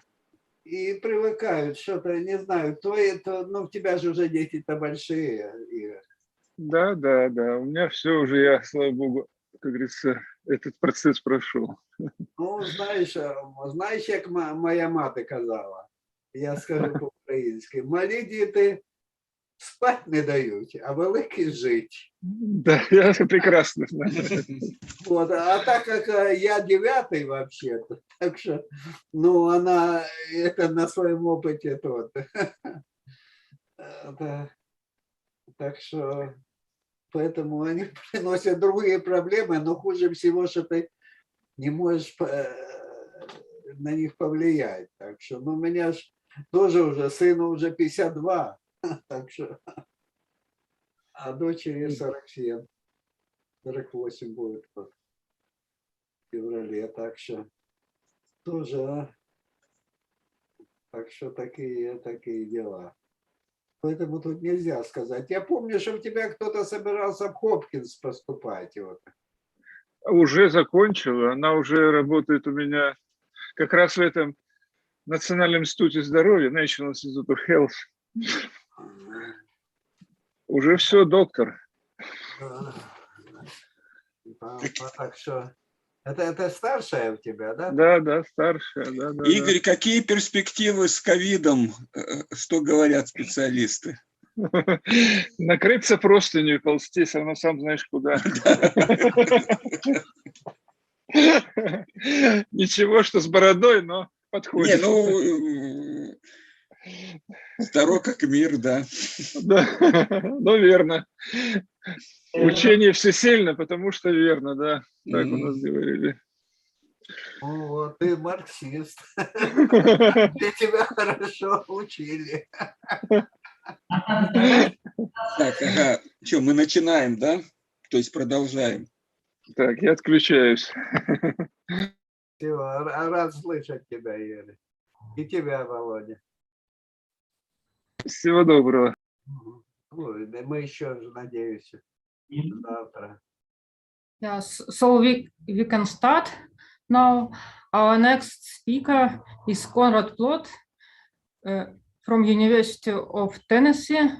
И привыкают, что-то, не знаю, ну, у тебя же уже дети-то большие. Да. У меня все уже, я, слава богу, как говорится, этот процесс прошел. Ну, знаешь, как моя мати казала, я скажу по-українськи, малі діти спать не дають, а великі жить. Да, я прекрасно знаю. Вот, а так как я 9-й вообще-то, так что, ну, она это на своем опыте тот. Так что, поэтому они приносят другие проблемы, но хуже всего, что ты не можешь на них повлиять. Так что, ну, у меня ж тоже уже, сыну уже 52, так что, а дочери 47, 48 будет в феврале, так что тоже, так что такие дела. Поэтому тут нельзя сказать. Я помню, что у тебя кто-то собирался в Хопкинс поступать. Вот. Уже закончила, она уже работает у меня как раз в этом Национальном институте здоровья, National Institute of Health. Уже все, доктор. Так что Это старшая у тебя, да? Да, старшая, да. Игорь, какие перспективы с ковидом? Что говорят специалисты? Накрыться простынью и ползти, все равно сам знаешь куда. Ничего, что с бородой, но подходит. Не, ну, старо как мир, да. Да, ну верно. Учение всесильно, потому что верно, да. Так у нас говорили. Вот, ты марксист. Для тебя хорошо учили. Так, ага. Что, мы начинаем, да? То есть продолжаем. Так, я отключаюсь. Все, рад слышать тебя, Юрий. И тебя, Володя. Всего доброго. Ну, мы еще, надеюсь, завтра. Yes, so we can start now. Our next speaker is Konrad Plot from University of Tennessee,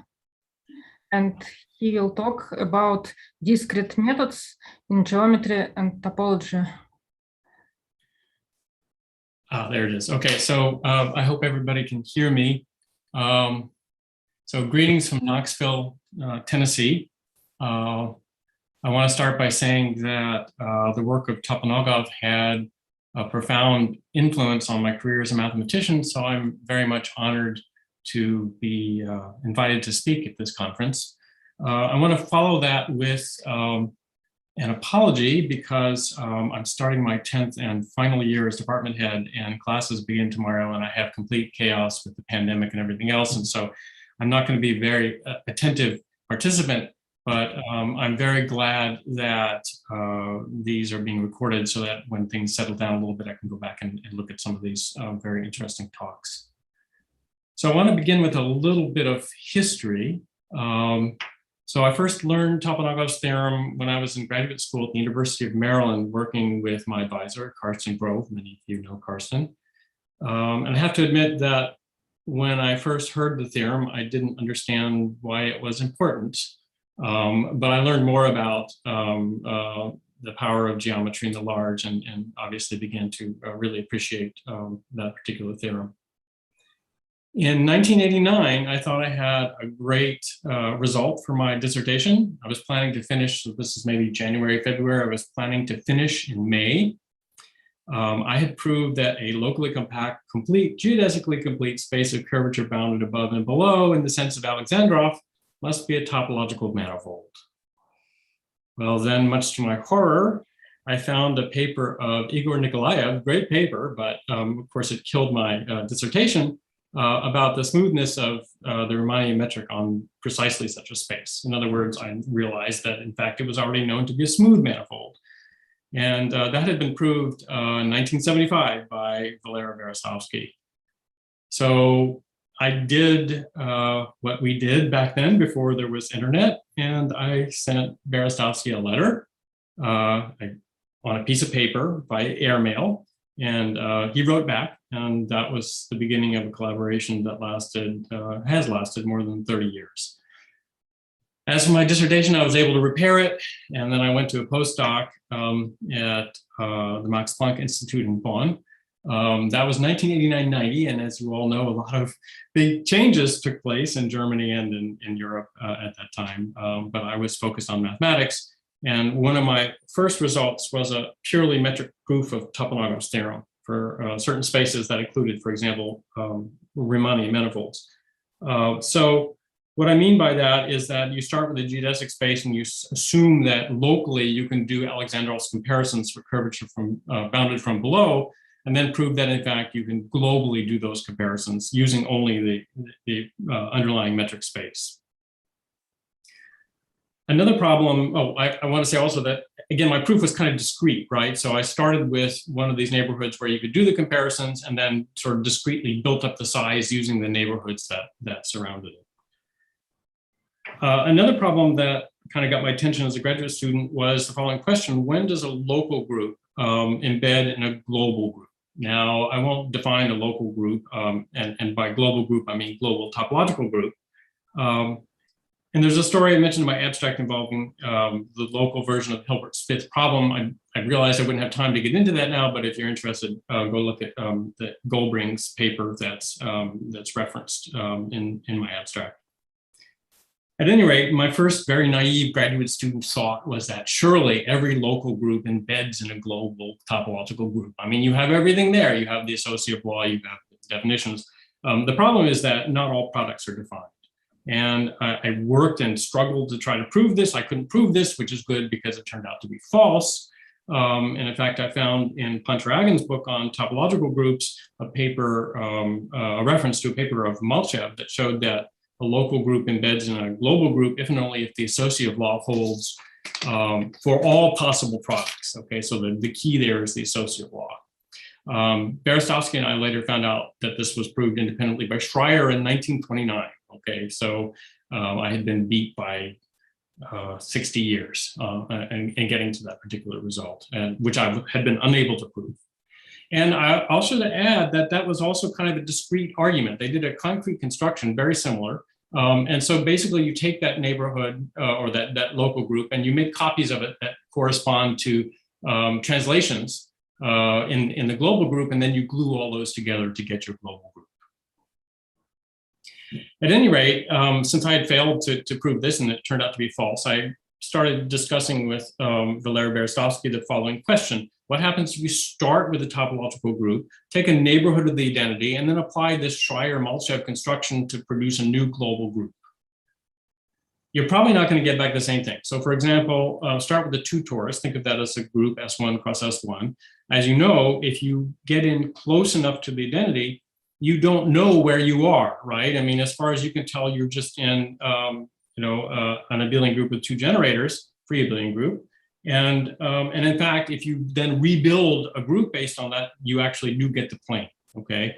and he will talk about discrete methods in geometry and topology. There it is. Okay, so I hope everybody can hear me. So greetings from Knoxville, Tennessee. I want to start by saying that the work of Toponogov had a profound influence on my career as a mathematician, so I'm very much honored to be invited to speak at this conference. I want to follow that with an apology because I'm starting my 10th and final year as department head and classes begin tomorrow and I have complete chaos with the pandemic and everything else. And so I'm not going to be a very attentive participant, but I'm very glad that these are being recorded so that when things settle down a little bit, I can go back and look at some of these very interesting talks. So I want to begin with a little bit of history. So I first learned Toponogov's theorem when I was in graduate school at the University of Maryland, working with my advisor, Karsten Grove. Many of you know Karsten. And I have to admit that when I first heard the theorem, I didn't understand why it was important. But I learned more about the power of geometry in the large and obviously began to really appreciate that particular theorem. In 1989, I thought I had a great result for my dissertation. I was planning to finish, so this is maybe January, February, I was planning to finish in May. I had proved that a locally compact, geodesically complete space of curvature bounded above and below in the sense of Alexandrov must be a topological manifold. Well, then, much to my horror, I found a paper of Igor Nikolaev, great paper, but of course it killed my dissertation, about the smoothness of the Riemannian metric on precisely such a space. In other words, I realized that in fact it was already known to be a smooth manifold. And that had been proved in 1975 by Valera Berezovsky. So I did what we did back then before there was internet, and I sent Berezovsky a letter on a piece of paper by airmail, and he wrote back, and that was the beginning of a collaboration that has lasted more than 30 years. As for my dissertation, I was able to repair it, and then I went to a postdoc at the Max Planck Institute in Bonn. That was 1989-90, and as you all know, a lot of big changes took place in Germany and in Europe at that time, but I was focused on mathematics, and one of my first results was a purely metric proof of Toponogov's theorem for certain spaces that included, for example, Riemannian manifolds. So what I mean by that is that you start with a geodesic space and you assume that locally you can do Alexandrov's comparisons for curvature from bounded from below, and then prove that in fact you can globally do those comparisons using only the underlying metric space. Another problem, I want to say also that, again, my proof was kind of discrete, right? So I started with one of these neighborhoods where you could do the comparisons and then sort of discretely built up the size using the neighborhoods that surrounded it. Another problem that kind of got my attention as a graduate student was the following question: when does a local group embed in a global group? Now, I won't define a local group, and by global group, I mean global topological group. And there's a story I mentioned in my abstract involving the local version of Hilbert's fifth problem. I realized I wouldn't have time to get into that now, but if you're interested, go look at the Goldbring's paper that's referenced in my abstract. At any rate, my first very naive graduate student thought was that surely every local group embeds in a global topological group. I mean, you have everything there. You have the associative law, you have definitions. The problem is that not all products are defined. And I worked and struggled to try to prove this. I couldn't prove this, which is good because it turned out to be false. And in fact, I found in Pontryaghin's book on topological groups, a paper, a reference to a paper of Malchev that showed that a local group embeds in a global group if and only if the associative law holds for all possible products. Okay, so the key there is the associative law. Berezovsky and I later found out that this was proved independently by Schreier in 1929. Okay, so I had been beat by 60 years and getting to that particular result, which I had been unable to prove. And I also to add that that was also kind of a discrete argument. They did a concrete construction very similar. And so basically you take that neighborhood or that local group and you make copies of it that correspond to translations in the global group, and then you glue all those together to get your global group. At any rate, since I had failed to prove this and it turned out to be false, I started discussing with Valery Berezovsky the following question. What happens if you start with a topological group, take a neighborhood of the identity, and then apply this Schreier-Malchev construction to produce a new global group? You're probably not going to get back the same thing. So for example, start with the two torus. Think of that as a group S1 cross S1. As you know, if you get in close enough to the identity, you don't know where you are, right? I mean, as far as you can tell, you're just in an abelian group with two generators, free abelian group. And in fact, if you then rebuild a group based on that, you actually do get the plane, okay?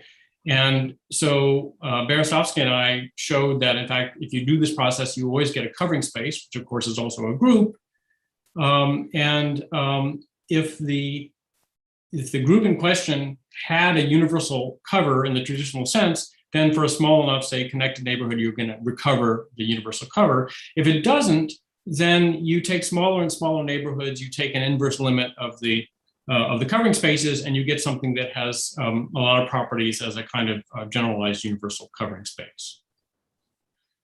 And so Berezovsky and I showed that, in fact, if you do this process, you always get a covering space, which of course is also a group. If the group in question had a universal cover in the traditional sense, then for a small enough, say, connected neighborhood, you're going to recover the universal cover. If it doesn't, then you take smaller and smaller neighborhoods, you take an inverse limit of the covering spaces, and you get something that has a lot of properties as a kind of generalized universal covering space.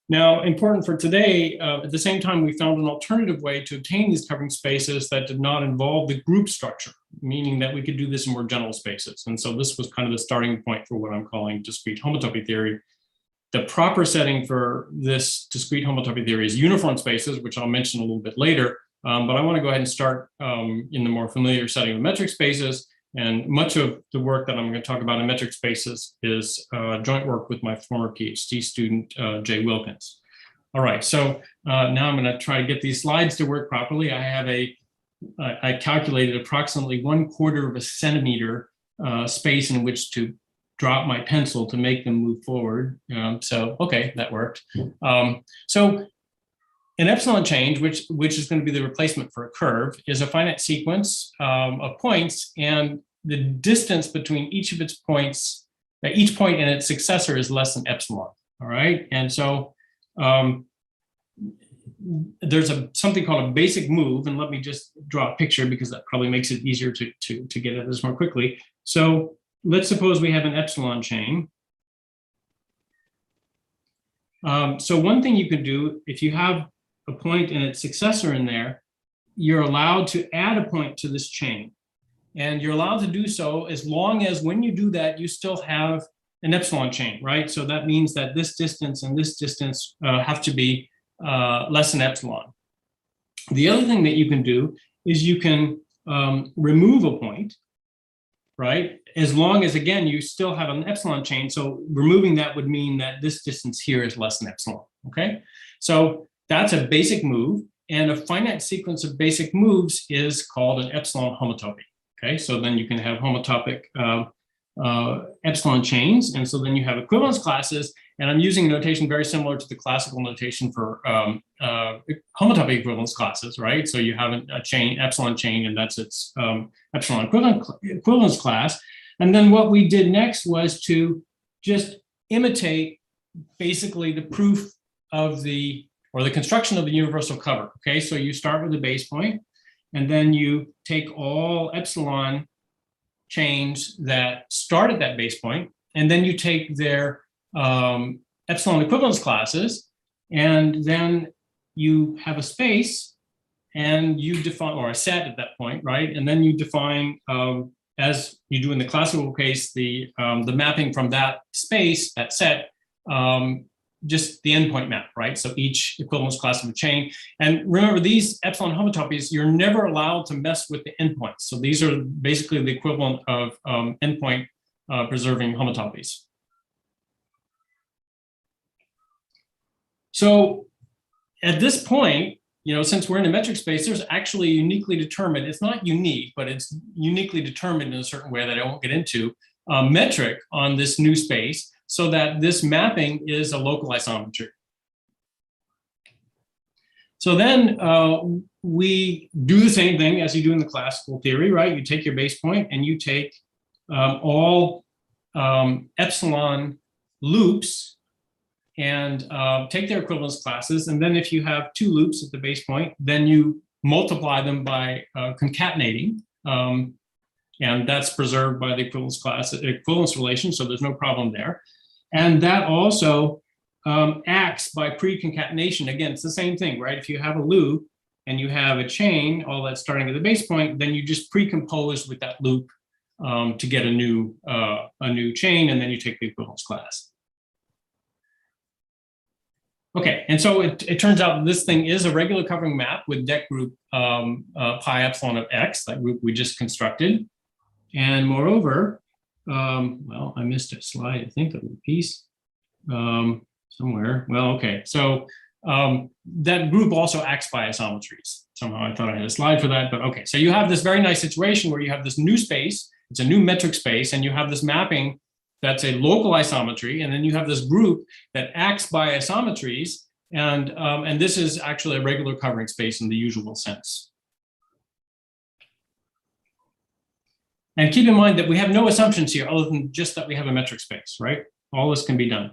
Now, important for today, at the same time, we found an alternative way to obtain these covering spaces that did not involve the group structure, meaning that we could do this in more general spaces. And so this was kind of the starting point for what I'm calling discrete homotopy theory. The proper setting for this discrete homotopy theory is uniform spaces, which I'll mention a little bit later. But I want to go ahead and start in the more familiar setting of metric spaces. And much of the work that I'm going to talk about in metric spaces is joint work with my former PhD student, Jay Wilkins. All right, so now I'm going to try to get these slides to work properly. I calculated approximately 1/4 of a centimeter space in which to drop my pencil to make them move forward. So, okay, that worked. So an epsilon change, which is going to be the replacement for a curve, is a finite sequence of points, and the distance between each of its points, each point and its successor is less than epsilon, all right? And so there's something called a basic move, and let me just draw a picture because that probably makes it easier to get at this more quickly. So let's suppose we have an epsilon chain. So one thing you could do, if you have a point and its successor in there, you're allowed to add a point to this chain. And you're allowed to do so as long as when you do that, you still have an epsilon chain, right? So that means that this distance and this distance have to be less than epsilon. The other thing that you can do is you can remove a point, right? As long as, again, you still have an epsilon chain. So removing that would mean that this distance here is less than epsilon, okay? So that's a basic move, and a finite sequence of basic moves is called an epsilon homotopy, okay? So then you can have homotopic epsilon chains, and so then you have equivalence classes, and I'm using a notation very similar to the classical notation for homotopy equivalence classes, right? So you have a chain, epsilon chain, and that's its epsilon equivalence class. And then what we did next was to just imitate basically the proof of the or the construction of the universal cover. Okay, so you start with the base point, and then you take all epsilon chains that start at that base point, and then you take their epsilon equivalence classes, and then you have a space, and you define, or a set at that point, right? And then you define, as you do in the classical case, the mapping from that space, that set, just the endpoint map, right? So each equivalence class of a chain. And remember, these epsilon homotopies, you're never allowed to mess with the endpoints. So these are basically the equivalent of endpoint preserving homotopies. So at this point, since we're in a metric space, there's actually uniquely determined, it's not unique, but it's uniquely determined in a certain way that I won't get into, metric on this new space, so that this mapping is a local isometry. So then we do the same thing as you do in the classical theory, right? You take your base point and you take all epsilon loops and take their equivalence classes. And then if you have two loops at the base point, then you multiply them by concatenating. And that's preserved by the equivalence relation, so there's no problem there. And that also acts by pre-concatenation. Again, it's the same thing, right? If you have a loop and you have a chain, all that's starting at the base point, then you just pre-compose with that loop to get a new chain, and then you take the equivalence class. Okay, and so it turns out this thing is a regular covering map with deck group pi epsilon of x, that group we just constructed. And moreover, well, I missed a slide, I think, of the piece somewhere. Well, okay, so that group also acts by isometries. Somehow I thought I had a slide for that, but okay. So you have this very nice situation where you have this new space, it's a new metric space, and you have this mapping that's a local isometry, and then you have this group that acts by isometries, and this is actually a regular covering space in the usual sense. And keep in mind that we have no assumptions here other than just that we have a metric space, right? All this can be done.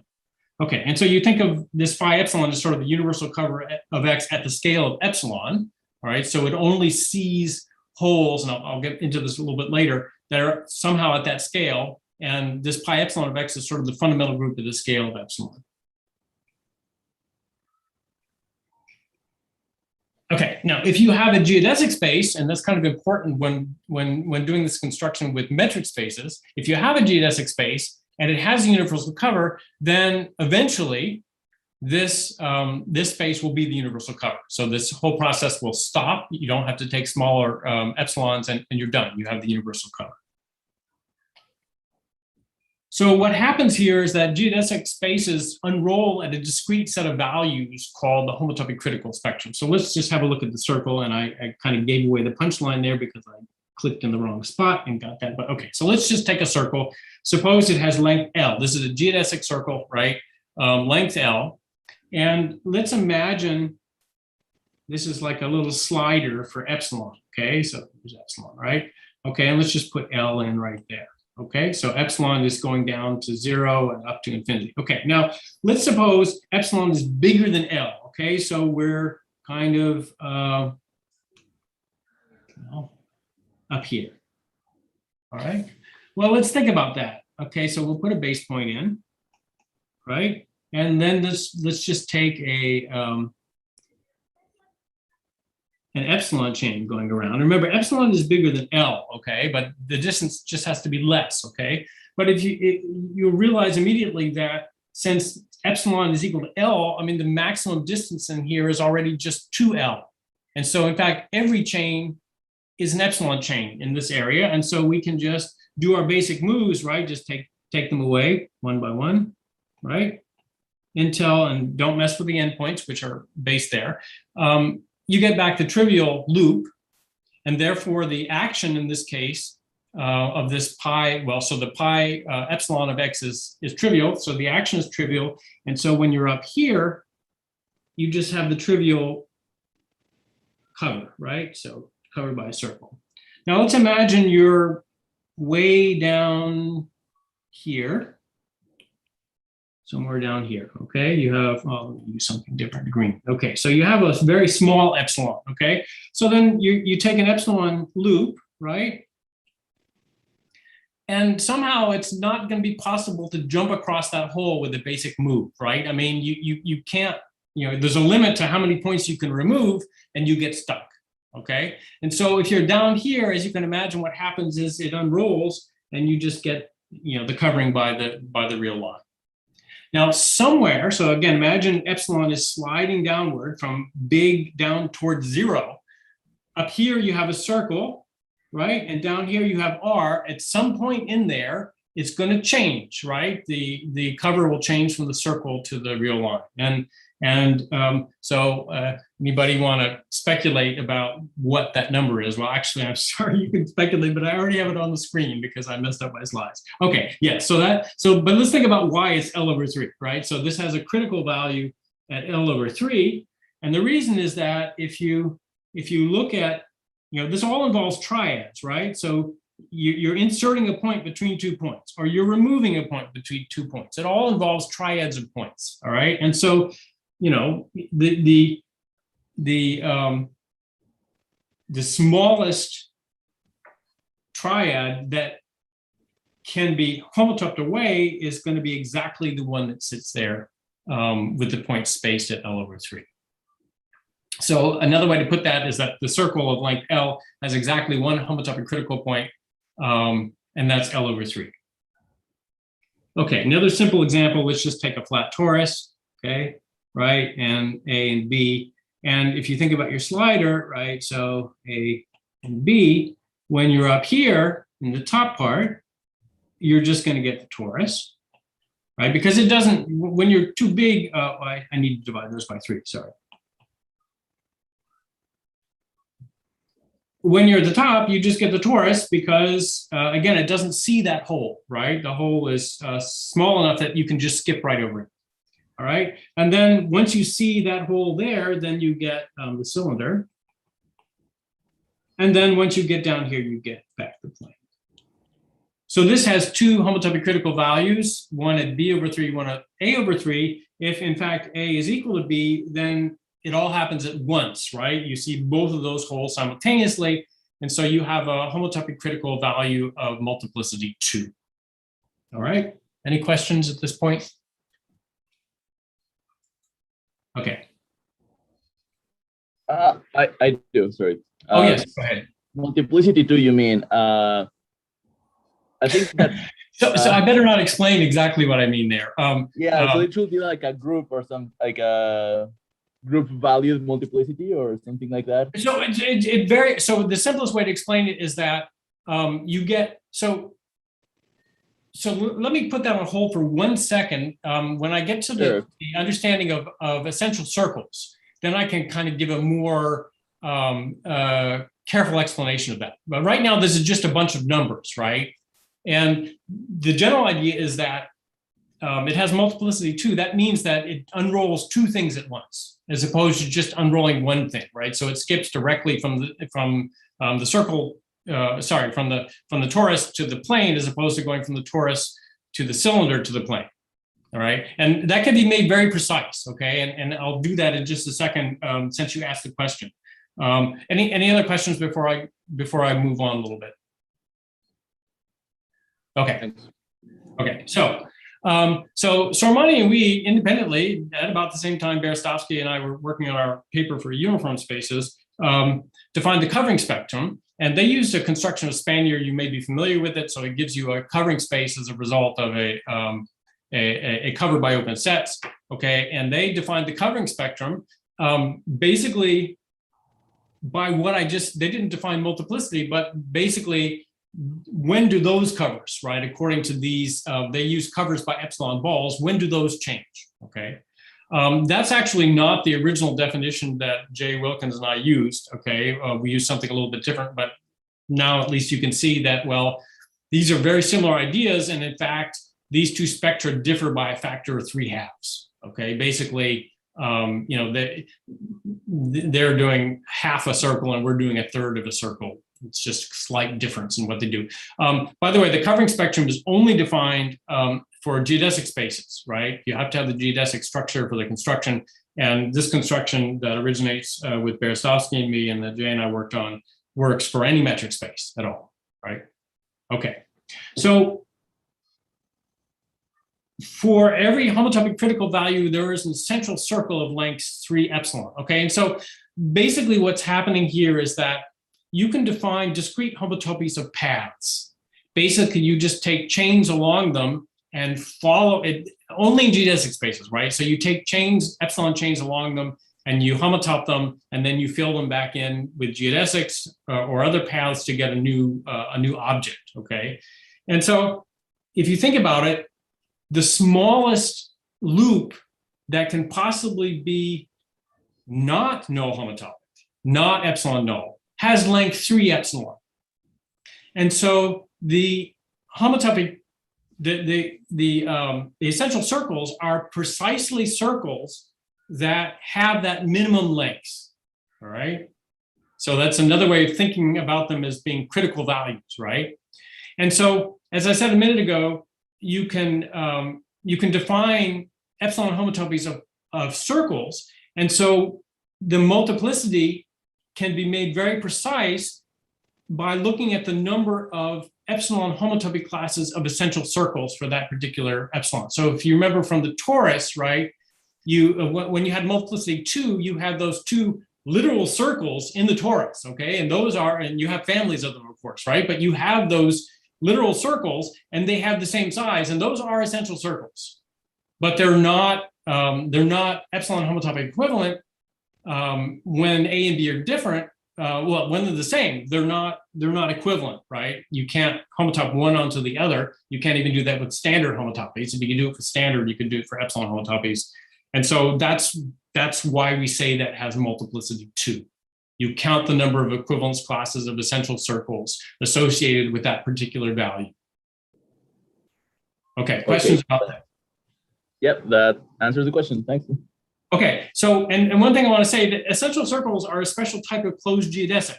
Okay, and so you think of this phi epsilon as sort of the universal cover of x at the scale of epsilon, all right? So it only sees holes, and I'll get into this a little bit later, that are somehow at that scale, and this pi epsilon of x is sort of the fundamental group at the scale of epsilon. Okay, now if you have a geodesic space, and that's kind of important when doing this construction with metric spaces, if you have a geodesic space and it has a universal cover, then eventually this space will be the universal cover. So this whole process will stop. You don't have to take smaller epsilons, and you're done. You have the universal cover. So what happens here is that geodesic spaces unroll at a discrete set of values called the homotopy critical spectrum. So let's just have a look at the circle, and I kind of gave away the punchline there because I clicked in the wrong spot and got that, but okay. So let's just take a circle. Suppose it has length L. This is a geodesic circle, right? Length L. And let's imagine this is like a little slider for epsilon, okay? So there's epsilon, right? Okay, and let's just put L in right there. Okay, so epsilon is going down to 0 and up to infinity. Okay, now let's suppose epsilon is bigger than L. Okay, so we're kind of up here. All right, well, let's think about that. Okay, so we'll put a base point in, right? And then let's just take an epsilon chain going around. Remember, epsilon is bigger than L, okay? But the distance just has to be less, okay? But if you'll realize immediately that since epsilon is equal to L, I mean, the maximum distance in here is already just 2L. And so in fact, every chain is an epsilon chain in this area. And so we can just do our basic moves, right? Just take them away one by one, right? Until, and don't mess with the endpoints, which are based there. You get back the trivial loop, and therefore the action in this case of this pi, well, so the pi epsilon of x is trivial, so the action is trivial, and so when you're up here, you just have the trivial cover, right? So covered by a circle. Now let's imagine you're way down here. somewhere down here, okay? You have, let me use something different, green. Okay, so you have a very small epsilon, okay? So then you take an epsilon loop, right? And somehow it's not going to be possible to jump across that hole with a basic move, right? I mean, you can't, there's a limit to how many points you can remove and you get stuck, okay? And so if you're down here, as you can imagine, what happens is it unrolls and you just get, the covering by the real line. Now somewhere, so again, imagine epsilon is sliding downward from big down towards 0. Up here you have a circle, right? And down here you have R. At some point in there, it's going to change, right? The cover will change from the circle to the real line. So anybody want to speculate about what that number is? Well, actually, I'm sorry, you can speculate, but I already have it on the screen because I messed up my slides. Okay, yeah, but let's think about why it's L over 3, right? So this has a critical value at L over 3. And the reason is that if you look at, this all involves triads, right? So you're inserting a point between 2 points, or you're removing a point between 2 points. It all involves triads of points, all right? And so, the smallest triad that can be homotoped away is going to be exactly the one that sits there with the points spaced at L over 3. So another way to put that is that the circle of length L has exactly one homotopic critical point, and that's L over 3. Okay, another simple example, let's just take a flat torus, okay, right, and A and B. And if you think about your slider, right, so A and B, when you're up here in the top part, you're just going to get the torus, right? Because it doesn't, when you're too big, I need to divide those by 3, sorry. When you're at the top, you just get the torus because, again, it doesn't see that hole, right? The hole is small enough that you can just skip right over it, all right? And then once you see that hole there, then you get the cylinder. And then once you get down here, you get back the plane. So this has 2 homotopic critical values, one at B over 3, one at A over 3. If in fact A is equal to B, then it all happens at once, right? You see both of those holes simultaneously. And so you have a homotopic critical value of multiplicity 2. All right, any questions at this point? Okay. I do, sorry. Oh, yes, go ahead. Multiplicity 2, you mean? I think that. So I better not explain exactly what I mean there. Yeah, so it should be like a group or some, like a group valued multiplicity or something like that. So it varies. So the simplest way to explain it is that you get, so let me put that on hold for 1 second. When I get to the understanding of essential circles, then I can kind of give a more careful explanation of that. But right now, this is just a bunch of numbers, right? And the general idea is that it has multiplicity 2. That means that it unrolls 2 things at once, as opposed to just unrolling one thing, right? So it skips directly from the circle, from the torus to the plane, as opposed to going from the torus to the cylinder to the plane. All right, and that can be made very precise. Okay, and I'll do that in just a second since you asked the question. Any other questions before I move on a little bit? Okay. Okay. So Sormani and we independently at about the same time, Berezovsky and I were working on our paper for uniform spaces, defined the covering spectrum, and they used a construction of Spanier. You may be familiar with it. So it gives you a covering space as a result of a cover by open sets. Okay, and they defined the covering spectrum basically by what they didn't define multiplicity, but basically when do those covers, right? According to these, they use covers by epsilon balls. When do those change? Okay, that's actually not the original definition that Jay Wilkins and I used. Okay, we used something a little bit different, but now at least you can see that, well, these are very similar ideas. And in fact, these 2 spectra differ by a factor of 3/2. Okay, basically, they're doing half a circle and we're doing a third of a circle. It's just a slight difference in what they do. By the way, the covering spectrum is only defined for geodesic spaces, right? You have to have the geodesic structure for the construction. And this construction that originates with Berestowski and me and that Jay and I worked on works for any metric space at all, right? Okay, so for every homotopic critical value, there is an essential circle of length 3 epsilon, okay? And so basically what's happening here is that you can define discrete homotopies of paths. Basically, you just take chains along them and follow it only in geodesic spaces, right? So you take chains, epsilon chains along them, and you homotop them, and then you fill them back in with geodesics or other paths to get a new object, okay? And so if you think about it, the smallest loop that can possibly be not null homotopic, not epsilon null, has length 3 epsilon. And so the homotopic, the essential circles are precisely circles that have that minimum length, all right? So that's another way of thinking about them as being critical values, right? And so, as I said a minute ago, you can define epsilon homotopies of circles. And so the multiplicity can be made very precise by looking at the number of epsilon homotopy classes of essential circles for that particular epsilon. So if you remember from the torus, right, when you had multiplicity 2, you had those 2 literal circles in the torus, okay? And those are, and you have families of them, of course, right? But you have those literal circles and they have the same size, and those are essential circles. But they're not epsilon homotopy equivalent when A and B are different. Well, when they're the same, they're not equivalent, right? You can't homotop one onto the other. You can't even do that with standard homotopies. If you can do it for standard, you can do it for epsilon homotopies. And so that's why we say that has multiplicity 2. You count the number of equivalence classes of essential circles associated with that particular value. Okay, questions about that? Yep, that answers the question. Thanks. Okay, so, and one thing I want to say, that essential circles are a special type of closed geodesic.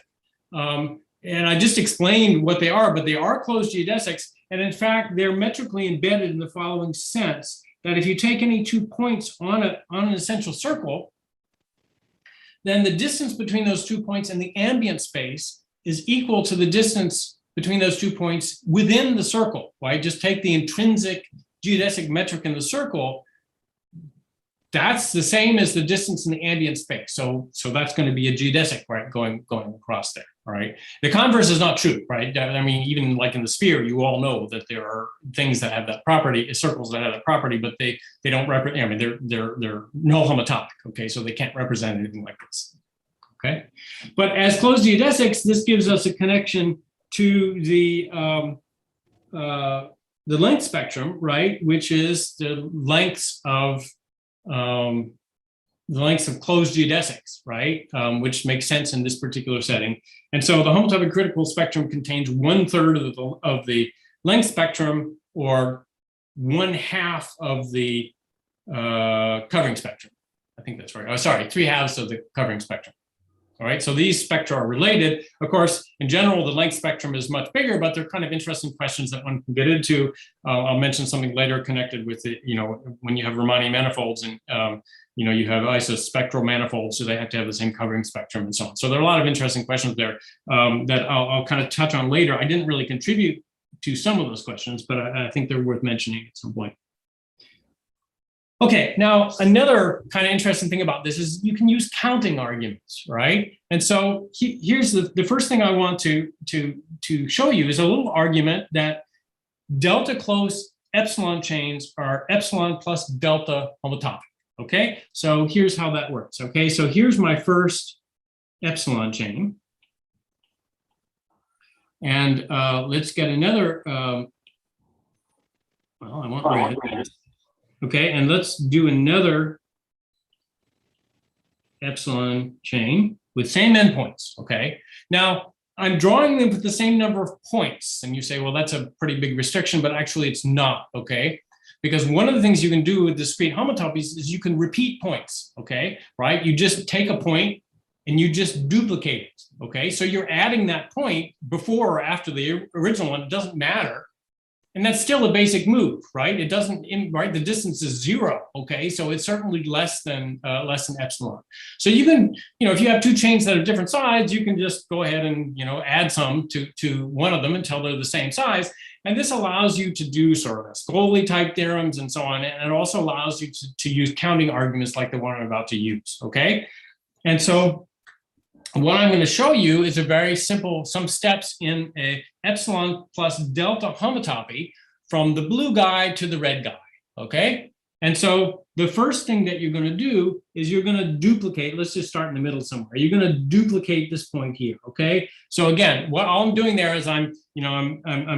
And I just explained what they are, but they are closed geodesics. And in fact, they're metrically embedded in the following sense, that if you take any 2 points on an essential circle, then the distance between those 2 points and the ambient space is equal to the distance between those 2 points within the circle, right? Just take the intrinsic geodesic metric in the circle. That's the same as the distance in the ambient space. So that's going to be a geodesic, right, going across there, all right? The converse is not true, right? I mean, even like in the sphere, you all know that there are things that have that property, circles that have that property, but they don't represent, I mean, they're null homotopic, okay? So they can't represent anything like this, okay? But as closed geodesics, this gives us a connection to the length spectrum, right? Which is the lengths of closed geodesics, right? Which makes sense in this particular setting. And so the homotopic critical spectrum contains 1/3 of the length spectrum, or 1/2 of the covering spectrum. I think that's right. Oh, sorry, 3/2 of the covering spectrum. All right, so these spectra are related. Of course, in general, the length spectrum is much bigger, but they're kind of interesting questions that one can get into. I'll mention something later connected with it, when you have Riemannian manifolds and, you have isospectral manifolds, so they have to have the same covering spectrum and so on. So there are a lot of interesting questions there that I'll kind of touch on later. I didn't really contribute to some of those questions, but I think they're worth mentioning at some point. Okay, now another kind of interesting thing about this is you can use counting arguments, right? And so here's the first thing I want to show you is a little argument that delta closed epsilon chains are epsilon plus delta homotopic, okay? So here's how that works, okay? So here's my first epsilon chain. And let's get another, well, I want red. Okay, and let's do another epsilon chain with same endpoints, okay? Now, I'm drawing them with the same number of points, and you say, well, that's a pretty big restriction, but actually it's not, okay? Because one of the things you can do with discrete homotopies is you can repeat points, okay? Right? You just take a point and you just duplicate it, okay? So you're adding that point before or after the original one, it doesn't matter. And that's still a basic move, right? It doesn't, right? The distance is 0, okay? So it's certainly less than epsilon. So you can, if you have two chains that are different sides, you can just go ahead and, add some to one of them until they're the same size. And this allows you to do sort of Ascoli type theorems and so on. And it also allows you to use counting arguments like the one I'm about to use, okay? And so what I'm going to show you is a very simple, some steps in a epsilon plus delta homotopy from the blue guy to the red guy, okay? And so the first thing that you're going to do is you're going to duplicate, let's just start in the middle somewhere. You're going to duplicate this point here, okay? So again, what all I'm doing there is I'm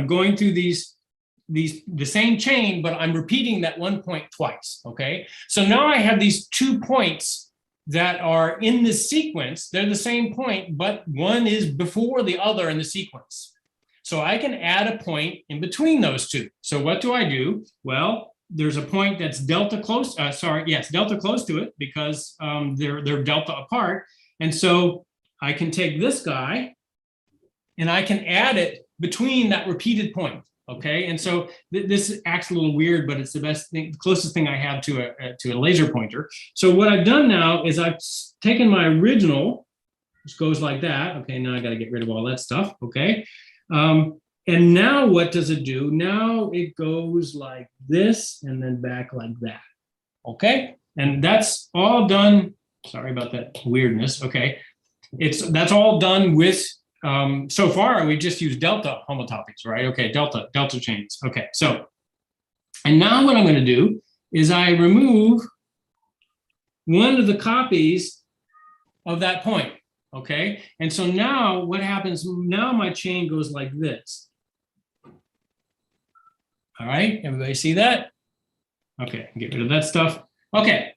going through the same chain, but I'm repeating that one point twice, okay? So now I have these 2 points that are in this sequence. They're the same point, but one is before the other in the sequence. So I can add a point in between those two. So what do I do? Well, there's a point that's delta close, delta close to it because they're delta apart. And so I can take this guy and I can add it between that repeated point. Okay, and so this acts a little weird, but it's the best thing, the closest thing I have to a laser pointer. So what I've done now is I've taken my original, which goes like that. Okay, now I got to get rid of all that stuff. Okay, and now what does it do? Now it goes like this and then back like that. Okay, and that's all done. Sorry about that weirdness. Okay, that's all done with. So far, we just use delta homotopies, right? Okay, delta chains. Okay, so, and now what I'm going to do is I remove one of the copies of that point, okay? And so now what happens, now my chain goes like this. All right, everybody see that? Okay, get rid of that stuff. Okay,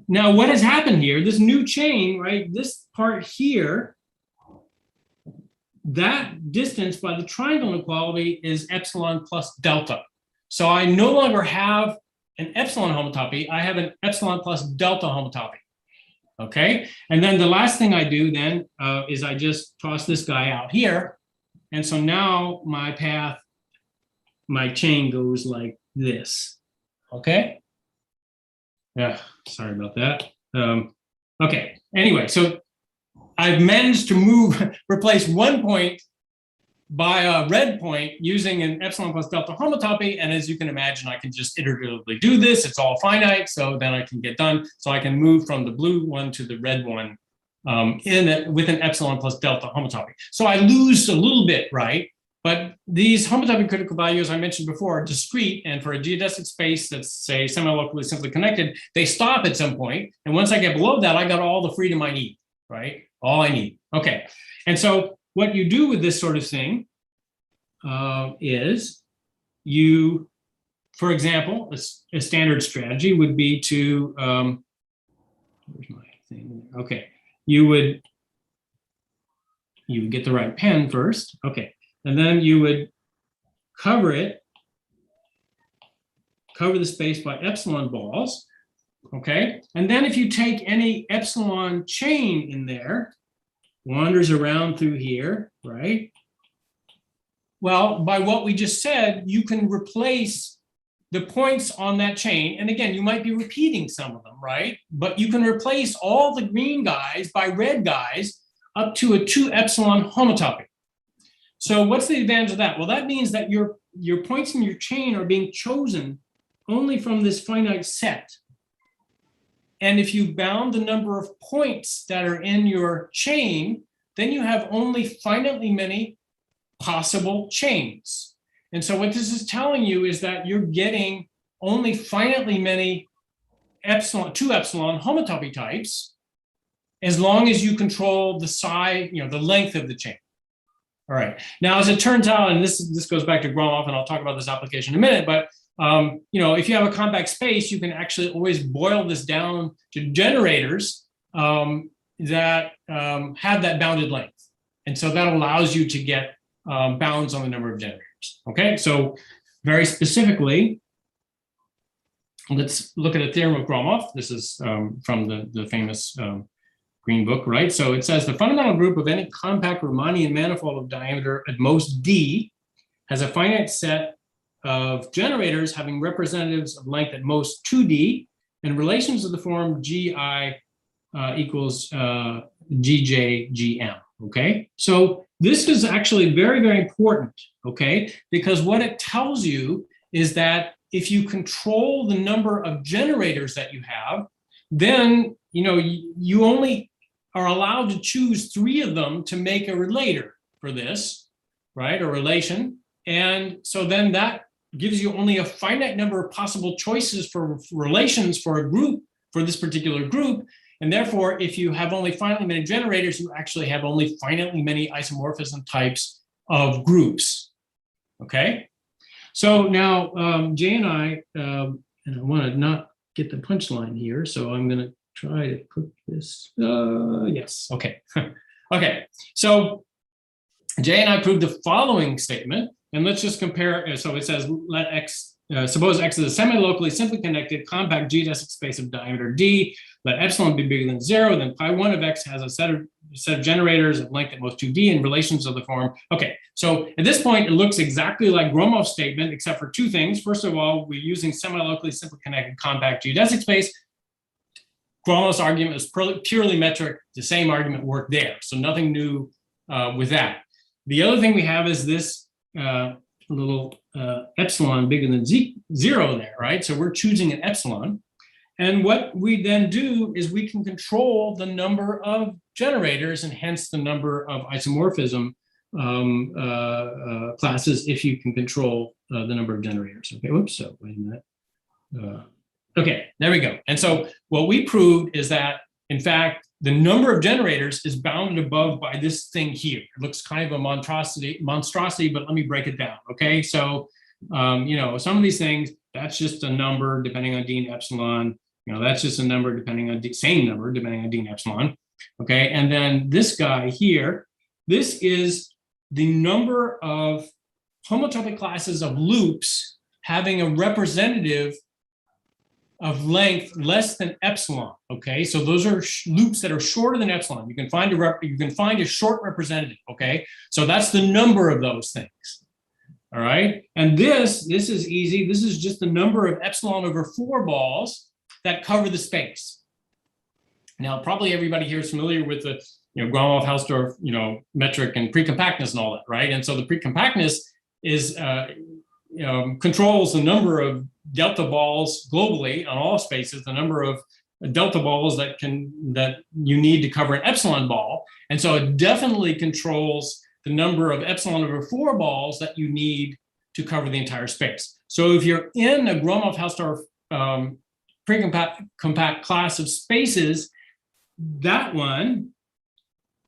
now what has happened here, this new chain, right? This part here, that distance by the triangle inequality is epsilon plus delta. So I no longer have an epsilon homotopy, I have an epsilon plus delta homotopy. Okay, and then the last thing I do then is I just toss this guy out here. And so now my path, my chain goes like this. Okay. Yeah, sorry about that. Okay, anyway, so I've managed to replace one point by a red point using an epsilon plus delta homotopy. And as you can imagine, I can just iteratively do this. It's all finite, so then I can get done. So I can move from the blue one to the red one with an epsilon plus delta homotopy. So I lose a little bit, right? But these homotopy critical values I mentioned before are discrete, and for a geodesic space that's, say, semi-locally simply connected, they stop at some point. And once I get below that, I got all the freedom I need, right? All I need. Okay. And so what you do with this sort of thing is you, for example, a standard strategy would be to, where's my thing? Okay. You would get the right pen first. Okay. And then you would cover the space by epsilon balls. Okay, and then if you take any epsilon chain in there, wanders around through here, right? Well, by what we just said, you can replace the points on that chain. And again, you might be repeating some of them, right? But you can replace all the green guys by red guys up to a 2 epsilon homotopy. So what's the advantage of that? Well, that means that your points in your chain are being chosen only from this finite set. And if you bound the number of points that are in your chain, then you have only finitely many possible chains. And so what this is telling you is that you're getting only finitely many 2 epsilon homotopy types, as long as you control the size, the length of the chain. All right. Now, as it turns out, and this goes back to Gromov, and I'll talk about this application in a minute, but if you have a compact space, you can actually always boil this down to generators that have that bounded length. And so that allows you to get bounds on the number of generators. Okay, so very specifically, let's look at a theorem of Gromov. This is from the famous Green Book, right? So it says the fundamental group of any compact Riemannian manifold of diameter at most d has a finite set of generators having representatives of length at most 2D and relations of the form GI equals GJ GM. Okay, so this is actually very, very important. Okay, because what it tells you is that if you control the number of generators that you have, then you only are allowed to choose 3 of them to make a relator for this, right, or relation. And so then that gives you only a finite number of possible choices for relations for a group, for this particular group. And therefore, if you have only finitely many generators, you actually have only finitely many isomorphism types of groups. Okay? So now Jay and I want to not get the punchline here, so I'm going to try to click this. Yes, okay. Okay, so Jay and I proved the following statement, and let's just compare. So it says, let X, suppose X is a semi-locally simply connected compact geodesic space of diameter D, let epsilon be bigger than 0, then pi 1 of X has a set of generators of length at most 2D in relations of the form. Okay, so at this point, it looks exactly like Gromov's statement, except for 2 things. First of all, we're using semi-locally simply connected compact geodesic space. Gromov's argument is purely metric. The same argument worked there, so nothing new with that. The other thing we have is this little epsilon bigger than 0 there, right? So we're choosing an epsilon. And what we then do is we can control the number of generators and hence the number of isomorphism classes if you can control the number of generators. Okay, whoops, so wait a minute. Okay, there we go. And so what we proved is that, in fact, the number of generators is bounded above by this thing here. It looks kind of a monstrosity, but let me break it down, okay? So, some of these things, that's just a number depending on D and epsilon. That's just a number depending on same number depending on D and epsilon, okay? And then this guy here, this is the number of homotopic classes of loops having a representative of length less than epsilon. Okay, so those are loops that are shorter than epsilon. You can find a short representative. Okay, so that's the number of those things. All right, and this is easy. This is just the number of epsilon over 4 balls that cover the space. Now, probably everybody here is familiar with the Gromov, Hausdorff, metric and precompactness and all that, right? And so the precompactness is controls the number of delta balls globally on all spaces, the number of delta balls that you need to cover an epsilon ball. And so it definitely controls the number of epsilon over 4 balls that you need to cover the entire space. So if you're in a Gromov-Hausdorff precompact class of spaces, that one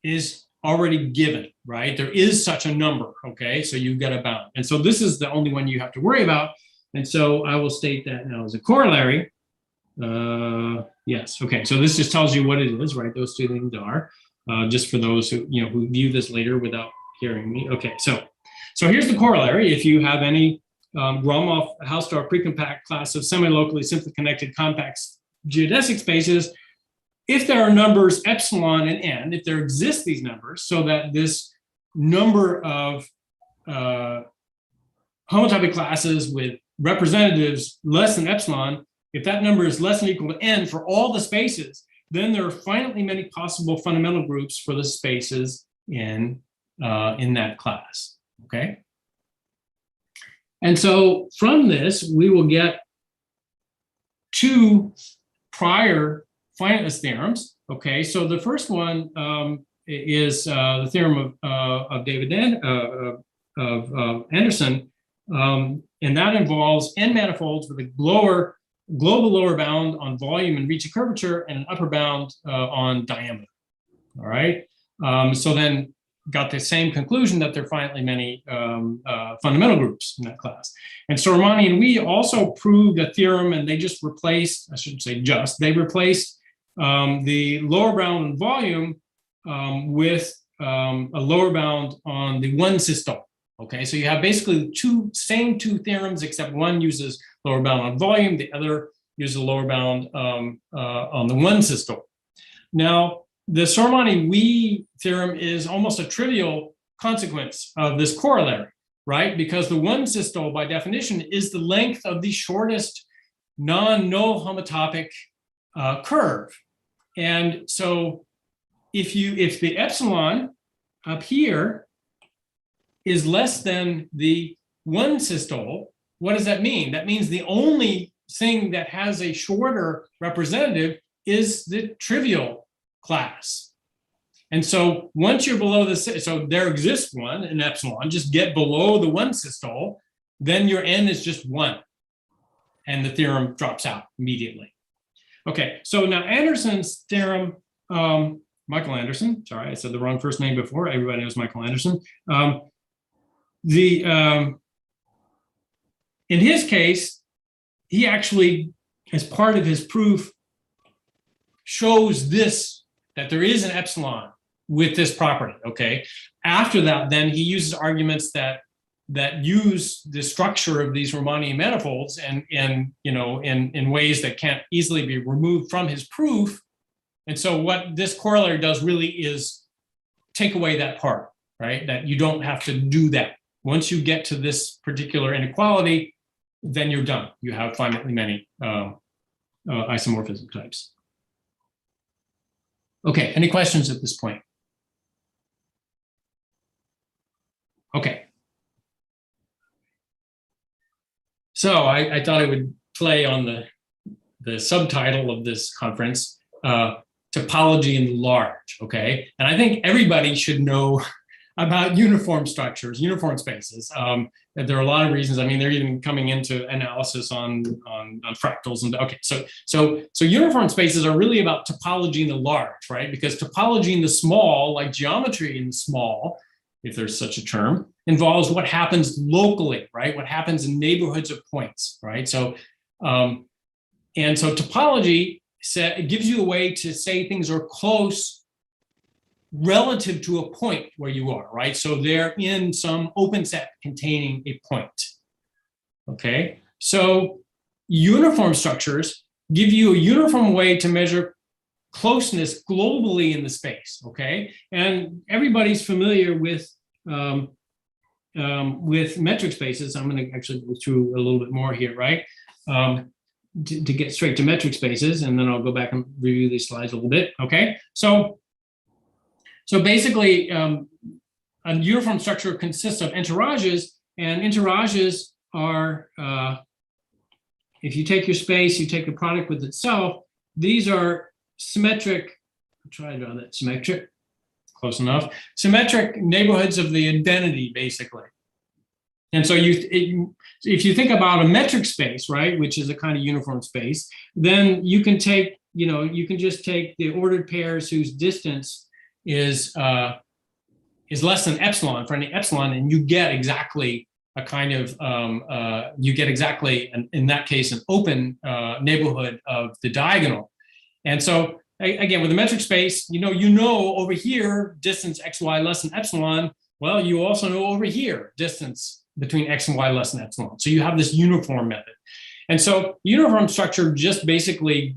is already given, right? There is such a number, okay? So you get a bound. And so this is the only one you have to worry about. And so I will state that now as a corollary. Yes, okay, so this just tells you what it is, right? Those 2 things are, just for those who, who view this later without hearing me. Okay, so here's the corollary. If you have any Gromov-Hausdorff precompact class of semi-locally simply connected compact geodesic spaces, if there are numbers epsilon and n, if there exist these numbers, so that this number of homotopic classes with representatives less than epsilon, if that number is less than or equal to n for all the spaces, then there are finitely many possible fundamental groups for the spaces in that class, okay? And so from this, we will get 2 prior finiteness theorems, okay? So the first one is the theorem of David Anderson, and that involves n manifolds with a global lower bound on volume and reach of curvature and an upper bound on diameter. All right. So then got the same conclusion that there are finitely many fundamental groups in that class. And Sormani and we also proved a theorem, and they just replaced, I shouldn't say just, they replaced the lower bound on volume with a lower bound on the 1 systole. Okay, so you have basically same two theorems, except one uses lower bound on volume, the other uses a lower bound on the 1 systole. Now, the Sormani-Wee theorem is almost a trivial consequence of this corollary. right? Because the one systole by definition is the length of the shortest non-null homotopic curve. And so if the epsilon up here is less than the one systole, what does that mean? That means the only thing that has a shorter representative is the trivial class. And so once you're below this, so there exists one in epsilon, just get below the one systole, then your n is just 1. And the theorem drops out immediately. Okay, so now Anderson's theorem, Michael Anderson, sorry, I said the wrong first name before, everybody knows Michael Anderson. In his case, he actually, as part of his proof, shows this, that there is an epsilon with this property, okay? After that, then he uses arguments that use the structure of these Riemannian manifolds and in ways that can't easily be removed from his proof. And so what this corollary does really is take away that part, right? That you don't have to do that. Once you get to this particular inequality, then you're done. You have finitely many isomorphism types. Okay, any questions at this point? Okay. So I thought I would play on the subtitle of this conference, topology in large, okay? And I think everybody should know about uniform structures, uniform spaces. There are a lot of reasons. I mean, they're even coming into analysis on fractals. And okay, so uniform spaces are really about topology in the large, right? Because topology in the small, like geometry in the small, if there's such a term, involves what happens locally, right? What happens in neighborhoods of points, right? So, and so topology it gives you a way to say things are close relative to a point where you are, right? So they're in some open set containing a point, okay? So uniform structures give you a uniform way to measure closeness globally in the space, okay? And everybody's familiar with metric spaces. I'm gonna actually go through a little bit more here, right? To get straight to metric spaces, and then I'll go back and review these slides a little bit, okay? So basically, a uniform structure consists of entourages, and entourages are, if you take your space, you take the product with itself, these are symmetric, I'll try to draw that symmetric, close enough, symmetric neighborhoods of the identity, basically. And so if you think about a metric space, right, which is a kind of uniform space, then you can take, you can just take the ordered pairs whose distance is less than epsilon for any epsilon, and you get exactly a kind of in that case an open neighborhood of the diagonal. And so again, with a metric space, you know over here distance xy less than epsilon. Well, you also know over here distance between x and y less than epsilon. So you have this uniform method, and so uniform structure just basically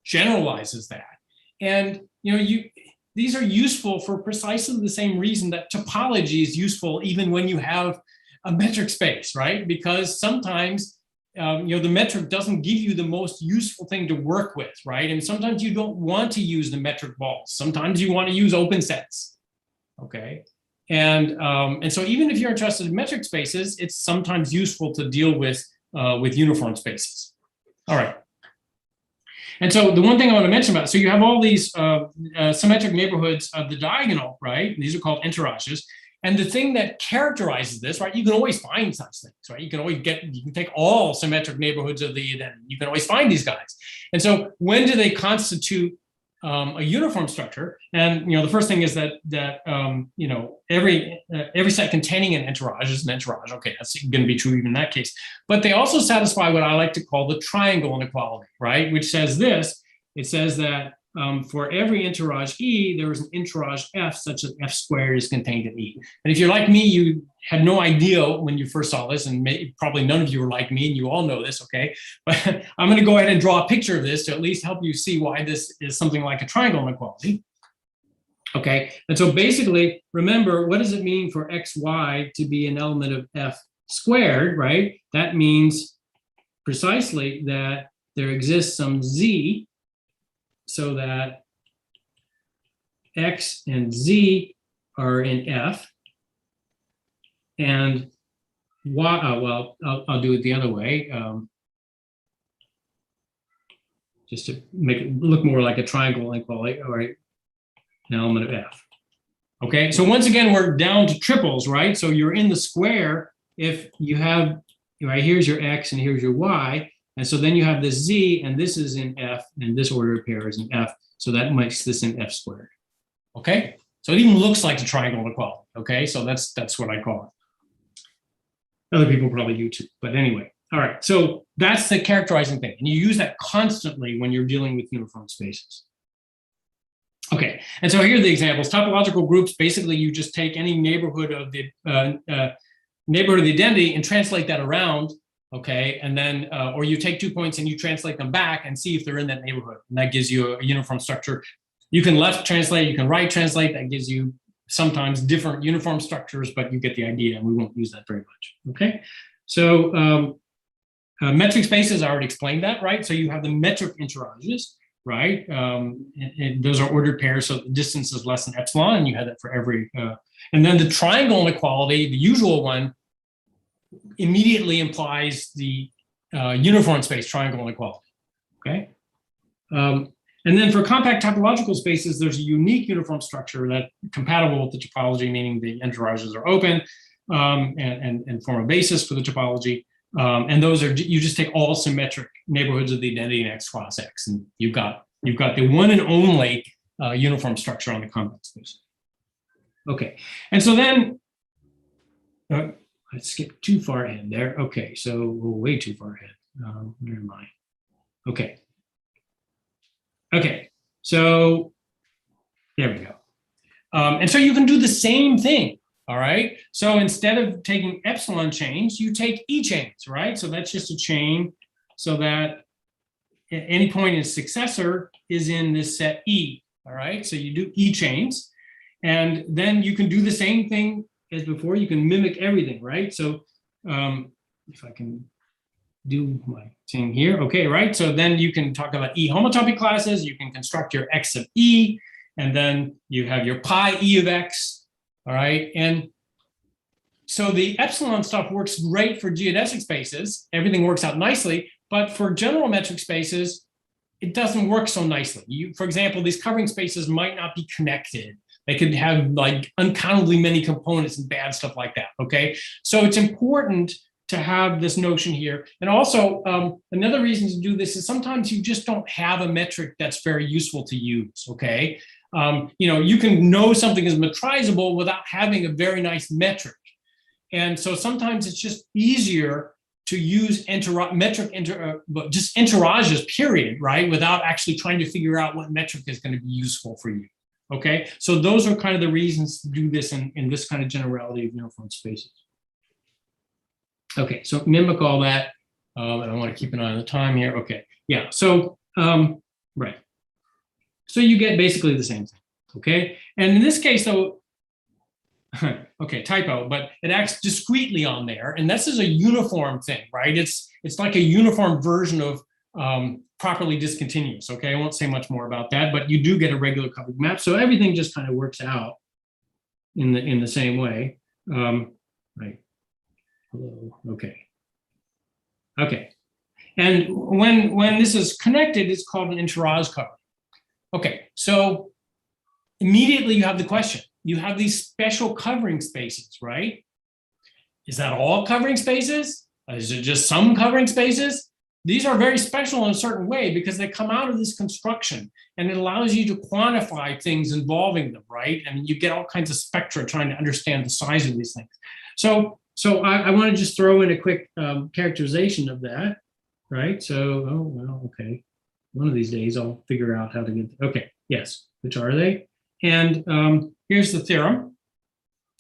generalizes that. And these are useful for precisely the same reason that topology is useful even when you have a metric space, right? Because sometimes, the metric doesn't give you the most useful thing to work with, right? And sometimes you don't want to use the metric balls. Sometimes you want to use open sets, okay? And so even if you're interested in metric spaces, it's sometimes useful to deal with uniform spaces. All right. And so the one thing I want to mention about, so you have all these symmetric neighborhoods of the diagonal, right? These are called entourages. And the thing that characterizes this, right? You can always find such things, right? You can take all symmetric neighborhoods of the identity. You can always find these guys. And so when do they constitute a uniform structure? And the first thing is that every set containing an entourage is an entourage. Okay, that's going to be true even in that case. But they also satisfy what I like to call the triangle inequality, right? Which says this. It says that for every entourage E, there is an entourage F such that F squared is contained in E. And if you're like me, you had no idea when you first saw this, and probably none of you were like me, and you all know this, okay? But I'm going to go ahead and draw a picture of this to at least help you see why this is something like a triangle inequality. Okay, and so basically, remember, what does it mean for xy to be an element of f squared, right? That means precisely that there exists some z so that x and z are in f, and y, well, I'll do it the other way, just to make it look more like a triangle inequality, all right, an element of f. Okay, so once again, we're down to triples, right? So you're in the square if you have, right, here's your x and here's your y, and so then you have this z, and this is in f, and this ordered pair is in f, so that makes this in f squared. Okay, so it even looks like the triangle inequality. Okay, so that's what I call it. Other people probably do too, but anyway. All right, so that's the characterizing thing, and you use that constantly when you're dealing with uniform spaces. Okay, and so here are the examples. Topological groups, basically you just take any neighborhood of the identity and translate that around, okay, and then, or you take 2 points and you translate them back and see if they're in that neighborhood, and that gives you a uniform structure. You can left translate, you can right translate, that gives you sometimes different uniform structures, but you get the idea, and we won't use that very much, okay? So metric spaces, I already explained that, right? So you have the metric entourages, right? And those are ordered pairs, so the distance is less than epsilon, and you have that for every, and then the triangle inequality, the usual one, immediately implies the uniform space triangle inequality, okay? And then for compact topological spaces, there's a unique uniform structure that's compatible with the topology, meaning the entourages are open and form a basis for the topology. And those are, you just take all symmetric neighborhoods of the identity in X cross X, and you've got the one and only uniform structure on the compact space. Okay, and so then, I skipped too far ahead there. Okay, so we're way too far ahead. Where am I? Okay. Okay, so there we go. And so you can do the same thing, all right? So instead of taking epsilon chains, you take E chains, right? So that's just a chain so that any point in successor is in this set E, all right? So you do E chains, and then you can do the same thing as before. You can mimic everything, right? So if I can do my thing here, okay, right? So then you can talk about E homotopy classes, you can construct your X of E, and then you have your pi E of X, all right? And so the epsilon stuff works great for geodesic spaces, everything works out nicely, but for general metric spaces, it doesn't work so nicely. For example, these covering spaces might not be connected. They could have like uncountably many components and bad stuff like that, okay? So it's important to have this notion here. And also, another reason to do this is sometimes you just don't have a metric that's very useful to use, okay? You know, you can know something is metrizable without having a very nice metric. And so sometimes it's just easier to use just entourages, period, right? Without actually trying to figure out what metric is going to be useful for you, okay? So those are kind of the reasons to do this in this kind of generality of uniform spaces. Okay, so mimic all that, and I want to keep an eye on the time here. Okay, yeah, so, right. So you get basically the same thing, okay? And in this case, though, okay, typo, but it acts discretely on there, and this is a uniform thing, right? It's like a uniform version of properly discontinuous, okay? I won't say much more about that, but you do get a regular coverage map, so everything just kind of works out in the same way, right? Hello. Okay. Okay. And when this is connected, it's called an entourage cover. Okay. So immediately you have the question. You have these special covering spaces, right? Is that all covering spaces? Is it just some covering spaces? These are very special in a certain way because they come out of this construction, and it allows you to quantify things involving them, right? And you get all kinds of spectra trying to understand the size of these things. So I want to just throw in a quick characterization of that, right? So, oh, well, okay. One of these days I'll figure out how to get, okay, yes, which are they? And here's the theorem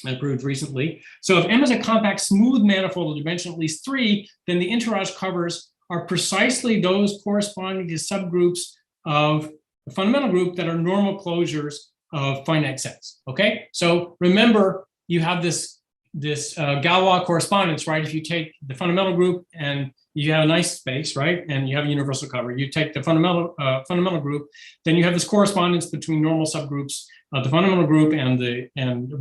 I proved recently. So if M is a compact smooth manifold of dimension at least 3, then the entourage covers are precisely those corresponding to subgroups of the fundamental group that are normal closures of finite sets. Okay, so remember you have this Galois correspondence, right? If you take the fundamental group and you have a nice space, right, and you have a universal cover, you take the fundamental group, then you have this correspondence between normal subgroups of the fundamental group and the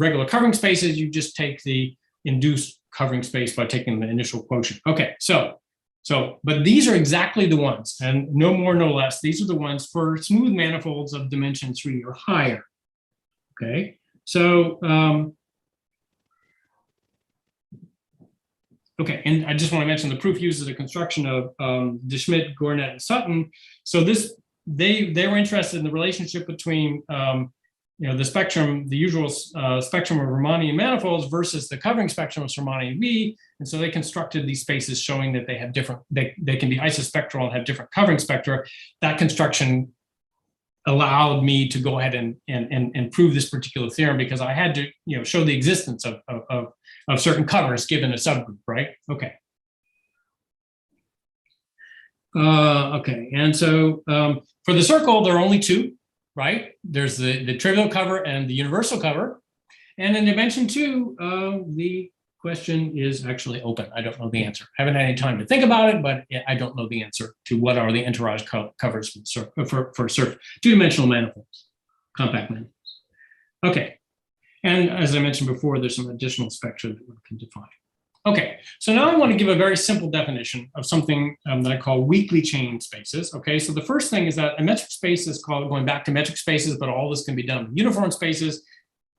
regular covering spaces. You just take the induced covering space by taking the initial quotient. Okay, so but these are exactly the ones, and no more, no less. These are the ones for smooth manifolds of dimension 3 or higher. Okay, so okay, and I just want to mention the proof uses a construction of De Schmidt, Gornet, and Sutton. So this they were interested in the relationship between the spectrum, the usual spectrum of Riemannian manifolds versus the covering spectrum of Riemannian V. And so they constructed these spaces showing that they have different, they can be isospectral and have different covering spectra. That construction allowed me to go ahead and prove this particular theorem, because I had to show the existence of certain covers given a subgroup, right? Okay. Okay, and so for the circle, there are only two, right? There's the trivial cover and the universal cover. And in dimension 2, the question is actually open. I don't know the answer. I haven't had any time to think about it, but I don't know the answer to what are the entourage covers for two-dimensional manifolds, compact manifolds. Okay, and as I mentioned before, there's some additional spectra that one can define. Okay, so now I want to give a very simple definition of something that I call weakly chained spaces. Okay, so the first thing is that a metric space is called, going back to metric spaces, but all this can be done with uniform spaces.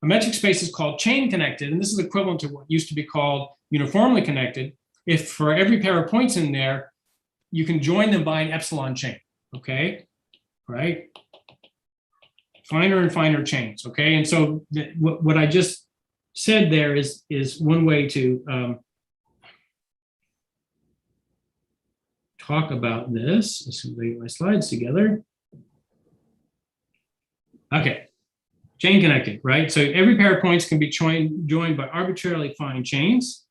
A metric space is called chain connected, and this is equivalent to what used to be called uniformly connected. If for every pair of points in there, you can join them by an epsilon chain, okay, right? Finer and finer chains, okay? And so what I just said there is one way to talk about this. Let's see, get my slides together. Okay. Chain connected, right? So every pair of points can be joined by arbitrarily fine chains.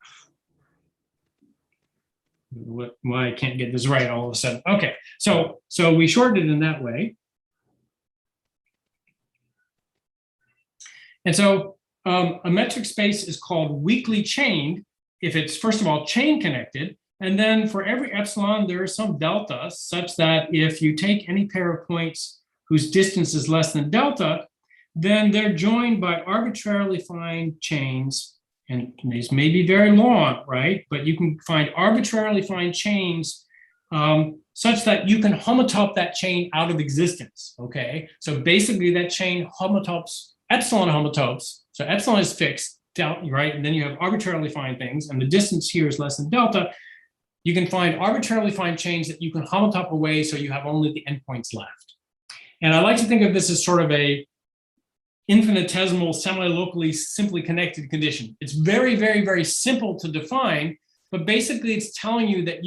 Why I can't get this right all of a sudden. Okay, so we shortened it in that way. And so a metric space is called weakly chained if it's, first of all, chain connected. And then for every epsilon, there is some delta such that if you take any pair of points whose distance is less than delta, then they're joined by arbitrarily fine chains, and these may be very long, right? But you can find arbitrarily fine chains such that you can homotope that chain out of existence, okay? So basically that chain homotopes, epsilon homotopes, so epsilon is fixed, right? And then you have arbitrarily fine things, and the distance here is less than delta. You can find arbitrarily fine chains that you can homotope away so you have only the endpoints left. And I like to think of this as sort of a infinitesimal, semi-locally simply connected condition. It's very, very, very simple to define, but basically it's telling you that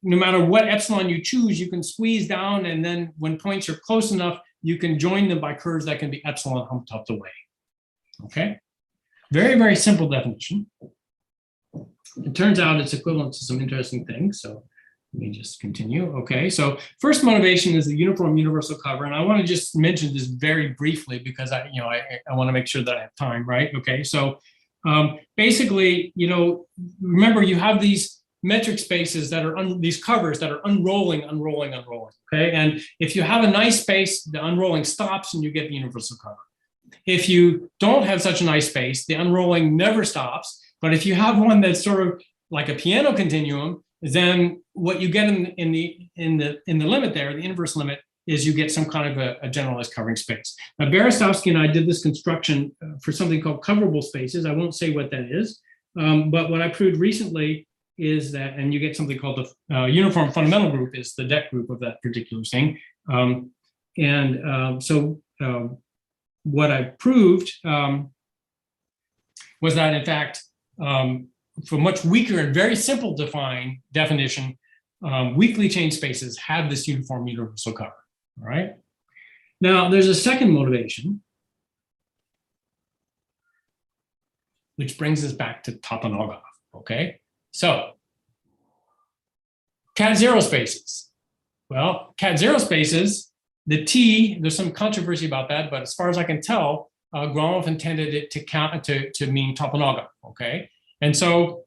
no matter what epsilon you choose, you can squeeze down, and then when points are close enough, you can join them by curves that can be epsilon homotoped away. Okay, very, very simple definition. It turns out it's equivalent to some interesting things. So let me just continue. Okay, so first motivation is the uniform universal cover, and I want to just mention this very briefly because I want to make sure that I have time, right? Okay, so basically, remember you have these metric spaces that are these covers that are unrolling. Okay, and if you have a nice space, the unrolling stops and you get the universal cover. If you don't have such a nice space, the unrolling never stops. But if you have one that's sort of like a piano continuum, then what you get in the limit there, the inverse limit, is you get some kind of a generalized covering space. Now, Berezovsky and I did this construction for something called coverable spaces. I won't say what that is, but what I proved recently is that, and you get something called the uniform fundamental group is the deck group of that particular thing. So what I proved was that, in fact, for much weaker and very simple definition, weakly chained spaces have this uniform universal cover, all right? Now, there's a second motivation, which brings us back to Toponogov, okay? So, cat zero spaces. Well, cat zero spaces the T, there's some controversy about that, but as far as I can tell, Gromov intended it to count to mean Toponoga, okay? And so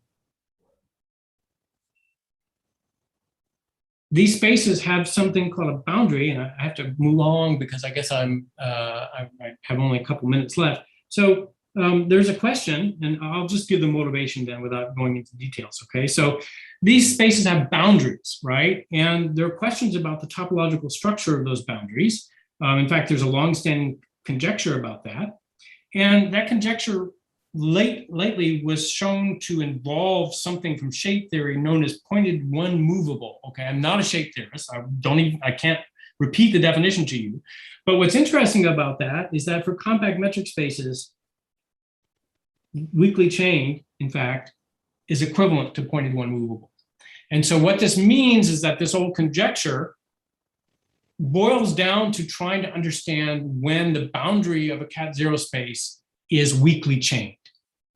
these spaces have something called a boundary, and I have to move along because I guess I have only a couple minutes left. So there's a question, and I'll just give the motivation then without going into details, okay? So these spaces have boundaries, right? And there are questions about the topological structure of those boundaries. In fact, there's a longstanding conjecture about that. And that conjecture lately was shown to involve something from shape theory known as pointed one movable. Okay, I'm not a shape theorist. I can't repeat the definition to you. But what's interesting about that is that for compact metric spaces, weakly chained, in fact, is equivalent to pointed one movable. And so what this means is that this old conjecture boils down to trying to understand when the boundary of a cat zero space is weakly chained.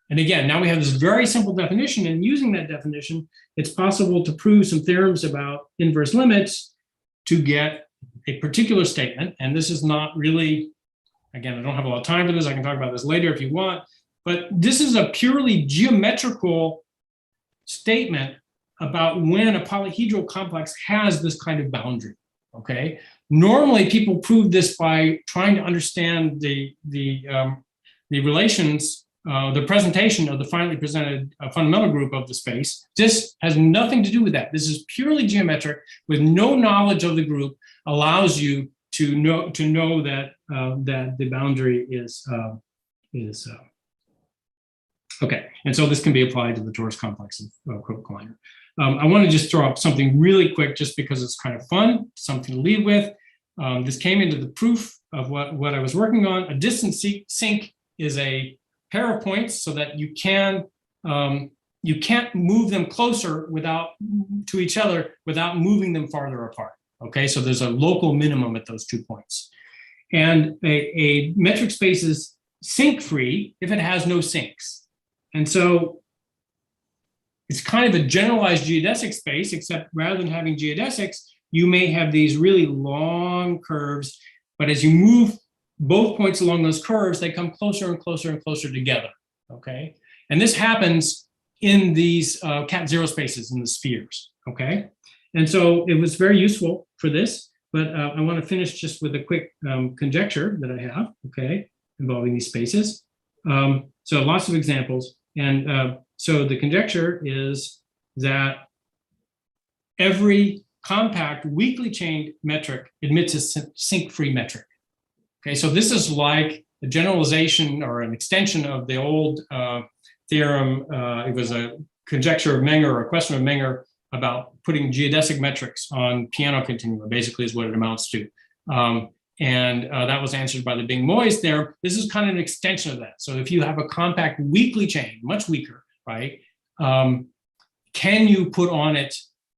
And again, now we have this very simple definition, and using that definition, it's possible to prove some theorems about inverse limits to get a particular statement. And this is not really, again, I don't have a lot of time for this. I can talk about this later if you want, but this is a purely geometrical statement about when a polyhedral complex has this kind of boundary, okay? Normally, people prove this by trying to understand the relations, the presentation of the finally presented fundamental group of the space. This has nothing to do with that. This is purely geometric with no knowledge of the group, allows you to know that that the boundary is okay. And so this can be applied to the torus complex of Crookes-Kleiner. I want to just throw up something really quick, just because it's kind of fun, something to leave with. This came into the proof of what I was working on. A distance sink is a pair of points so that you can't move them closer to each other without moving them farther apart. Okay, so there's a local minimum at those 2 points. And a metric space is sink free if it has no sinks. And so it's kind of a generalized geodesic space, except rather than having geodesics, you may have these really long curves, but as you move both points along those curves, they come closer and closer and closer together, okay? And this happens in these cat zero spaces in the spheres, okay? And so it was very useful for this, but I want to finish just with a quick conjecture that I have, okay, involving these spaces. So lots of examples. And so the conjecture is that every compact weakly chained metric admits a sink-free metric. Okay, so this is like a generalization or an extension of the old theorem. It was a conjecture of Menger, or a question of Menger, about putting geodesic metrics on piano continua, basically is what it amounts to. And that was answered by the Bing-Moyes theorem. This is kind of an extension of that. So if you have a compact weakly chain, much weaker, right? Can you put on it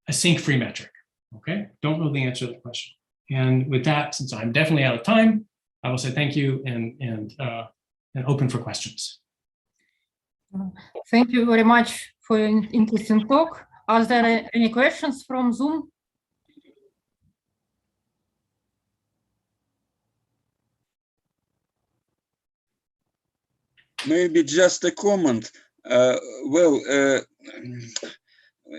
a sink-free metric? Okay, don't know the answer to the question. And with that, since I'm definitely out of time, I will say thank you and open for questions. Thank you very much for your interesting talk. Are there any questions from Zoom? Maybe just a comment.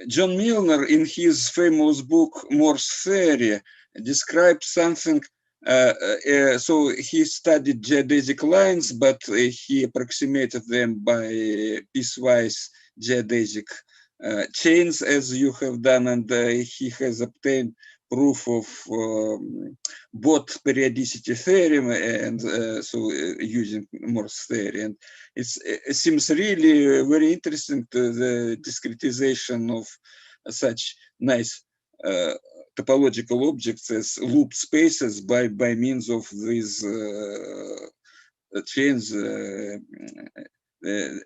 John Milner, in his famous book Morse Theory, describes something. So he studied geodesic lines, but he approximated them by piecewise geodesic chains, as you have done, and he has obtained proof of Bott periodicity theorem, and so using Morse theory. And it seems really very interesting to the discretization of such nice topological objects as loop spaces by means of these chains,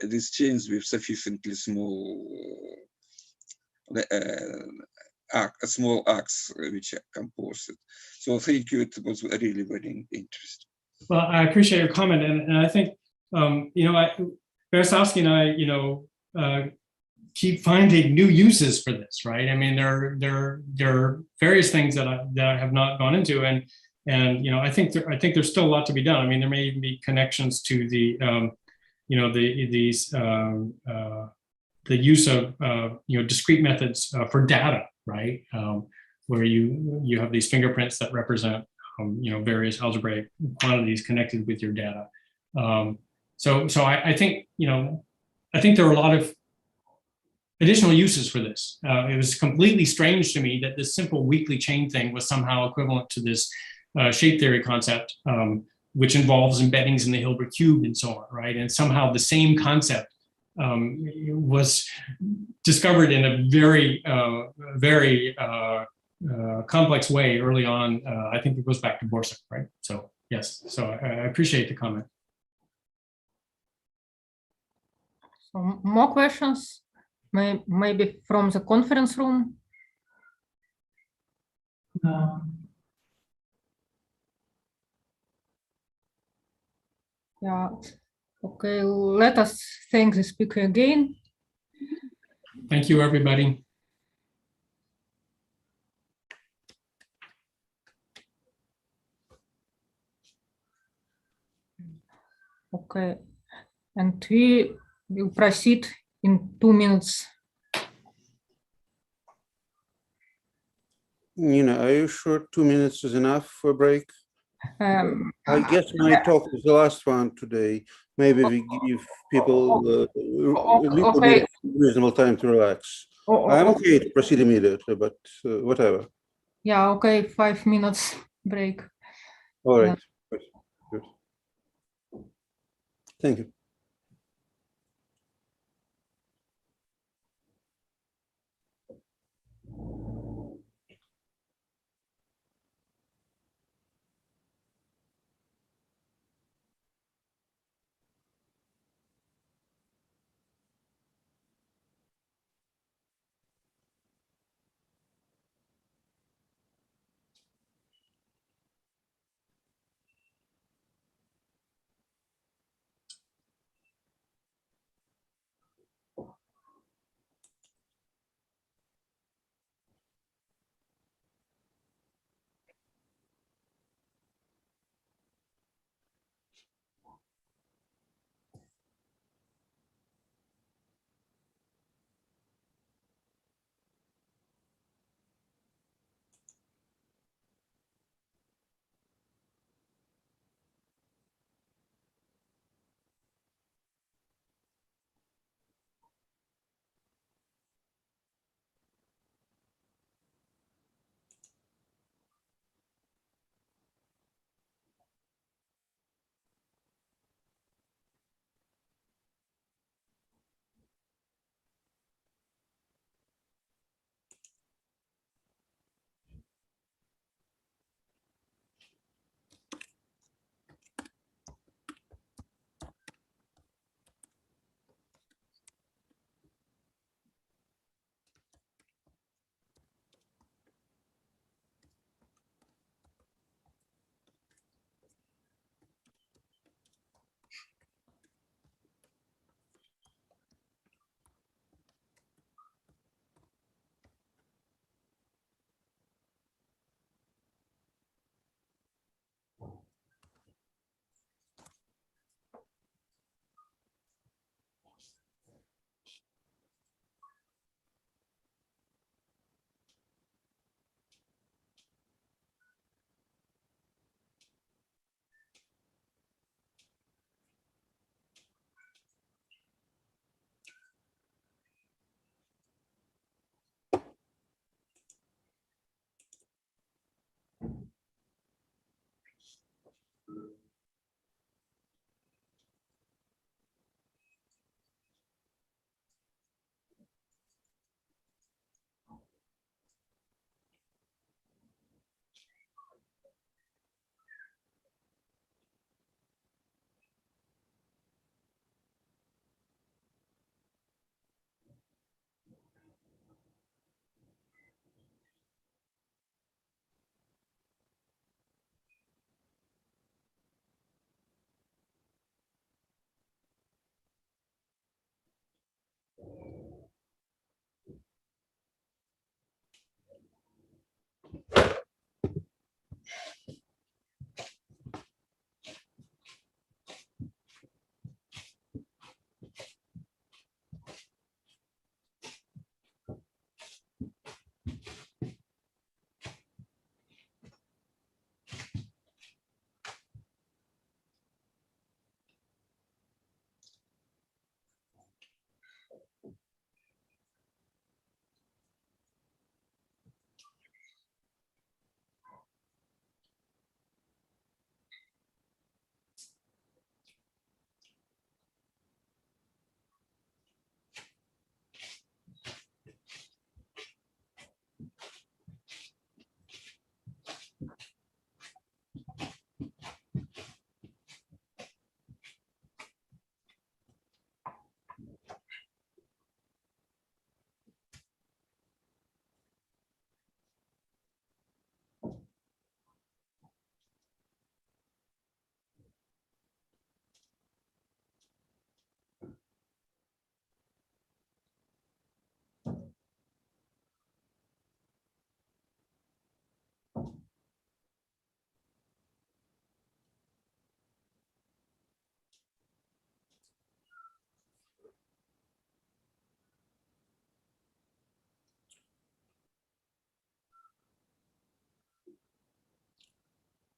these chains with sufficiently small small arcs which are composed. So thank you. It was really very interesting. Well, I appreciate your comment, and I think Berezovsky and I, keep finding new uses for this, right? I mean, there are various things that I have not gone into, and And I think there's still a lot to be done. I mean, there may even be connections to the the use of discrete methods for data, right? Where you have these fingerprints that represent various algebraic quantities connected with your data. So I think there are a lot of additional uses for this. It was completely strange to me that this simple weakly chain thing was somehow equivalent to this shape theory concept, which involves embeddings in the Hilbert cube and so on, right? And somehow the same concept was discovered in a very, very complex way early on. I think it goes back to Borsuk, right? So yes, so I appreciate the comment. So more questions, maybe from the conference room? No. Yeah, okay, let us thank the speaker again. Thank you, everybody. Okay, and we will proceed in 2 minutes. Nina, are you sure 2 minutes is enough for a break? I guess my talk is the last one today. Maybe we give people a little bit of reasonable time to relax. I'm okay to proceed immediately, but whatever. Yeah, okay, 5 minutes break. All right. Good. Thank you.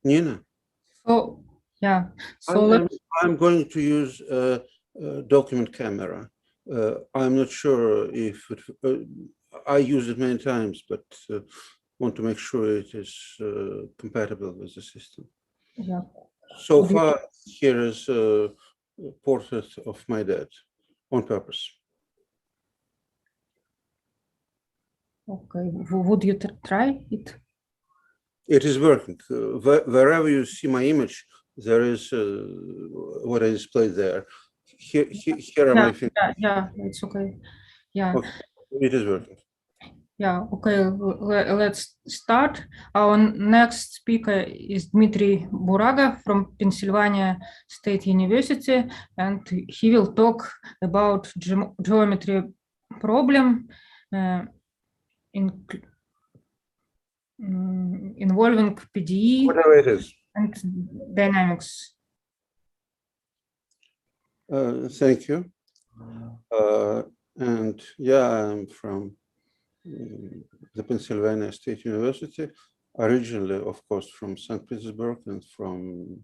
Nina? So, yeah, so I'm going to use a document camera. I'm not sure if I use it many times, but want to make sure it is compatible with the system. yeah. So far, here is a portrait of my dad on purpose. Okay, would you try it? It is working. Wherever you see my image, there is what I displayed there. Here are my fingers. Yeah, it's okay. Yeah. Okay. It is working. Yeah, okay, let's start. Our next speaker is Dmitry Buraga from Pennsylvania State University, and he will talk about geometry problem involving PDE Whatever it is. and dynamics. Thank you. And yeah, I'm from the Pennsylvania State University, originally, of course, from St. Petersburg and from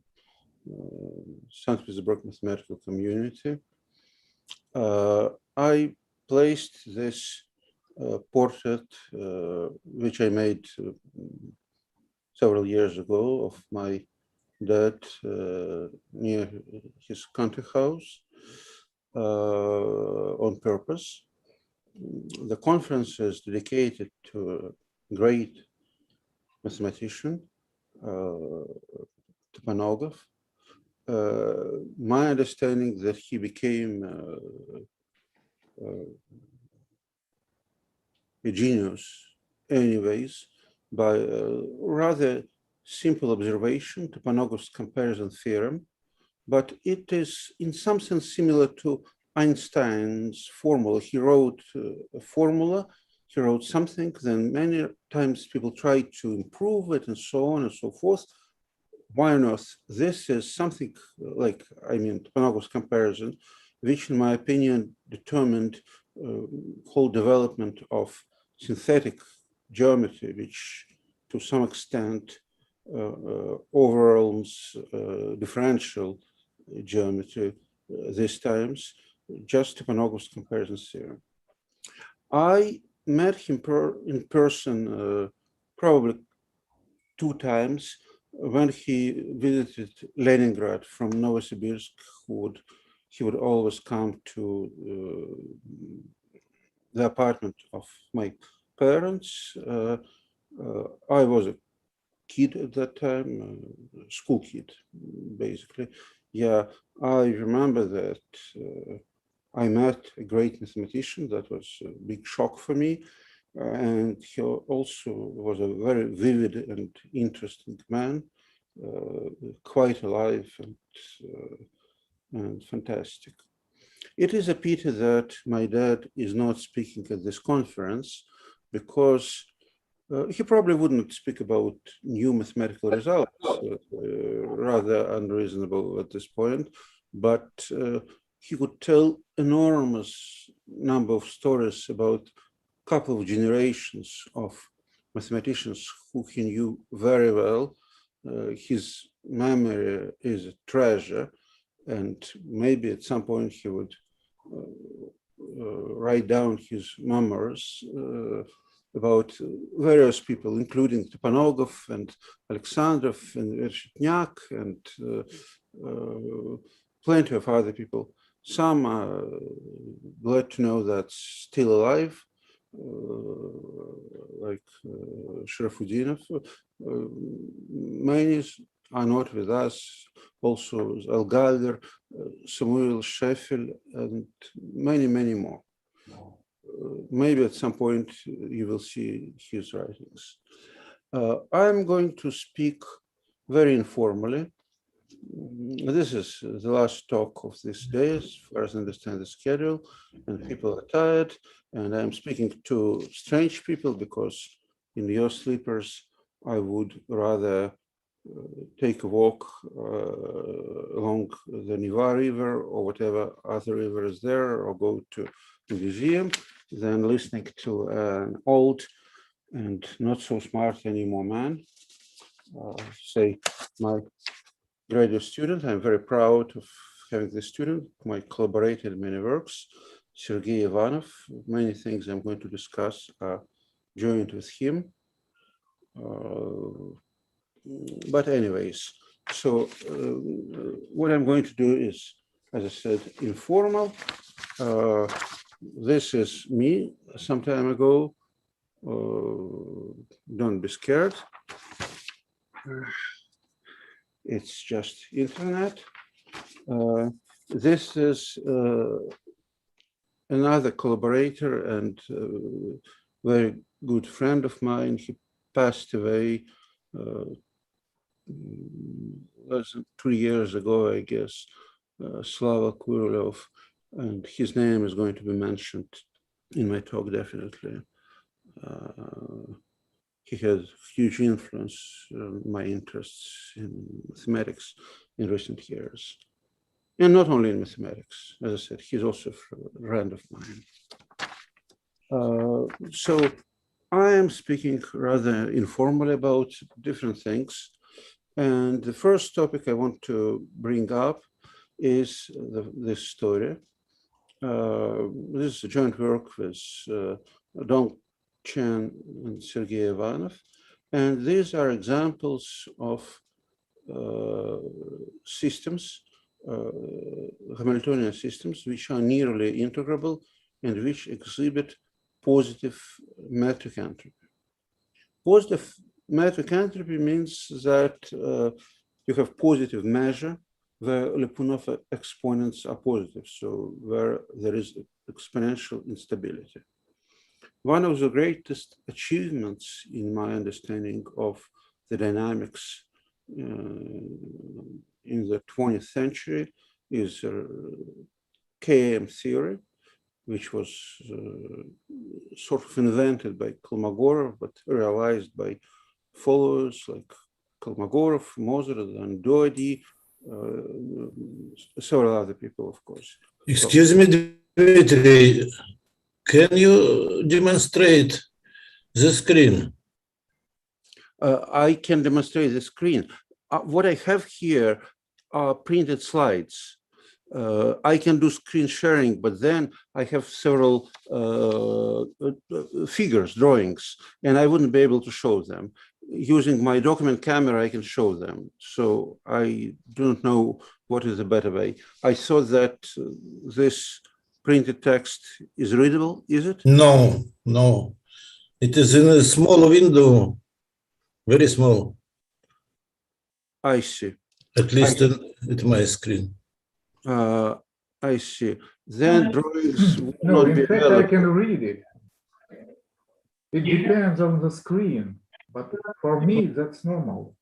St. Petersburg mathematical community. I placed this portrait, which I made several years ago, of my dad near his country house on purpose. The conference is dedicated to a great mathematician, Tipanogov. My understanding that he became a genius anyways by a rather simple observation, Tipanov's comparison theorem, but it is in some sense similar to Einstein's formula. He wrote a formula, he wrote something, then many times people try to improve it and so on and so forth. Why on earth? This is something like, Tipanov's comparison, which in my opinion determined whole development of synthetic geometry, which to some extent overwhelms differential geometry these times. Just Tipanov's comparison theorem. I met him in person probably 2 times when he visited Leningrad from Novosibirsk. He would always come to the apartment of my parents. I was a kid at that time, school kid, basically. Yeah, I remember that I met a great mathematician. That was a big shock for me. And he also was a very vivid and interesting man, quite alive and fantastic. It is a pity that my dad is not speaking at this conference, because he probably wouldn't speak about new mathematical results, rather unreasonable at this point, but he could tell enormous number of stories about a couple of generations of mathematicians who he knew very well. His memory is a treasure, and maybe at some point he would write down his memoirs about various people, including Tipanov and Alexandrov and Vershitnyak and plenty of other people. Some are glad to know that's still alive, like Sharafudinov. Many are not with us, also Algalder, Samuel Sheffield, and many, many more. Maybe at some point you will see his writings. I'm going to speak very informally. This is the last talk of this day, as far as I understand the schedule, and people are tired, and I'm speaking to strange people because in your sleepers, I would rather take a walk along the Neva River or whatever other river is there, or go to the museum than listening to an old and not so smart anymore man. say my graduate student. I'm very proud of having this student, whom I collaborated in many works, Sergei Ivanov. Many things I'm going to discuss are joined with him. But anyways, so what I'm going to do is, as I said, informal. This is me some time ago. Don't be scared. It's just internet. This is another collaborator and very good friend of mine. He passed away less than 2 years ago, I guess, Slava Kurilov, and his name is going to be mentioned in my talk, definitely. He had huge influence on my interests in mathematics in recent years. And not only in mathematics, as I said, he's also a friend of mine. So I am speaking rather informally about different things. And the first topic I want to bring up is this story. This is a joint work with Dong Chen and Sergei Ivanov. And these are examples of systems, Hamiltonian systems, which are nearly integrable and which exhibit positive metric entropy. Positive metric entropy means that you have positive measure where Lyapunov exponents are positive, so where there is exponential instability. One of the greatest achievements in my understanding of the dynamics in the 20th century is KM theory, which was sort of invented by Kolmogorov, but realized by followers like Kolmogorov, Mozart, and Doherty, several other people, of course. Excuse me, Dmitry, can you demonstrate the screen? I can demonstrate the screen. What I have here are printed slides. I can do screen sharing, but then I have several figures, drawings, and I wouldn't be able to show them. Using my document camera, I can show them. So I don't know what is the better way. I saw that this printed text is readable, is it? No, no. It is in a small window, very small. I see. At least at my screen. I see. Then drawings will No, not in be fact, I available. can read it. It depends on the screen, but for me, that's normal.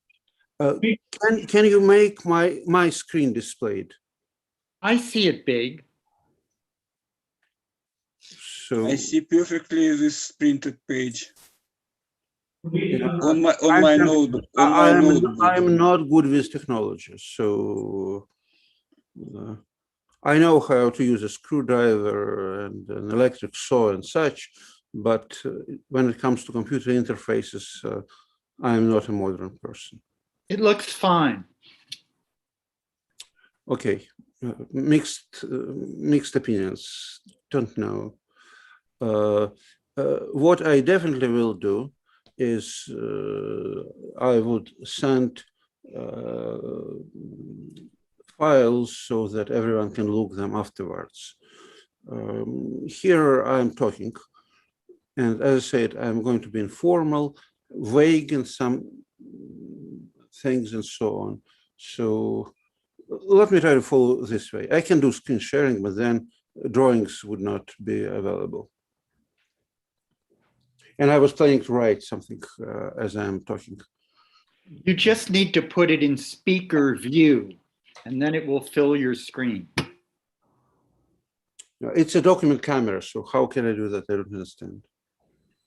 Can you make my screen displayed? I see it big. So I see perfectly this printed page. Yeah, On my notebook. I'm not good with technology, so I know how to use a screwdriver and an electric saw and such, but when it comes to computer interfaces, I'm not a modern person. It looks fine. Okay, mixed opinions. Don't know. What I definitely will do is I would send files so that everyone can look them afterwards. Here I'm talking, and as I said, I'm going to be informal, vague in some things and so on. So let me try to follow this way. I can do screen sharing, but then drawings would not be available. And I was planning to write something as I'm talking. You just need to put it in speaker view, and then it will fill your screen. It's a document camera, so how can I do that? I don't understand.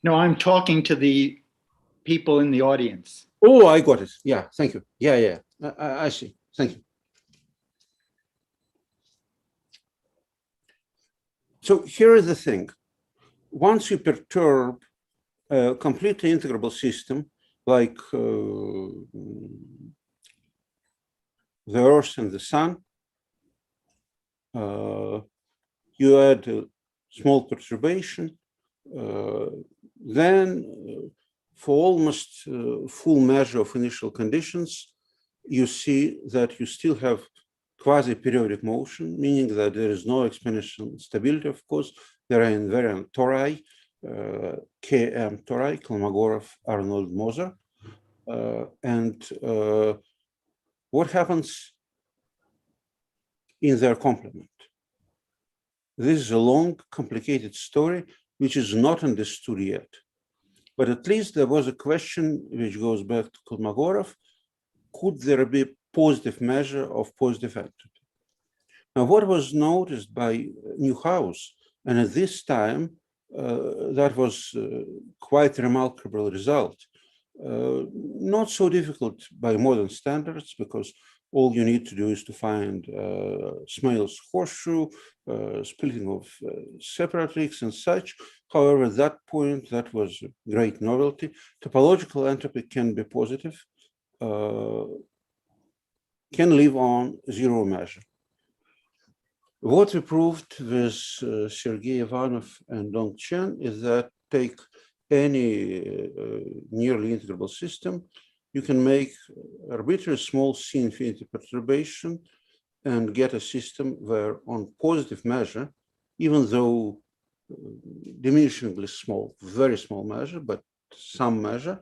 No, I'm talking to the people in the audience. Oh, I got it. Yeah, thank you. Yeah. I see. Thank you. So here is the thing. Once you perturb a completely integrable system like the Earth and the Sun. You add a small perturbation, then for almost full measure of initial conditions, you see that you still have quasi-periodic motion, meaning that there is no exponential stability, of course. There are invariant tori, Km tori, Kolmogorov, Arnold, Moser. What happens in their complement? This is a long, complicated story, which is not understood yet. But at least there was a question which goes back to Kolmogorov: could there be positive measure of positive entropy? Now, what was noticed by Newhouse, and at this time, that was quite a remarkable result. Not so difficult by modern standards, because all you need to do is to find Smale's horseshoe, splitting of separatrix and such. However, at that point, that was a great novelty. Topological entropy can be positive, can live on zero measure. What we proved with Sergei Ivanov and Dong Chen is that take any nearly integrable system, you can make arbitrary small C infinity perturbation and get a system where on positive measure, even though diminishingly small, very small measure, but some measure,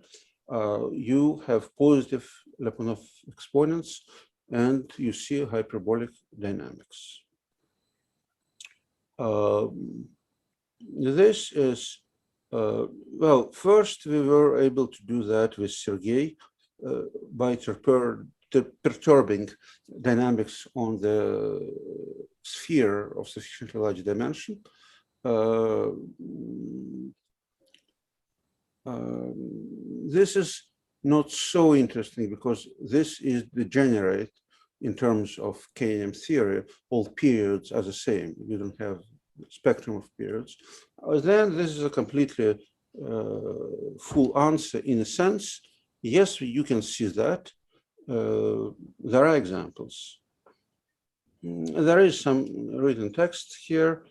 you have positive Lyapunov exponents and you see hyperbolic dynamics. This is, well, first we were able to do that with Sergei by perturbing dynamics on the sphere of sufficiently large dimension. This is not so interesting because this is degenerate in terms of KM theory. All periods are the same. You don't have spectrum of periods. Then this is a completely full answer in a sense. Yes, you can see that. There are examples. There is some written text here.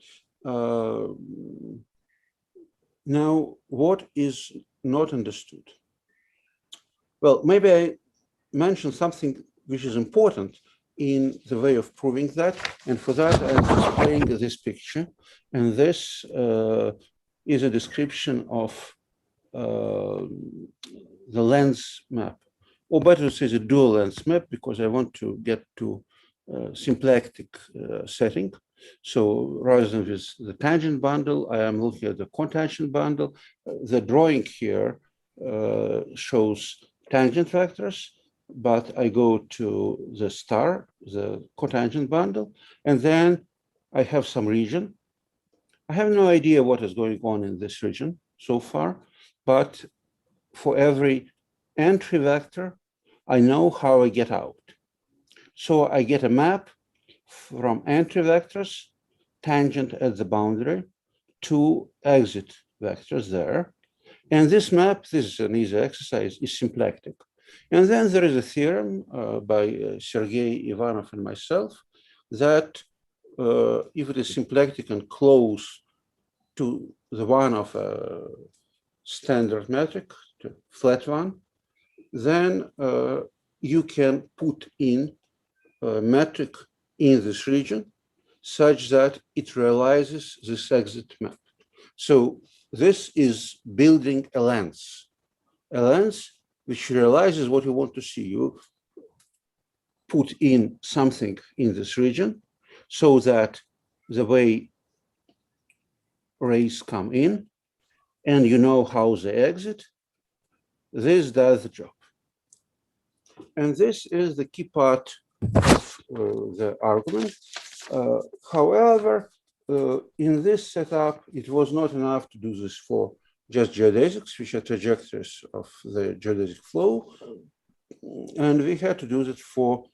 Now, what is not understood? Well, maybe I mention something which is important in the way of proving that. And for that, I'm displaying this picture. And this is a description of the lens map, or better to say the dual lens map, because I want to get to symplectic setting. So rather than with the tangent bundle, I am looking at the cotangent bundle. The drawing here shows tangent vectors, but I go to the star, the cotangent bundle, and then I have some region. I have no idea what is going on in this region so far, but for every entry vector, I know how I get out. So I get a map from entry vectors, tangent at the boundary, to exit vectors there. And this map, this is an easy exercise, is symplectic. And then there is a theorem by Sergei Ivanov and myself that if it is symplectic and close to the one of a standard metric, to flat one, then you can put in a metric in this region such that it realizes this exit map. So this is building a lens which realizes what you want to see. You put in something in this region so that the way rays come in and you know how they exit. This does the job. And this is the key part of the argument. However, in this setup, it was not enough to do this for just geodesics, which are trajectories of the geodesic flow. And we had to do that for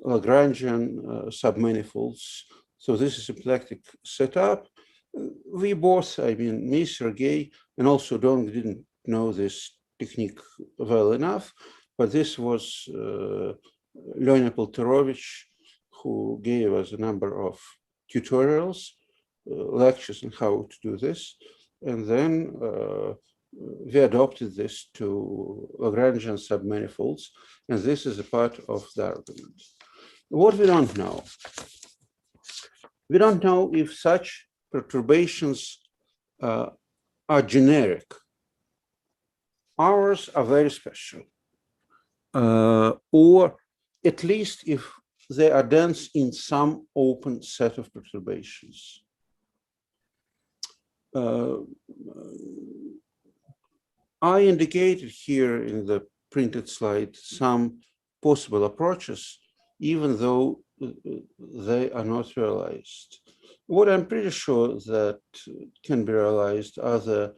Lagrangian submanifolds. So this is a symplectic setup. We both, I mean, me, Sergei, and also Dong didn't know this technique well enough, but this was Lenya Polterovich, who gave us a number of tutorials, lectures on how to do this. And then we adopted this to Lagrangian submanifolds, and this is a part of the argument. What we don't know. We don't know if such perturbations are generic. Ours are very special, or at least if they are dense in some open set of perturbations. I indicated here in the printed slide some possible approaches, even though they are not realized. What I'm pretty sure that can be realized are the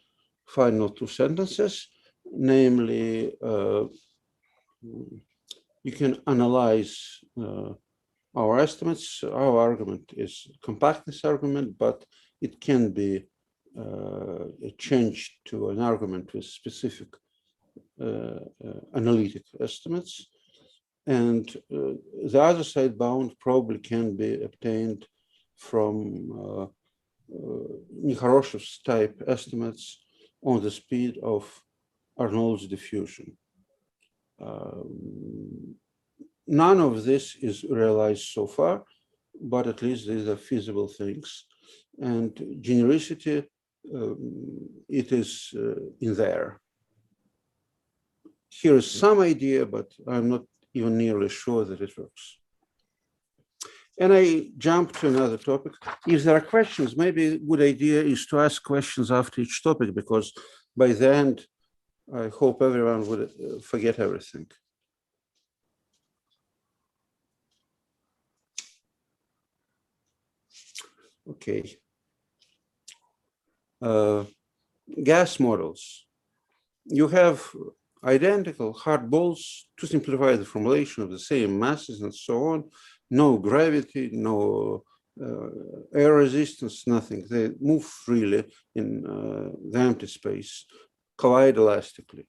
final two sentences, namely, you can analyze our estimates. Our argument is a compactness argument, but it can be changed to an argument with specific analytic estimates. And the other side bound probably can be obtained from Nekhorushev's type estimates on the speed of Arnold's diffusion. None of this is realized so far, but at least these are feasible things. And genericity, it is in there. Here is some idea, but I'm not even nearly sure that it works. And I jump to another topic. If there are questions, maybe a good idea is to ask questions after each topic, because by the end, I hope everyone would forget everything. Okay. Gas models. You have identical hard balls to simplify the formulation of the same masses and so on. No gravity, no air resistance, nothing. They move freely in the empty space, collide elastically.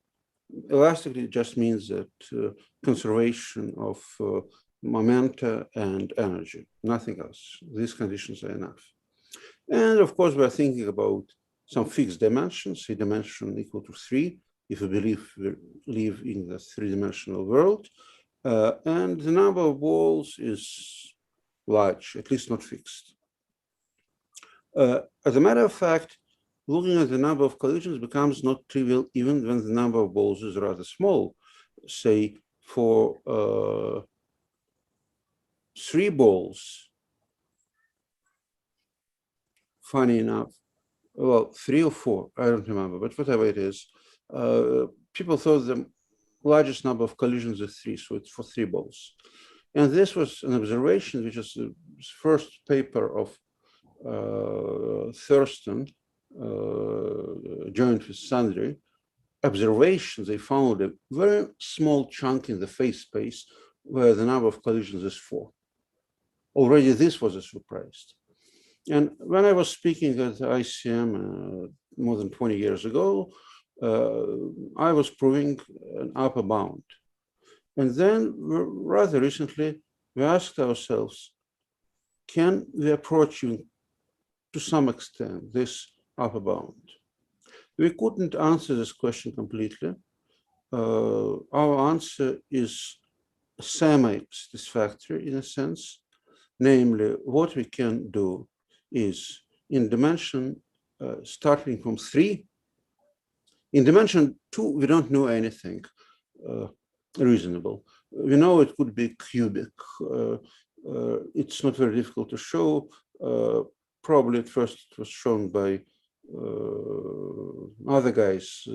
Elastically just means that conservation of momenta and energy, nothing else. These conditions are enough. And of course, we're thinking about some fixed dimensions, a dimension equal to 3, if we believe we live in the three-dimensional world. And the number of balls is large, at least not fixed. As a matter of fact, looking at the number of collisions becomes not trivial even when the number of balls is rather small. Say for 3 balls, funny enough, well, 3 or 4, I don't remember, but whatever it is, people thought the largest number of collisions is 3, so it's for 3 balls. And this was an observation, which is the first paper of Thurston, joined with Sundry. Observations, they found a very small chunk in the phase space where the number of collisions is 4. Already this was a surprise. And when I was speaking at the ICM more than 20 years ago, I was proving an upper bound. And then rather recently, we asked ourselves, can we approach you to some extent this upper bound? We couldn't answer this question completely. Our answer is semi-satisfactory in a sense. Namely, what we can do is in dimension starting from 3. In dimension 2, we don't know anything reasonable. We know it could be cubic. It's not very difficult to show. Probably at first it was shown by other guys,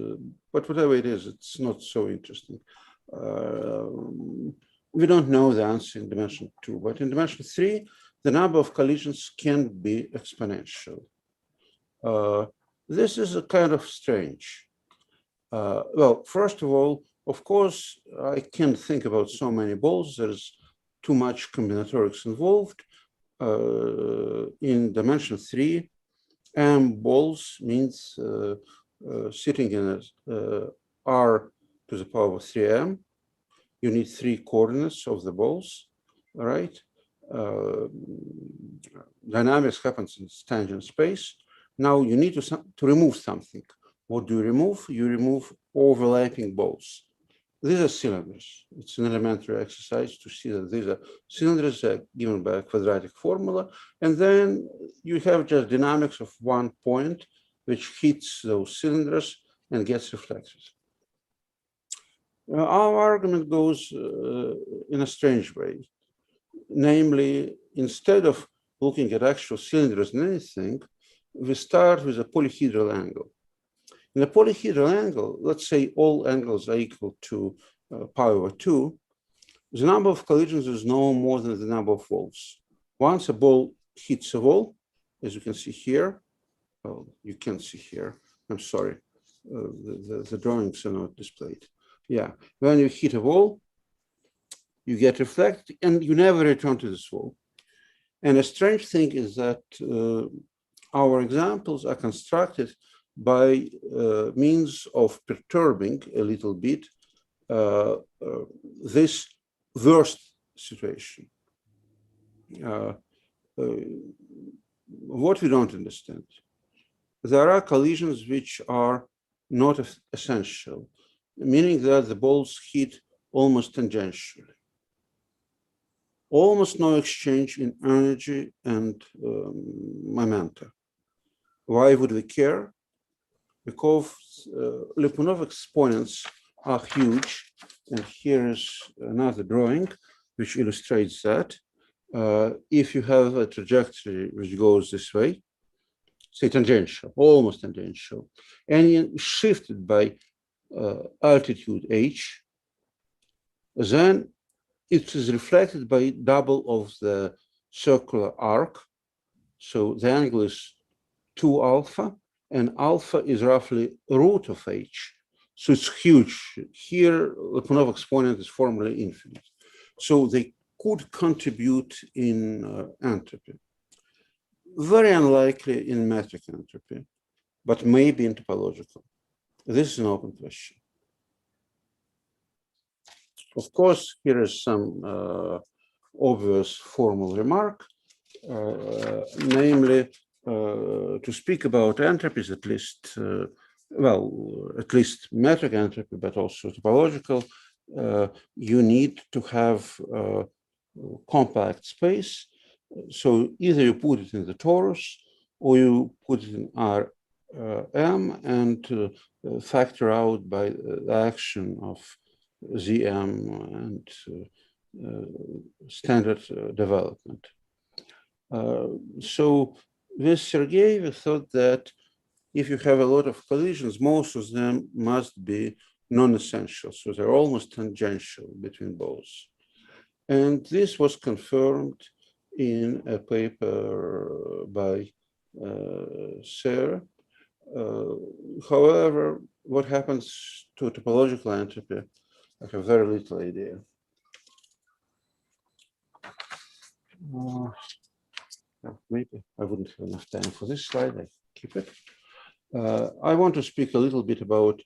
but whatever it is, it's not so interesting. We don't know the answer in dimension 2, but in dimension 3, the number of collisions can be exponential. This is a kind of strange. Well, first of all, of course, I can't think about so many balls. There's too much combinatorics involved. In dimension 3, m balls means sitting in a r to the power of 3m. You need 3 coordinates of the balls, all right? Dynamics happens in tangent space. Now you need to remove something. What do you remove? You remove overlapping balls. These are cylinders. It's an elementary exercise to see that these are cylinders given by a quadratic formula. And then you have just dynamics of one point which hits those cylinders and gets reflected. Our argument goes in a strange way. Namely, instead of looking at actual cylinders and anything, we start with a polyhedral angle. In a polyhedral angle, let's say all angles are equal to pi over 2, the number of collisions is no more than the number of walls. Once a ball hits a wall, as you can see here, well, you can't see here, I'm sorry, the drawings are not displayed. Yeah, when you hit a wall, you get reflected and you never return to this wall. And a strange thing is that our examples are constructed by means of perturbing a little bit this worst situation. What we don't understand, there are collisions which are not essential, meaning that the balls hit almost tangentially. Almost no exchange in energy and momentum. Why would we care? Because Lyapunov exponents are huge, and here is another drawing which illustrates that. If you have a trajectory which goes this way, say tangential, almost tangential, and you shifted by altitude h, then it is reflected by double of the circular arc. So the angle is 2 alpha, and alpha is roughly root of h. So it's huge. Here, Lyapunov exponent is formally infinite. So they could contribute in entropy. Very unlikely in metric entropy, but maybe in topological. This is an open question. Of course, here is some obvious formal remark, namely, to speak about entropies, at least, well, at least metric entropy, but also topological, you need to have compact space. So either you put it in the torus or you put it in Rm and factor out by the action of Zm and standard development. So with Sergei, we thought that if you have a lot of collisions, most of them must be non-essential. So they're almost tangential between balls. And this was confirmed in a paper by Serre. However, what happens to topological entropy, I have very little idea. Maybe I wouldn't have enough time for this slide, I keep it. I want to speak a little bit about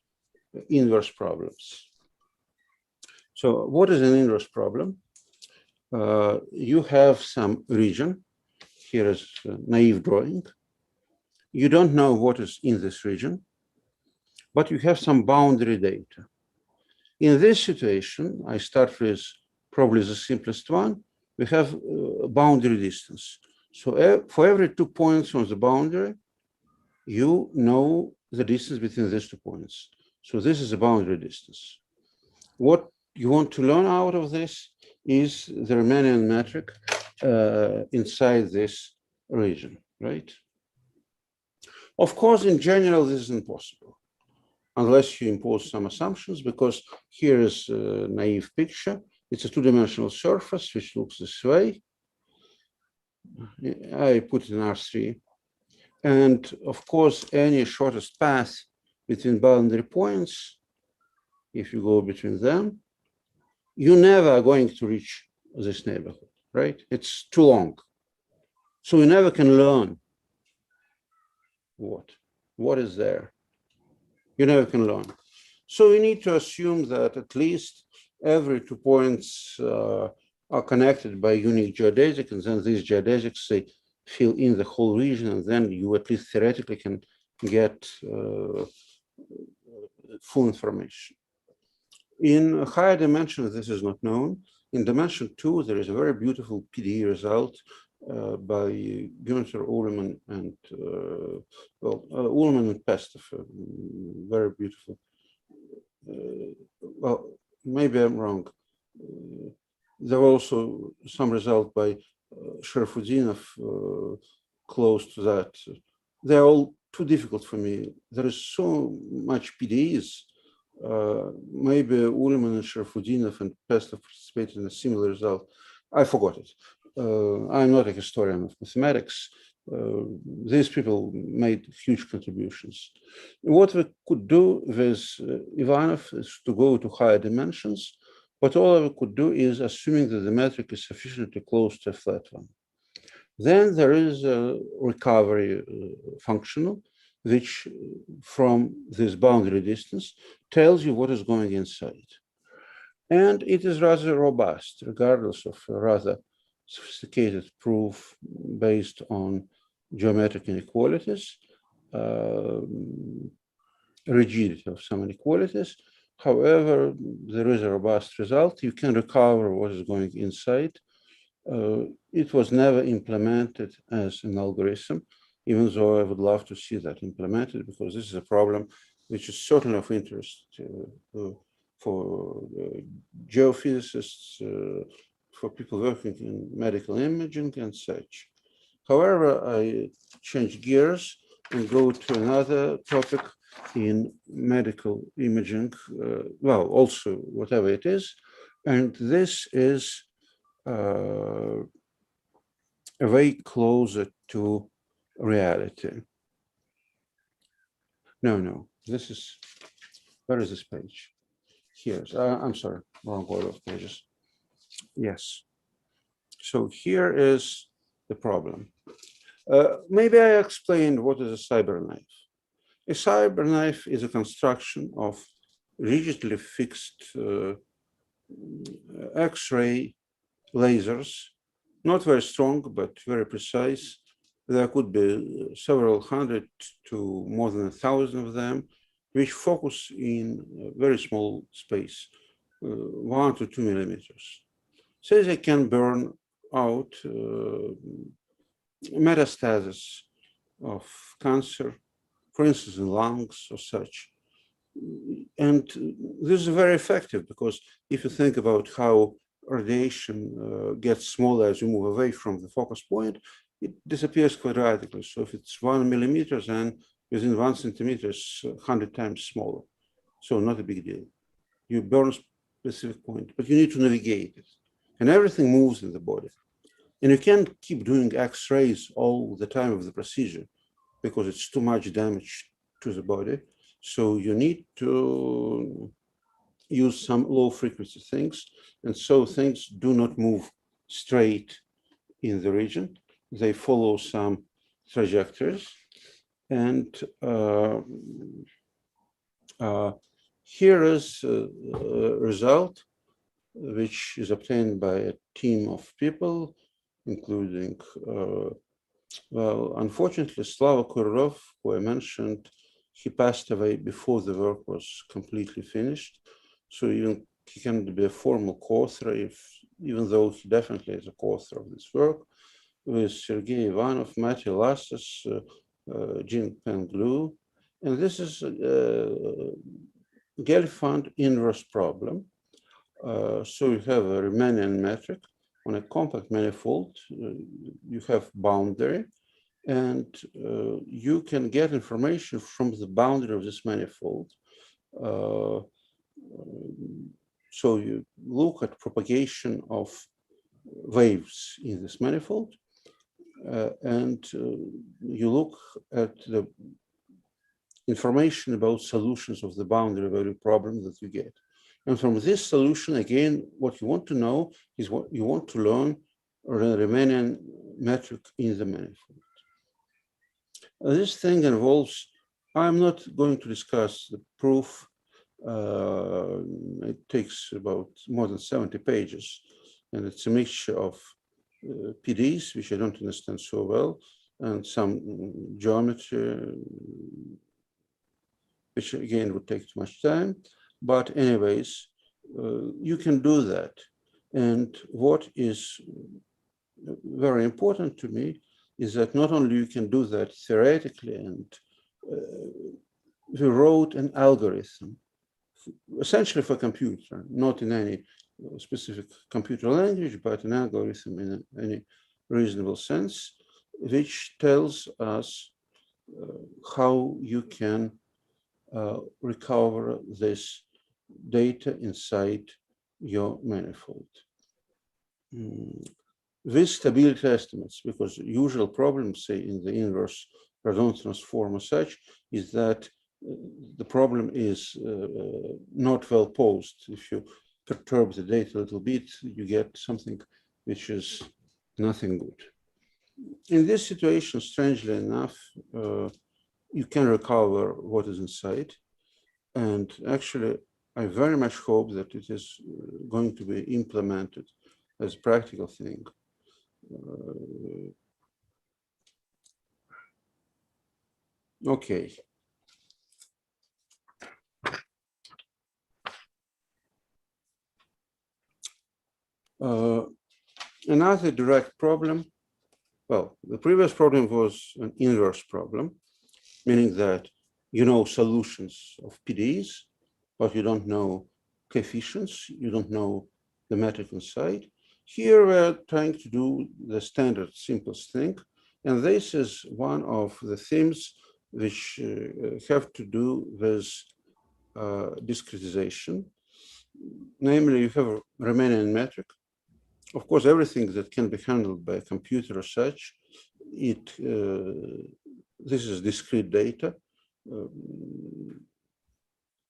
inverse problems. So what is an inverse problem? You have some region. Here is a naive drawing. You don't know what is in this region, but you have some boundary data. In this situation, I start with probably the simplest one. We have boundary distance. So for every 2 points on the boundary, you know the distance between these 2 points. So this is a boundary distance. What you want to learn out of this is the Riemannian metric inside this region, right? Of course, in general, this is impossible, unless you impose some assumptions, because here is a naive picture. It's a 2-dimensional surface, which looks this way. I put it in R3. And of course, any shortest path between boundary points, if you go between them, you never are going to reach this neighborhood, right? It's too long. So you never can learn what is there. You never can learn. So we need to assume that at least every 2 points are connected by unique geodesic, and then these geodesics, they fill in the whole region, and then you at least theoretically can get full information. In higher dimensions, this is not known. In dimension 2, there is a very beautiful PDE result by Günther Ullmann and Ullmann and Pestov, very beautiful. Well, maybe I'm wrong. There were also some result by Sharafudinov close to that. They're all too difficult for me. There is so much PDEs. Maybe Ullmann and Sharafudinov and Pestov participated in a similar result. I forgot it. I'm not a historian of mathematics. These people made huge contributions. What we could do with Ivanov is to go to higher dimensions, but all we could do is assuming that the metric is sufficiently close to a flat one. Then there is a recovery functional, which from this boundary distance tells you what is going inside. And it is rather robust, regardless of a rather sophisticated proof based on geometric inequalities, rigidity of some inequalities. However, there is a robust result. You can recover what is going inside. It was never implemented as an algorithm, even though I would love to see that implemented, because this is a problem which is certainly of interest for geophysicists, for people working in medical imaging and such. However, I change gears and go to another topic in medical imaging, well, also whatever it is, and this is a way closer to reality. No, this is, where is this page? Here, I'm sorry, wrong order of pages. Yes. So here is the problem. Maybe I explained what is a cyberknife. A cyberknife is a construction of rigidly fixed X-ray lasers, not very strong, but very precise. There could be several hundred to more than 1,000 of them, which focus in a very small space, 1 to 2 millimeters. So they can burn out metastasis of cancer, for instance, in lungs or such. And this is very effective because if you think about how radiation gets smaller as you move away from the focus point, it disappears quadratically. So if it's 1 millimeter, then within 1 centimeter, it's 100 times smaller. So not a big deal. You burn a specific point, but you need to navigate it. And everything moves in the body. And you can't keep doing X-rays all the time of the procedure because it's too much damage to the body. So you need to use some low frequency things. And so things do not move straight in the region. They follow some trajectories. And here is a result which is obtained by a team of people, including, well, unfortunately, Slava Kurov, who I mentioned, he passed away before the work was completely finished. So even he cannot be a formal co-author, even though he definitely is a co-author of this work, with Sergei Ivanov, Matthew Lasses, Jin-Peng Liu. And this is a Gelfand inverse problem. So you have a Riemannian metric on a compact manifold. You have boundary, and you can get information from the boundary of this manifold. So you look at propagation of waves in this manifold, and you look at the information about solutions of the boundary value problem that you get. And from this solution, again, what you want to know is what you want to learn the Riemannian metric in the manifold. This thing involves, I'm not going to discuss the proof It takes about more than 70 pages, and it's a mixture of PDs, which I don't understand so well, and some geometry, which again would take too much time. But anyways, you can do that. And what is very important to me is that not only you can do that theoretically, and we wrote an algorithm essentially for computer, not in any specific computer language, but an algorithm in any reasonable sense, which tells us how you can recover this data inside your manifold. With stability estimates, because usual problem, say in the inverse Radon transform or such, is that the problem is not well posed. If you perturb the data a little bit, you get something which is nothing good. In this situation, strangely enough, you can recover what is inside. And actually, I very much hope that it is going to be implemented as a practical thing. Okay. Another direct problem, well, the previous problem was an inverse problem, meaning that you know solutions of PDEs, but you don't know coefficients, you don't know the metric inside. Here we're trying to do the standard simplest thing, and this is one of the themes which have to do with discretization. Namely, you have a Riemannian metric. Of course, everything that can be handled by a computer or such, this is discrete data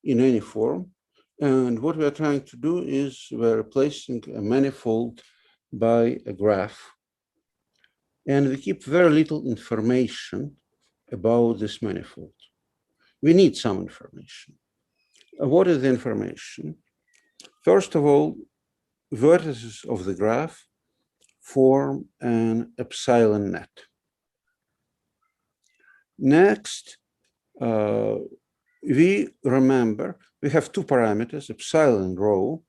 in any form. And what we're trying to do is we're replacing a manifold by a graph. And we keep very little information about this manifold. We need some information. What is the information? First of all, vertices of the graph form an epsilon net. Next, we remember we have two parameters, epsilon and rho.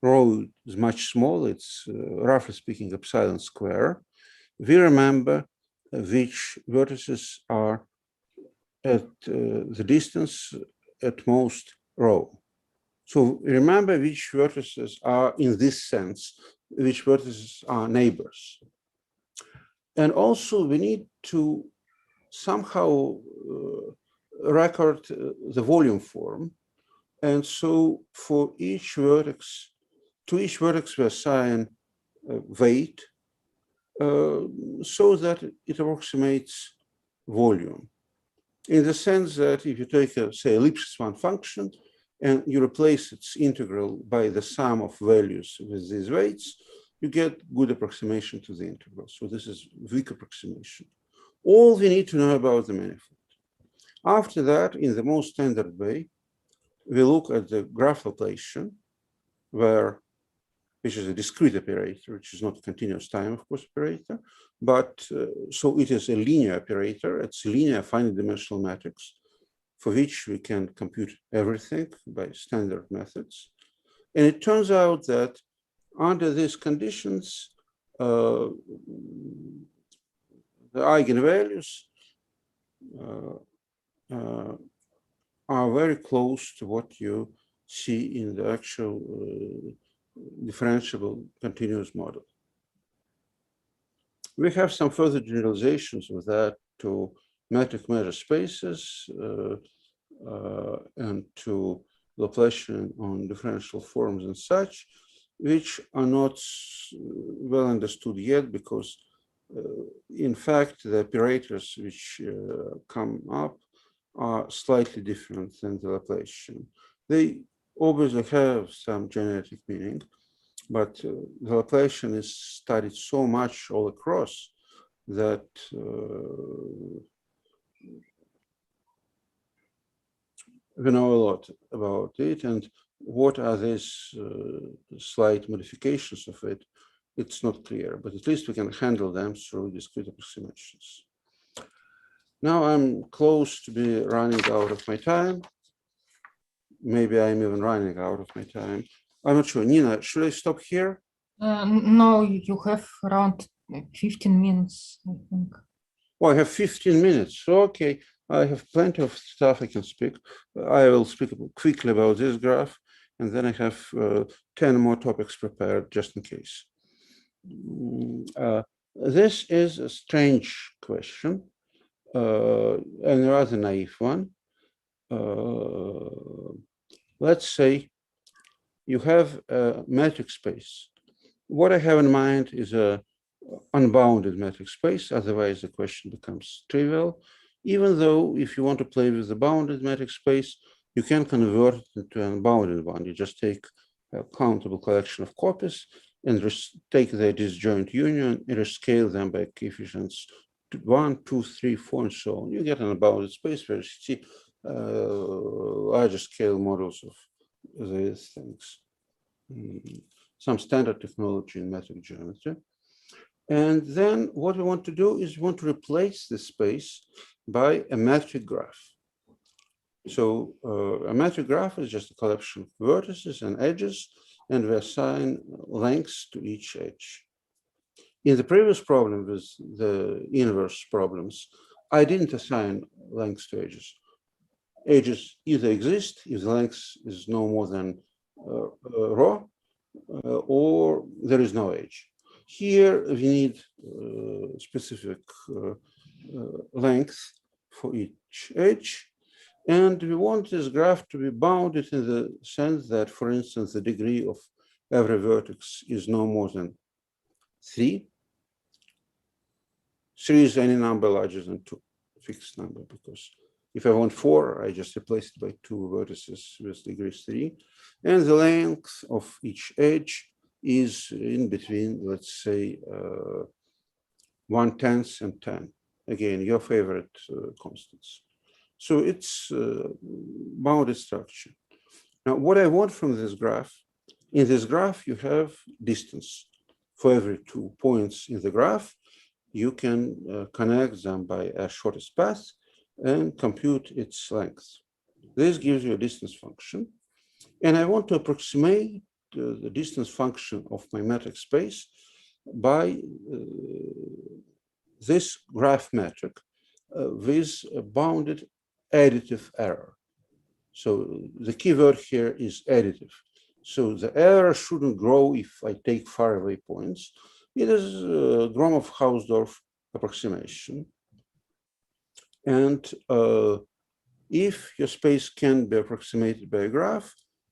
Rho is much smaller, it's roughly speaking epsilon square. We remember which vertices are at the distance at most rho. So remember which vertices are, in this sense, which vertices are neighbors. And also we need to somehow record the volume form. And so for each vertex, to each vertex we assign weight so that it approximates volume. In the sense that if you take, say, ellipsis-1 function, and you replace its integral by the sum of values with these weights, you get good approximation to the integral. So this is weak approximation. All we need to know about the manifold. After that, in the most standard way, we look at the graph Laplacian, which is a discrete operator, which is not a continuous time, of course, operator, but so it is a linear operator. It's a linear finite dimensional matrix, for which we can compute everything by standard methods. And it turns out that under these conditions, the eigenvalues are very close to what you see in the actual differentiable continuous model. We have some further generalizations of that to metric measure spaces and to Laplacian on differential forms and such, which are not well understood yet because, in fact, the operators which come up are slightly different than the Laplacian. They obviously have some genetic meaning, but the Laplacian is studied so much all across that we know a lot about it, and what are these slight modifications of it? It's not clear, but at least we can handle them through discrete approximations. Now I'm close to be running out of my time. Maybe I'm even running out of my time. I'm not sure. Nina, should I stop here? No, you have around 15 minutes, I think. Oh, I have 15 minutes. Okay, I have plenty of stuff I can speak. I will speak quickly about this graph, and then I have 10 more topics prepared just in case. This is a strange question, and a rather naive one. Let's say you have a metric space. What I have in mind is a unbounded metric space, otherwise the question becomes trivial. Even though if you want to play with the bounded metric space, you can convert it into an unbounded one. You just take a countable collection of copies and take the disjoint union and rescale them by coefficients 1, 2, 3, 4, and so on. You get an unbounded space where you see larger scale models of these things. Some standard technology in metric geometry. And then what we want to do is we want to replace this space by a metric graph. So a metric graph is just a collection of vertices and edges, and we assign lengths to each edge. In the previous problem with the inverse problems, I didn't assign lengths to edges. Edges either exist if the length is no more than rho, or there is no edge. Here we need specific length for each edge, and we want this graph to be bounded in the sense that, for instance, the degree of every vertex is no more than 3. 3 is any number larger than 2, fixed number, because if I want 4, I just replace it by 2 vertices with degree 3. And the length of each edge is in between, let's say, 1/10 and 10. Again, your favorite constants. So it's bounded structure. Now, what I want from this graph, in this graph, you have distance. For every 2 points in the graph, you can connect them by a shortest path and compute its length. This gives you a distance function. And I want to approximate the distance function of my metric space by this graph metric with a bounded additive error. So the keyword here is additive. So the error shouldn't grow if I take faraway points. It is a Gromov-Hausdorff approximation. And if your space can be approximated by a graph,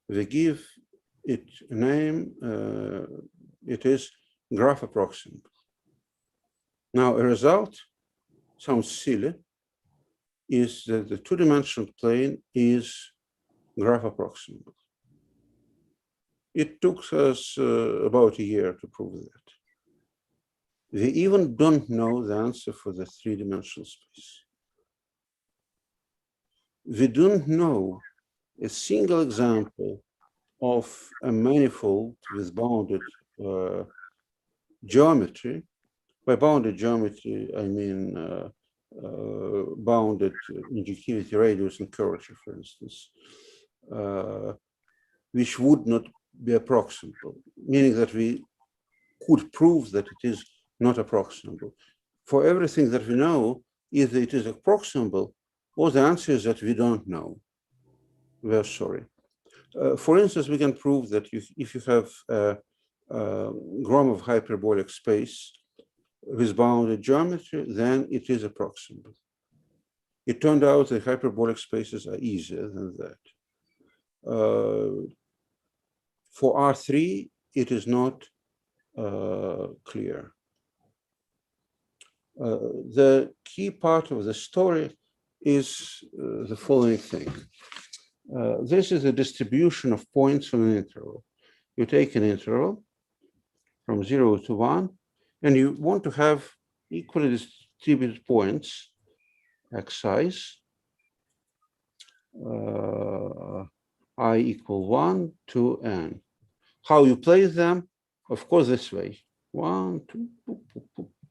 we give it a name. It is graph approximable. Now, a result sounds silly, is that the 2-dimensional plane is graph approximable. It took us about a year to prove that. We even don't know the answer for the 3-dimensional space. We don't know a single example of a manifold with bounded geometry. By bounded geometry, I mean bounded injectivity radius and curvature, for instance, which would not be approximable, meaning that we could prove that it is not approximable. For everything that we know, either it is approximable or the answer is that we don't know. We're sorry. For instance, we can prove that if you have a Gromov hyperbolic space with bounded geometry, then it is approximable. It turned out that hyperbolic spaces are easier than that. For R3, it is not clear. The key part of the story is the following thing. This is a distribution of points on an interval. You take an interval from 0 to 1, and you want to have equally distributed points, x size, I equal 1 to n. How you place them? Of course, this way. 1, 2,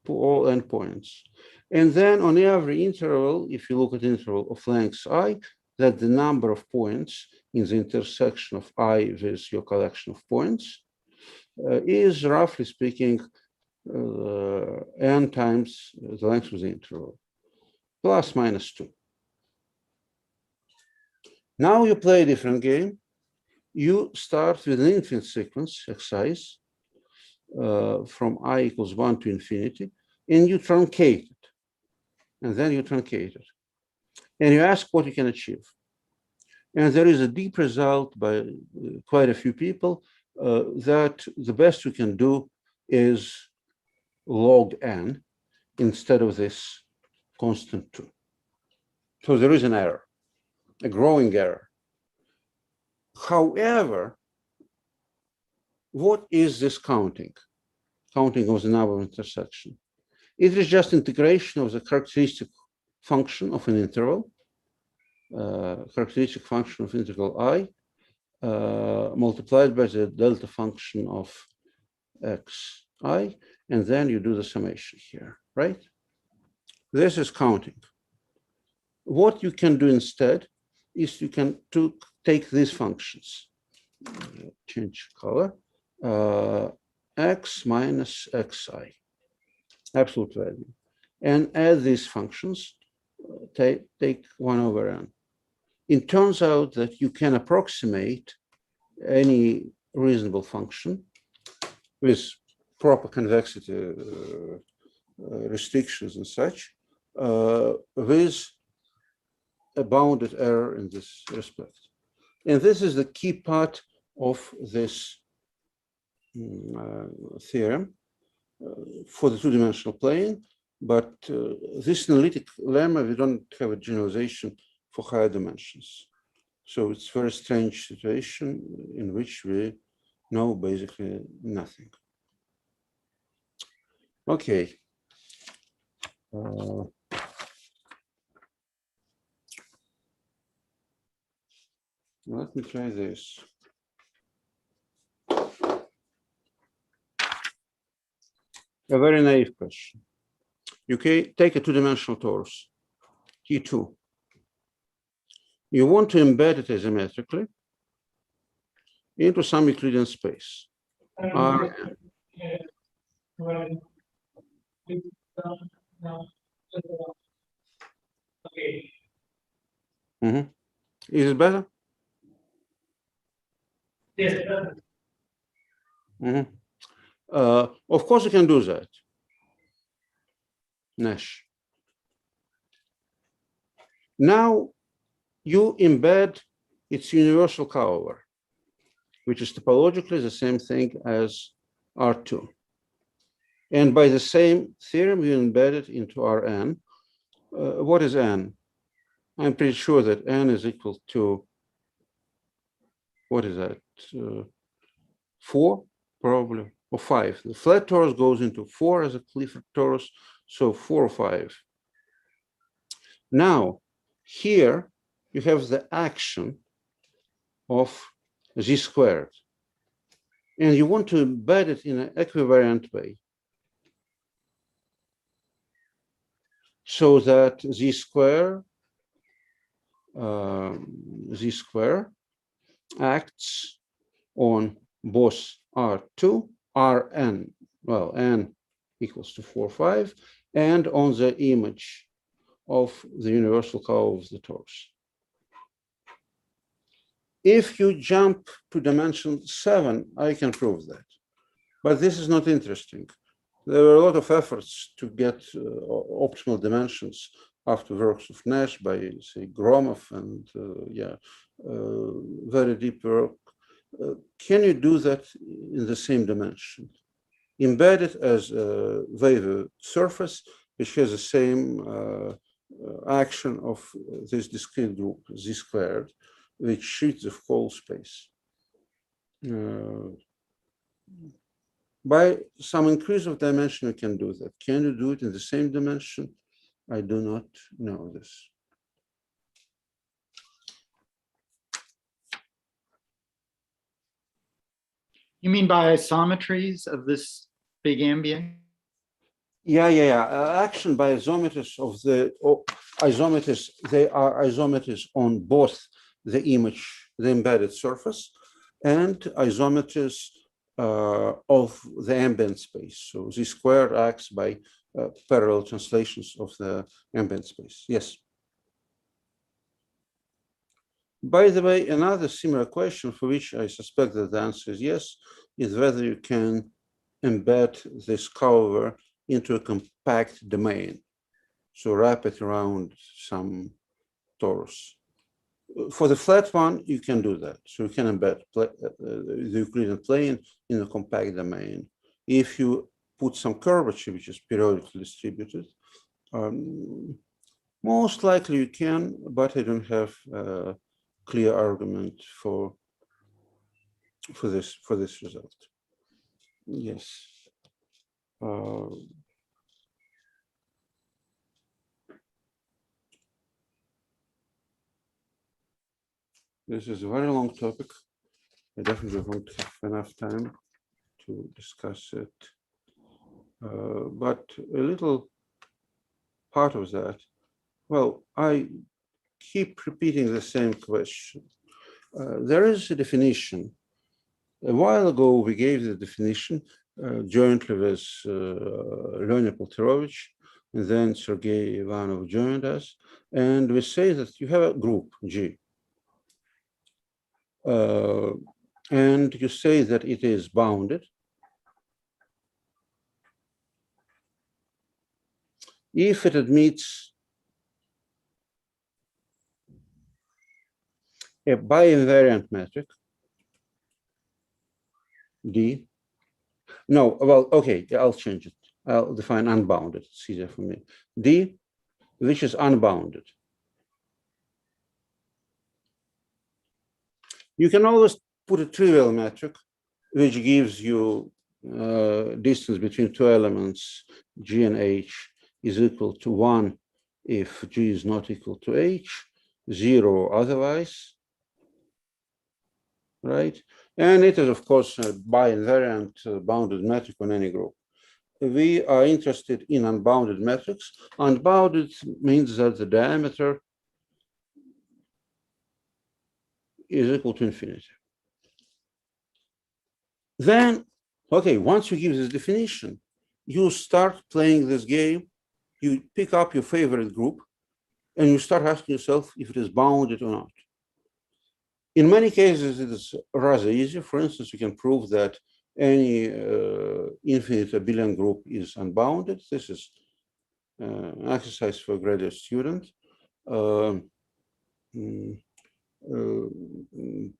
all endpoints. And then on every interval, if you look at interval of length I, that the number of points in the intersection of I with your collection of points is, roughly speaking, n times the length of the interval, plus minus 2. Now you play a different game. You start with an infinite sequence, exercise, from I equals 1 to infinity, and you truncate it. And then you truncate it. And you ask what you can achieve. And there is a deep result by quite a few people that the best we can do is log n instead of this constant 2. So there is an error, a growing error. However, what is this counting? Counting of the number of intersection. It is just integration of the characteristic function of an interval, characteristic function of integral I, multiplied by the delta function of xi, and then you do the summation here, right? This is counting. What you can do instead is you can take these functions, change color, x minus xi, absolute value, and add these functions, take 1 over n. It turns out that you can approximate any reasonable function with proper convexity restrictions and such, with a bounded error in this respect. And this is the key part of this theorem for the two-dimensional plane. But this analytic lemma, we don't have a generalization for higher dimensions. So it's a very strange situation in which we know basically nothing. Okay. Let me try this. A very naive question. You can take a two-dimensional torus, T2. You want to embed it asymmetrically into some Euclidean space. Rn. Is it better? Yes. Of course, you can do that. Nash. Now you embed its universal cover, which is topologically the same thing as R2. And by the same theorem, you embed it into Rn. What is n? I'm pretty sure that n is equal to, what is that? 4, probably, or 5. The flat torus goes into 4 as a Clifford torus, so 4 or 5. Now, here you have the action of z squared, and you want to embed it in an equivariant way, so that z square acts on both R2, Rn, well, n equals to 4, 5, and on the image of the universal curve of the torus. If you jump to dimension 7, I can prove that. But this is not interesting. There were a lot of efforts to get optimal dimensions after works of Nash by, say, Gromov and, very deep work. Can you do that in the same dimension? Embed it as a wave surface, which has the same action of this discrete group, z squared, which sheets the whole space. By some increase of dimension, you can do that. Can you do it in the same dimension? I do not know this. You mean by isometries of this big ambient? Yeah. Action by isometers of the isometers, they are isometers on both the image, the embedded surface, and isometers of the ambient space. So Z squared acts by parallel translations of the ambient space. Yes. By the way, another similar question for which I suspect that the answer is yes, is whether you can embed this cover into a compact domain. So wrap it around some torus. For the flat one, you can do that. So you can embed the Euclidean plane in a compact domain. If you put some curvature, which is periodically distributed, most likely you can, but I don't have a clear argument for this result. Yes. This is a very long topic. I definitely won't have enough time to discuss it. But a little part of that, well, I keep repeating the same question. There is a definition. A while ago, we gave the definition jointly with Leonid Polterovich, and then Sergei Ivanov joined us. And we say that you have a group, G. And you say that it is bounded if it admits a bi-invariant metric, D. No, well, okay, I'll change it. I'll define unbounded, it's easier for me. D, which is unbounded. You can always put a trivial metric, which gives you distance between two elements, G and H, is equal to 1 if G is not equal to H, 0 otherwise, right? And it is, of course, a bi-invariant bounded metric on any group. We are interested in unbounded metrics. Unbounded means that the diameter is equal to infinity. Then, okay, once you give this definition, you start playing this game, you pick up your favorite group, and you start asking yourself if it is bounded or not. In many cases, it is rather easy. For instance, you can prove that any infinite abelian group is unbounded. This is an exercise for a graduate student.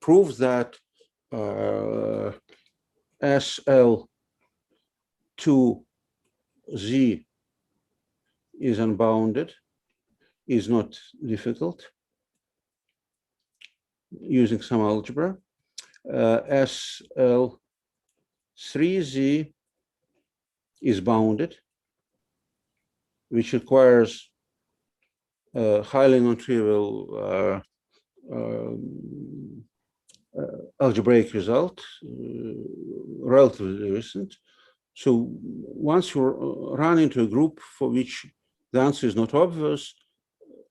Proves that SL2Z is unbounded, is not difficult, using some algebra. SL3Z is bounded, which requires a highly non-trivial algebraic result, relatively recent. So once you run into a group for which the answer is not obvious,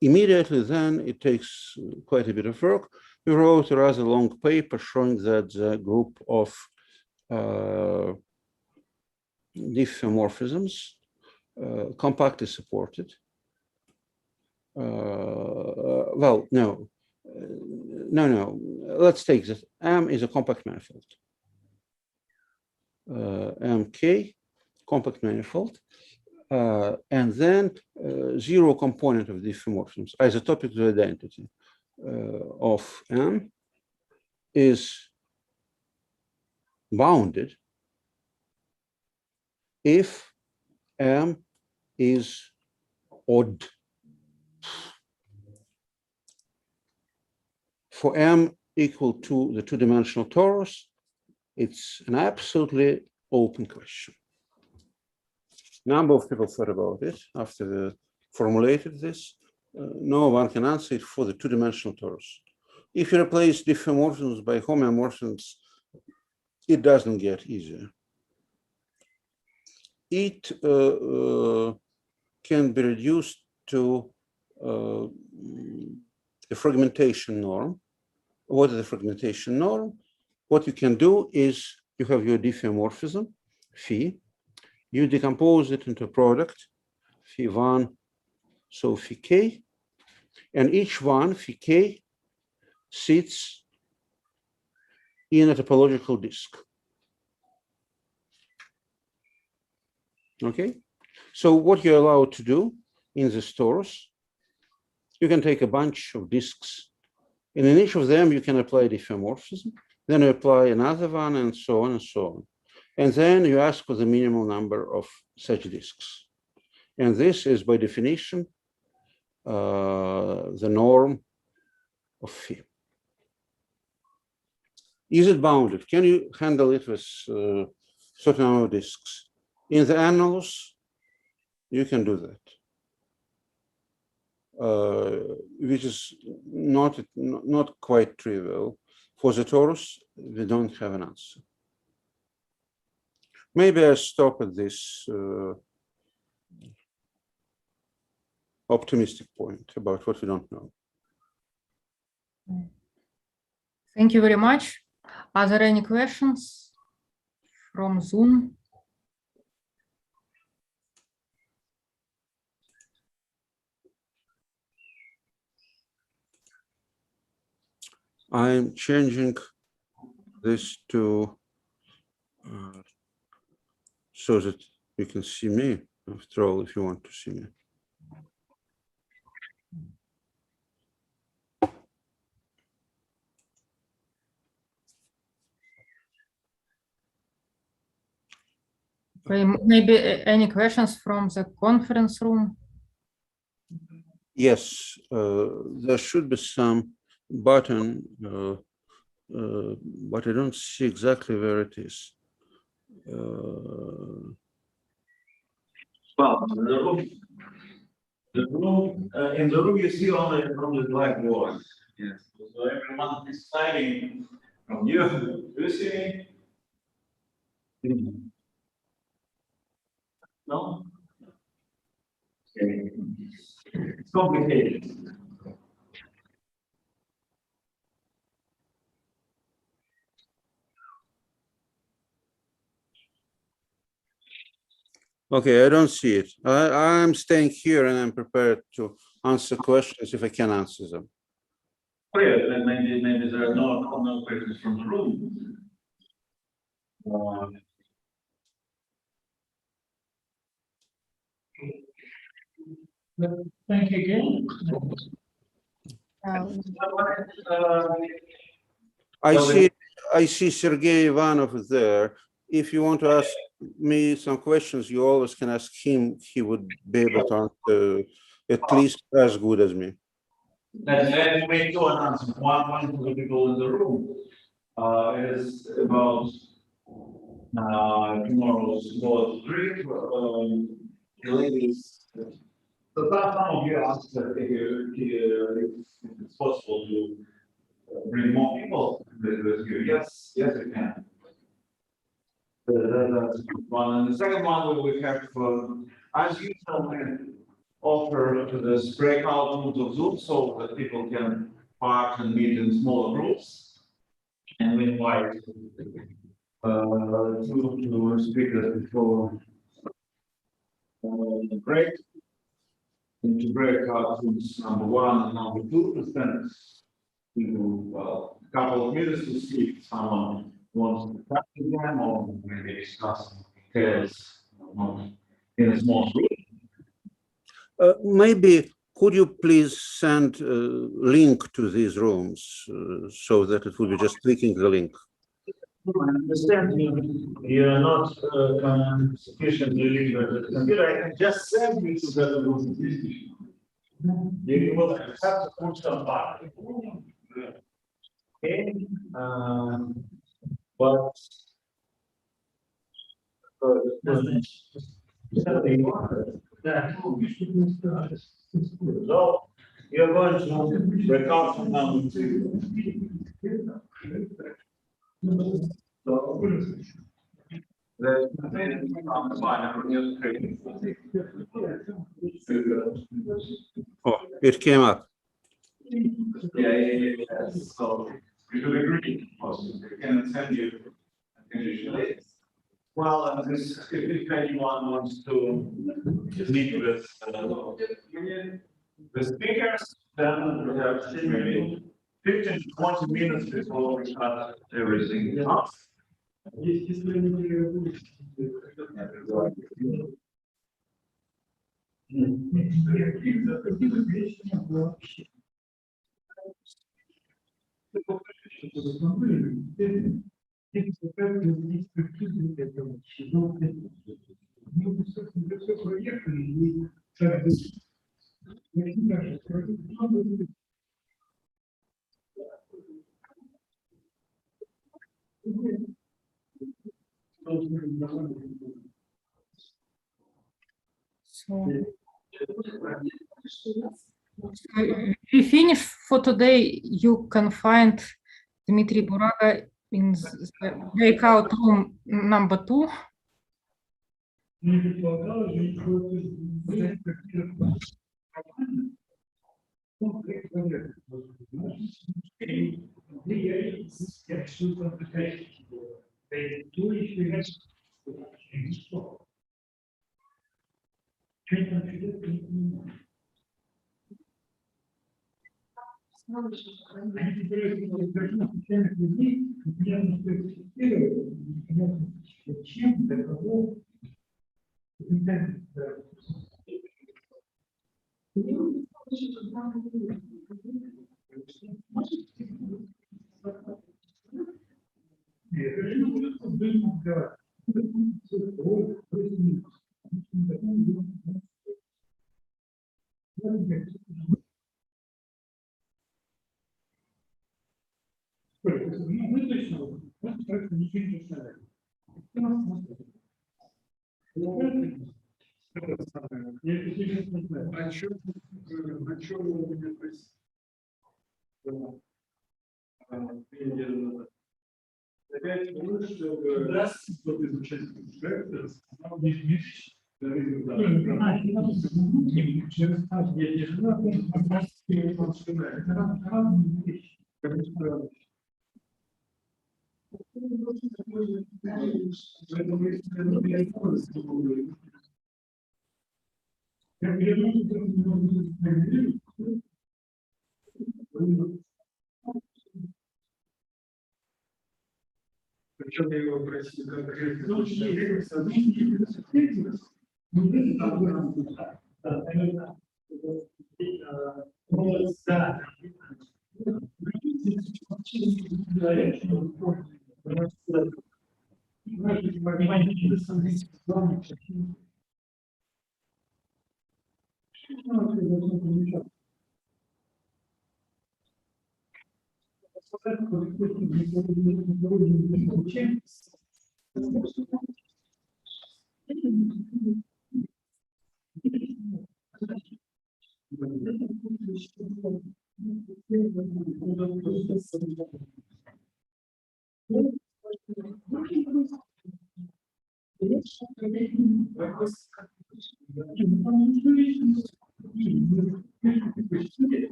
immediately then it takes quite a bit of work. We wrote a rather long paper showing that the group of diffeomorphisms compactly supported. Well, no, let's take this. M is a compact manifold. MK, compact manifold. And then zero component of diffeomorphisms, isotopic to identity of M is bounded if M is odd. For M equal to the two-dimensional torus, it's an absolutely open question. Number of people thought about it after they formulated this. No one can answer it for the two-dimensional torus. If you replace diffeomorphisms by homeomorphisms, it doesn't get easier. It can be reduced to a fragmentation norm. What is the fragmentation norm? What you can do is you have your diffeomorphism, phi. You decompose it into a product, phi1, so phi k. And each one, phi k, sits in a topological disk. Okay? So what you're allowed to do in the stores, you can take a bunch of disks, and in each of them you can apply diffeomorphism, then you apply another one, and so on and so on. And then you ask for the minimal number of such disks. And this is by definition the norm of phi. Is it bounded? Can you handle it with certain number of disks? In the annulus, you can do that. Which is not quite trivial. For the torus, we don't have an answer. Maybe I stop at this optimistic point about what we don't know. Thank you very much. Are there any questions from Zoom? I'm changing this to so that you can see me, after all, if you want to see me. Okay, maybe any questions from the conference room? Yes, there should be some button, but I don't see exactly where it is. Well, the room in the room you see only blackboard. Yes. So everyone is signing from you. Do you see me? No? Okay. It's complicated. Okay, I don't see it. I'm staying here and I'm prepared to answer questions if I can answer them. Oh, yeah, then maybe there are no questions from the room. Thank you again. I see Sergey Ivanov there. If you want to ask me some questions, you always can ask him. He would be able to answer at least as good as me. Let's make two announcements. One for the people in the room is about tomorrow's board trip. Ladies, so some of you asked if it's possible to bring more people with you. Yes, you can. That's one. And the second one we have, as usual, we offer to this breakout rooms of Zoom so that people can park and meet in smaller groups. And we invite two speakers before the break into breakout rooms number 1 and number 2 to spend a couple of minutes to see if someone wants to talk to them or maybe discuss details in a small group. Maybe could you please send a link to these rooms so that it will be just clicking the link? I understand you're not sufficiently literate at the computer. I can just send you to the room. You will have to put some back. Okay. But so you're going to break out from number 2. Oh, it came up. Yeah. So we should agree. Also, we can send you conditionally. Well, if anyone wants to meet with the speakers, then we have maybe 15 to 20 minutes before we start everything up. So we finish for today. You can find Dmitry Buraga in the breakout room number 2. Причем я его просил конкретно.